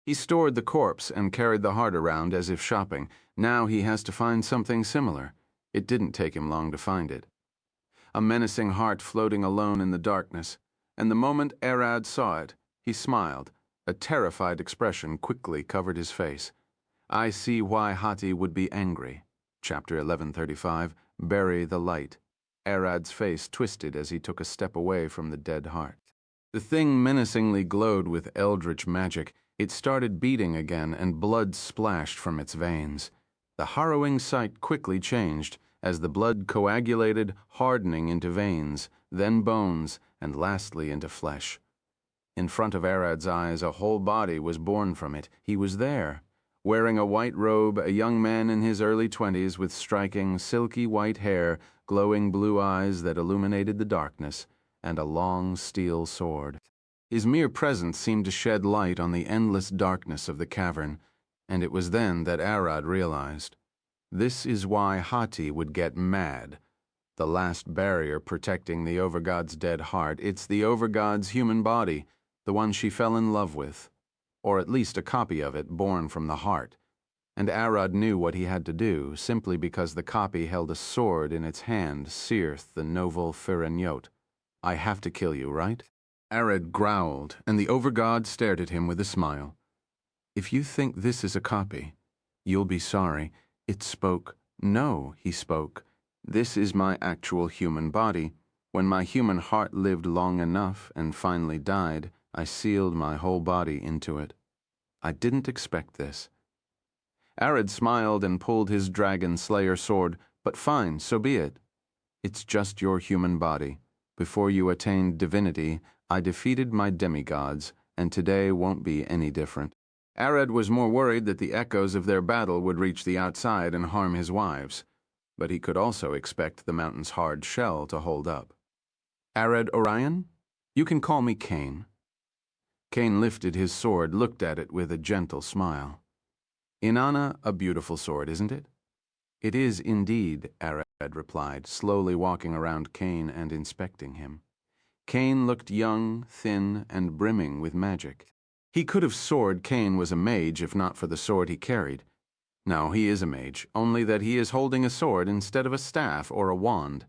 He stored the corpse and carried the heart around as if shopping. Now he has to find something similar. It didn't take him long to find it. A menacing heart floating alone in the darkness, and the moment Arad saw it, he smiled. A terrified expression quickly covered his face. I see why Hati would be angry. Chapter 1135, Bury the Light. Arad's face twisted as he took a step away from the dead heart. The thing menacingly glowed with eldritch magic. It started beating again, and blood splashed from its veins. The harrowing sight quickly changed, as the blood coagulated, hardening into veins, then bones, and lastly into flesh. In front of Arad's eyes, a whole body was born from it. He was there, wearing a white robe, a young man in his early 20s with striking, silky white hair, glowing blue eyes that illuminated the darkness, and a long steel sword. His mere presence seemed to shed light on the endless darkness of the cavern, and it was then that Arad realized. This is why Hati would get mad. The last barrier protecting the Overgod's dead heart, it's the Overgod's human body, the one she fell in love with, or at least a copy of it born from the heart. And Arad knew what he had to do, simply because the copy held a sword in its hand, Sirth the Novel Firanyot. I have to kill you, right? Arad growled, and the Overgod stared at him with a smile. If you think this is a copy, you'll be sorry. It spoke. No, he spoke. This is my actual human body. When my human heart lived long enough and finally died, I sealed my whole body into it. I didn't expect this. Arad smiled and pulled his dragon slayer sword, but fine, so be it. It's just your human body. Before you attained divinity, I defeated my demigods, and today won't be any different. Arad was more worried that the echoes of their battle would reach the outside and harm his wives, but he could also expect the mountain's hard shell to hold up. Arad Orion? You can call me Cain. Cain lifted his sword, looked at it with a gentle smile. Inanna, a beautiful sword, isn't it? It is indeed, Arad replied, slowly walking around Cain and inspecting him. Cain looked young, thin, and brimming with magic. He could have sworn Cain was a mage if not for the sword he carried. No, he is a mage, only that he is holding a sword instead of a staff or a wand.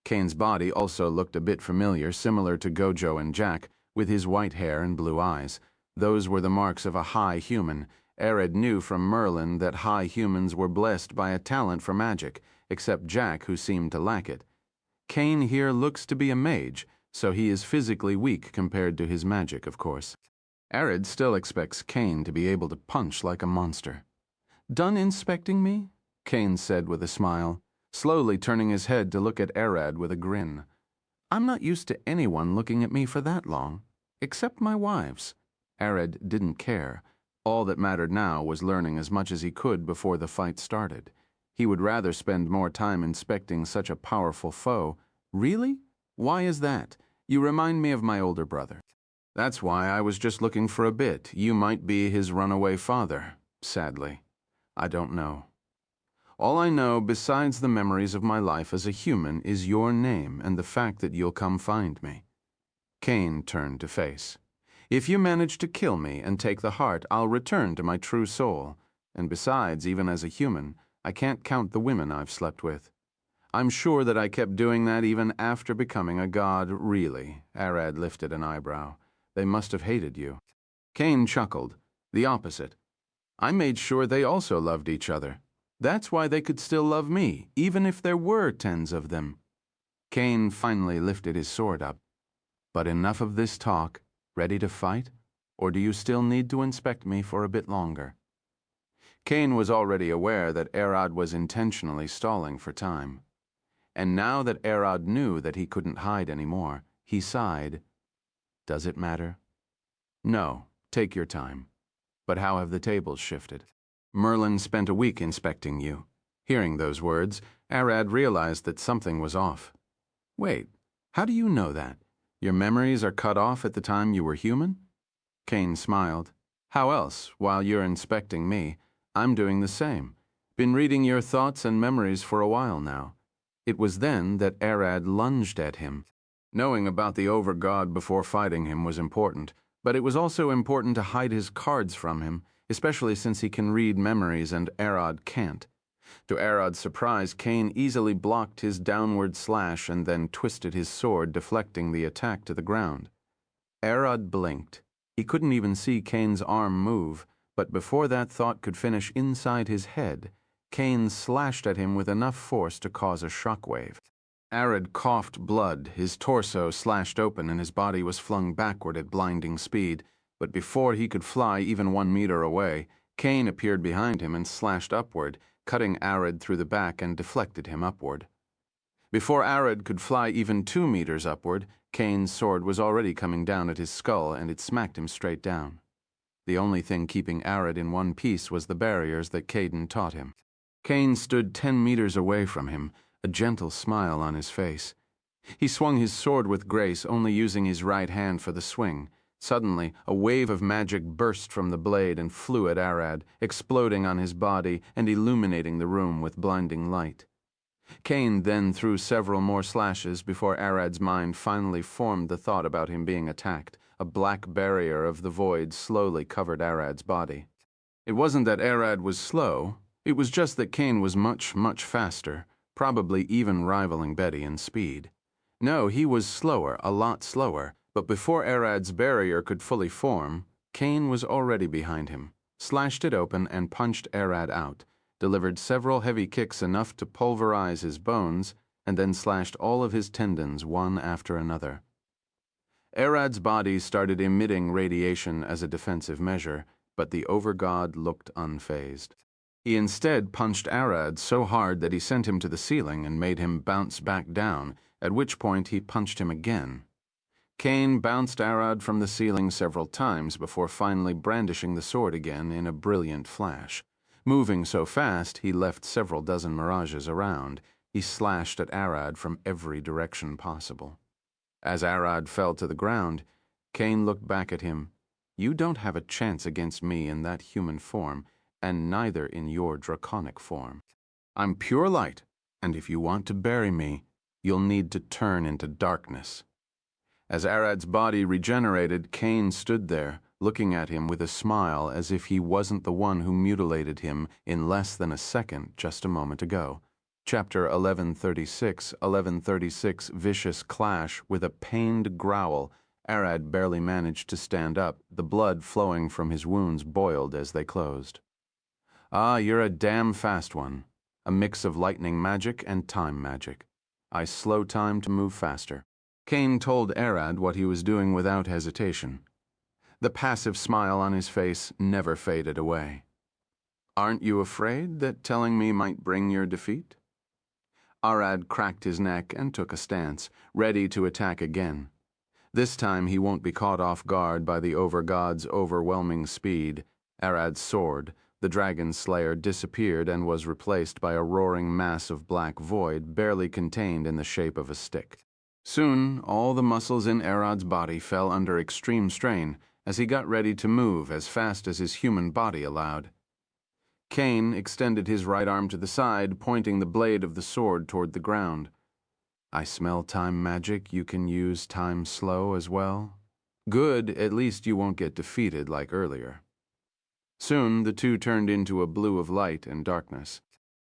Cain's body also looked a bit familiar, similar to Gojo and Jack, with his white hair and blue eyes. Those were the marks of a high human. Arad knew from Merlin that high humans were blessed by a talent for magic, except Jack, who seemed to lack it. Cain here looks to be a mage, so he is physically weak compared to his magic, of course. Arad still expects Cain to be able to punch like a monster. Done inspecting me? Cain said with a smile, slowly turning his head to look at Arad with a grin. I'm not used to anyone looking at me for that long, except my wives. Arad didn't care. All that mattered now was learning as much as he could before the fight started. He would rather spend more time inspecting such a powerful foe. Really? Why is that? You remind me of my older brother. That's why I was just looking for a bit. You might be his runaway father, sadly. I don't know. All I know, besides the memories of my life as a human, is your name and the fact that you'll come find me. Cain turned to face. If you manage to kill me and take the heart, I'll return to my true soul. And besides, even as a human, I can't count the women I've slept with. I'm sure that I kept doing that even after becoming a god, really. Arad lifted an eyebrow. They must have hated you. Cain chuckled. The opposite. I made sure they also loved each other. That's why they could still love me, even if there were tens of them. Cain finally lifted his sword up. But enough of this talk. Ready to fight? Or do you still need to inspect me for a bit longer? Cain was already aware that Arad was intentionally stalling for time. And now that Arad knew that he couldn't hide anymore, he sighed. Does it matter? No, take your time. But how have the tables shifted? Merlin spent a week inspecting you. Hearing those words, Arad realized that something was off. Wait, how do you know that? Your memories are cut off at the time you were human? Cain smiled. How else, while you're inspecting me, I'm doing the same. Been reading your thoughts and memories for a while now. It was then that Arad lunged at him. Knowing about the Overgod before fighting him was important, but it was also important to hide his cards from him, especially since he can read memories and Arad can't. To Arad's surprise, Cain easily blocked his downward slash and then twisted his sword, deflecting the attack to the ground. Arad blinked. He couldn't even see Cain's arm move, but before that thought could finish inside his head, Cain slashed at him with enough force to cause a shockwave. Arad coughed blood, his torso slashed open and his body was flung backward at blinding speed, but before he could fly even 1 meter away, Cain appeared behind him and slashed upward, cutting Arad through the back and deflected him upward. Before Arad could fly even 2 meters upward, Kane's sword was already coming down at his skull, and it smacked him straight down. The only thing keeping Arad in one piece was the barriers that Caden taught him. Kane stood 10 meters away from him, a gentle smile on his face. He swung his sword with grace, only using his right hand for the swing. Suddenly, a wave of magic burst from the blade and flew at Arad, exploding on his body and illuminating the room with blinding light. Kane then threw several more slashes before Arad's mind finally formed the thought about him being attacked. A black barrier of the void slowly covered Arad's body. It wasn't that Arad was slow, it was just that Kane was much, much faster, probably even rivaling Betty in speed. No, he was slower, a lot slower, but before Arad's barrier could fully form, Kane was already behind him, slashed it open and punched Arad out, delivered several heavy kicks enough to pulverize his bones, and then slashed all of his tendons one after another. Arad's body started emitting radiation as a defensive measure, but the Overgod looked unfazed. He instead punched Arad so hard that he sent him to the ceiling and made him bounce back down, at which point he punched him again. Kane bounced Arad from the ceiling several times before finally brandishing the sword again in a brilliant flash. Moving so fast, he left several dozen mirages around. He slashed at Arad from every direction possible. As Arad fell to the ground, Kane looked back at him. "You don't have a chance against me in that human form, and neither in your draconic form. I'm pure light, and if you want to bury me, you'll need to turn into darkness." As Arad's body regenerated, Kane stood there, looking at him with a smile as if he wasn't the one who mutilated him in less than a second just a moment ago. Chapter 1136, Vicious Clash. With a pained growl, Arad barely managed to stand up. The blood flowing from his wounds boiled as they closed. "Ah, you're a damn fast one. A mix of lightning magic and time magic. I slow time to move faster." Kane told Arad what he was doing without hesitation. The passive smile on his face never faded away. "Aren't you afraid that telling me might bring your defeat?" Arad cracked his neck and took a stance, ready to attack again. This time he won't be caught off guard by the Overgod's overwhelming speed. Arad's sword, the Dragon Slayer, disappeared and was replaced by a roaring mass of black void barely contained in the shape of a stick. Soon, all the muscles in Arad's body fell under extreme strain as he got ready to move as fast as his human body allowed. Kane extended his right arm to the side, pointing the blade of the sword toward the ground. "I smell time magic. You can use time slow as well. Good, at least you won't get defeated like earlier." Soon the two turned into a blue of light and darkness.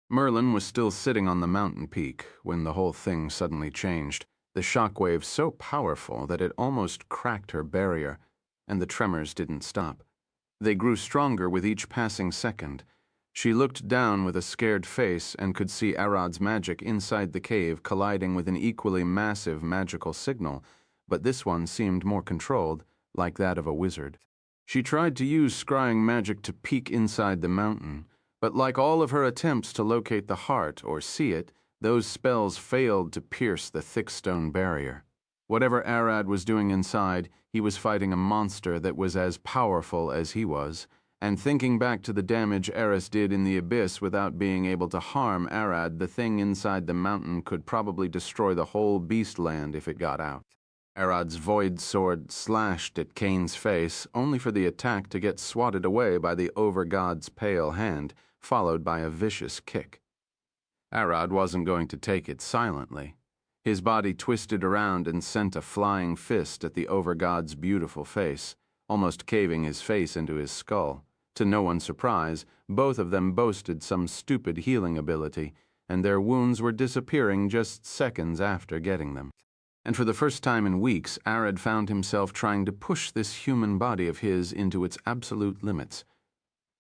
Merlin was still sitting on the mountain peak when the whole thing suddenly changed, the shockwave so powerful that it almost cracked her barrier, and the tremors didn't stop. They grew stronger with each passing second. She looked down with a scared face and could see Arad's magic inside the cave colliding with an equally massive magical signal, but this one seemed more controlled, like that of a wizard. She tried to use scrying magic to peek inside the mountain, but like all of her attempts to locate the heart or see it, those spells failed to pierce the thick stone barrier. Whatever Arad was doing inside, he was fighting a monster that was as powerful as he was, and thinking back to the damage Eris did in the abyss without being able to harm Arad, the thing inside the mountain could probably destroy the whole beastland if it got out. Arad's void sword slashed at Kane's face, only for the attack to get swatted away by the Overgod's pale hand, followed by a vicious kick. Arad wasn't going to take it silently. His body twisted around and sent a flying fist at the Overgod's beautiful face, almost caving his face into his skull. To no one's surprise, both of them boasted some stupid healing ability, and their wounds were disappearing just seconds after getting them. And for the first time in weeks, Arad found himself trying to push this human body of his into its absolute limits.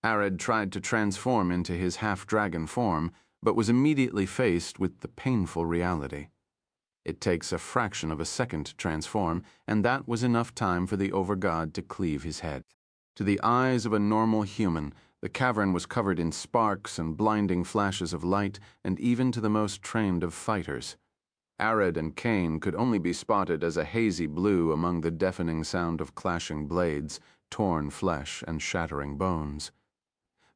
Arad tried to transform into his half-dragon form, but was immediately faced with the painful reality. It takes a fraction of a second to transform, and that was enough time for the Overgod to cleave his head. To the eyes of a normal human, the cavern was covered in sparks and blinding flashes of light, and even to the most trained of fighters. Arad and Cain could only be spotted as a hazy blue among the deafening sound of clashing blades, torn flesh, and shattering bones.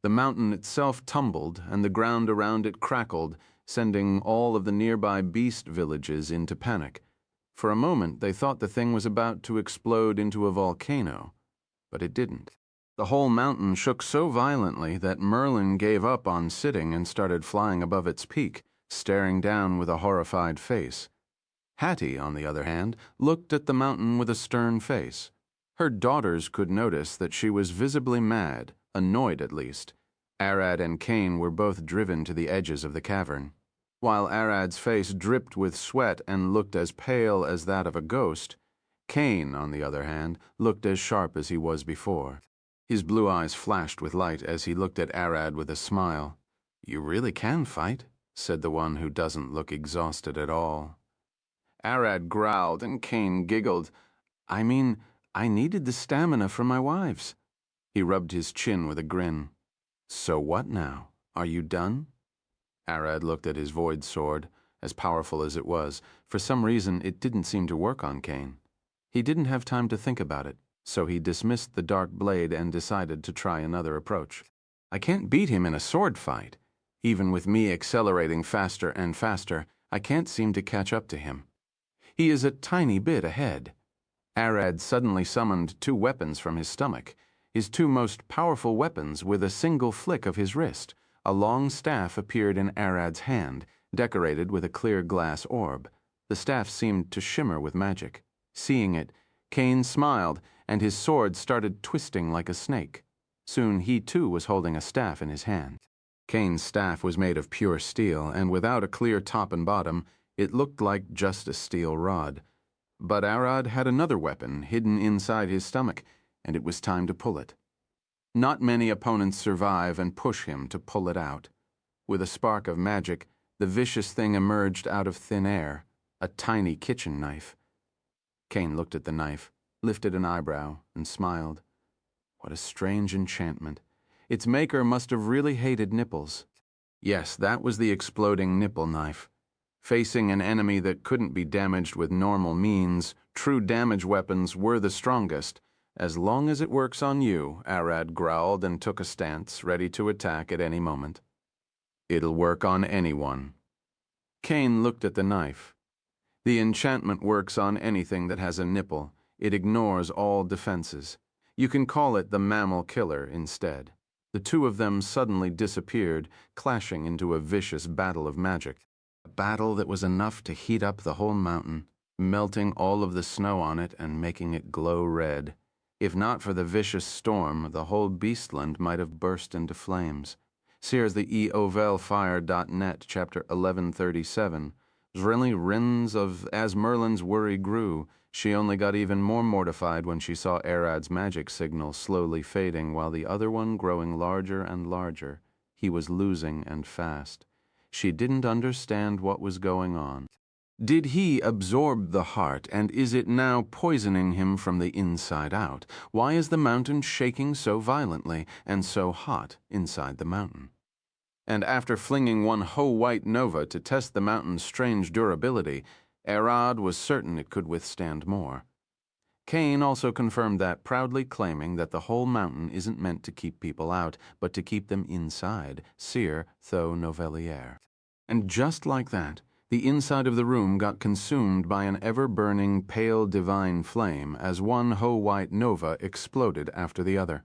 The mountain itself tumbled, and the ground around it crackled, sending all of the nearby beast villages into panic. For a moment, they thought the thing was about to explode into a volcano, but it didn't. The whole mountain shook so violently that Merlin gave up on sitting and started flying above its peak, staring down with a horrified face. Hattie, on the other hand, looked at the mountain with a stern face. Her daughters could notice that she was visibly mad, annoyed at least. Arad and Cain were both driven to the edges of the cavern. While Arad's face dripped with sweat and looked as pale as that of a ghost, Cain, on the other hand, looked as sharp as he was before. His blue eyes flashed with light as he looked at Arad with a smile. "You really can fight," said the one who doesn't look exhausted at all. Arad growled and Cain giggled. "I mean, I needed the stamina for my wives." He rubbed his chin with a grin. "So what now? Are you done?" Arad looked at his void sword. As powerful as it was, for some reason it didn't seem to work on Cain. He didn't have time to think about it, so he dismissed the dark blade and decided to try another approach. "I can't beat him in a sword fight. Even with me accelerating faster and faster, I can't seem to catch up to him. He is a tiny bit ahead." Arad suddenly summoned two weapons from his stomach, his two most powerful weapons. With a single flick of his wrist, a long staff appeared in Arad's hand, decorated with a clear glass orb. The staff seemed to shimmer with magic. Seeing it, Cain smiled, and his sword started twisting like a snake. Soon he too was holding a staff in his hand. Cain's staff was made of pure steel, and without a clear top and bottom, it looked like just a steel rod. But Arad had another weapon hidden inside his stomach, and it was time to pull it. Not many opponents survive and push him to pull it out. With a spark of magic, the vicious thing emerged out of thin air, a tiny kitchen knife. Cain looked at the knife, lifted an eyebrow, and smiled. What a strange enchantment. Its maker must have really hated nipples. Yes, that was the exploding nipple knife. Facing an enemy that couldn't be damaged with normal means, true damage weapons were the strongest. "As long as it works on you," Arad growled and took a stance, ready to attack at any moment. "It'll work on anyone." Cain looked at the knife. The enchantment works on anything that has a nipple. It ignores all defenses. You can call it the mammal killer instead. The two of them suddenly disappeared, clashing into a vicious battle of magic. A battle that was enough to heat up the whole mountain, melting all of the snow on it and making it glow red. If not for the vicious storm, the whole beastland might have burst into flames. Sears the eovelfire.net, chapter 1137. Zrilly rins of As Merlin's worry grew, she only got even more mortified when she saw Arad's magic signal slowly fading while the other one growing larger and larger. He was losing and fast. She didn't understand what was going on. Did he absorb the heart, and is it now poisoning him from the inside out? Why is the mountain shaking so violently and so hot inside the mountain? And after flinging one white nova to test the mountain's strange durability, Arad was certain it could withstand more. Cain also confirmed that, proudly claiming that the whole mountain isn't meant to keep people out, but to keep them inside, Sire Tho Novellier. And just like that, the inside of the room got consumed by an ever-burning, pale divine flame as one white nova exploded after the other.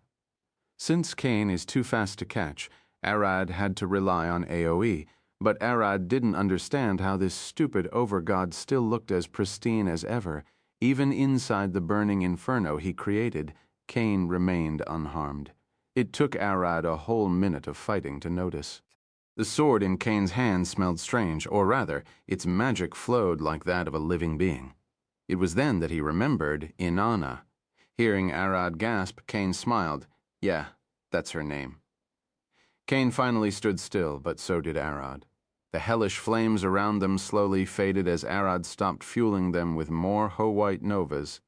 Since Cain is too fast to catch, Arad had to rely on AoE, but Arad didn't understand how this stupid overgod still looked as pristine as ever. Even inside the burning inferno he created, Cain remained unharmed. It took Arad a whole minute of fighting to notice. The sword in Cain's hand smelled strange, or rather, its magic flowed like that of a living being. It was then that he remembered Inanna. Hearing Arad gasp, Cain smiled. Yeah, that's her name. Cain finally stood still, but so did Arad. The hellish flames around them slowly faded as Arad stopped fueling them with more white novas.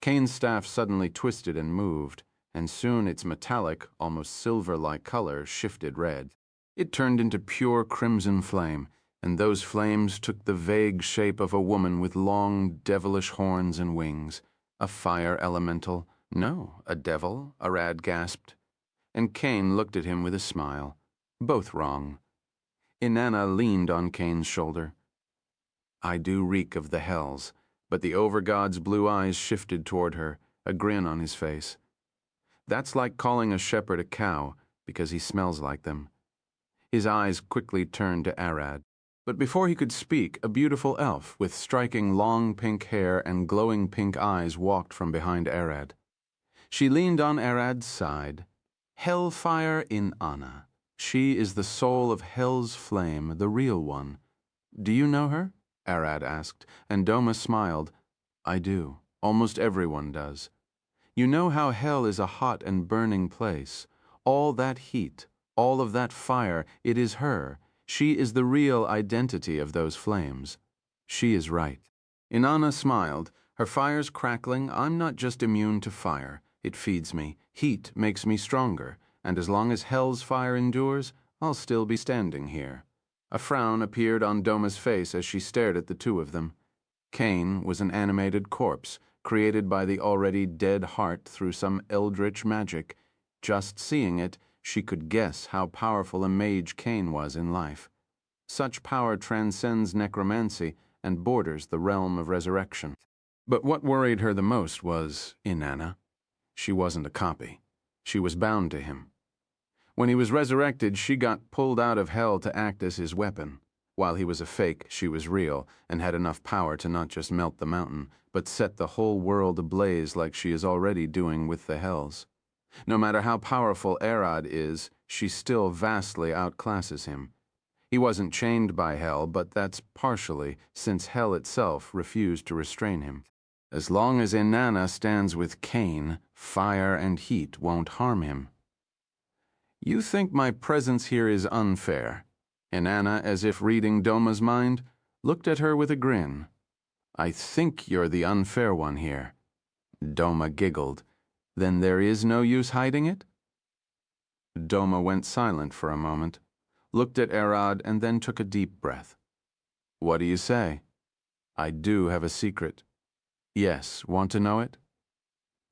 Cain's staff suddenly twisted and moved, and soon its metallic, almost silver-like color shifted red. It turned into pure crimson flame, and those flames took the vague shape of a woman with long, devilish horns and wings. A fire elemental. No, a devil, Arad gasped. And Cain looked at him with a smile. Both wrong. Inanna leaned on Cain's shoulder. I do reek of the hells, but the overgod's blue eyes shifted toward her, a grin on his face. That's like calling a shepherd a cow, because he smells like them. His eyes quickly turned to Arad. But before he could speak, a beautiful elf with striking long pink hair and glowing pink eyes walked from behind Arad. She leaned on Arad's side. Hellfire Inanna. She is the soul of Hell's flame, the real one. Do you know her? Arad asked, and Doma smiled. I do. Almost everyone does. You know how Hell is a hot and burning place. All that heat, all of that fire, it is her. She is the real identity of those flames. She is right. Inanna smiled, her fires crackling. I'm not just immune to fire. It feeds me. Heat makes me stronger, and as long as Hell's fire endures, I'll still be standing here. A frown appeared on Doma's face as she stared at the two of them. Cain was an animated corpse, created by the already dead heart through some eldritch magic. Just seeing it, she could guess how powerful a mage Cain was in life. Such power transcends necromancy and borders the realm of resurrection. But what worried her the most was Inanna. She wasn't a copy. She was bound to him. When he was resurrected, she got pulled out of Hell to act as his weapon. While he was a fake, she was real, and had enough power to not just melt the mountain, but set the whole world ablaze like she is already doing with the Hells. No matter how powerful Arad is, she still vastly outclasses him. He wasn't chained by Hell, but that's partially, since Hell itself refused to restrain him. As long as Inanna stands with Cain, fire and heat won't harm him. You think my presence here is unfair? Inanna, as if reading Doma's mind, looked at her with a grin. I think you're the unfair one here. Doma giggled. Then there is no use hiding it? Doma went silent for a moment, looked at Arad, and then took a deep breath. What do you say? I do have a secret. Yes, want to know it?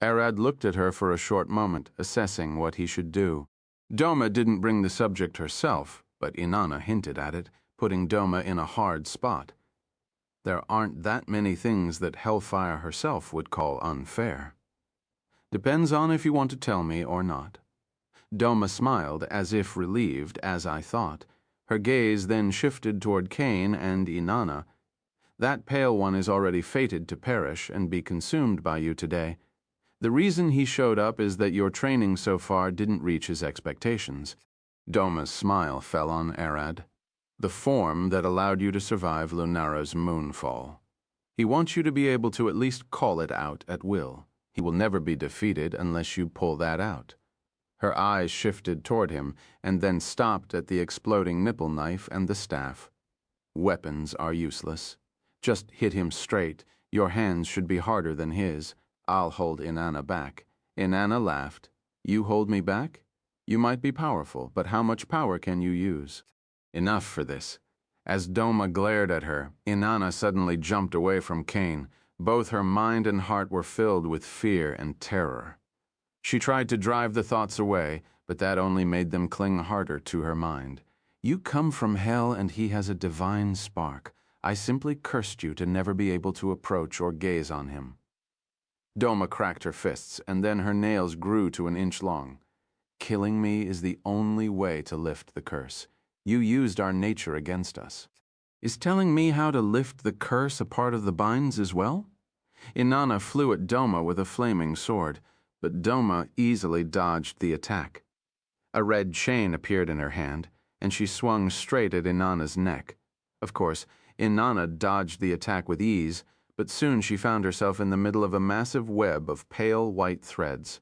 Arad looked at her for a short moment, assessing what he should do. Doma didn't bring the subject herself, but Inanna hinted at it, putting Doma in a hard spot. There aren't that many things that Hellfire herself would call unfair. Depends on if you want to tell me or not. Doma smiled, as if relieved, as I thought. Her gaze then shifted toward Cain and Inanna. That pale one is already fated to perish and be consumed by you today. The reason he showed up is that your training so far didn't reach his expectations. Doma's smile fell on Arad. The form that allowed you to survive Lunara's moonfall. He wants you to be able to at least call it out at will. He will never be defeated unless you pull that out. Her eyes shifted toward him and then stopped at the exploding nipple knife and the staff. Weapons are useless. Just hit him straight. Your hands should be harder than his. I'll hold Inanna back. Inanna laughed. You hold me back? You might be powerful, but how much power can you use? Enough for this. As Doma glared at her, Inanna suddenly jumped away from Cain. Both her mind and heart were filled with fear and terror. She tried to drive the thoughts away, but that only made them cling harder to her mind. You come from Hell and he has a divine spark. I simply cursed you to never be able to approach or gaze on him. Doma cracked her fists, and then her nails grew to an inch long. Killing me is the only way to lift the curse. You used our nature against us. Is telling me how to lift the curse a part of the binds as well? Inanna flew at Doma with a flaming sword, but Doma easily dodged the attack. A red chain appeared in her hand, and she swung straight at Inanna's neck. Of course, Inanna dodged the attack with ease, but soon she found herself in the middle of a massive web of pale white threads.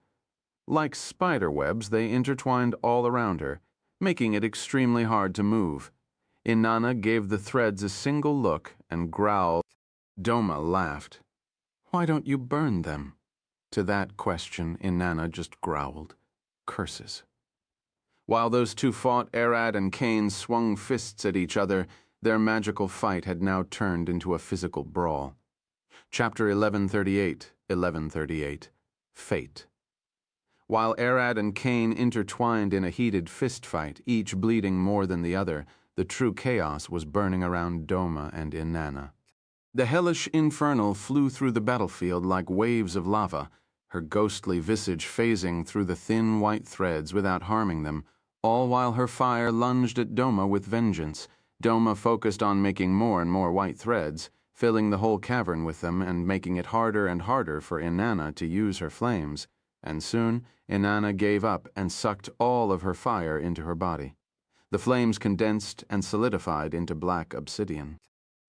Like spider webs, they intertwined all around her, making it extremely hard to move. Inanna gave the threads a single look and growled. Doma laughed. Why don't you burn them? To that question, Inanna just growled. Curses. While those two fought, Arad and Cain swung fists at each other. Their magical fight had now turned into a physical brawl. Chapter 1138, Fate. While Arad and Cain intertwined in a heated fistfight, each bleeding more than the other, the true chaos was burning around Doma and Inanna. The hellish infernal flew through the battlefield like waves of lava, her ghostly visage phasing through the thin white threads without harming them, all while her fire lunged at Doma with vengeance. Doma focused on making more and more white threads, filling the whole cavern with them and making it harder and harder for Inanna to use her flames, and soon Inanna gave up and sucked all of her fire into her body. The flames condensed and solidified into black obsidian.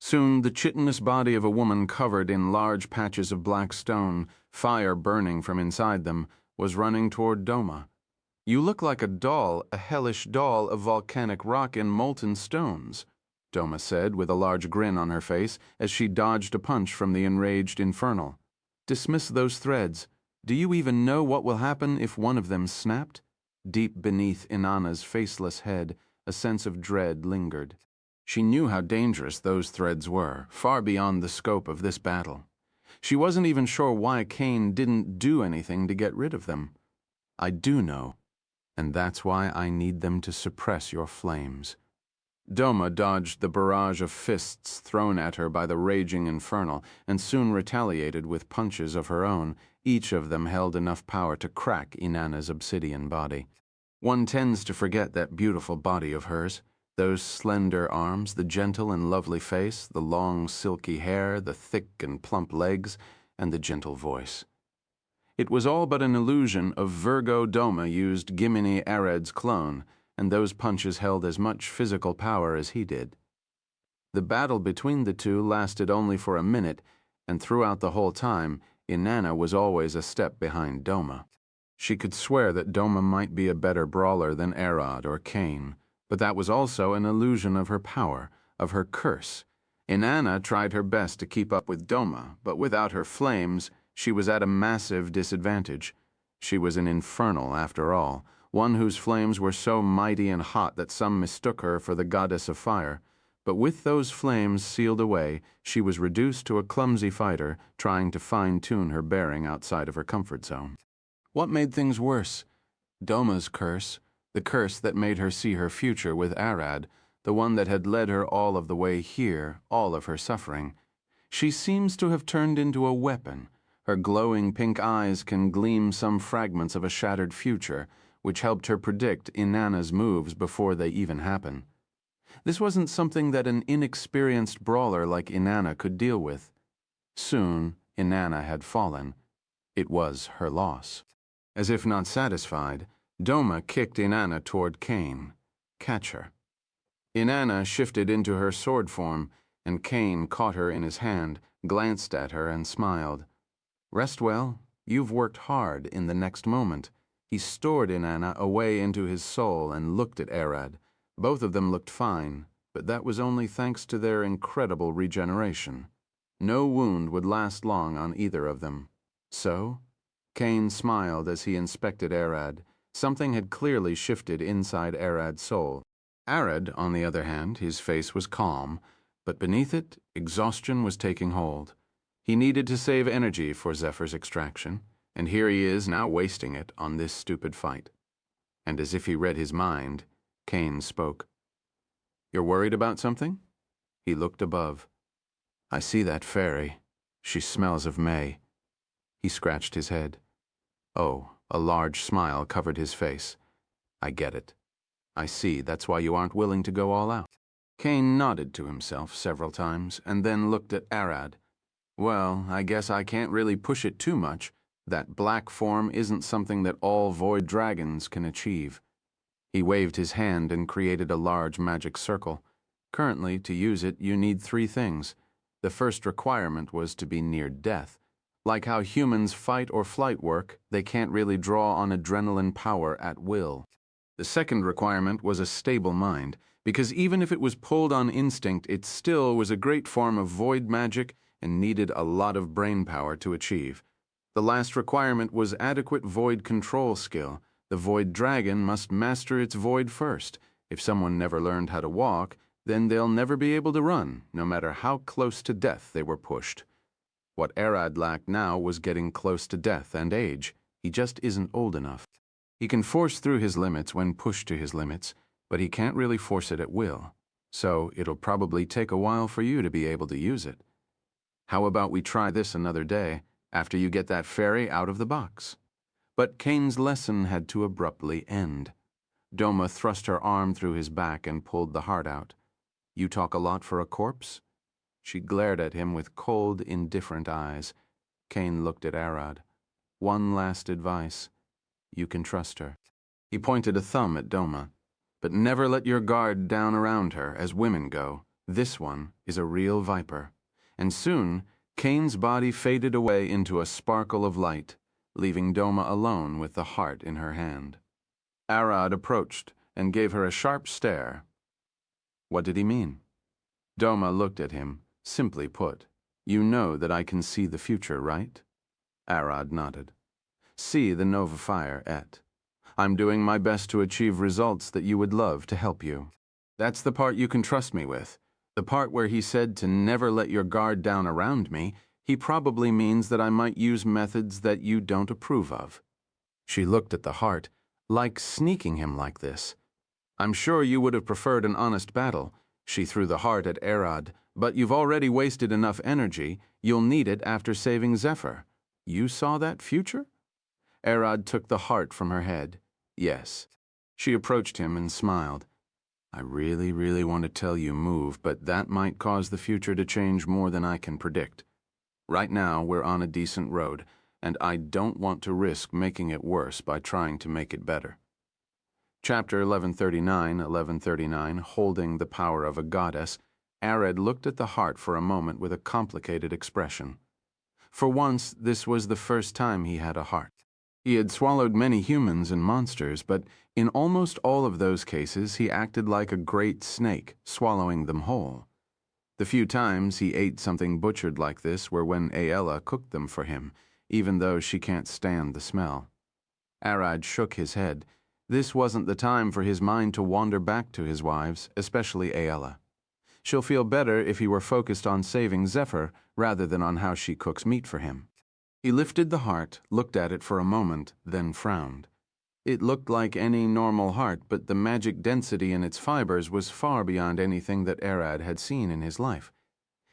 Soon the chitinous body of a woman covered in large patches of black stone, fire burning from inside them, was running toward Doma. "You look like a doll, a hellish doll of volcanic rock and molten stones," Doma said with a large grin on her face as she dodged a punch from the enraged infernal. "Dismiss those threads. Do you even know what will happen if one of them snapped?" Deep beneath Inanna's faceless head, a sense of dread lingered. She knew how dangerous those threads were, far beyond the scope of this battle. She wasn't even sure why Cain didn't do anything to get rid of them. "I do know, and that's why I need them to suppress your flames." Doma dodged the barrage of fists thrown at her by the raging infernal, and soon retaliated with punches of her own. Each of them held enough power to crack Inanna's obsidian body. One tends to forget that beautiful body of hers. Those slender arms, the gentle and lovely face, the long silky hair, the thick and plump legs, and the gentle voice. It was all but an illusion of Virgo Doma used Gimini Arad's clone, and those punches held as much physical power as he did. The battle between the two lasted only for a minute, and throughout the whole time, Inanna was always a step behind Doma. She could swear that Doma might be a better brawler than Arad or Cain, but that was also an illusion of her power, of her curse. Inanna tried her best to keep up with Doma, but without her flames, she was at a massive disadvantage. She was an infernal, after all, one whose flames were so mighty and hot that some mistook her for the goddess of fire. But with those flames sealed away, she was reduced to a clumsy fighter, trying to fine-tune her bearing outside of her comfort zone. What made things worse? Doma's curse, the curse that made her see her future with Arad, the one that had led her all of the way here, all of her suffering. She seems to have turned into a weapon. Her glowing pink eyes can gleam some fragments of a shattered future, which helped her predict Inanna's moves before they even happen. This wasn't something that an inexperienced brawler like Inanna could deal with. Soon, Inanna had fallen. It was her loss. As if not satisfied, Doma kicked Inanna toward Cain. "Catch her." Inanna shifted into her sword form, and Cain caught her in his hand, glanced at her, and smiled. "Rest well. You've worked hard in the next moment." He stored Inanna away into his soul and looked at Arad. Both of them looked fine, but that was only thanks to their incredible regeneration. No wound would last long on either of them. So? Cain smiled as he inspected Arad. Something had clearly shifted inside Arad's soul. Arad, on the other hand, his face was calm, but beneath it, exhaustion was taking hold. He needed to save energy for Zephyr's extraction, and here he is now wasting it on this stupid fight. And as if he read his mind, Cain spoke. "You're worried about something?" He looked above. "I see that fairy. She smells of May." He scratched his head. Oh, a large smile covered his face. "I get it. I see, that's why you aren't willing to go all out." Cain nodded to himself several times, and then looked at Arad. "Well, I guess I can't really push it too much. That black form isn't something that all void dragons can achieve." He waved his hand and created a large magic circle. Currently, to use it, you need 3 things. The first requirement was to be near death. Like how humans fight or flight work, they can't really draw on adrenaline power at will. The second requirement was a stable mind, because even if it was pulled on instinct, it still was a great form of void magic and needed a lot of brain power to achieve. The last requirement was adequate void control skill. The void dragon must master its void first. If someone never learned how to walk, Then they'll never be able to run, no matter how close to death they were pushed. What Arad lacked now was getting close to death and age. He just isn't old enough. He can force through his limits when pushed to his limits, but he can't really force it at will. So it'll probably take a while for you to be able to use it. How about we try this another day, after you get that fairy out of the box? But Kane's lesson had to abruptly end. Doma thrust her arm through his back and pulled the heart out. You talk a lot for a corpse? She glared at him with cold, indifferent eyes. Kane looked at Arad. One last advice. You can trust her. He pointed a thumb at Doma. But never let your guard down around her, as women go. This one is a real viper. And soon, Kane's body faded away into a sparkle of light, leaving Doma alone with the heart in her hand. Arad approached and gave her a sharp stare. What did he mean? Doma looked at him, simply put. You know that I can see the future, right? Arad nodded. See the Nova Fire, Et. I'm doing my best to achieve results that you would love to help you. That's the part you can trust me with. The part where he said to never let your guard down around me, he probably means that I might use methods that you don't approve of. She looked at the heart, like sneaking him like this. I'm sure you would have preferred an honest battle. She threw the heart at Arad, but you've already wasted enough energy. You'll need it after saving Zephyr. You saw that future? Arad took the heart from her head. Yes. She approached him and smiled. I really want to tell you move, but that might cause the future to change more than I can predict. Right now, we're on a decent road, and I don't want to risk making it worse by trying to make it better. Chapter 1139, Holding the Power of a Goddess. Arad looked at the heart for a moment with a complicated expression. For once, this was the first time he had a heart. He had swallowed many humans and monsters, but in almost all of those cases he acted like a great snake, swallowing them whole. The few times he ate something butchered like this were when Aella cooked them for him, even though she can't stand the smell. Arad shook his head. This wasn't the time for his mind to wander back to his wives, especially Aella. She'll feel better if he were focused on saving Zephyr rather than on how she cooks meat for him. He lifted the heart, looked at it for a moment, then frowned. It looked like any normal heart, but the magic density in its fibers was far beyond anything that Arad had seen in his life.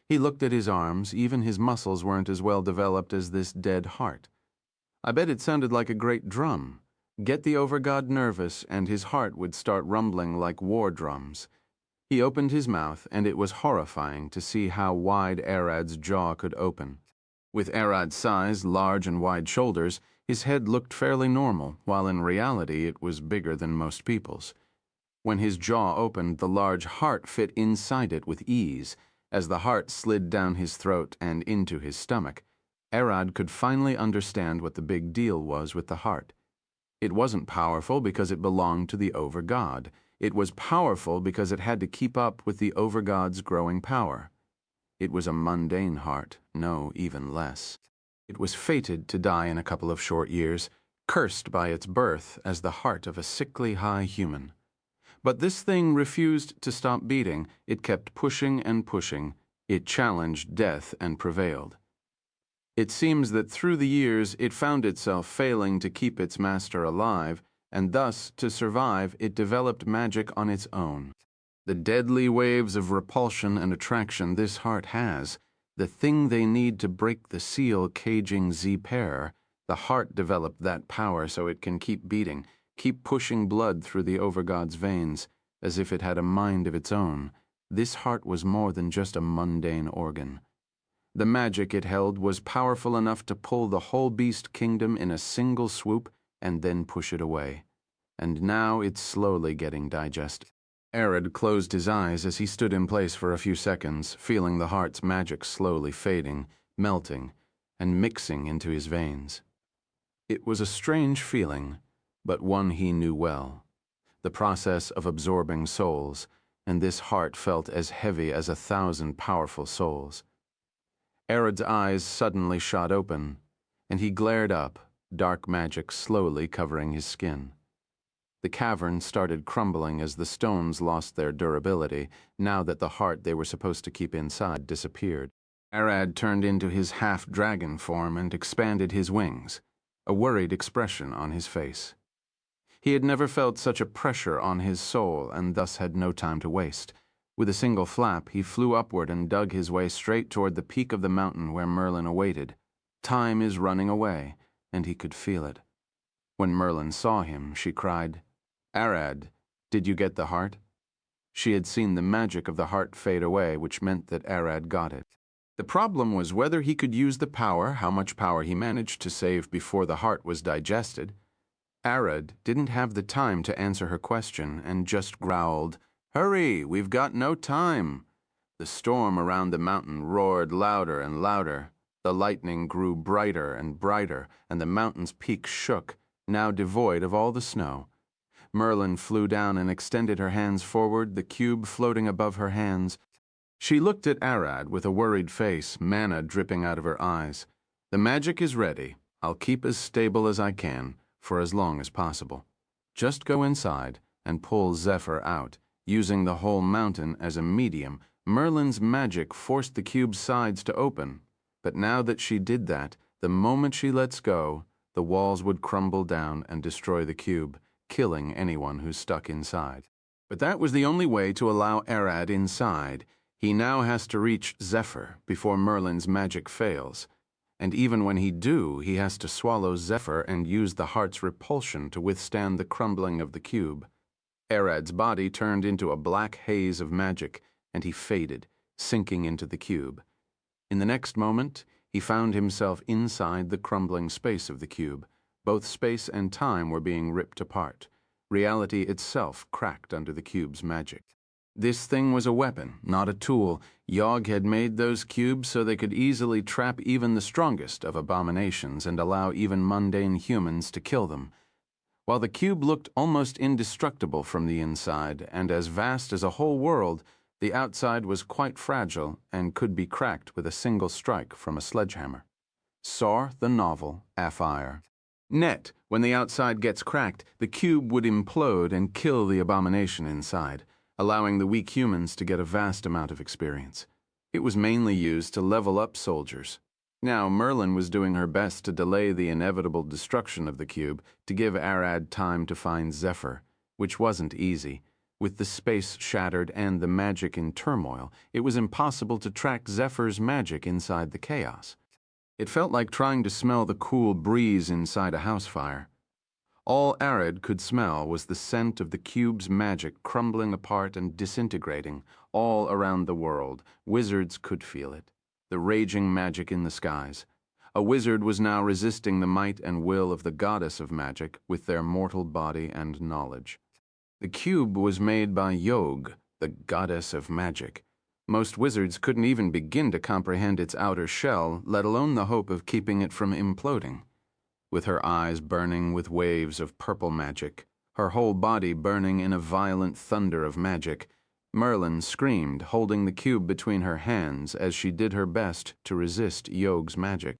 He looked at his arms. Even his muscles weren't as well developed as this dead heart. I bet it sounded like a great drum. Get the overgod nervous, and his heart would start rumbling like war drums. He opened his mouth, and it was horrifying to see how wide Arad's jaw could open. With Arad's size, large and wide shoulders, his head looked fairly normal, while in reality it was bigger than most people's. When his jaw opened, the large heart fit inside it with ease. As the heart slid down his throat and into his stomach, Arad could finally understand what the big deal was with the heart. It wasn't powerful because it belonged to the Overgod. It was powerful because it had to keep up with the Overgod's growing power. It was a mundane heart, no, even less. It was fated to die in a couple of short years, cursed by its birth as the heart of a sickly high human. But this thing refused to stop beating. It kept pushing and pushing. It challenged death and prevailed. It seems that through the years it found itself failing to keep its master alive, and thus, to survive, it developed magic on its own. The deadly waves of repulsion and attraction this heart has, the thing they need to break the seal caging Z-pair, the heart developed that power so it can keep beating, keep pushing blood through the Overgod's veins, as if it had a mind of its own. This heart was more than just a mundane organ. The magic it held was powerful enough to pull the whole beast kingdom in a single swoop and then push it away. And now it's slowly getting digested. Arad closed his eyes as he stood in place for a few seconds, feeling the heart's magic slowly fading, melting, and mixing into his veins. It was a strange feeling, but one he knew well. The process of absorbing souls, and this heart felt as heavy as 1,000 powerful souls. Arad's eyes suddenly shot open, and he glared up, dark magic slowly covering his skin. The cavern started crumbling as the stones lost their durability, now that the heart they were supposed to keep inside disappeared. Arad turned into his half-dragon form and expanded his wings, a worried expression on his face. He had never felt such a pressure on his soul and thus had no time to waste. With a single flap, he flew upward and dug his way straight toward the peak of the mountain where Merlin awaited. Time is running away, and he could feel it. When Merlin saw him, she cried, "Arad, did you get the heart?" She had seen the magic of the heart fade away, which meant that Arad got it. The problem was whether he could use the power, how much power he managed to save before the heart was digested. Arad didn't have the time to answer her question and just growled, "Hurry, we've got no time." The storm around the mountain roared louder and louder. The lightning grew brighter and brighter, and the mountain's peak shook, now devoid of all the snow. Merlin flew down and extended her hands forward, the cube floating above her hands. She looked at Arad with a worried face, mana dripping out of her eyes. "The magic is ready. I'll keep as stable as I can, for as long as possible. Just go inside and pull Zephyr out. Using the whole mountain as a medium, Merlin's magic forced the cube's sides to open. But now that she did that, the moment she lets go, the walls would crumble down and destroy the cube, killing anyone who's stuck inside. But that was the only way to allow Arad inside. He now has to reach Zephyr before Merlin's magic fails. And even when he do, he has to swallow Zephyr and use the heart's repulsion to withstand the crumbling of the cube. Arad's body turned into a black haze of magic, and he faded, sinking into the cube. In the next moment, he found himself inside the crumbling space of the cube. Both space and time were being ripped apart. Reality itself cracked under the cube's magic. This thing was a weapon, not a tool. Yog had made those cubes so they could easily trap even the strongest of abominations and allow even mundane humans to kill them. While the cube looked almost indestructible from the inside and as vast as a whole world, the outside was quite fragile and could be cracked with a single strike from a sledgehammer. Sor the novel, Afire. Net, when the outside gets cracked, the cube would implode and kill the abomination inside, allowing the weak humans to get a vast amount of experience. It was mainly used to level up soldiers. Now Merlin was doing her best to delay the inevitable destruction of the cube, to give Arad time to find Zephyr, which wasn't easy. With the space shattered and the magic in turmoil, it was impossible to track Zephyr's magic inside the chaos. It felt like trying to smell the cool breeze inside a house fire. All Arad could smell was the scent of the cube's magic crumbling apart and disintegrating all around the world. Wizards could feel it, the raging magic in the skies. A wizard was now resisting the might and will of the goddess of magic with their mortal body and knowledge. The cube was made by Yog, the goddess of magic. Most wizards couldn't even begin to comprehend its outer shell, let alone the hope of keeping it from imploding. With her eyes burning with waves of purple magic, her whole body burning in a violent thunder of magic, Merlin screamed, holding the cube between her hands as she did her best to resist Yog's magic.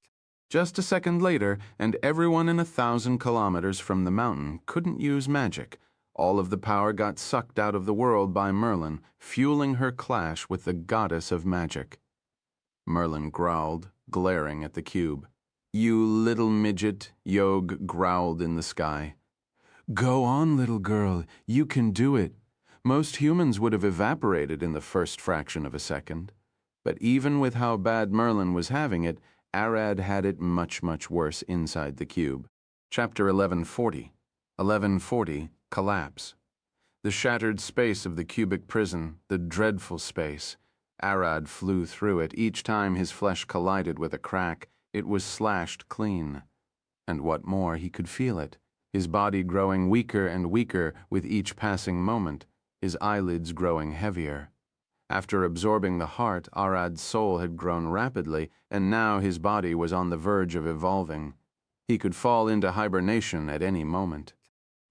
Just a second later, and everyone in 1,000 kilometers from the mountain couldn't use magic. All of the power got sucked out of the world by Merlin, fueling her clash with the goddess of magic. Merlin growled, glaring at the cube. "You little midget," Yog growled in the sky. "Go on, little girl, you can do it." Most humans would have evaporated in the first fraction of a second. But even with how bad Merlin was having it, Arad had it much, much worse inside the cube. Chapter 1140. 1140. Collapse. The shattered space of the cubic prison, the dreadful space. Arad flew through it. Each time his flesh collided with a crack, it was slashed clean. And what more, he could feel it, his body growing weaker and weaker with each passing moment, his eyelids growing heavier. After absorbing the heart, Arad's soul had grown rapidly, and now his body was on the verge of evolving. He could fall into hibernation at any moment.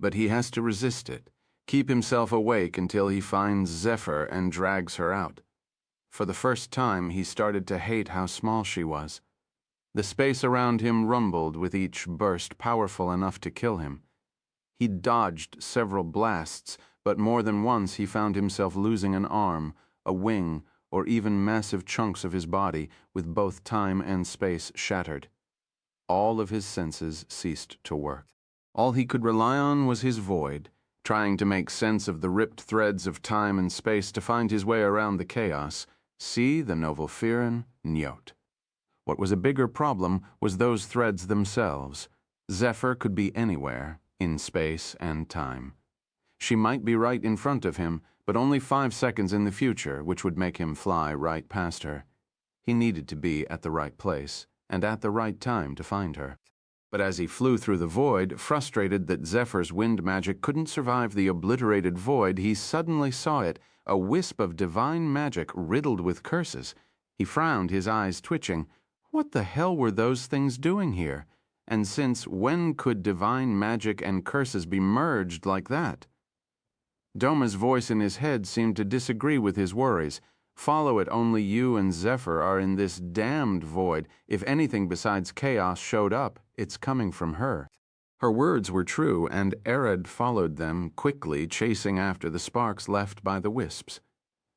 But he has to resist it, keep himself awake until he finds Zephyr and drags her out. For the first time, he started to hate how small she was. The space around him rumbled with each burst powerful enough to kill him. He dodged several blasts, but more than once he found himself losing an arm, a wing, or even massive chunks of his body, with both time and space shattered. All of his senses ceased to work. All he could rely on was his void, trying to make sense of the ripped threads of time and space to find his way around the chaos. See the novel Firen, Nyot. What was a bigger problem was those threads themselves. Zephyr could be anywhere, in space and time. She might be right in front of him, but only 5 seconds in the future, which would make him fly right past her. He needed to be at the right place, and at the right time to find her. But as he flew through the void, frustrated that Zephyr's wind magic couldn't survive the obliterated void, he suddenly saw it, a wisp of divine magic riddled with curses. He frowned, his eyes twitching. What the hell were those things doing here? And since when could divine magic and curses be merged like that? Doma's voice in his head seemed to disagree with his worries. Follow it, only you and Zephyr are in this damned void. If anything besides chaos showed up, it's coming from her. Her words were true, and Arid followed them, quickly chasing after the sparks left by the wisps.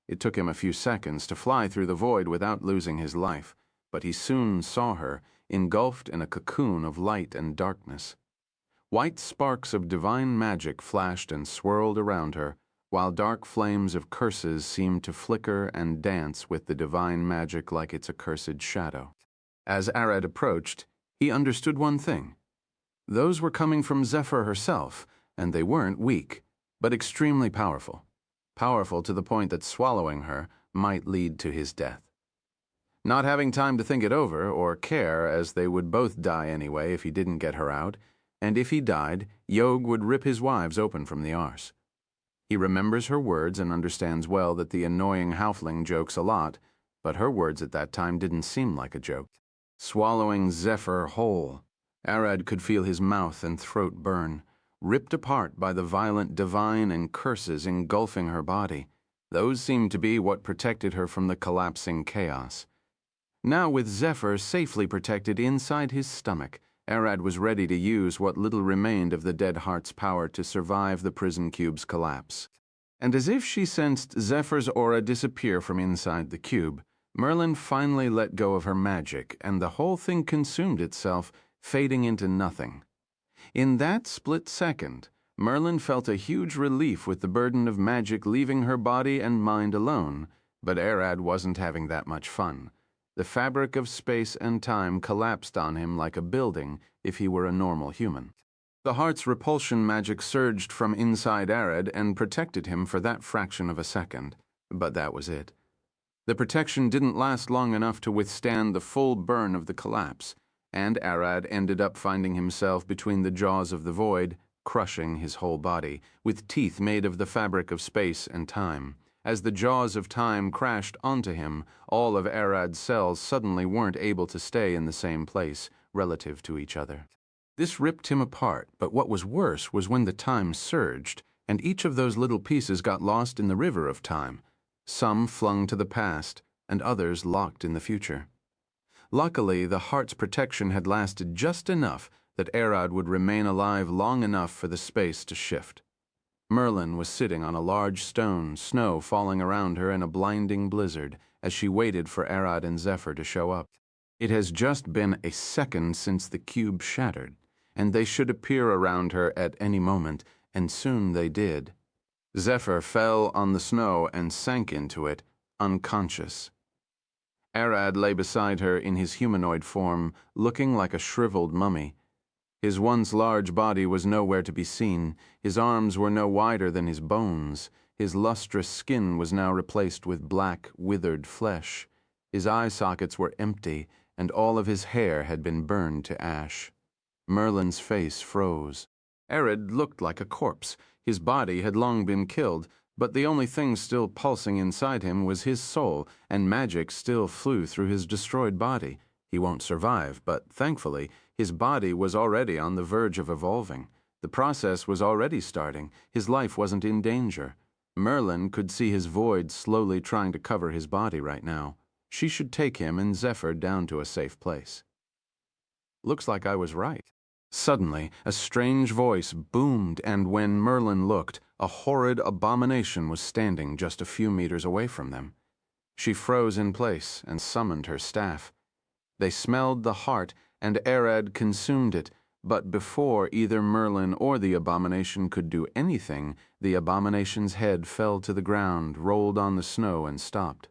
It took him a few seconds to fly through the void without losing his life, but he soon saw her, engulfed in a cocoon of light and darkness. White sparks of divine magic flashed and swirled around her, while dark flames of curses seemed to flicker and dance with the divine magic like its accursed shadow. As Arid approached, he understood one thing. Those were coming from Zephyr herself, and they weren't weak, but extremely powerful. Powerful to the point that swallowing her might lead to his death. Not having time to think it over or care, as they would both die anyway if he didn't get her out, and if he died, Yog would rip his wives open from the arse. He remembers her words and understands well that the annoying halfling jokes a lot, but her words at that time didn't seem like a joke. Swallowing Zephyr whole, Arid could feel his mouth and throat burn, ripped apart by the violent divine and curses engulfing her body. Those seemed to be what protected her from the collapsing chaos. Now, with Zephyr safely protected inside his stomach, Arid was ready to use what little remained of the dead heart's power to survive the prison cube's collapse. And as if she sensed Zephyr's aura disappear from inside the cube, Merlin finally let go of her magic, and the whole thing consumed itself, fading into nothing. In that split second, Merlin felt a huge relief with the burden of magic leaving her body and mind alone, but Arid wasn't having that much fun. The fabric of space and time collapsed on him like a building if he were a normal human. The heart's repulsion magic surged from inside Arid and protected him for that fraction of a second, but that was it. The protection didn't last long enough to withstand the full burn of the collapse, and Arid ended up finding himself between the jaws of the void, crushing his whole body, with teeth made of the fabric of space and time. As the jaws of time crashed onto him, all of Arad's cells suddenly weren't able to stay in the same place, relative to each other. This ripped him apart, but what was worse was when the time surged, and each of those little pieces got lost in the river of time, some flung to the past, and others locked in the future. Luckily, the heart's protection had lasted just enough that Arad would remain alive long enough for the space to shift. Merlin was sitting on a large stone, snow falling around her in a blinding blizzard, as she waited for Arad and Zephyr to show up. It has just been a second since the cube shattered, and they should appear around her at any moment, and soon they did. Zephyr fell on the snow and sank into it, unconscious. Arad lay beside her in his humanoid form, looking like a shriveled mummy. His once large body was nowhere to be seen, his arms were no wider than his bones, his lustrous skin was now replaced with black, withered flesh. His eye sockets were empty, and all of his hair had been burned to ash. Merlin's face froze. Arad looked like a corpse. His body had long been killed, but the only thing still pulsing inside him was his soul, and magic still flew through his destroyed body. He won't survive, but thankfully, his body was already on the verge of evolving. The process was already starting. His life wasn't in danger. Merlin could see his void slowly trying to cover his body right now. She should take him and Zephyr down to a safe place. Looks like I was right. Suddenly, a strange voice boomed, and when Merlin looked, a horrid abomination was standing just a few meters away from them. She froze in place and summoned her staff. They smelled the heart, and Arad consumed it, but before either Merlin or the abomination could do anything, the abomination's head fell to the ground, rolled on the snow, and stopped.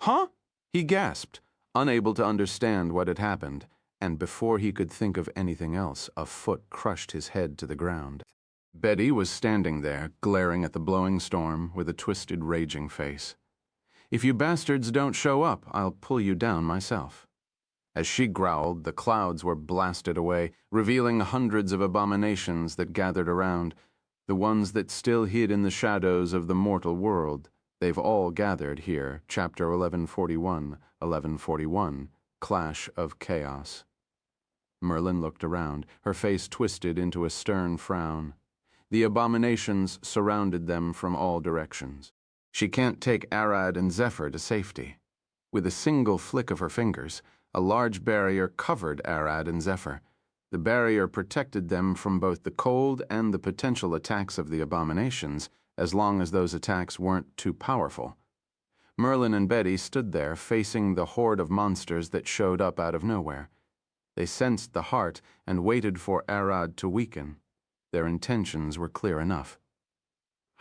"Huh?" he gasped, unable to understand what had happened, and before he could think of anything else, a foot crushed his head to the ground. Betty was standing there, glaring at the blowing storm, with a twisted, raging face. "If you bastards don't show up, I'll pull you down myself." As she growled, the clouds were blasted away, revealing hundreds of abominations that gathered around, the ones that still hid in the shadows of the mortal world. They've all gathered here, chapter 1141, Clash of Chaos. Merlin looked around, her face twisted into a stern frown. The abominations surrounded them from all directions. She can't take Arad and Zephyr to safety. With a single flick of her fingers, a large barrier covered Arad and Zephyr. The barrier protected them from both the cold and the potential attacks of the abominations, as long as those attacks weren't too powerful. Merlin and Betty stood there, facing the horde of monsters that showed up out of nowhere. They sensed the heart and waited for Arad to weaken. Their intentions were clear enough.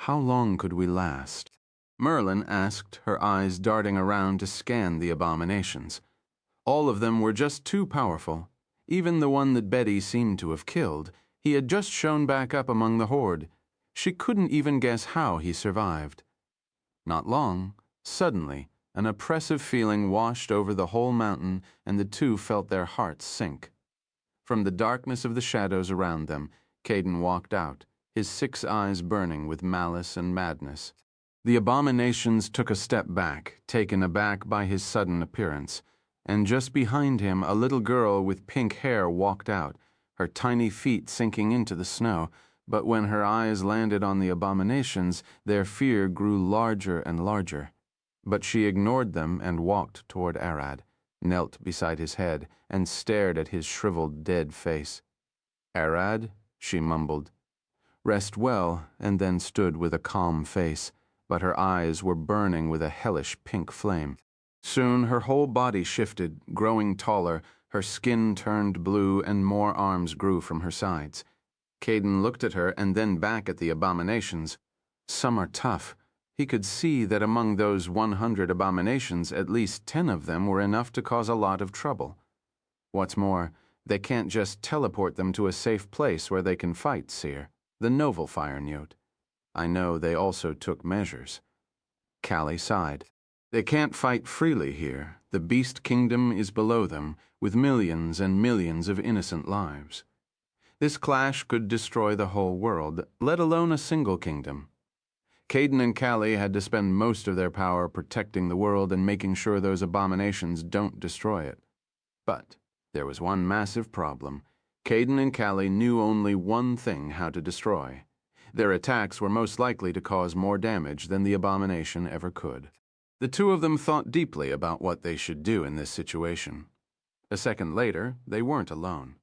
"How long could we last?" Merlin asked, her eyes darting around to scan the abominations. All of them were just too powerful. Even the one that Betty seemed to have killed, he had just shown back up among the horde. She couldn't even guess how he survived. Not long, suddenly, an oppressive feeling washed over the whole mountain, and the two felt their hearts sink. From the darkness of the shadows around them, Caden walked out, his 6 eyes burning with malice and madness. The abominations took a step back, taken aback by his sudden appearance, and just behind him a little girl with pink hair walked out, her tiny feet sinking into the snow, but when her eyes landed on the abominations, their fear grew larger and larger. But she ignored them and walked toward Arad, knelt beside his head, and stared at his shriveled, dead face. "Arad," she mumbled. "Rest well," and then stood with a calm face, but her eyes were burning with a hellish pink flame. Soon her whole body shifted, growing taller, her skin turned blue, and more arms grew from her sides. Caden looked at her and then back at the abominations. Some are tough. He could see that among those 100 abominations, at least 10 of them were enough to cause a lot of trouble. What's more, they can't just teleport them to a safe place where they can fight, Seer. The Novel Fire Newt. I know they also took measures. Callie sighed. They can't fight freely here. The Beast Kingdom is below them, with millions and millions of innocent lives. This clash could destroy the whole world, let alone a single kingdom. Caden and Callie had to spend most of their power protecting the world and making sure those abominations don't destroy it. But there was one massive problem. Caden and Callie knew only one thing how to destroy. Their attacks were most likely to cause more damage than the abomination ever could. The two of them thought deeply about what they should do in this situation. A second later, they weren't alone.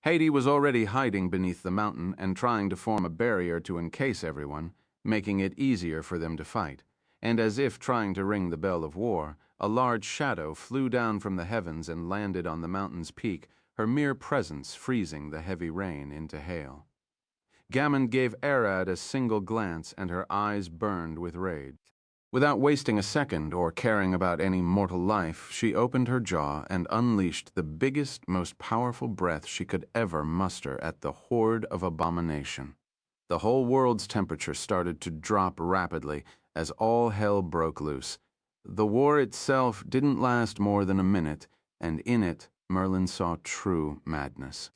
Haiti was already hiding beneath the mountain and trying to form a barrier to encase everyone, making it easier for them to fight. And as if trying to ring the bell of war, a large shadow flew down from the heavens and landed on the mountain's peak, her mere presence freezing the heavy rain into hail. Gammon gave Arad a single glance, and her eyes burned with rage. Without wasting a second or caring about any mortal life, she opened her jaw and unleashed the biggest, most powerful breath she could ever muster at the horde of abomination. The whole world's temperature started to drop rapidly as all hell broke loose. The war itself didn't last more than a minute, and in it Merlin saw true madness.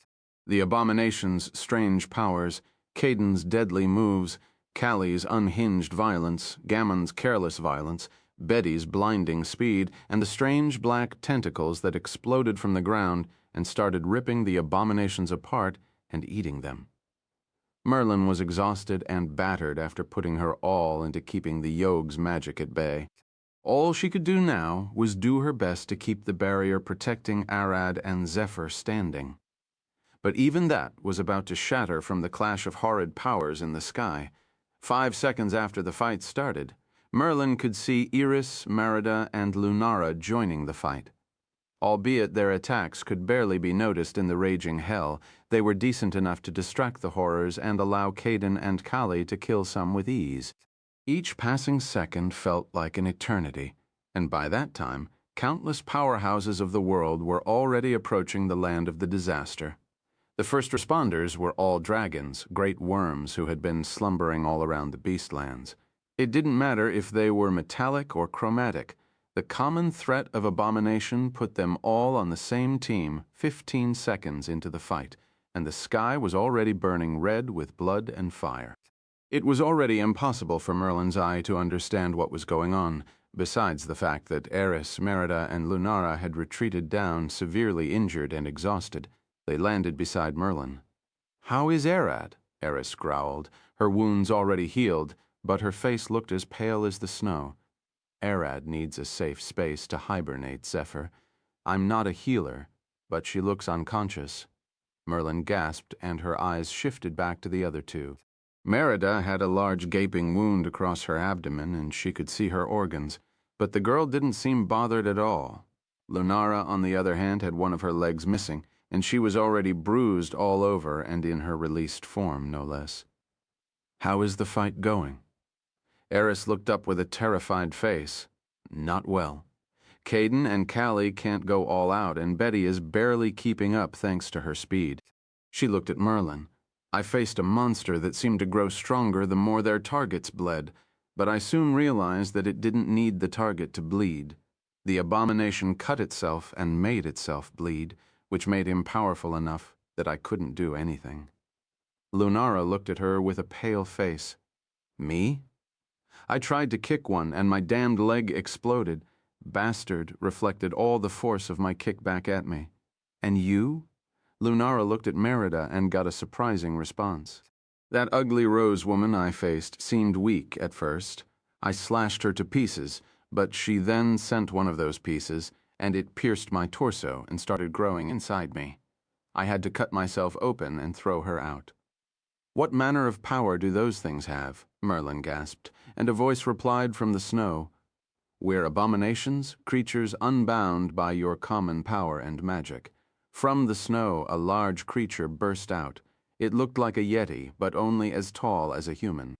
The abomination's strange powers, Caden's deadly moves, Callie's unhinged violence, Gammon's careless violence, Betty's blinding speed, and the strange black tentacles that exploded from the ground and started ripping the abominations apart and eating them. Merlin was exhausted and battered after putting her all into keeping the Yog's magic at bay. All she could do now was do her best to keep the barrier protecting Arad and Zephyr standing. But even that was about to shatter from the clash of horrid powers in the sky. 5 seconds after the fight started, Merlin could see Iris, Merida, and Lunara joining the fight. Albeit their attacks could barely be noticed in the raging hell, they were decent enough to distract the horrors and allow Caden and Kali to kill some with ease. Each passing second felt like an eternity, and by that time, countless powerhouses of the world were already approaching the land of the disaster. The first responders were all dragons, great worms who had been slumbering all around the beastlands. It didn't matter if they were metallic or chromatic. The common threat of abomination put them all on the same team 15 seconds into the fight, and the sky was already burning red with blood and fire. It was already impossible for Merlin's eye to understand what was going on, besides the fact that Eris, Merida, and Lunara had retreated down, severely injured and exhausted. They landed beside Merlin. "How is Arad?" Eris growled, her wounds already healed, but her face looked as pale as the snow. "Arad needs a safe space to hibernate, Zephyr. I'm not a healer, but she looks unconscious." Merlin gasped, and her eyes shifted back to the other two. Merida had a large gaping wound across her abdomen, and she could see her organs, but the girl didn't seem bothered at all. Lunara, on the other hand, had one of her legs missing, and she was already bruised all over and in her released form, no less. "How is the fight going?" Eris looked up with a terrified face. "Not well. Caden and Kali can't go all out, and Betty is barely keeping up thanks to her speed." She looked at Merlin. "I faced a monster that seemed to grow stronger the more their targets bled, but I soon realized that it didn't need the target to bleed. The abomination cut itself and made itself bleed, which made him powerful enough that I couldn't do anything." Lunara looked at her with a pale face. "Me? I tried to kick one, and my damned leg exploded. Bastard reflected all the force of my kick back at me. And you?" Lunara looked at Merida and got a surprising response. "That ugly rose woman I faced seemed weak at first. I slashed her to pieces, but she then sent one of those pieces, and it pierced my torso and started growing inside me. I had to cut myself open and throw her out." "What manner of power do those things have?" Merlin gasped, and a voice replied from the snow. "We're abominations, creatures unbound by your common power and magic." From the snow, a large creature burst out. It looked like a yeti, but only as tall as a human.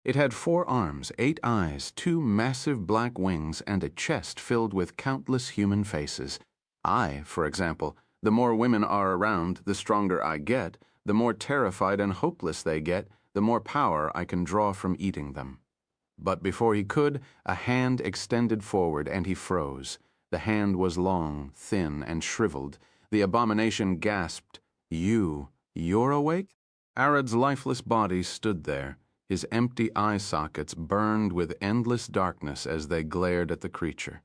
It had 4 arms, 8 eyes, 2 massive black wings, and a chest filled with countless human faces. For example, the more women are around, the stronger I get. The more terrified and hopeless they get, the more power I can draw from eating them. But before he could, a hand extended forward, and he froze. The hand was long, thin, and shriveled. The abomination gasped, You're awake?" Arad's lifeless body stood there. His empty eye sockets burned with endless darkness as they glared at the creature.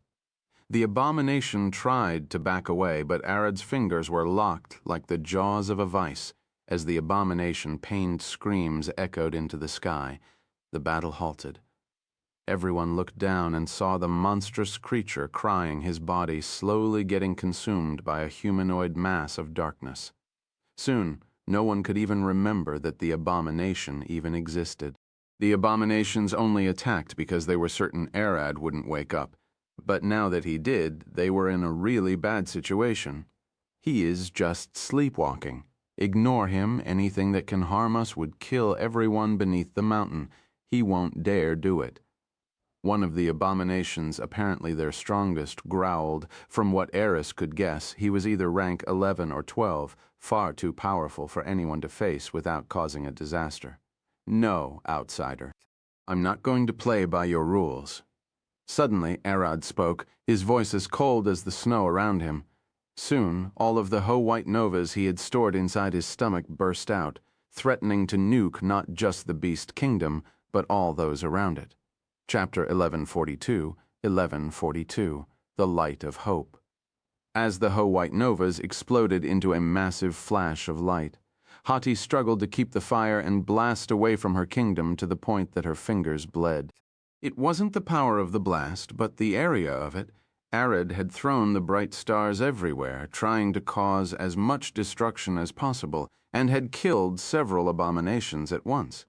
The abomination tried to back away, but Arad's fingers were locked like the jaws of a vice. As the abomination pained screams echoed into the sky, the battle halted. Everyone looked down and saw the monstrous creature crying, his body slowly getting consumed by a humanoid mass of darkness. Soon, no one could even remember that the abomination even existed. The abominations only attacked because they were certain Arad wouldn't wake up. But now that he did, they were in a really bad situation. He is just sleepwalking. Ignore him. Anything that can harm us would kill everyone beneath the mountain. He won't dare do it. One of the abominations, apparently their strongest, growled. From what Eris could guess, he was either rank 11 or 12, far too powerful for anyone to face without causing a disaster. "No, outsider. I'm not going to play by your rules." Suddenly, Arad spoke, his voice as cold as the snow around him. Soon, all of the Ho-White Novas he had stored inside his stomach burst out, threatening to nuke not just the Beast Kingdom, but all those around it. Chapter 1142, 1142, The Light of Hope. As the Ho-White Novas exploded into a massive flash of light, Hati struggled to keep the fire and blast away from her kingdom to the point that her fingers bled. It wasn't the power of the blast, but the area of it. Arid had thrown the bright stars everywhere, trying to cause as much destruction as possible, and had killed several abominations at once.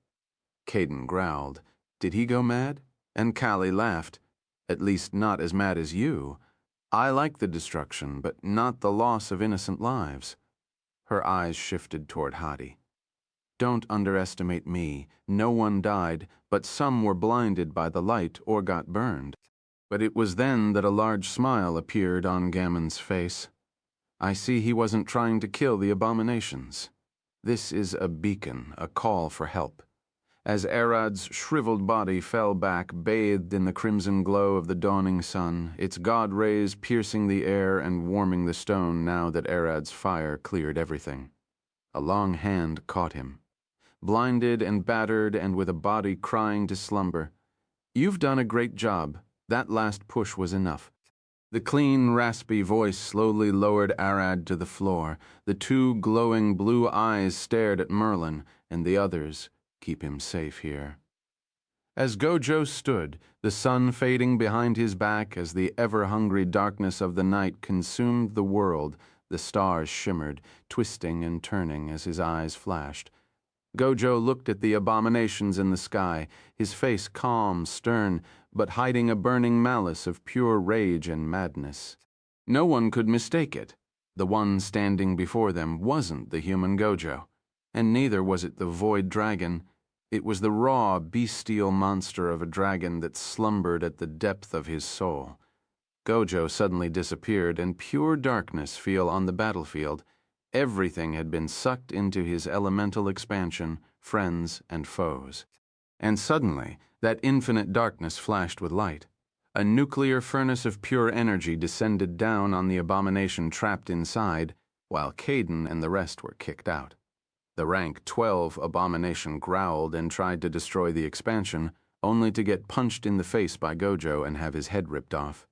Caden growled. Did he go mad? And Callie laughed. At least not as mad as you. I like the destruction, but not the loss of innocent lives. Her eyes shifted toward Hadi. Don't underestimate me. No one died, but some were blinded by the light or got burned. But it was then that a large smile appeared on Gammon's face. I see he wasn't trying to kill the abominations. This is a beacon, a call for help. As Arad's shriveled body fell back, bathed in the crimson glow of the dawning sun, its god rays piercing the air and warming the stone now that Arad's fire cleared everything. A long hand caught him. Blinded and battered and with a body crying to slumber. You've done a great job. That last push was enough. The clean, raspy voice slowly lowered Arad to the floor. The two glowing blue eyes stared at Merlin, and the others. Keep him safe here. As Gojo stood, the sun fading behind his back as the ever-hungry darkness of the night consumed the world, the stars shimmered, twisting and turning as his eyes flashed. Gojo looked at the abominations in the sky, his face calm, stern, but hiding a burning malice of pure rage and madness. No one could mistake it. The one standing before them wasn't the human Gojo, and neither was it the void dragon. It was the raw, bestial monster of a dragon that slumbered at the depth of his soul. Gojo suddenly disappeared, and pure darkness fell on the battlefield. Everything had been sucked into his elemental expansion, friends and foes. And suddenly, that infinite darkness flashed with light. A nuclear furnace of pure energy descended down on the abomination trapped inside, while Caden and the rest were kicked out. The rank 12 abomination growled and tried to destroy the expansion, only to get punched in the face by Gojo and have his head ripped off.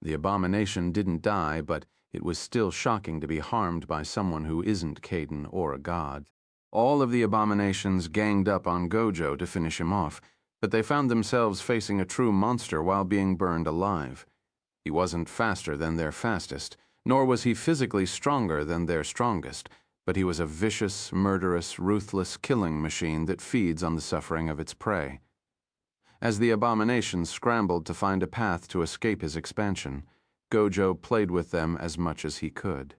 The abomination didn't die, but it was still shocking to be harmed by someone who isn't Caden or a god. All of the abominations ganged up on Gojo to finish him off, but they found themselves facing a true monster while being burned alive. He wasn't faster than their fastest, nor was he physically stronger than their strongest, but he was a vicious, murderous, ruthless killing machine that feeds on the suffering of its prey. As the abominations scrambled to find a path to escape his expansion, Gojo played with them as much as he could.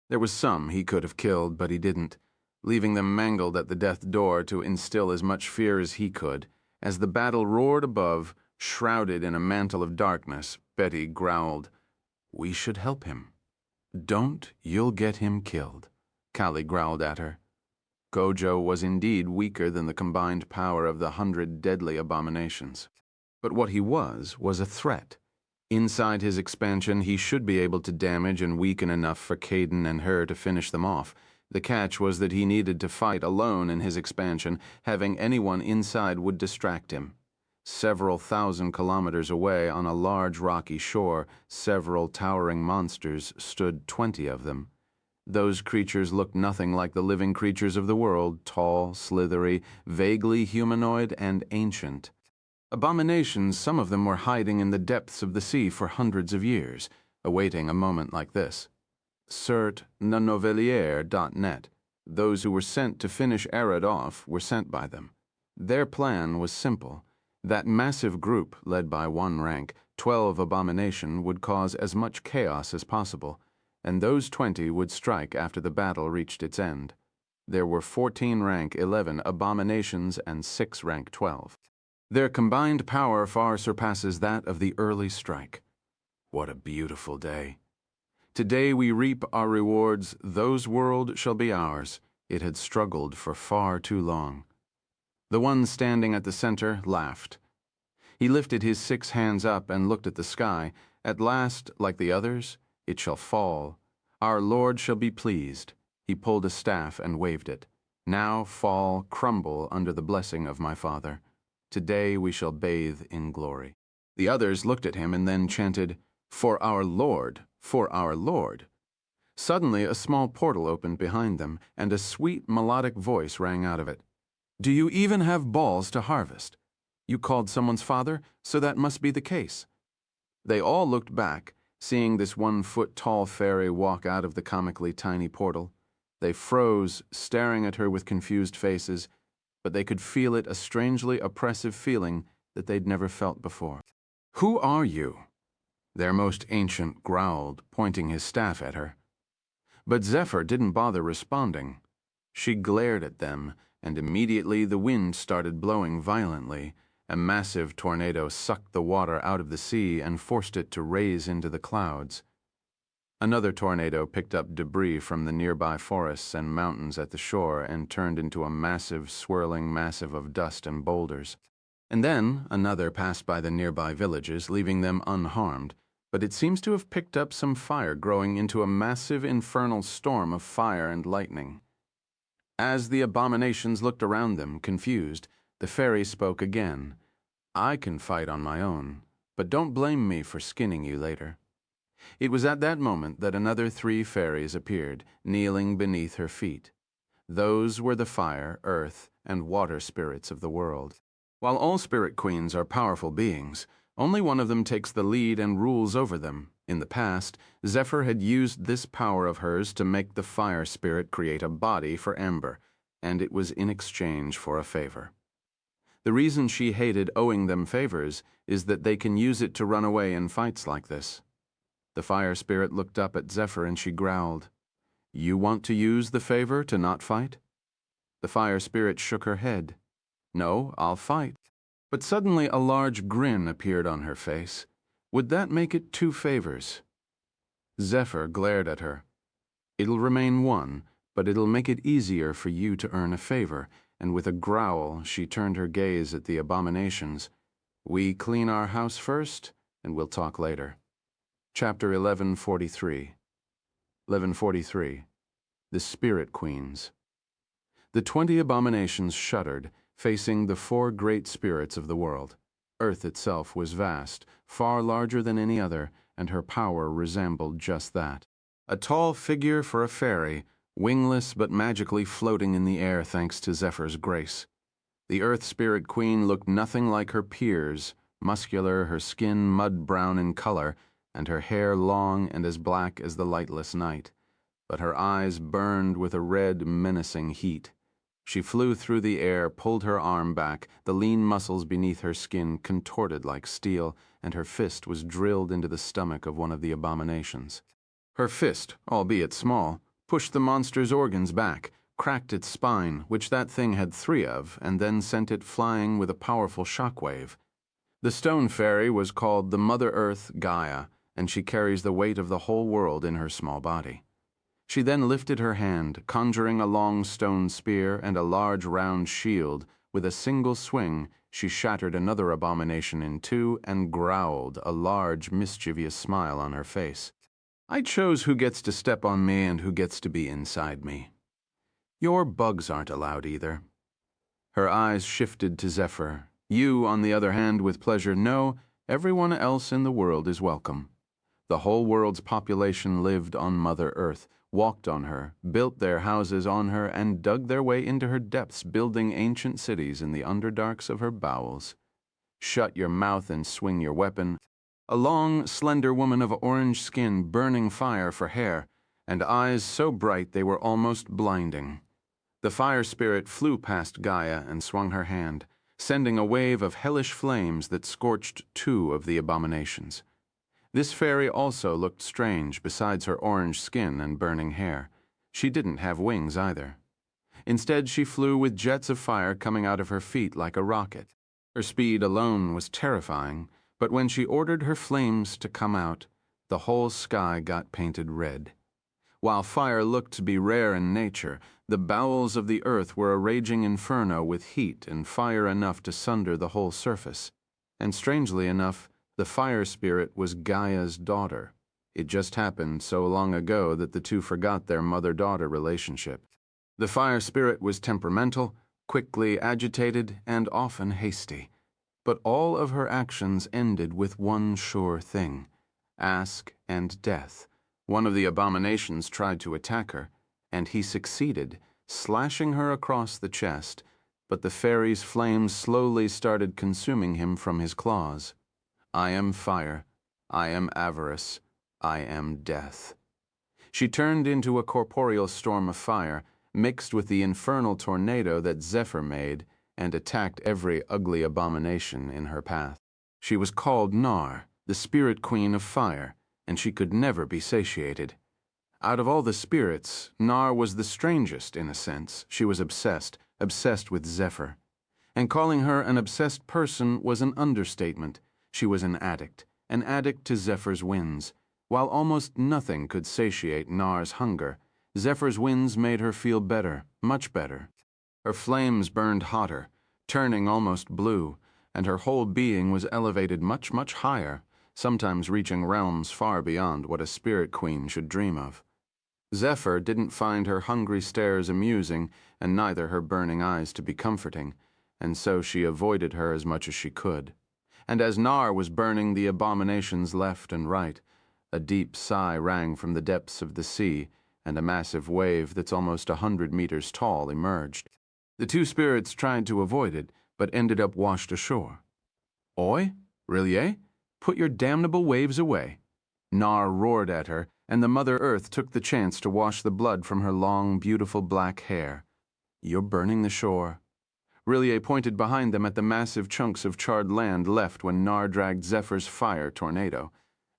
There was some he could have killed, but he didn't, leaving them mangled at the death door to instill as much fear as he could. As the battle roared above, shrouded in a mantle of darkness, Betty growled, "We should help him." "Don't, you'll get him killed," Callie growled at her. Gojo was indeed weaker than the combined power of the 100 deadly abominations. But what he was a threat. Inside his expansion, he should be able to damage and weaken enough for Caden and her to finish them off. The catch was that he needed to fight alone in his expansion. Having anyone inside would distract him. Several thousand kilometers away on a large rocky shore, several towering monsters stood, 20 of them. Those creatures looked nothing like the living creatures of the world, tall, slithery, vaguely humanoid, and ancient. Abominations, some of them were hiding in the depths of the sea for hundreds of years, awaiting a moment like this. CertNaNovelliere.net. Those who were sent to finish Arad off were sent by them. Their plan was simple. That massive group, led by one rank, 12 abomination, would cause as much chaos as possible, and those 20 would strike after the battle reached its end. There were 14 rank 11 abominations and 6 rank 12. Their combined power far surpasses that of the early strike. What a beautiful day. Today we reap our rewards, those world shall be ours. It had struggled for far too long. The one standing at the center laughed. He lifted his 6 hands up and looked at the sky. At last, like the others, it shall fall. Our Lord shall be pleased. He pulled a staff and waved it. Now fall, crumble under the blessing of my Father. Today we shall bathe in glory. The others looked at him and then chanted, "For our Lord, for our Lord." Suddenly a small portal opened behind them, and a sweet melodic voice rang out of it. "Do you even have balls to harvest? You called someone's father, so that must be the case." They all looked back, seeing this 1-foot-tall fairy walk out of the comically tiny portal. They froze, staring at her with confused faces, but they could feel it, a strangely oppressive feeling that they'd never felt before. "Who are you?" their most ancient growled, pointing his staff at her. But Zephyr didn't bother responding. She glared at them, and immediately the wind started blowing violently. A massive tornado sucked the water out of the sea and forced it to raise into the clouds. Another tornado picked up debris from the nearby forests and mountains at the shore and turned into a massive, swirling massive of dust and boulders. And then another passed by the nearby villages, leaving them unharmed, but it seems to have picked up some fire, growing into a massive infernal storm of fire and lightning. As the abominations looked around them, confused, the fairy spoke again. "I can fight on my own, but don't blame me for skinning you later." It was at that moment that another 3 fairies appeared, kneeling beneath her feet. Those were the fire, earth, and water spirits of the world. While all spirit queens are powerful beings, only one of them takes the lead and rules over them. In the past, Zephyr had used this power of hers to make the fire spirit create a body for Ember, and it was in exchange for a favor. The reason she hated owing them favors is that they can use it to run away in fights like this. The fire spirit looked up at Zephyr and she growled, "You want to use the favor to not fight?" The fire spirit shook her head. "No, I'll fight." But suddenly a large grin appeared on her face. Would that make it 2 favors? Zephyr glared at her. "It'll remain 1, but it'll make it easier for you to earn a favor," and with a growl she turned her gaze at the abominations. "We clean our house first, and we'll talk later." Chapter 1143. 1143. The Spirit Queens. The 20 abominations shuddered, facing the 4 great spirits of the world. Earth itself was vast, far larger than any other, and her power resembled just that. A tall figure for a fairy, wingless but magically floating in the air thanks to Zephyr's grace. The Earth Spirit Queen looked nothing like her peers, muscular, her skin mud-brown in color, and her hair long and as black as the lightless night. But her eyes burned with a red, menacing heat. She flew through the air, pulled her arm back, the lean muscles beneath her skin contorted like steel, and her fist was drilled into the stomach of one of the abominations. Her fist, albeit small, pushed the monster's organs back, cracked its spine, which that thing had 3 of, and then sent it flying with a powerful shockwave. The stone fairy was called the Mother Earth Gaia, and she carries the weight of the whole world in her small body. She then lifted her hand, conjuring a long stone spear and a large round shield. With a single swing, she shattered another abomination in 2 and growled, a large, mischievous smile on her face. "I chose who gets to step on me and who gets to be inside me. Your bugs aren't allowed either." Her eyes shifted to Zephyr. "You, on the other hand, with pleasure, know everyone else in the world is welcome." The whole world's population lived on Mother Earth, walked on her, built their houses on her, and dug their way into her depths, building ancient cities in the underdarks of her bowels. Shut your mouth and swing your weapon. A long, slender woman of orange skin, burning fire for hair, and eyes so bright they were almost blinding. The fire spirit flew past Gaia and swung her hand, sending a wave of hellish flames that scorched 2 of the abominations. This fairy also looked strange besides her orange skin and burning hair. She didn't have wings either. Instead, she flew with jets of fire coming out of her feet like a rocket. Her speed alone was terrifying, but when she ordered her flames to come out, the whole sky got painted red. While fire looked to be rare in nature, the bowels of the earth were a raging inferno with heat and fire enough to sunder the whole surface. And strangely enough, the fire spirit was Gaia's daughter. It just happened so long ago that the 2 forgot their mother-daughter relationship. The fire spirit was temperamental, quickly agitated, and often hasty. But all of her actions ended with one sure thing: ask and death. One of the abominations tried to attack her, and he succeeded, slashing her across the chest, but the fairy's flames slowly started consuming him from his claws. "I am fire. I am avarice. I am death. She turned into a corporeal storm of fire, mixed with the infernal tornado that Zephyr made, and attacked every ugly abomination in her path. She was called Nar, the spirit queen of fire, and she could never be satiated. Out of all the spirits, Nar was the strangest in a sense. She was obsessed with Zephyr. And calling her an obsessed person was an understatement. She was an addict to Zephyr's winds. While almost nothing could satiate Nar's hunger, Zephyr's winds made her feel better, much better. Her flames burned hotter, turning almost blue, and her whole being was elevated much, much higher, sometimes reaching realms far beyond what a spirit queen should dream of. Zephyr didn't find her hungry stares amusing, and neither her burning eyes to be comforting, and so she avoided her as much as she could. And as Nar was burning the abominations left and right, a deep sigh rang from the depths of the sea, and a massive wave that's almost 100 meters tall emerged. The two spirits tried to avoid it, but ended up washed ashore. "Oi, Rillier, put your damnable waves away." Nar roared at her, and the Mother Earth took the chance to wash the blood from her long, beautiful black hair. "You're burning the shore." Rillier pointed behind them at the massive chunks of charred land left when Nar dragged Zephyr's fire tornado,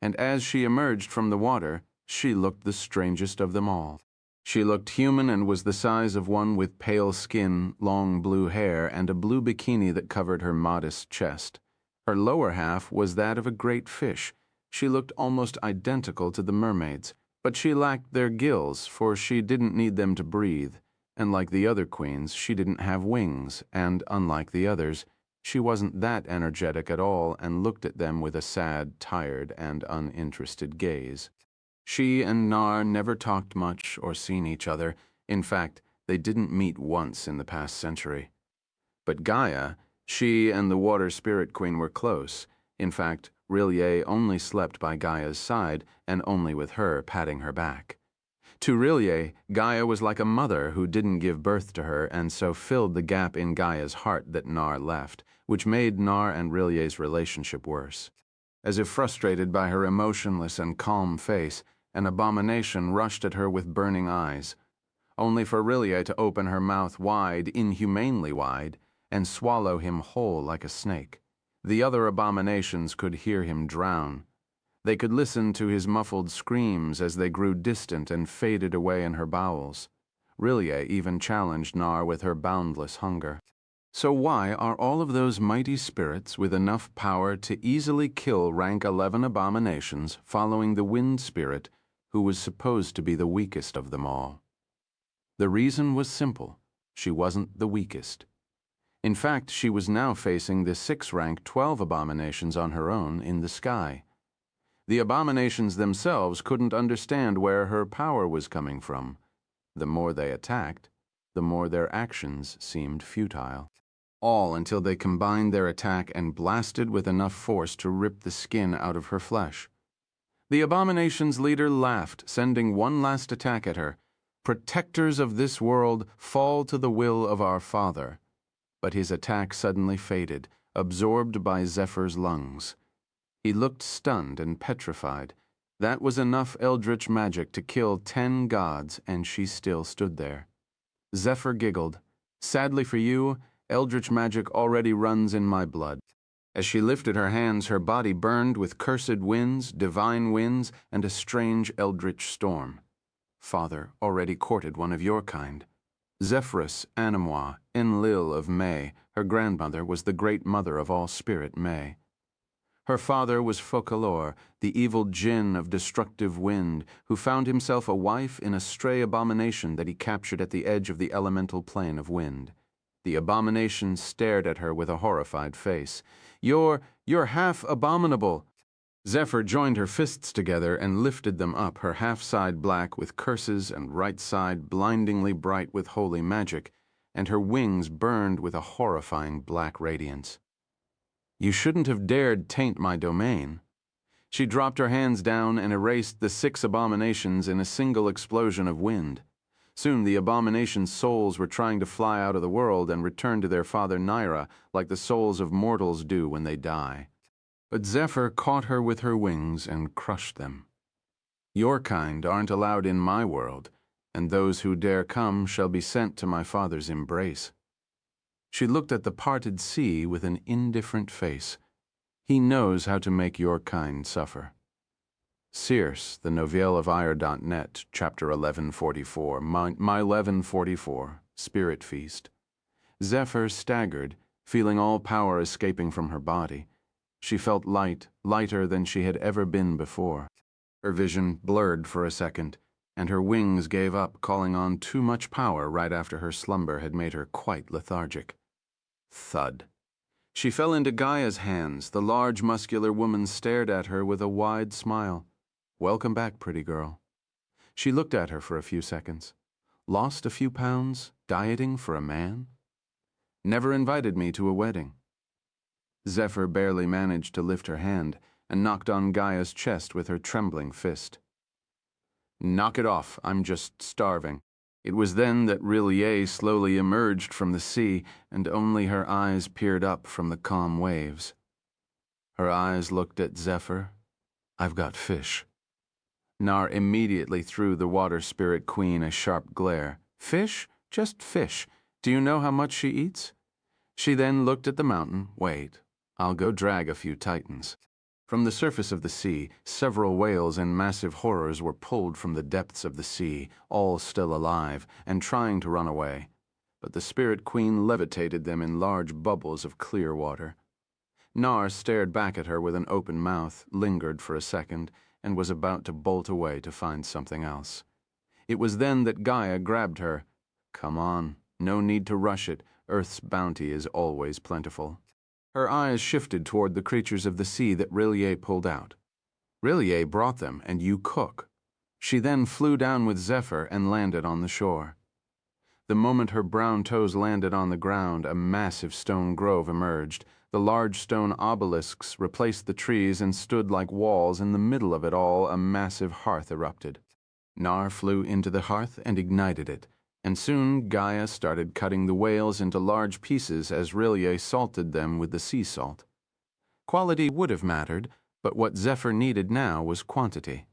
and as she emerged from the water, she looked the strangest of them all. She looked human and was the size of one with pale skin, long blue hair, and a blue bikini that covered her modest chest. Her lower half was that of a great fish. She looked almost identical to the mermaids, but she lacked their gills, for she didn't need them to breathe. And like the other queens, she didn't have wings, and unlike the others, she wasn't that energetic at all and looked at them with a sad, tired, and uninterested gaze. She and Nar never talked much or seen each other. In fact, they didn't meet once in the past century. But Gaia, she and the Water Spirit Queen were close. In fact, Rillier only slept by Gaia's side, and only with her patting her back. To Rillier, Gaia was like a mother who didn't give birth to her and so filled the gap in Gaia's heart that Nar left, which made Nar and Rillier's relationship worse. As if frustrated by her emotionless and calm face, an abomination rushed at her with burning eyes, only for Rillier to open her mouth wide, inhumanely wide, and swallow him whole like a snake. The other abominations could hear him drown. They could listen to his muffled screams as they grew distant and faded away in her bowels. Rillier even challenged Nar with her boundless hunger. So why are all of those mighty spirits with enough power to easily kill rank 11 abominations following the wind spirit, who was supposed to be the weakest of them all? The reason was simple. She wasn't the weakest. In fact, she was now facing the 6-rank 12 abominations on her own in the sky. The abominations themselves couldn't understand where her power was coming from. The more they attacked, the more their actions seemed futile. All until they combined their attack and blasted with enough force to rip the skin out of her flesh. The abomination's leader laughed, sending one last attack at her. "Protectors of this world, fall to the will of our Father." But his attack suddenly faded, absorbed by Zephyr's lungs. He looked stunned and petrified. That was enough eldritch magic to kill 10 gods, and she still stood there. Zephyr giggled. "Sadly for you, eldritch magic already runs in my blood." As she lifted her hands, her body burned with cursed winds, divine winds, and a strange eldritch storm. "Father already courted one of your kind." Zephyrus, Anemois, Enlil of May, her grandmother, was the great mother of all spirit May. Her father was Focalor, the evil djinn of destructive wind, who found himself a wife in a stray abomination that he captured at the edge of the elemental plane of wind. The abomination stared at her with a horrified face. You're half abominable." Zephyr joined her fists together and lifted them up, her half side black with curses and right side blindingly bright with holy magic, and her wings burned with a horrifying black radiance. "You shouldn't have dared taint my domain." She dropped her hands down and erased the 6 abominations in a single explosion of wind. Soon the abominations' souls were trying to fly out of the world and return to their father Naira, like the souls of mortals do when they die. But Zephyr caught her with her wings and crushed them. Your kind aren't allowed in my world, and those who dare come shall be sent to my father's embrace." She looked at the parted sea with an indifferent face. He knows how to make your kind suffer. Circe, the novelle of ire.net, chapter 1144, my 1144, Spirit Feast. Zephyr staggered, feeling all power escaping from her body. She felt light, lighter than she had ever been before. Her vision blurred for a second, and her wings gave up, calling on too much power right after her slumber had made her quite lethargic. Thud. She fell into Gaia's hands. The large, muscular woman stared at her with a wide smile. "Welcome back, pretty girl." She looked at her for a few seconds. "Lost a few pounds, dieting for a man? Never invited me to a wedding." Zephyr barely managed to lift her hand and knocked on Gaia's chest with her trembling fist. "Knock it off, I'm just starving." It was then that Rillier slowly emerged from the sea, and only her eyes peered up from the calm waves. Her eyes looked at Zephyr. "I've got fish." Nar immediately threw the water spirit queen a sharp glare. "Fish? Just fish. Do you know how much she eats?" She then looked at the mountain. "Wait, I'll go drag a few titans." From the surface of the sea, several whales and massive horrors were pulled from the depths of the sea, all still alive, and trying to run away. But the Spirit Queen levitated them in large bubbles of clear water. Nar stared back at her with an open mouth, lingered for a second, and was about to bolt away to find something else. It was then that Gaia grabbed her. "Come on, no need to rush it. Earth's bounty is always plentiful." Her eyes shifted toward the creatures of the sea that Rillier pulled out. "Rillier brought them, and you cook." She then flew down with Zephyr and landed on the shore. The moment her brown toes landed on the ground, a massive stone grove emerged. The large stone obelisks replaced the trees and stood like walls. In the middle of it all, a massive hearth erupted. Nar flew into the hearth and ignited it, and soon Gaia started cutting the whales into large pieces as Rillier salted them with the sea salt. Quality would have mattered, but what Zephyr needed now was quantity.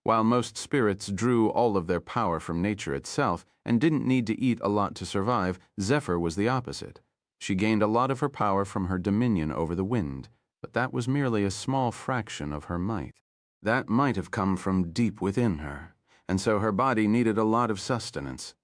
While most spirits drew all of their power from nature itself and didn't need to eat a lot to survive, Zephyr was the opposite. She gained a lot of her power from her dominion over the wind, but that was merely a small fraction of her might. That might have come from deep within her, and so her body needed a lot of sustenance.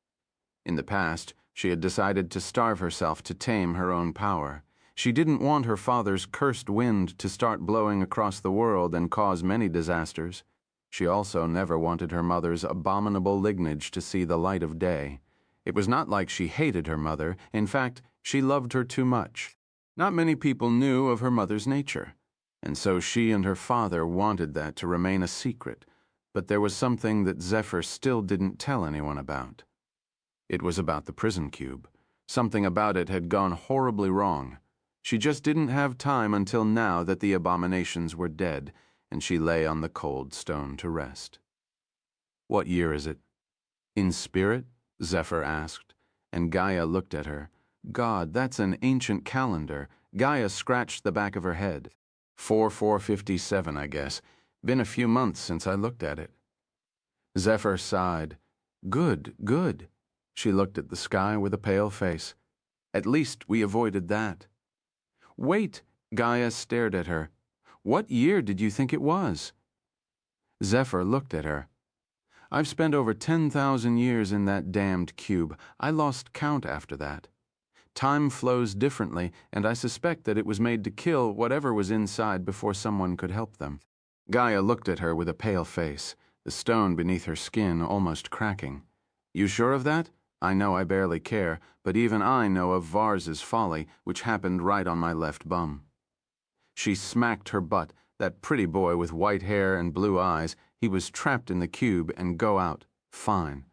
In the past, she had decided to starve herself to tame her own power. She didn't want her father's cursed wind to start blowing across the world and cause many disasters. She also never wanted her mother's abominable lignage to see the light of day. It was not like she hated her mother. In fact, she loved her too much. Not many people knew of her mother's nature, and so she and her father wanted that to remain a secret. But there was something that Zephyr still didn't tell anyone about. It was about the prison cube. Something about it had gone horribly wrong. She just didn't have time until now that the abominations were dead, and she lay on the cold stone to rest. "What year is it?" "In spirit?" Zephyr asked, and Gaia looked at her. "God, that's an ancient calendar." Gaia scratched the back of her head. 4457, I guess. Been a few months since I looked at it." Zephyr sighed. "Good, good." She looked at the sky with a pale face. "At least we avoided that." "Wait!" Gaia stared at her. "What year did you think it was?" Zephyr looked at her. "I've spent over 10,000 years in that damned cube. I lost count after that. Time flows differently, and I suspect that it was made to kill whatever was inside before someone could help them." Gaia looked at her with a pale face, the stone beneath her skin almost cracking. "You sure of that? I know I barely care, but even I know of Vars's folly, which happened right on my left bum." She smacked her butt. That pretty boy with white hair and blue eyes, he was trapped in the cube and go out. Fine.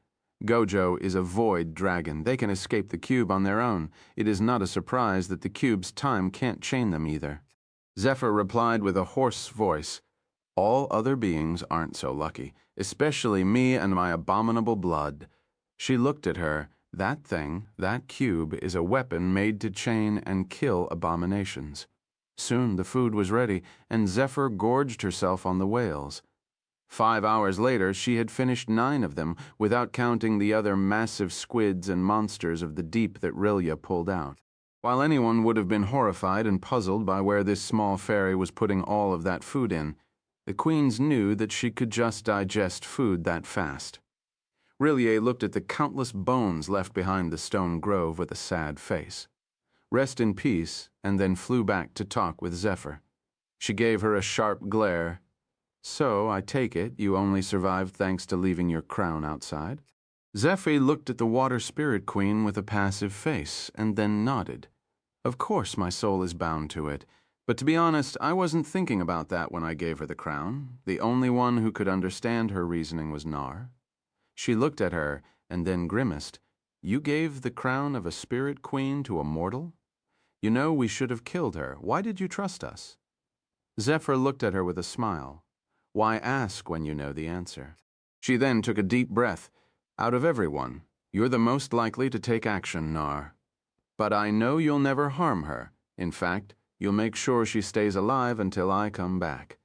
Gojo is a void dragon. They can escape the cube on their own. It is not a surprise that the cube's time can't chain them either. Zephyr replied with a hoarse voice, "All other beings aren't so lucky, especially me and my abominable blood." She looked at her. "That thing, that cube, is a weapon made to chain and kill abominations." Soon the food was ready, and Zephyr gorged herself on the whales. 5 hours later, she had finished 9 of them, without counting the other massive squids and monsters of the deep that Rilya pulled out. While anyone would have been horrified and puzzled by where this small fairy was putting all of that food in, the queens knew that she could just digest food that fast. Rillier looked at the countless bones left behind the stone grove with a sad face. Rest in peace, and then flew back to talk with Zephyr. She gave her a sharp glare. So, I take it, you only survived thanks to leaving your crown outside? Zephyr looked at the water spirit queen with a passive face, and then nodded. Of course my soul is bound to it, but to be honest, I wasn't thinking about that when I gave her the crown. The only one who could understand her reasoning was Nar. She looked at her, and then grimaced. You gave the crown of a spirit queen to a mortal? You know we should have killed her. Why did you trust us? Zephyr looked at her with a smile. Why ask when you know the answer? She then took a deep breath. Out of everyone, you're the most likely to take action, Nar. But I know you'll never harm her. In fact, you'll make sure she stays alive until I come back.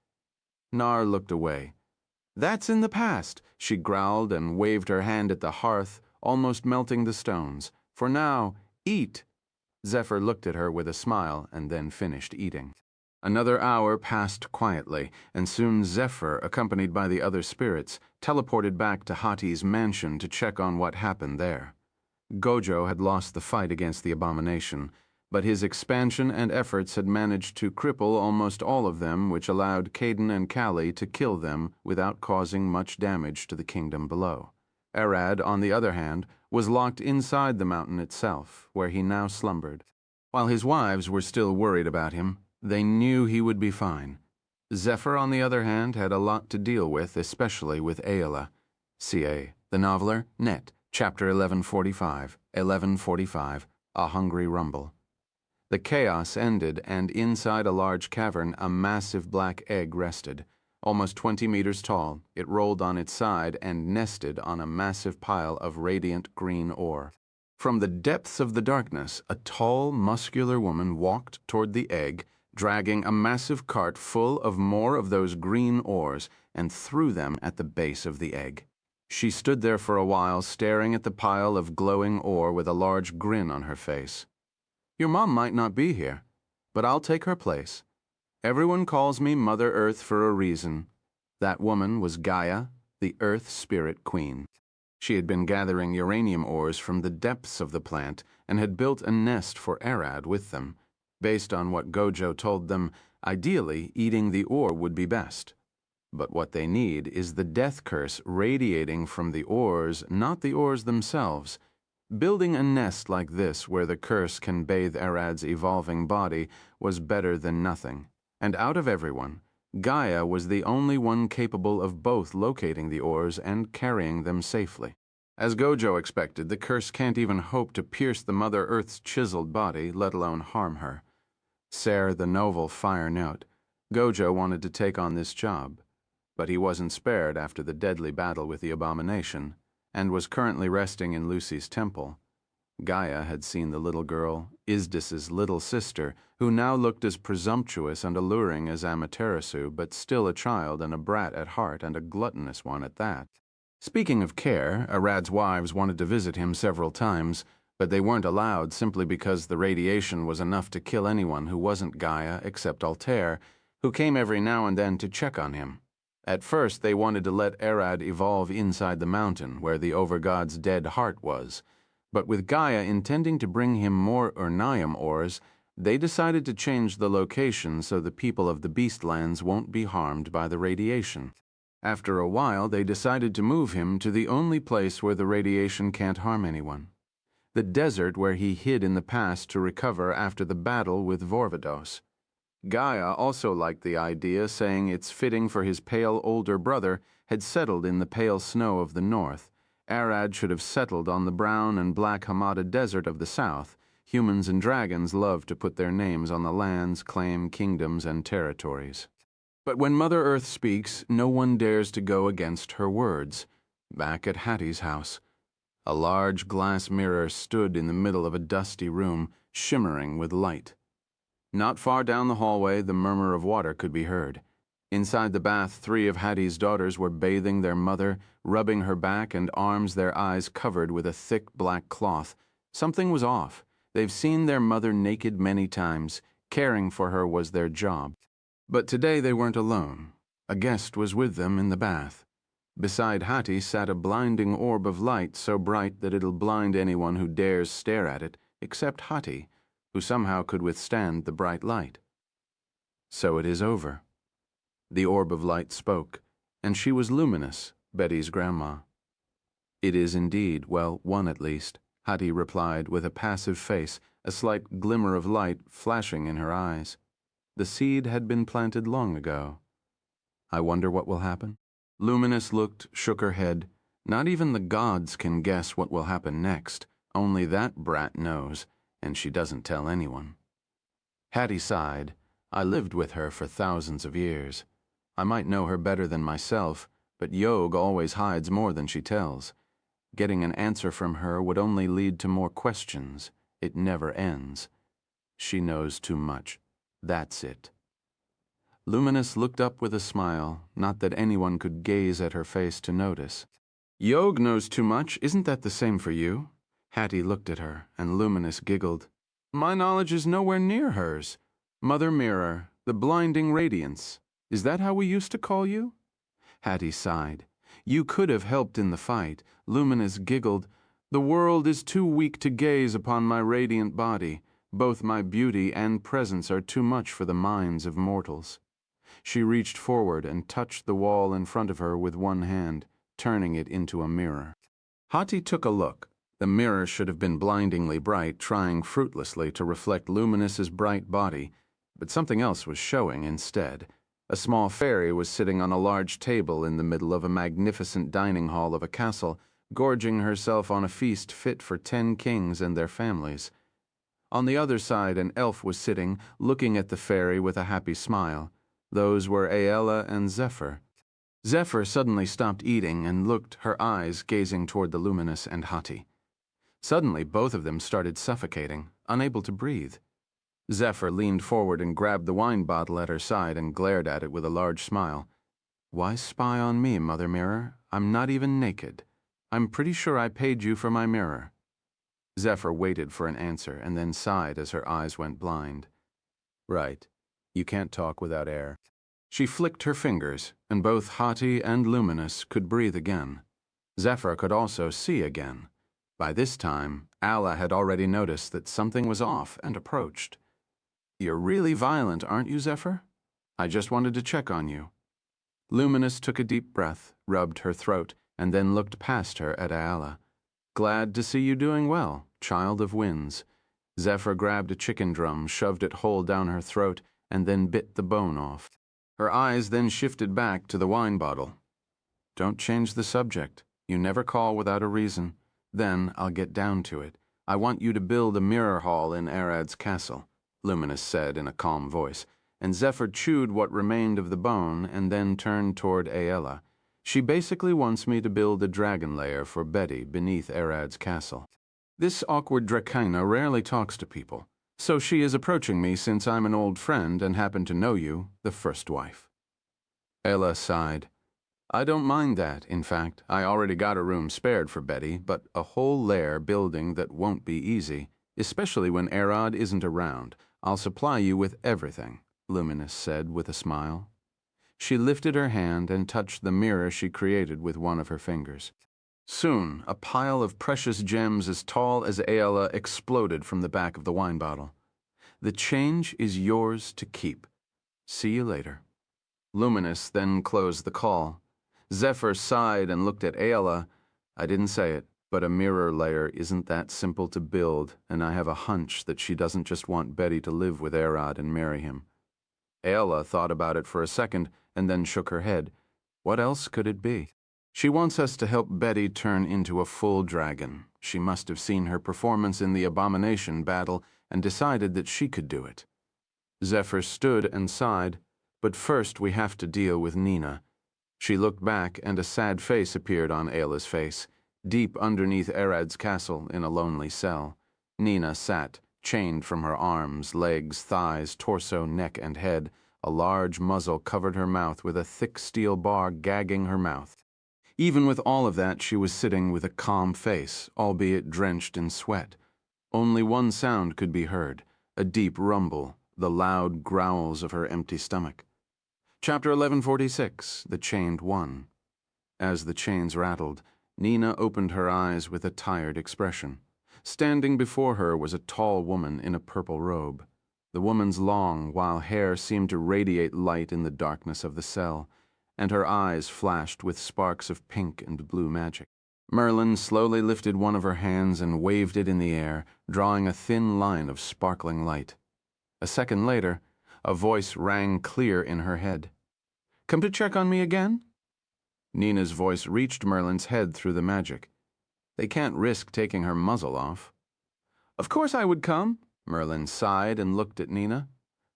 Nar looked away. That's in the past, she growled and waved her hand at the hearth, almost melting the stones. For now, eat. Zephyr looked at her with a smile and then finished eating. Another hour passed quietly, and soon Zephyr, accompanied by the other spirits, teleported back to Hati's mansion to check on what happened there. Gojo had lost the fight against the abomination, but his expansion and efforts had managed to cripple almost all of them, which allowed Caden and Callie to kill them without causing much damage to the kingdom below. Arad, on the other hand, was locked inside the mountain itself, where he now slumbered. While his wives were still worried about him, they knew he would be fine. Zephyr, on the other hand, had a lot to deal with, especially with Aela. C.A. The Noveler, Net, Chapter 1145, 1145, A Hungry Rumble. The chaos ended, and inside a large cavern, a massive black egg rested. Almost 20 meters tall, it rolled on its side and nested on a massive pile of radiant green ore. From the depths of the darkness, a tall, muscular woman walked toward the egg, dragging a massive cart full of more of those green ores, and threw them at the base of the egg. She stood there for a while, staring at the pile of glowing ore with a large grin on her face. Your mom might not be here, but I'll take her place. Everyone calls me Mother Earth for a reason. That woman was Gaia, the Earth Spirit Queen. She had been gathering uranium ores from the depths of the plant and had built a nest for Arad with them. Based on what Gojo told them, ideally, eating the ore would be best. But what they need is the death curse radiating from the ores, not the ores themselves. Building a nest like this where the curse can bathe Arad's evolving body was better than nothing. And out of everyone, Gaia was the only one capable of both locating the ores and carrying them safely. As Gojo expected, the curse can't even hope to pierce the Mother Earth's chiseled body, let alone harm her. Ser, the novel fire note, Gojo wanted to take on this job, but he wasn't spared after the deadly battle with the abomination, and was currently resting in Lucy's temple. Gaia had seen the little girl, Isdis's little sister, who now looked as presumptuous and alluring as Amaterasu, but still a child and a brat at heart, and a gluttonous one at that. Speaking of care, Arad's wives wanted to visit him several times, but they weren't allowed simply because the radiation was enough to kill anyone who wasn't Gaia except Altair, who came every now and then to check on him. At first, they wanted to let Arad evolve inside the mountain, where the Overgod's dead heart was. But with Gaia intending to bring him more Urnium ores, they decided to change the location so the people of the Beastlands won't be harmed by the radiation. After a while, they decided to move him to the only place where the radiation can't harm anyone. The desert where he hid in the past to recover after the battle with Vorvados. Gaia also liked the idea, saying it's fitting for his pale older brother had settled in the pale snow of the north. Arad should have settled on the brown and black Hamada Desert of the south. Humans and dragons love to put their names on the lands, claim kingdoms, and territories. But when Mother Earth speaks, no one dares to go against her words. Back at Hattie's house, a large glass mirror stood in the middle of a dusty room, shimmering with light. Not far down the hallway, the murmur of water could be heard. Inside the bath, 3 of Hattie's daughters were bathing their mother, rubbing her back and arms, their eyes covered with a thick black cloth. Something was off. They've seen their mother naked many times. Caring for her was their job. But today they weren't alone. A guest was with them in the bath. Beside Hattie sat a blinding orb of light so bright that it'll blind anyone who dares stare at it, except Hattie, who somehow could withstand the bright light. So it is over. The orb of light spoke, and she was luminous, Betty's grandma. It is indeed, well, one at least, Hattie replied with a passive face, a slight glimmer of light flashing in her eyes. The seed had been planted long ago. I wonder what will happen? Luminous looked, shook her head. Not even the gods can guess what will happen next. Only that brat knows, and she doesn't tell anyone. Hattie sighed. I lived with her for thousands of years. I might know her better than myself, but Yog always hides more than she tells. Getting an answer from her would only lead to more questions. It never ends. She knows too much. That's it. Luminous looked up with a smile, not that anyone could gaze at her face to notice. Yog knows too much, isn't that the same for you? Hattie looked at her, and Luminous giggled. My knowledge is nowhere near hers. Mother Mirror, the blinding radiance. Is that how we used to call you? Hattie sighed. You could have helped in the fight. Luminous giggled. The world is too weak to gaze upon my radiant body. Both my beauty and presence are too much for the minds of mortals. She reached forward and touched the wall in front of her with one hand, turning it into a mirror. Hattie took a look. The mirror should have been blindingly bright, trying fruitlessly to reflect Luminous's bright body, but something else was showing instead. A small fairy was sitting on a large table in the middle of a magnificent dining hall of a castle, gorging herself on a feast fit for 10 kings and their families. On the other side, an elf was sitting, looking at the fairy with a happy smile. Those were Aella and Zephyr. Zephyr suddenly stopped eating and looked, her eyes gazing toward the Luminous and Hattie. Suddenly, both of them started suffocating, unable to breathe. Zephyr leaned forward and grabbed the wine bottle at her side and glared at it with a large smile. Why spy on me, Mother Mirror? I'm not even naked. I'm pretty sure I paid you for my mirror. Zephyr waited for an answer and then sighed as her eyes went blind. Right. You can't talk without air. She flicked her fingers, and both Hattie and Luminous could breathe again. Zephyr could also see again. By this time, Alla had already noticed that something was off and approached. You're really violent, aren't you, Zephyr? I just wanted to check on you. Luminous took a deep breath, rubbed her throat, and then looked past her at Alla. Glad to see you doing well, child of winds. Zephyr grabbed a chicken drum, shoved it whole down her throat, and then bit the bone off. Her eyes then shifted back to the wine bottle. Don't change the subject. You never call without a reason. Then I'll get down to it. I want you to build a mirror hall in Arad's castle, Luminous said in a calm voice, and Zephyr chewed what remained of the bone and then turned toward Aella. She basically wants me to build a dragon lair for Betty beneath Arad's castle. This awkward Drakina rarely talks to people, so she is approaching me since I'm an old friend and happen to know you, the first wife. Ella sighed. I don't mind that, in fact. I already got a room spared for Betty, but a whole lair building that won't be easy, especially when Arad isn't around. I'll supply you with everything, Luminous said with a smile. She lifted her hand and touched the mirror she created with one of her fingers. Soon, a pile of precious gems as tall as Aella exploded from the back of the wine bottle. The change is yours to keep. See you later. Luminous then closed the call. Zephyr sighed and looked at Aella. I didn't say it, but a mirror layer isn't that simple to build, and I have a hunch that she doesn't just want Betty to live with Arad and marry him. Aella thought about it for a second and then shook her head. What else could it be? She wants us to help Betty turn into a full dragon. She must have seen her performance in the Abomination battle and decided that she could do it. Zephyr stood and sighed. But first we have to deal with Nina. She looked back and a sad face appeared on Aella's face, deep underneath Arad's castle in a lonely cell. Nina sat, chained from her arms, legs, thighs, torso, neck, and head, A large muzzle covered her mouth with a thick steel bar gagging her mouth. Even with all of that, she was sitting with a calm face, albeit drenched in sweat. Only one sound could be heard, a deep rumble, the loud growls of her empty stomach. Chapter 1146, The Chained One. As the chains rattled, Nina opened her eyes with a tired expression. Standing before her was a tall woman in a purple robe. The woman's long, wild hair seemed to radiate light in the darkness of the cell, and her eyes flashed with sparks of pink and blue magic. Merlin slowly lifted one of her hands and waved it in the air, drawing a thin line of sparkling light. A second later, a voice rang clear in her head. "Come to check on me again?" Nina's voice reached Merlin's head through the magic. They can't risk taking her muzzle off. "Of course I would come." Merlin sighed and looked at Nina.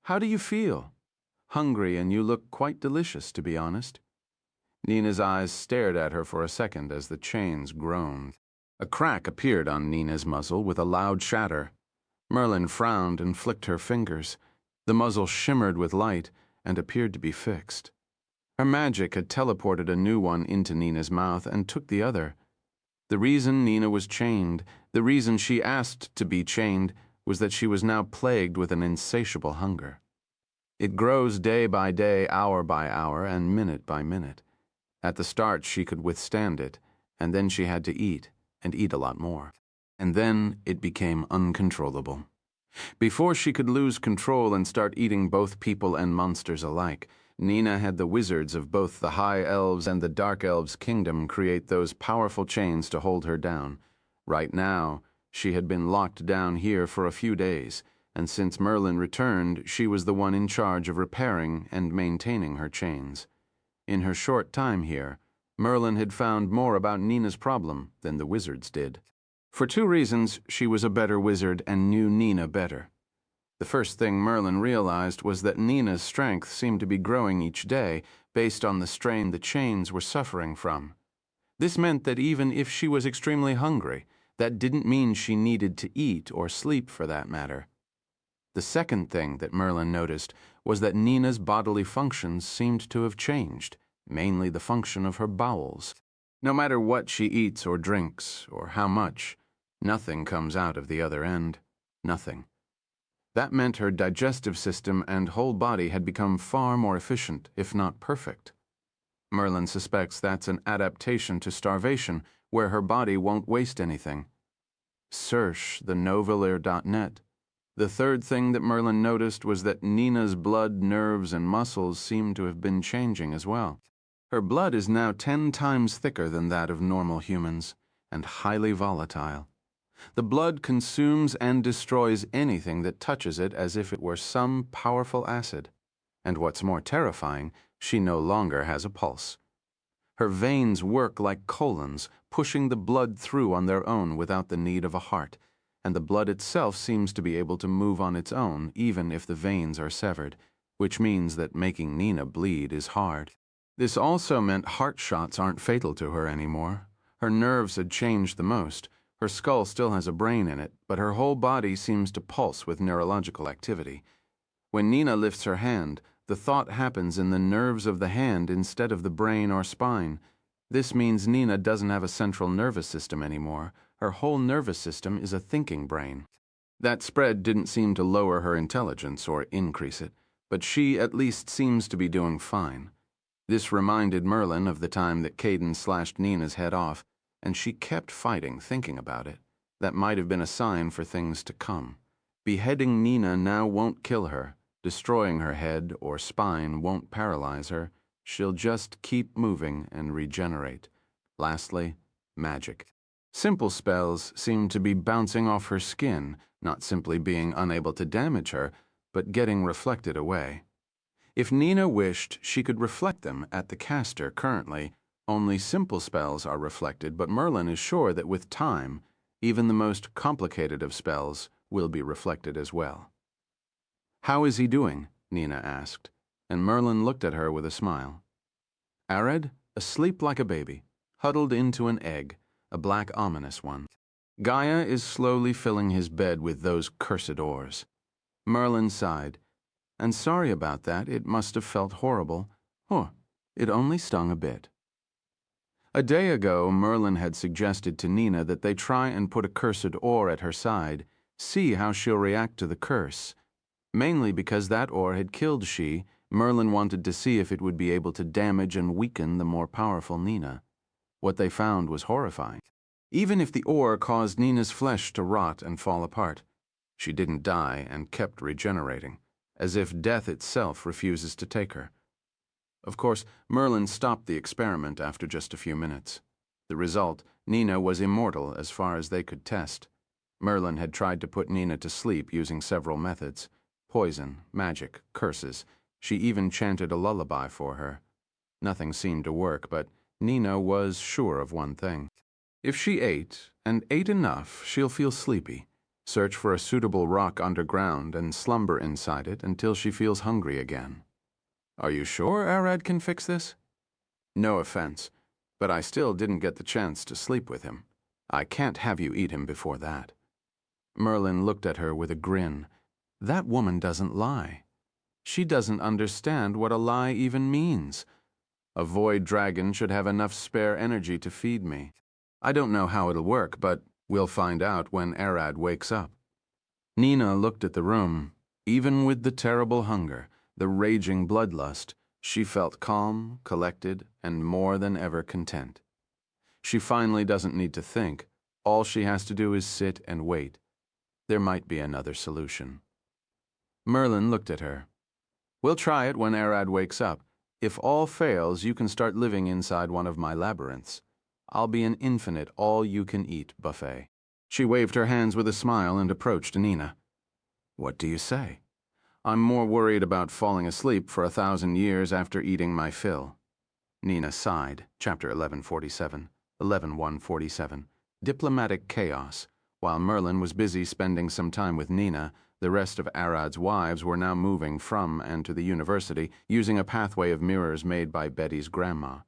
"How do you feel?" "Hungry, and you look quite delicious, to be honest." Nina's eyes stared at her for a second as the chains groaned. A crack appeared on Nina's muzzle with a loud shatter. Merlin frowned and flicked her fingers. The muzzle shimmered with light and appeared to be fixed. Her magic had teleported a new one into Nina's mouth and took the other. The reason Nina was chained, the reason she asked to be chained, was that she was now plagued with an insatiable hunger. It grows day by day, hour by hour, and minute by minute. At the start she could withstand it, and then she had to eat, and eat a lot more. And then it became uncontrollable. Before she could lose control and start eating both people and monsters alike, Nina had the wizards of both the High Elves and the Dark Elves' kingdom create those powerful chains to hold her down. Right now, she had been locked down here for a few days, and since Merlin returned, she was the one in charge of repairing and maintaining her chains. In her short time here, Merlin had found more about Nina's problem than the wizards did. For two reasons, she was a better wizard and knew Nina better. The first thing Merlin realized was that Nina's strength seemed to be growing each day based on the strain the chains were suffering from. This meant that even if she was extremely hungry, that didn't mean she needed to eat or sleep for that matter. The second thing that Merlin noticed was that Nina's bodily functions seemed to have changed, mainly the function of her bowels. No matter what she eats or drinks, or how much, nothing comes out of the other end. Nothing. That meant her digestive system and whole body had become far more efficient, if not perfect. Merlin suspects that's an adaptation to starvation, where her body won't waste anything. Search the noveler.net. The third thing that Merlin noticed was that Nina's blood, nerves, and muscles seemed to have been changing as well. Her blood is now 10 times thicker than that of normal humans, and highly volatile. The blood consumes and destroys anything that touches it as if it were some powerful acid. And what's more terrifying, she no longer has a pulse. Her veins work like colons, pushing the blood through on their own without the need of a heart, and the blood itself seems to be able to move on its own even if the veins are severed, which means that making Nina bleed is hard. This also meant heart shots aren't fatal to her anymore. Her nerves had changed the most. Her skull still has a brain in it, but her whole body seems to pulse with neurological activity. When Nina lifts her hand, the thought happens in the nerves of the hand instead of the brain or spine. This means Nina doesn't have a central nervous system anymore. Her whole nervous system is a thinking brain. That spread didn't seem to lower her intelligence or increase it, but she at least seems to be doing fine. This reminded Merlin of the time that Caden slashed Nina's head off, and she kept fighting, thinking about it. That might have been a sign for things to come. Beheading Nina now won't kill her. Destroying her head or spine won't paralyze her. She'll just keep moving and regenerate. Lastly, magic. Simple spells seem to be bouncing off her skin, not simply being unable to damage her, but getting reflected away. If Nina wished, she could reflect them at the caster currently. Only simple spells are reflected, but Merlin is sure that with time, even the most complicated of spells will be reflected as well. "How is he doing?" Nina asked, and Merlin looked at her with a smile. "Ared, asleep like a baby, huddled into an egg, a black ominous one. Gaia is slowly filling his bed with those cursed ores." Merlin sighed. And sorry about that, it must have felt horrible. Oh, it only stung a bit. A day ago, Merlin had suggested to Nina that they try and put a cursed ore at her side, see how she'll react to the curse. Mainly because that ore had killed she, Merlin wanted to see if it would be able to damage and weaken the more powerful Nina. What they found was horrifying. Even if the ore caused Nina's flesh to rot and fall apart, she didn't die and kept regenerating, as if death itself refuses to take her. Of course, Merlin stopped the experiment after just a few minutes. The result, Nina was immortal as far as they could test. Merlin had tried to put Nina to sleep using several methods: poison, magic, curses. She even chanted a lullaby for her. Nothing seemed to work, but Nina was sure of one thing. If she ate, and ate enough, she'll feel sleepy, search for a suitable rock underground, and slumber inside it until she feels hungry again. Are you sure Arad can fix this? No offense, but I still didn't get the chance to sleep with him. I can't have you eat him before that. Merlin looked at her with a grin. That woman doesn't lie. She doesn't understand what a lie even means. A void dragon should have enough spare energy to feed me. I don't know how it'll work, but we'll find out when Arad wakes up. Nina looked at the room. Even with the terrible hunger, the raging bloodlust, she felt calm, collected, and more than ever content. She finally doesn't need to think. All she has to do is sit and wait. There might be another solution. Merlin looked at her. We'll try it when Arad wakes up. If all fails, you can start living inside one of my labyrinths. I'll be an infinite all-you-can-eat buffet. She waved her hands with a smile and approached Nina. What do you say? I'm more worried about falling asleep for 1,000 years after eating my fill. Nina sighed. Chapter 1147, 11:147. Diplomatic chaos. While Merlin was busy spending some time with Nina, the rest of Arad's wives were now moving from and to the university using a pathway of mirrors made by Betty's grandma.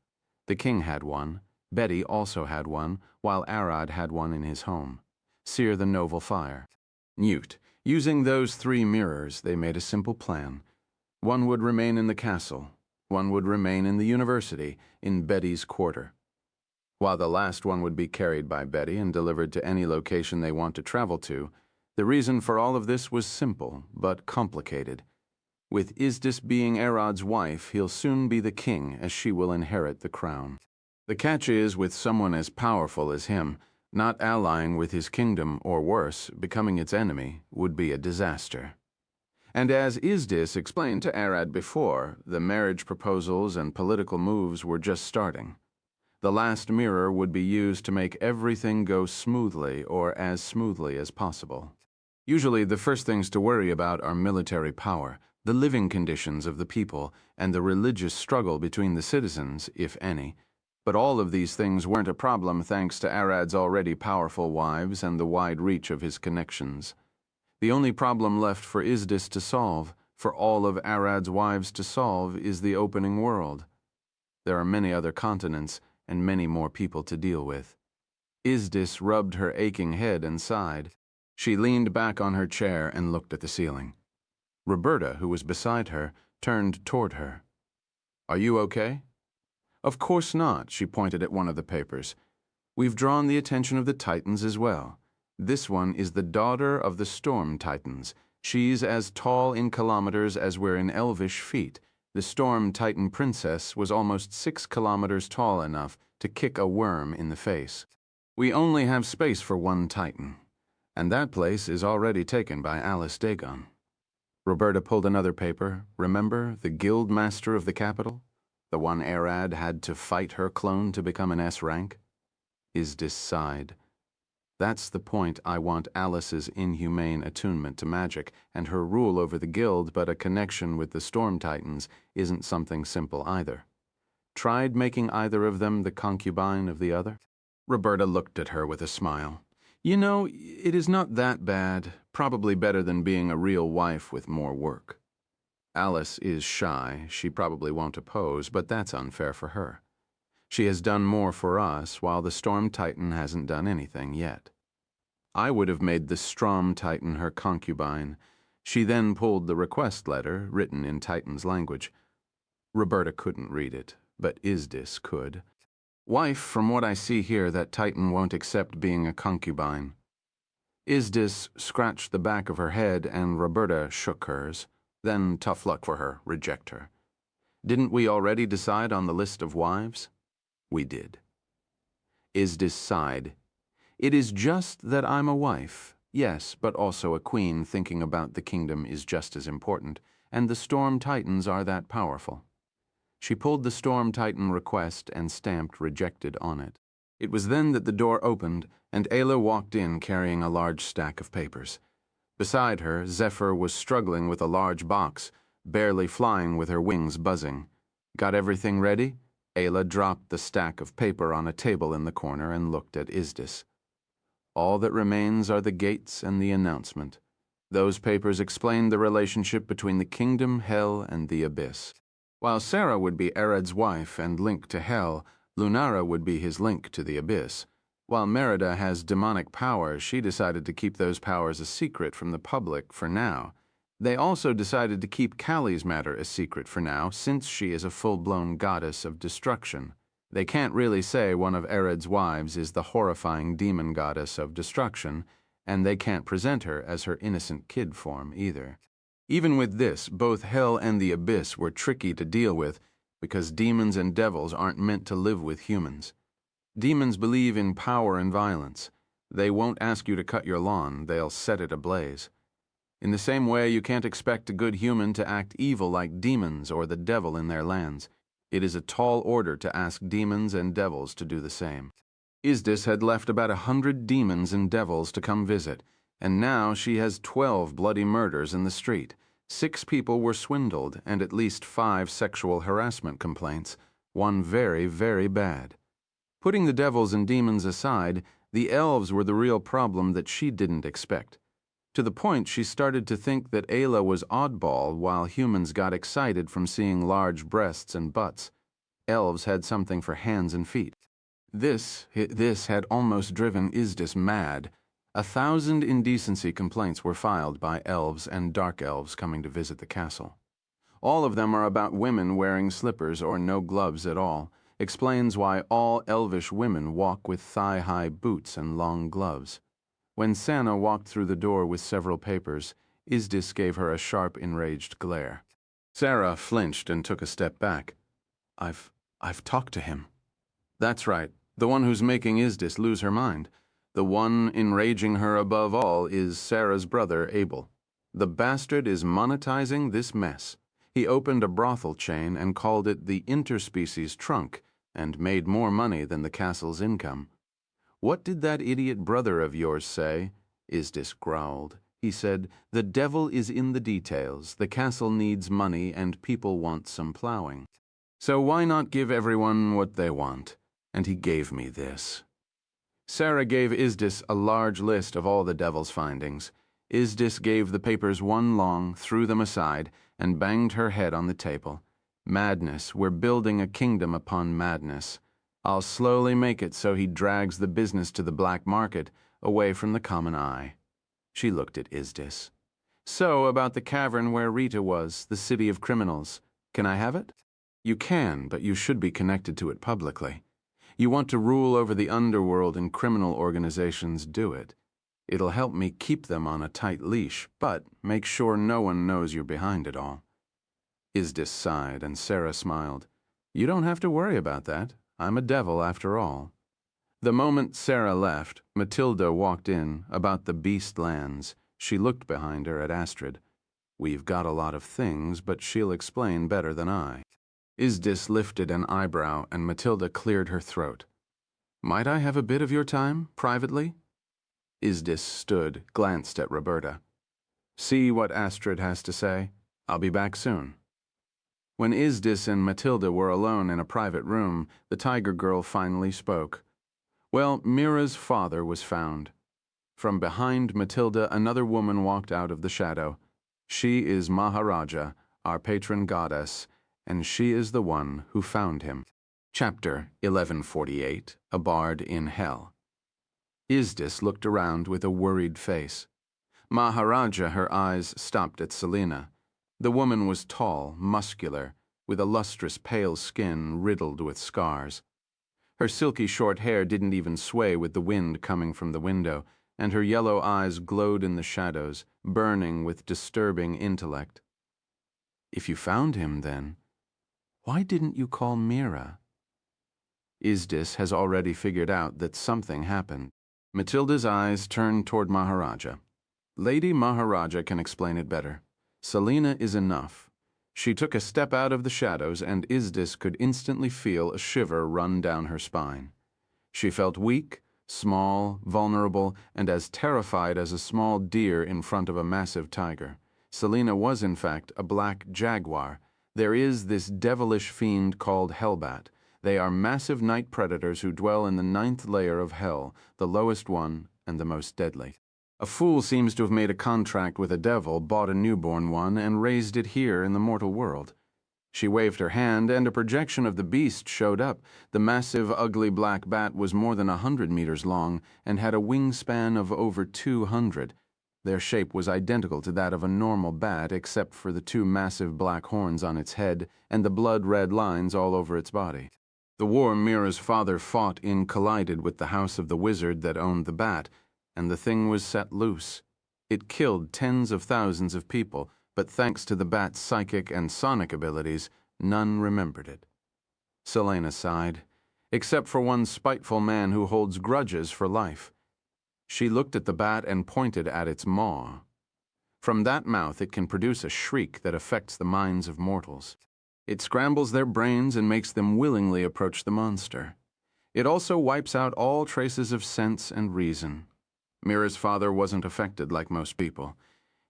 The king had one. Betty also had one, while Arad had one in his home. Sear the novel fire. Newt. Using those 3 mirrors, they made a simple plan. One would remain in the castle. One would remain in the university, in Betty's quarter. While the last one would be carried by Betty and delivered to any location they want to travel to, the reason for all of this was simple, but complicated. With Isdis being Arad's wife, he'll soon be the king, as she will inherit the crown. The catch is, with someone as powerful as him, not allying with his kingdom, or worse, becoming its enemy, would be a disaster. And as Isdis explained to Arad before, the marriage proposals and political moves were just starting. The last mirror would be used to make everything go smoothly, or as smoothly as possible. Usually the first things to worry about are military power, the living conditions of the people, and the religious struggle between the citizens, if any. But all of these things weren't a problem thanks to Arad's already powerful wives and the wide reach of his connections. The only problem left for Isdis to solve, for all of Arad's wives to solve, is the opening world. There are many other continents and many more people to deal with. Isdis rubbed her aching head and sighed. She leaned back on her chair and looked at the ceiling. Roberta, who was beside her, turned toward her. Are you okay? Of course not, she pointed at one of the papers. We've drawn the attention of the Titans as well. This one is the daughter of the Storm Titans. She's as tall in kilometers as we're in elvish feet. The Storm Titan princess was almost 6 kilometers tall enough to kick a worm in the face. We only have space for one Titan, and that place is already taken by Alice Dagon. Roberta pulled another paper. Remember, the guild master of the capital? The one Arad had to fight her clone to become an S rank? Isdis sighed. That's the point. I want Alice's inhumane attunement to magic, and her rule over the guild, but a connection with the Storm Titans isn't something simple either. Tried making either of them the concubine of the other? Roberta looked at her with a smile. You know, it is not that bad, probably better than being a real wife with more work. Alice is shy, she probably won't oppose, but that's unfair for her. She has done more for us, while the Storm Titan hasn't done anything yet. I would have made the Storm Titan her concubine. She then pulled the request letter, written in Titan's language. Roberta couldn't read it, but Isdis could. Wife, from what I see here, that Titan won't accept being a concubine. Isdis scratched the back of her head and Roberta shook hers. Then, tough luck for her, reject her. Didn't we already decide on the list of wives? We did. Isdis sighed. It is just that I'm a wife. Yes, but also a queen thinking about the kingdom is just as important, and the Storm Titans are that powerful. She pulled the Storm Titan request and stamped rejected on it. It was then that the door opened, and Ayla walked in carrying a large stack of papers. Beside her, Zephyr was struggling with a large box, barely flying with her wings buzzing. Got everything ready? Ayla dropped the stack of paper on a table in the corner and looked at Isdis. All that remains are the gates and the announcement. Those papers explain the relationship between the kingdom, hell, and the abyss. While Sarah would be Ered's wife and link to hell, Lunara would be his link to the abyss. While Merida has demonic powers, she decided to keep those powers a secret from the public for now. They also decided to keep Callie's matter a secret for now, since she is a full-blown goddess of destruction. They can't really say one of Ered's wives is the horrifying demon goddess of destruction, and they can't present her as her innocent kid form either. Even with this, both hell and the abyss were tricky to deal with because demons and devils aren't meant to live with humans. Demons believe in power and violence. They won't ask you to cut your lawn, they'll set it ablaze. In the same way, you can't expect a good human to act evil like demons or the devil in their lands. It is a tall order to ask demons and devils to do the same. Isdis had left about 100 demons and devils to come visit, and now she has 12 bloody murders in the street. 6 people were swindled, and at least 5 sexual harassment complaints, one very, very bad. Putting the devils and demons aside, the elves were the real problem that she didn't expect. To the point she started to think that Ayla was oddball while humans got excited from seeing large breasts and butts. Elves had something for hands and feet. This had almost driven Isdis mad. 1,000 indecency complaints were filed by elves and dark elves coming to visit the castle. All of them are about women wearing slippers or no gloves at all. Explains why all elvish women walk with thigh-high boots and long gloves. When Sanna walked through the door with several papers, Isdis gave her a sharp, enraged glare. Sarah flinched and took a step back. I've talked to him. That's right, the one who's making Isdis lose her mind. The one enraging her above all is Sarah's brother, Abel. The bastard is monetizing this mess. He opened a brothel chain and called it the Interspecies Trunk and made more money than the castle's income. What did that idiot brother of yours say? Isdis growled. He said, the devil is in the details. The castle needs money and people want some plowing. So why not give everyone what they want? And he gave me this. Sarah gave Isdis a large list of all the devil's findings. Isdis gave the papers one long, threw them aside, and banged her head on the table. Madness, we're building a kingdom upon madness. I'll slowly make it so he drags the business to the black market, away from the common eye. She looked at Isdis. So, about the cavern where Rita was, the city of criminals. Can I have it? You can, but you should be connected to it publicly. You want to rule over the underworld and criminal organizations, do it. It'll help me keep them on a tight leash, but make sure no one knows you're behind it all. Isdis sighed, and Sarah smiled. You don't have to worry about that. I'm a devil after all. The moment Sarah left, Matilda walked in, about the beast lands. She looked behind her at Astrid. We've got a lot of things, but she'll explain better than I. Isdis lifted an eyebrow, and Matilda cleared her throat. Might I have a bit of your time, privately? Isdis stood, glanced at Roberta. See what Astrid has to say. I'll be back soon. When Isdis and Matilda were alone in a private room, the tiger girl finally spoke. Well, Mira's father was found. From behind Matilda, another woman walked out of the shadow. She is Maharaja, our patron goddess, and she is the one who found him. Chapter 1148, A Bard in Hell. Isdis looked around with a worried face. Maharaja, her eyes stopped at Selina. The woman was tall, muscular, with a lustrous pale skin riddled with scars. Her silky short hair didn't even sway with the wind coming from the window, and her yellow eyes glowed in the shadows, burning with disturbing intellect. "If you found him, then, why didn't you call Mira?" Izdis has already figured out that something happened. Matilda's eyes turned toward Maharaja. Lady Maharaja can explain it better. Selina is enough. She took a step out of the shadows, and Izdis could instantly feel a shiver run down her spine. She felt weak, small, vulnerable, and as terrified as a small deer in front of a massive tiger. Selina was, in fact, a black jaguar. There is this devilish fiend called Hellbat. They are massive night predators who dwell in the 9th layer of hell, the lowest one and the most deadly. A fool seems to have made a contract with a devil, bought a newborn one, and raised it here in the mortal world. She waved her hand, and a projection of the beast showed up. The massive, ugly black bat was more than 100 meters long and had a wingspan of over 200. Their shape was identical to that of a normal bat, except for the 2 massive black horns on its head and the blood-red lines all over its body. The war Mira's father fought in collided with the house of the wizard that owned the bat, and the thing was set loose. It killed tens of thousands of people, but thanks to the bat's psychic and sonic abilities, none remembered it. Selena sighed, except for one spiteful man who holds grudges for life. She looked at the bat and pointed at its maw. From that mouth it can produce a shriek that affects the minds of mortals. It scrambles their brains and makes them willingly approach the monster. It also wipes out all traces of sense and reason. Mira's father wasn't affected like most people.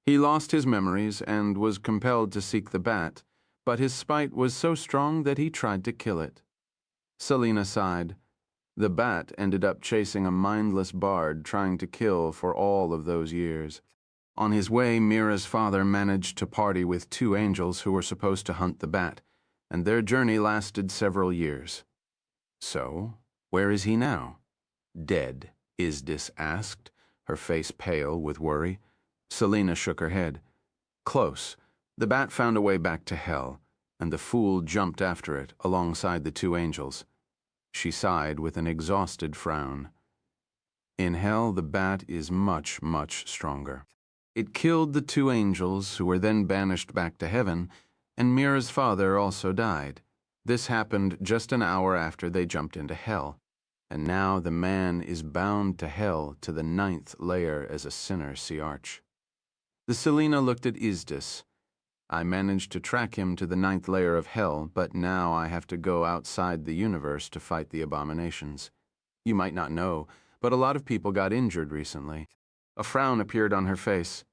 He lost his memories and was compelled to seek the bat, but his spite was so strong that he tried to kill it. Selena sighed. The bat ended up chasing a mindless bard trying to kill for all of those years. On his way, Mira's father managed to party with 2 angels who were supposed to hunt the bat, and their journey lasted several years. So, where is he now? Dead, Izdis asked, her face pale with worry. Selena shook her head. Close. The bat found a way back to hell, and the fool jumped after it alongside the 2 angels. She sighed with an exhausted frown. In hell, the bat is much, much stronger. It killed the 2 angels, who were then banished back to heaven, and Mira's father also died. This happened just an hour after they jumped into hell, and now the man is bound to hell to the 9th layer as a sinner, Siarch. The Selena looked at Izdis. I managed to track him to the 9th layer of hell, but now I have to go outside the universe to fight the abominations. You might not know, but a lot of people got injured recently. A frown appeared on her face.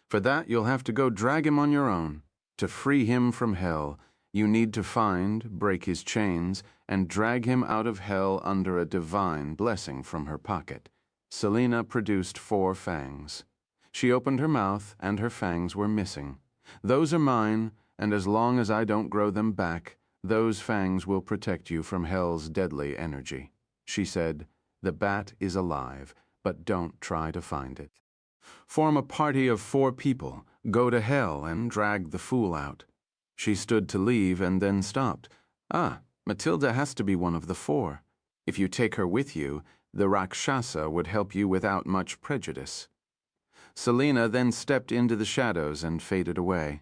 For that, you'll have to go drag him on your own. To free him from hell, you need to find, break his chains, and drag him out of hell under a divine blessing from her pocket. Selena produced 4 fangs. She opened her mouth, and her fangs were missing. Those are mine, and as long as I don't grow them back, those fangs will protect you from hell's deadly energy. She said, the bat is alive, but don't try to find it. Form a party of 4 people, go to hell, and drag the fool out. She stood to leave and then stopped. Ah, Matilda has to be one of the 4. If you take her with you, the Rakshasa would help you without much prejudice. Selena then stepped into the shadows and faded away.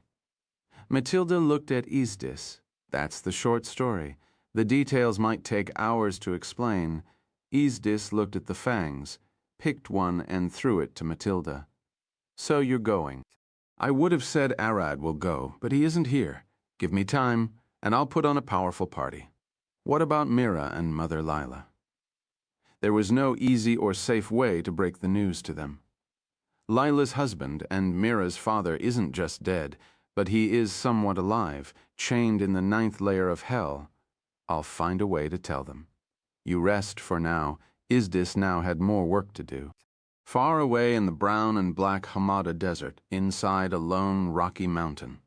Matilda looked at Izdis. That's the short story. The details might take hours to explain. Izdis looked at the fangs, picked one and threw it to Matilda. So you're going. I would have said Arad will go, but he isn't here. Give me time, and I'll put on a powerful party. What about Mira and Mother Lila? There was no easy or safe way to break the news to them. Lila's husband and Mira's father isn't just dead, but he is somewhat alive, chained in the 9th layer of hell. I'll find a way to tell them. You rest for now. Izdis now had more work to do. Far away in the brown and black Hamada Desert, inside a lone rocky mountain,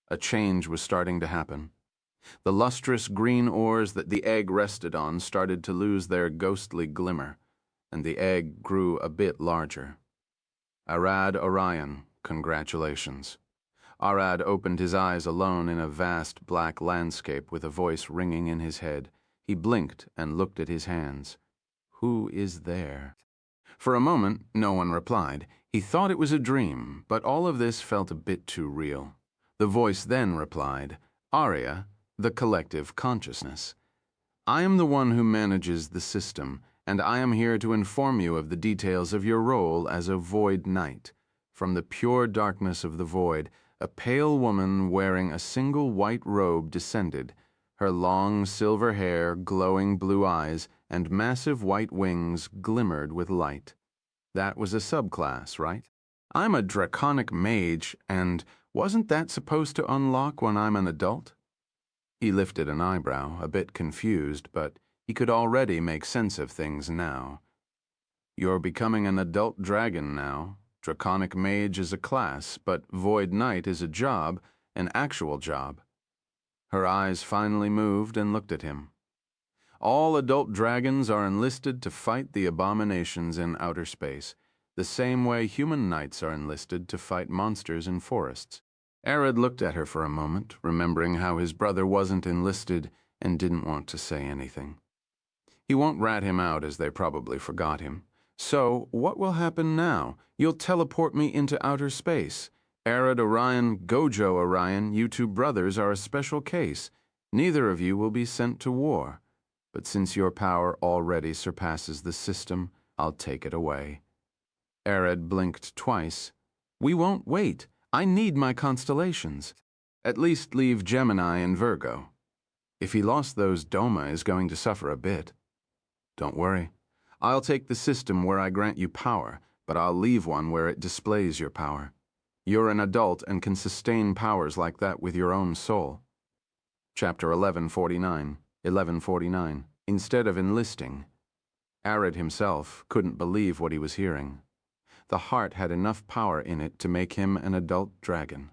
a change was starting to happen. The lustrous green ores that the egg rested on started to lose their ghostly glimmer, and the egg grew a bit larger. Arad Orion, congratulations. Arad opened his eyes alone in a vast black landscape with a voice ringing in his head. He blinked and looked at his hands. Who is there? For a moment, no one replied. He thought it was a dream, but all of this felt a bit too real. The voice then replied, Arya, the collective consciousness. I am the one who manages the system, and I am here to inform you of the details of your role as a Void Knight. From the pure darkness of the void, a pale woman wearing a single white robe descended, her long silver hair, glowing blue eyes, and massive white wings glimmered with light. That was a subclass, right? I'm a draconic mage, and wasn't that supposed to unlock when I'm an adult? He lifted an eyebrow, a bit confused, but he could already make sense of things now. You're becoming an adult dragon now. Draconic mage is a class, but Void Knight is a job, an actual job. Her eyes finally moved and looked at him. All adult dragons are enlisted to fight the abominations in outer space, the same way human knights are enlisted to fight monsters in forests. Arad looked at her for a moment, remembering how his brother wasn't enlisted and didn't want to say anything. He won't rat him out as they probably forgot him. So, what will happen now? You'll teleport me into outer space. Arad Orion, Gojo Orion, you two brothers are a special case. Neither of you will be sent to war. But since your power already surpasses the system, I'll take it away. Arad blinked twice. We won't wait. I need my constellations. At least leave Gemini and Virgo. If he lost those, Doma is going to suffer a bit. Don't worry. I'll take the system where I grant you power, but I'll leave one where it displays your power. You're an adult and can sustain powers like that with your own soul. Chapter 1149. Instead of enlisting. Arad himself couldn't believe what he was hearing. The heart had enough power in it to make him an adult dragon.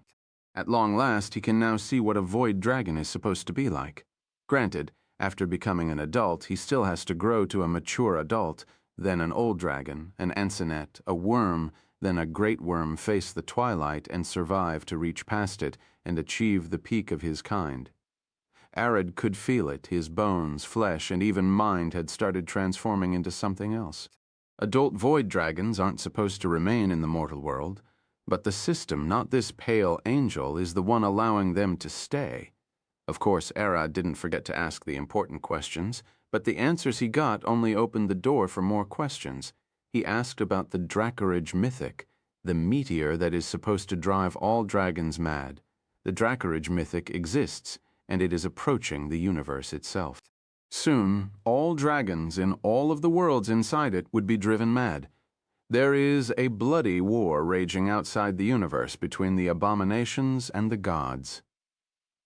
At long last, he can now see what a void dragon is supposed to be like. Granted, after becoming an adult, he still has to grow to a mature adult, then an old dragon, an ensinet, a worm, then a great worm face the twilight and survive to reach past it and achieve the peak of his kind. Arad could feel it. His bones, flesh, and even mind had started transforming into something else. Adult void dragons aren't supposed to remain in the mortal world, but the system, not this pale angel, is the one allowing them to stay. Of course, Arad didn't forget to ask the important questions, but the answers he got only opened the door for more questions. He asked about the Dracarage mythic, the meteor that is supposed to drive all dragons mad. The Dracarage mythic exists, and it is approaching the universe itself. Soon, all dragons in all of the worlds inside it would be driven mad. There is a bloody war raging outside the universe between the abominations and the gods.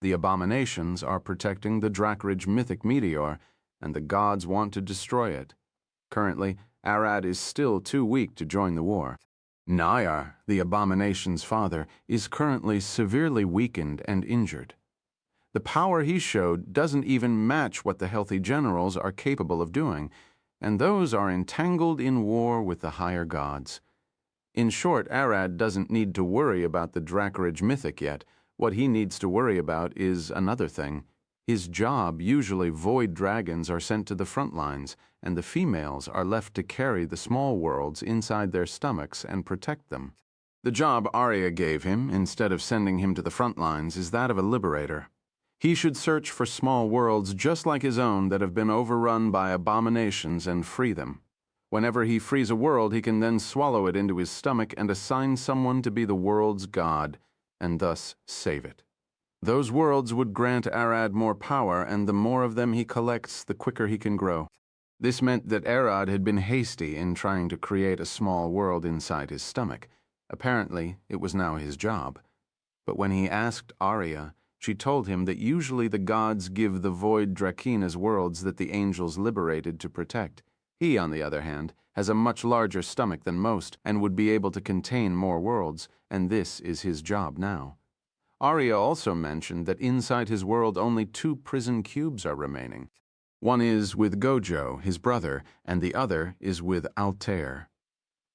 The abominations are protecting the Dracarage mythic meteor, and the gods want to destroy it. Currently, Arad is still too weak to join the war. Nayar, the abomination's father, is currently severely weakened and injured. The power he showed doesn't even match what the healthy generals are capable of doing, and those are entangled in war with the higher gods. In short, Arad doesn't need to worry about the Dracarage mythic yet. What he needs to worry about is another thing. His job, usually void dragons, are sent to the front lines, and the females are left to carry the small worlds inside their stomachs and protect them. The job Arya gave him, instead of sending him to the front lines, is that of a liberator. He should search for small worlds just like his own that have been overrun by abominations and free them. Whenever he frees a world, he can then swallow it into his stomach and assign someone to be the world's god, and thus save it. Those worlds would grant Arad more power, and the more of them he collects, the quicker he can grow. This meant that Arad had been hasty in trying to create a small world inside his stomach. Apparently, it was now his job. But when he asked Arya, she told him that usually the gods give the void Drakena's worlds that the angels liberated to protect. He, on the other hand, has a much larger stomach than most and would be able to contain more worlds, and this is his job now. Arya also mentioned that inside his world only 2 prison cubes are remaining. One is with Gojo, his brother, and the other is with Altair.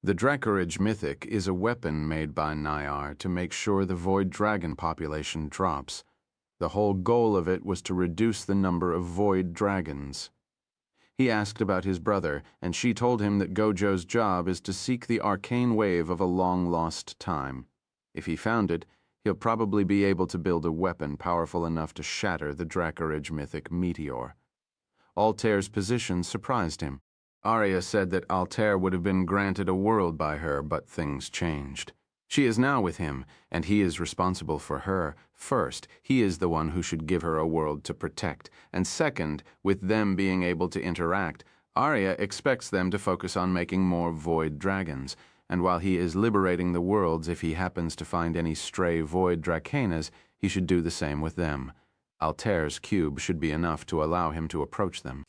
The Dracourage Mythic is a weapon made by Nyar to make sure the void dragon population drops. The whole goal of it was to reduce the number of void dragons. He asked about his brother, and she told him that Gojo's job is to seek the arcane wave of a long-lost time. If he found it, he'll probably be able to build a weapon powerful enough to shatter the Dracourage Mythic meteor. Altair's position surprised him. Arya said that Altair would have been granted a world by her, but things changed. She is now with him, and he is responsible for her. First, he is the one who should give her a world to protect, and second, with them being able to interact, Arya expects them to focus on making more void dragons, and while he is liberating the worlds, if he happens to find any stray void dracanas, he should do the same with them. Altair's cube should be enough to allow him to approach them.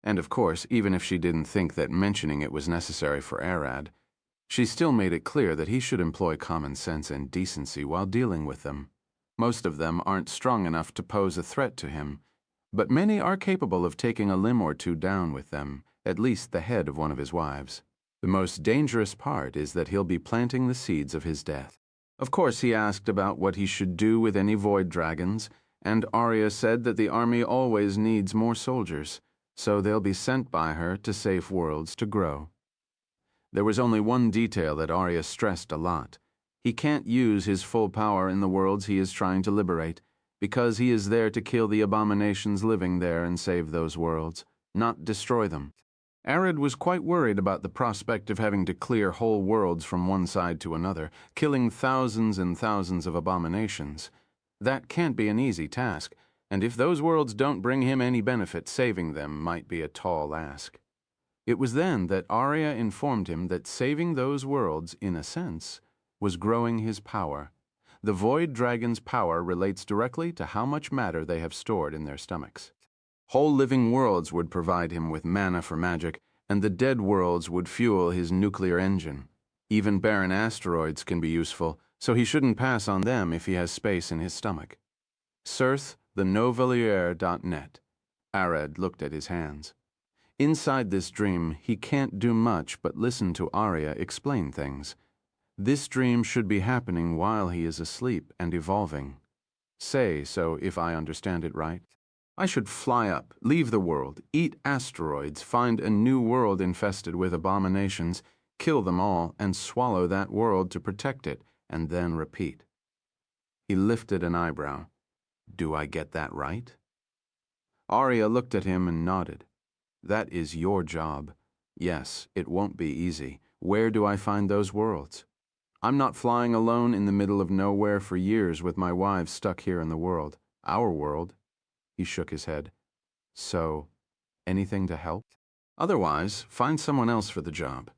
And of course, even if she didn't think that mentioning it was necessary for Arad, she still made it clear that he should employ common sense and decency while dealing with them. Most of them aren't strong enough to pose a threat to him, but many are capable of taking a limb or two down with them, at least the head of one of his wives. The most dangerous part is that he'll be planting the seeds of his death. Of course, he asked about what he should do with any void dragons, and Arya said that the army always needs more soldiers, so they'll be sent by her to safe worlds to grow. There was only one detail that Arya stressed a lot. He can't use his full power in the worlds he is trying to liberate, because he is there to kill the abominations living there and save those worlds, not destroy them. Arad was quite worried about the prospect of having to clear whole worlds from one side to another, killing thousands and thousands of abominations. That can't be an easy task, and if those worlds don't bring him any benefit, saving them might be a tall ask. It was then that Arya informed him that saving those worlds, in a sense, was growing his power. The Void Dragon's power relates directly to how much matter they have stored in their stomachs. Whole living worlds would provide him with mana for magic, and the dead worlds would fuel his nuclear engine. Even barren asteroids can be useful, so he shouldn't pass on them if he has space in his stomach. Cirth, thenovelier.net. Arad looked at his hands. Inside this dream, he can't do much but listen to Arya explain things. This dream should be happening while he is asleep and evolving. Say so if I understand it right. I should fly up, leave the world, eat asteroids, find a new world infested with abominations, kill them all, and swallow that world to protect it, and then repeat. He lifted an eyebrow. Do I get that right? Arya looked at him and nodded. That is your job. Yes, it won't be easy. Where do I find those worlds? I'm not flying alone in the middle of nowhere for years with my wives stuck here in the world. Our world. He shook his head. So, anything to help? Otherwise, find someone else for the job.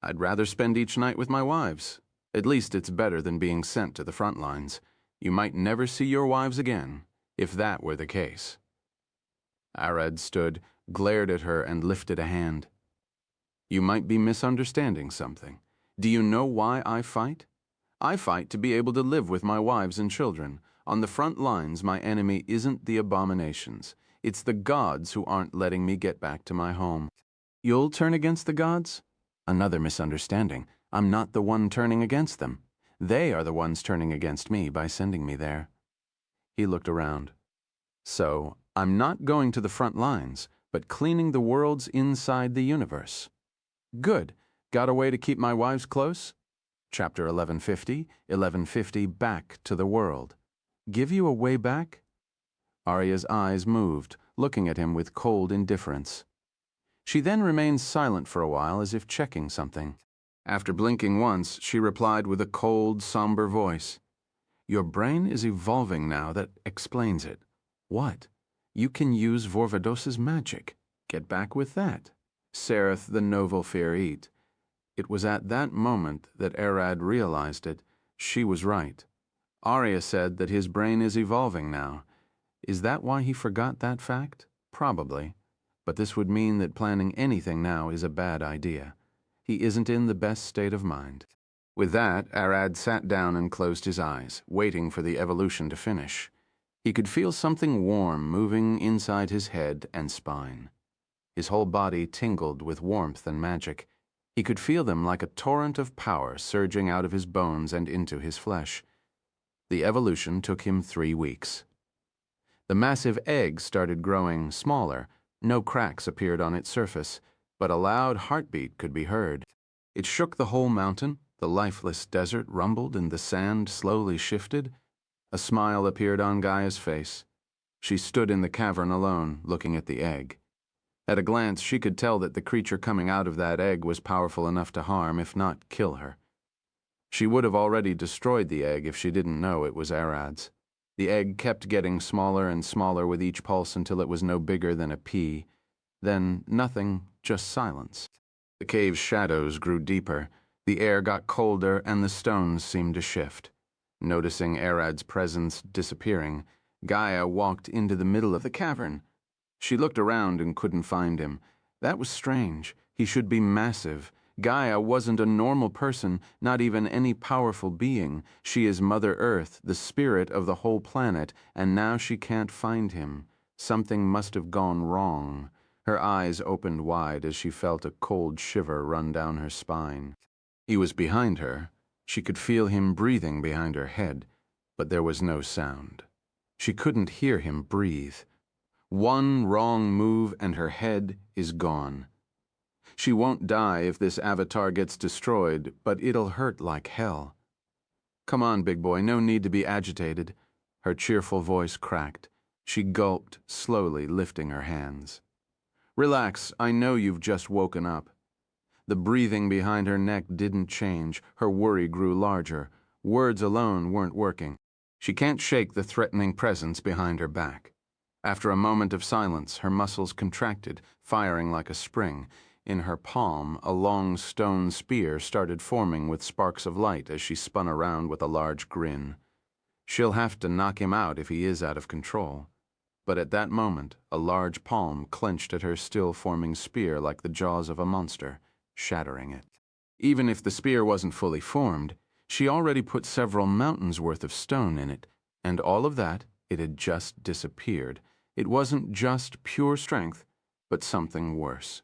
I'd rather spend each night with my wives. At least it's better than being sent to the front lines. You might never see your wives again, if that were the case. Arad stood, glared at her, and lifted a hand. You might be misunderstanding something. Do you know why I fight? I fight to be able to live with my wives and children. On the front lines, my enemy isn't the abominations. It's the gods who aren't letting me get back to my home. You'll turn against the gods? Another misunderstanding. I'm not the one turning against them. They are the ones turning against me by sending me there. He looked around. So, I'm not going to the front lines, but cleaning the worlds inside the universe. Good. Got a way to keep my wives close? Chapter 1150, Back to the World. Give you a way back? Arya's eyes moved, looking at him with cold indifference. She then remained silent for a while as if checking something. After blinking once, she replied with a cold, somber voice. Your brain is evolving now, that explains it. What? You can use Vorvados's magic. Get back with that. Sereth the Novel Fear Eat. It was at that moment that Arad realized it. She was right. Arya said that his brain is evolving now. Is that why he forgot that fact? Probably. But this would mean that planning anything now is a bad idea. He isn't in the best state of mind. With that, Arad sat down and closed his eyes, waiting for the evolution to finish. He could feel something warm moving inside his head and spine. His whole body tingled with warmth and magic. He could feel them like a torrent of power surging out of his bones and into his flesh. The evolution took him 3 weeks. The massive egg started growing smaller. No cracks appeared on its surface, but a loud heartbeat could be heard. It shook the whole mountain, the lifeless desert rumbled and the sand slowly shifted. A smile appeared on Gaia's face. She stood in the cavern alone, looking at the egg. At a glance, she could tell that the creature coming out of that egg was powerful enough to harm, if not kill her. She would have already destroyed the egg if she didn't know it was Arad's. The egg kept getting smaller and smaller with each pulse until it was no bigger than a pea. Then nothing, just silence. The cave's shadows grew deeper. The air got colder and the stones seemed to shift. Noticing Arad's presence disappearing, Gaia walked into the middle of the cavern. She looked around and couldn't find him. That was strange. He should be massive. Gaia wasn't a normal person, not even any powerful being. She is Mother Earth, the spirit of the whole planet, and now she can't find him. Something must have gone wrong. Her eyes opened wide as she felt a cold shiver run down her spine. He was behind her. She could feel him breathing behind her head, but there was no sound. She couldn't hear him breathe. One wrong move and her head is gone. She won't die if this avatar gets destroyed, but it'll hurt like hell. Come on, big boy, no need to be agitated. Her cheerful voice cracked. She gulped, slowly lifting her hands. Relax, I know you've just woken up. The breathing behind her neck didn't change. Her worry grew larger. Words alone weren't working. She can't shake the threatening presence behind her back. After a moment of silence, her muscles contracted, firing like a spring. In her palm, a long stone spear started forming with sparks of light as she spun around with a large grin. She'll have to knock him out if he is out of control. But at that moment, a large palm clenched at her still-forming spear like the jaws of a monster, shattering it. Even if the spear wasn't fully formed, she already put several mountains worth of stone in it, and all of that, it had just disappeared. It wasn't just pure strength, but something worse.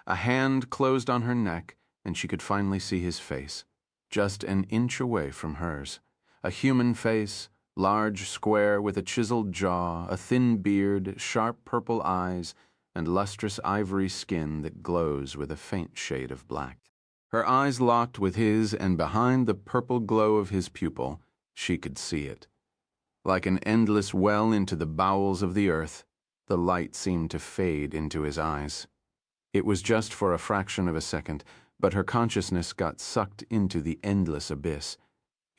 A hand closed on her neck, and she could finally see his face, just an inch away from hers. A human face, large, square, with a chiseled jaw, a thin beard, sharp purple eyes, and lustrous ivory skin that glows with a faint shade of black. Her eyes locked with his, and behind the purple glow of his pupil, she could see it. Like an endless well into the bowels of the earth, the light seemed to fade into his eyes. It was just for a fraction of a second, but her consciousness got sucked into the endless abyss.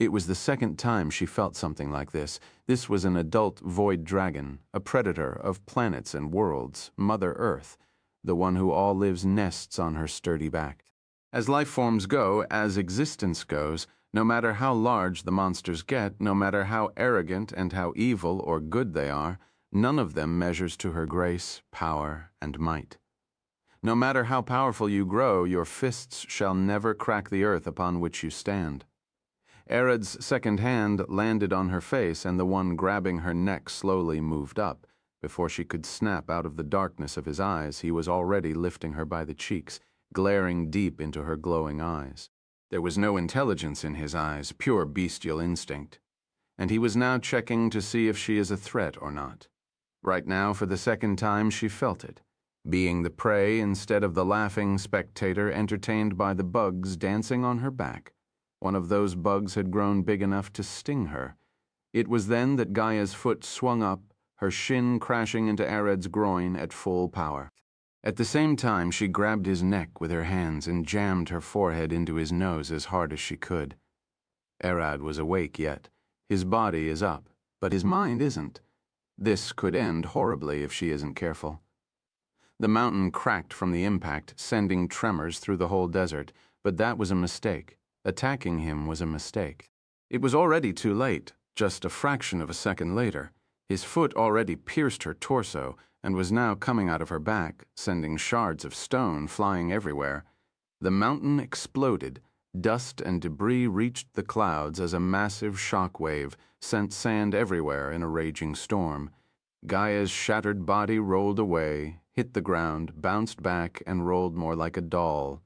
It was the second time she felt something like this. This was an adult void dragon, a predator of planets and worlds, Mother Earth, the one who all lives nests on her sturdy back. As life forms go, as existence goes, no matter how large the monsters get, no matter how arrogant and how evil or good they are, none of them measures to her grace, power, and might. No matter how powerful you grow, your fists shall never crack the earth upon which you stand. Arad's second hand landed on her face, and the one grabbing her neck slowly moved up. Before she could snap out of the darkness of his eyes, he was already lifting her by the cheeks, glaring deep into her glowing eyes. There was no intelligence in his eyes, pure bestial instinct. And he was now checking to see if she is a threat or not. Right now, for the second time, she felt it. Being the prey instead of the laughing spectator entertained by the bugs dancing on her back. One of those bugs had grown big enough to sting her. It was then that Gaia's foot swung up, her shin crashing into Arad's groin at full power. At the same time, she grabbed his neck with her hands and jammed her forehead into his nose as hard as she could. Arad was awake yet. His body is up, but his mind isn't. This could end horribly if she isn't careful. The mountain cracked from the impact, sending tremors through the whole desert, but that was a mistake. Attacking him was a mistake. It was already too late, just a fraction of a second later. His foot already pierced her torso and was now coming out of her back, sending shards of stone flying everywhere. The mountain exploded. Dust and debris reached the clouds as a massive shock wave sent sand everywhere in a raging storm. Gaia's shattered body rolled away, hit the ground, bounced back, and rolled more like a doll.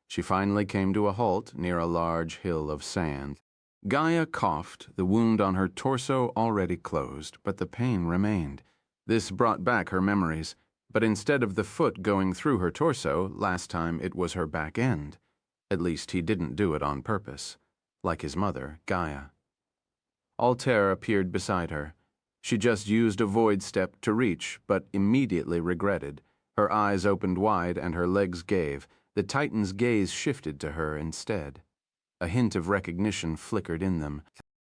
She finally came to a halt near a large hill of sand. Gaia coughed, the wound on her torso already closed, but the pain remained. This brought back her memories, but instead of the foot going through her torso, last time it was her back end. At least he didn't do it on purpose, like his mother, Gaia. Altair appeared beside her. She just used a void step to reach, but immediately regretted. Her eyes opened wide and her legs gave. The Titan's gaze shifted to her instead. A hint of recognition flickered in them.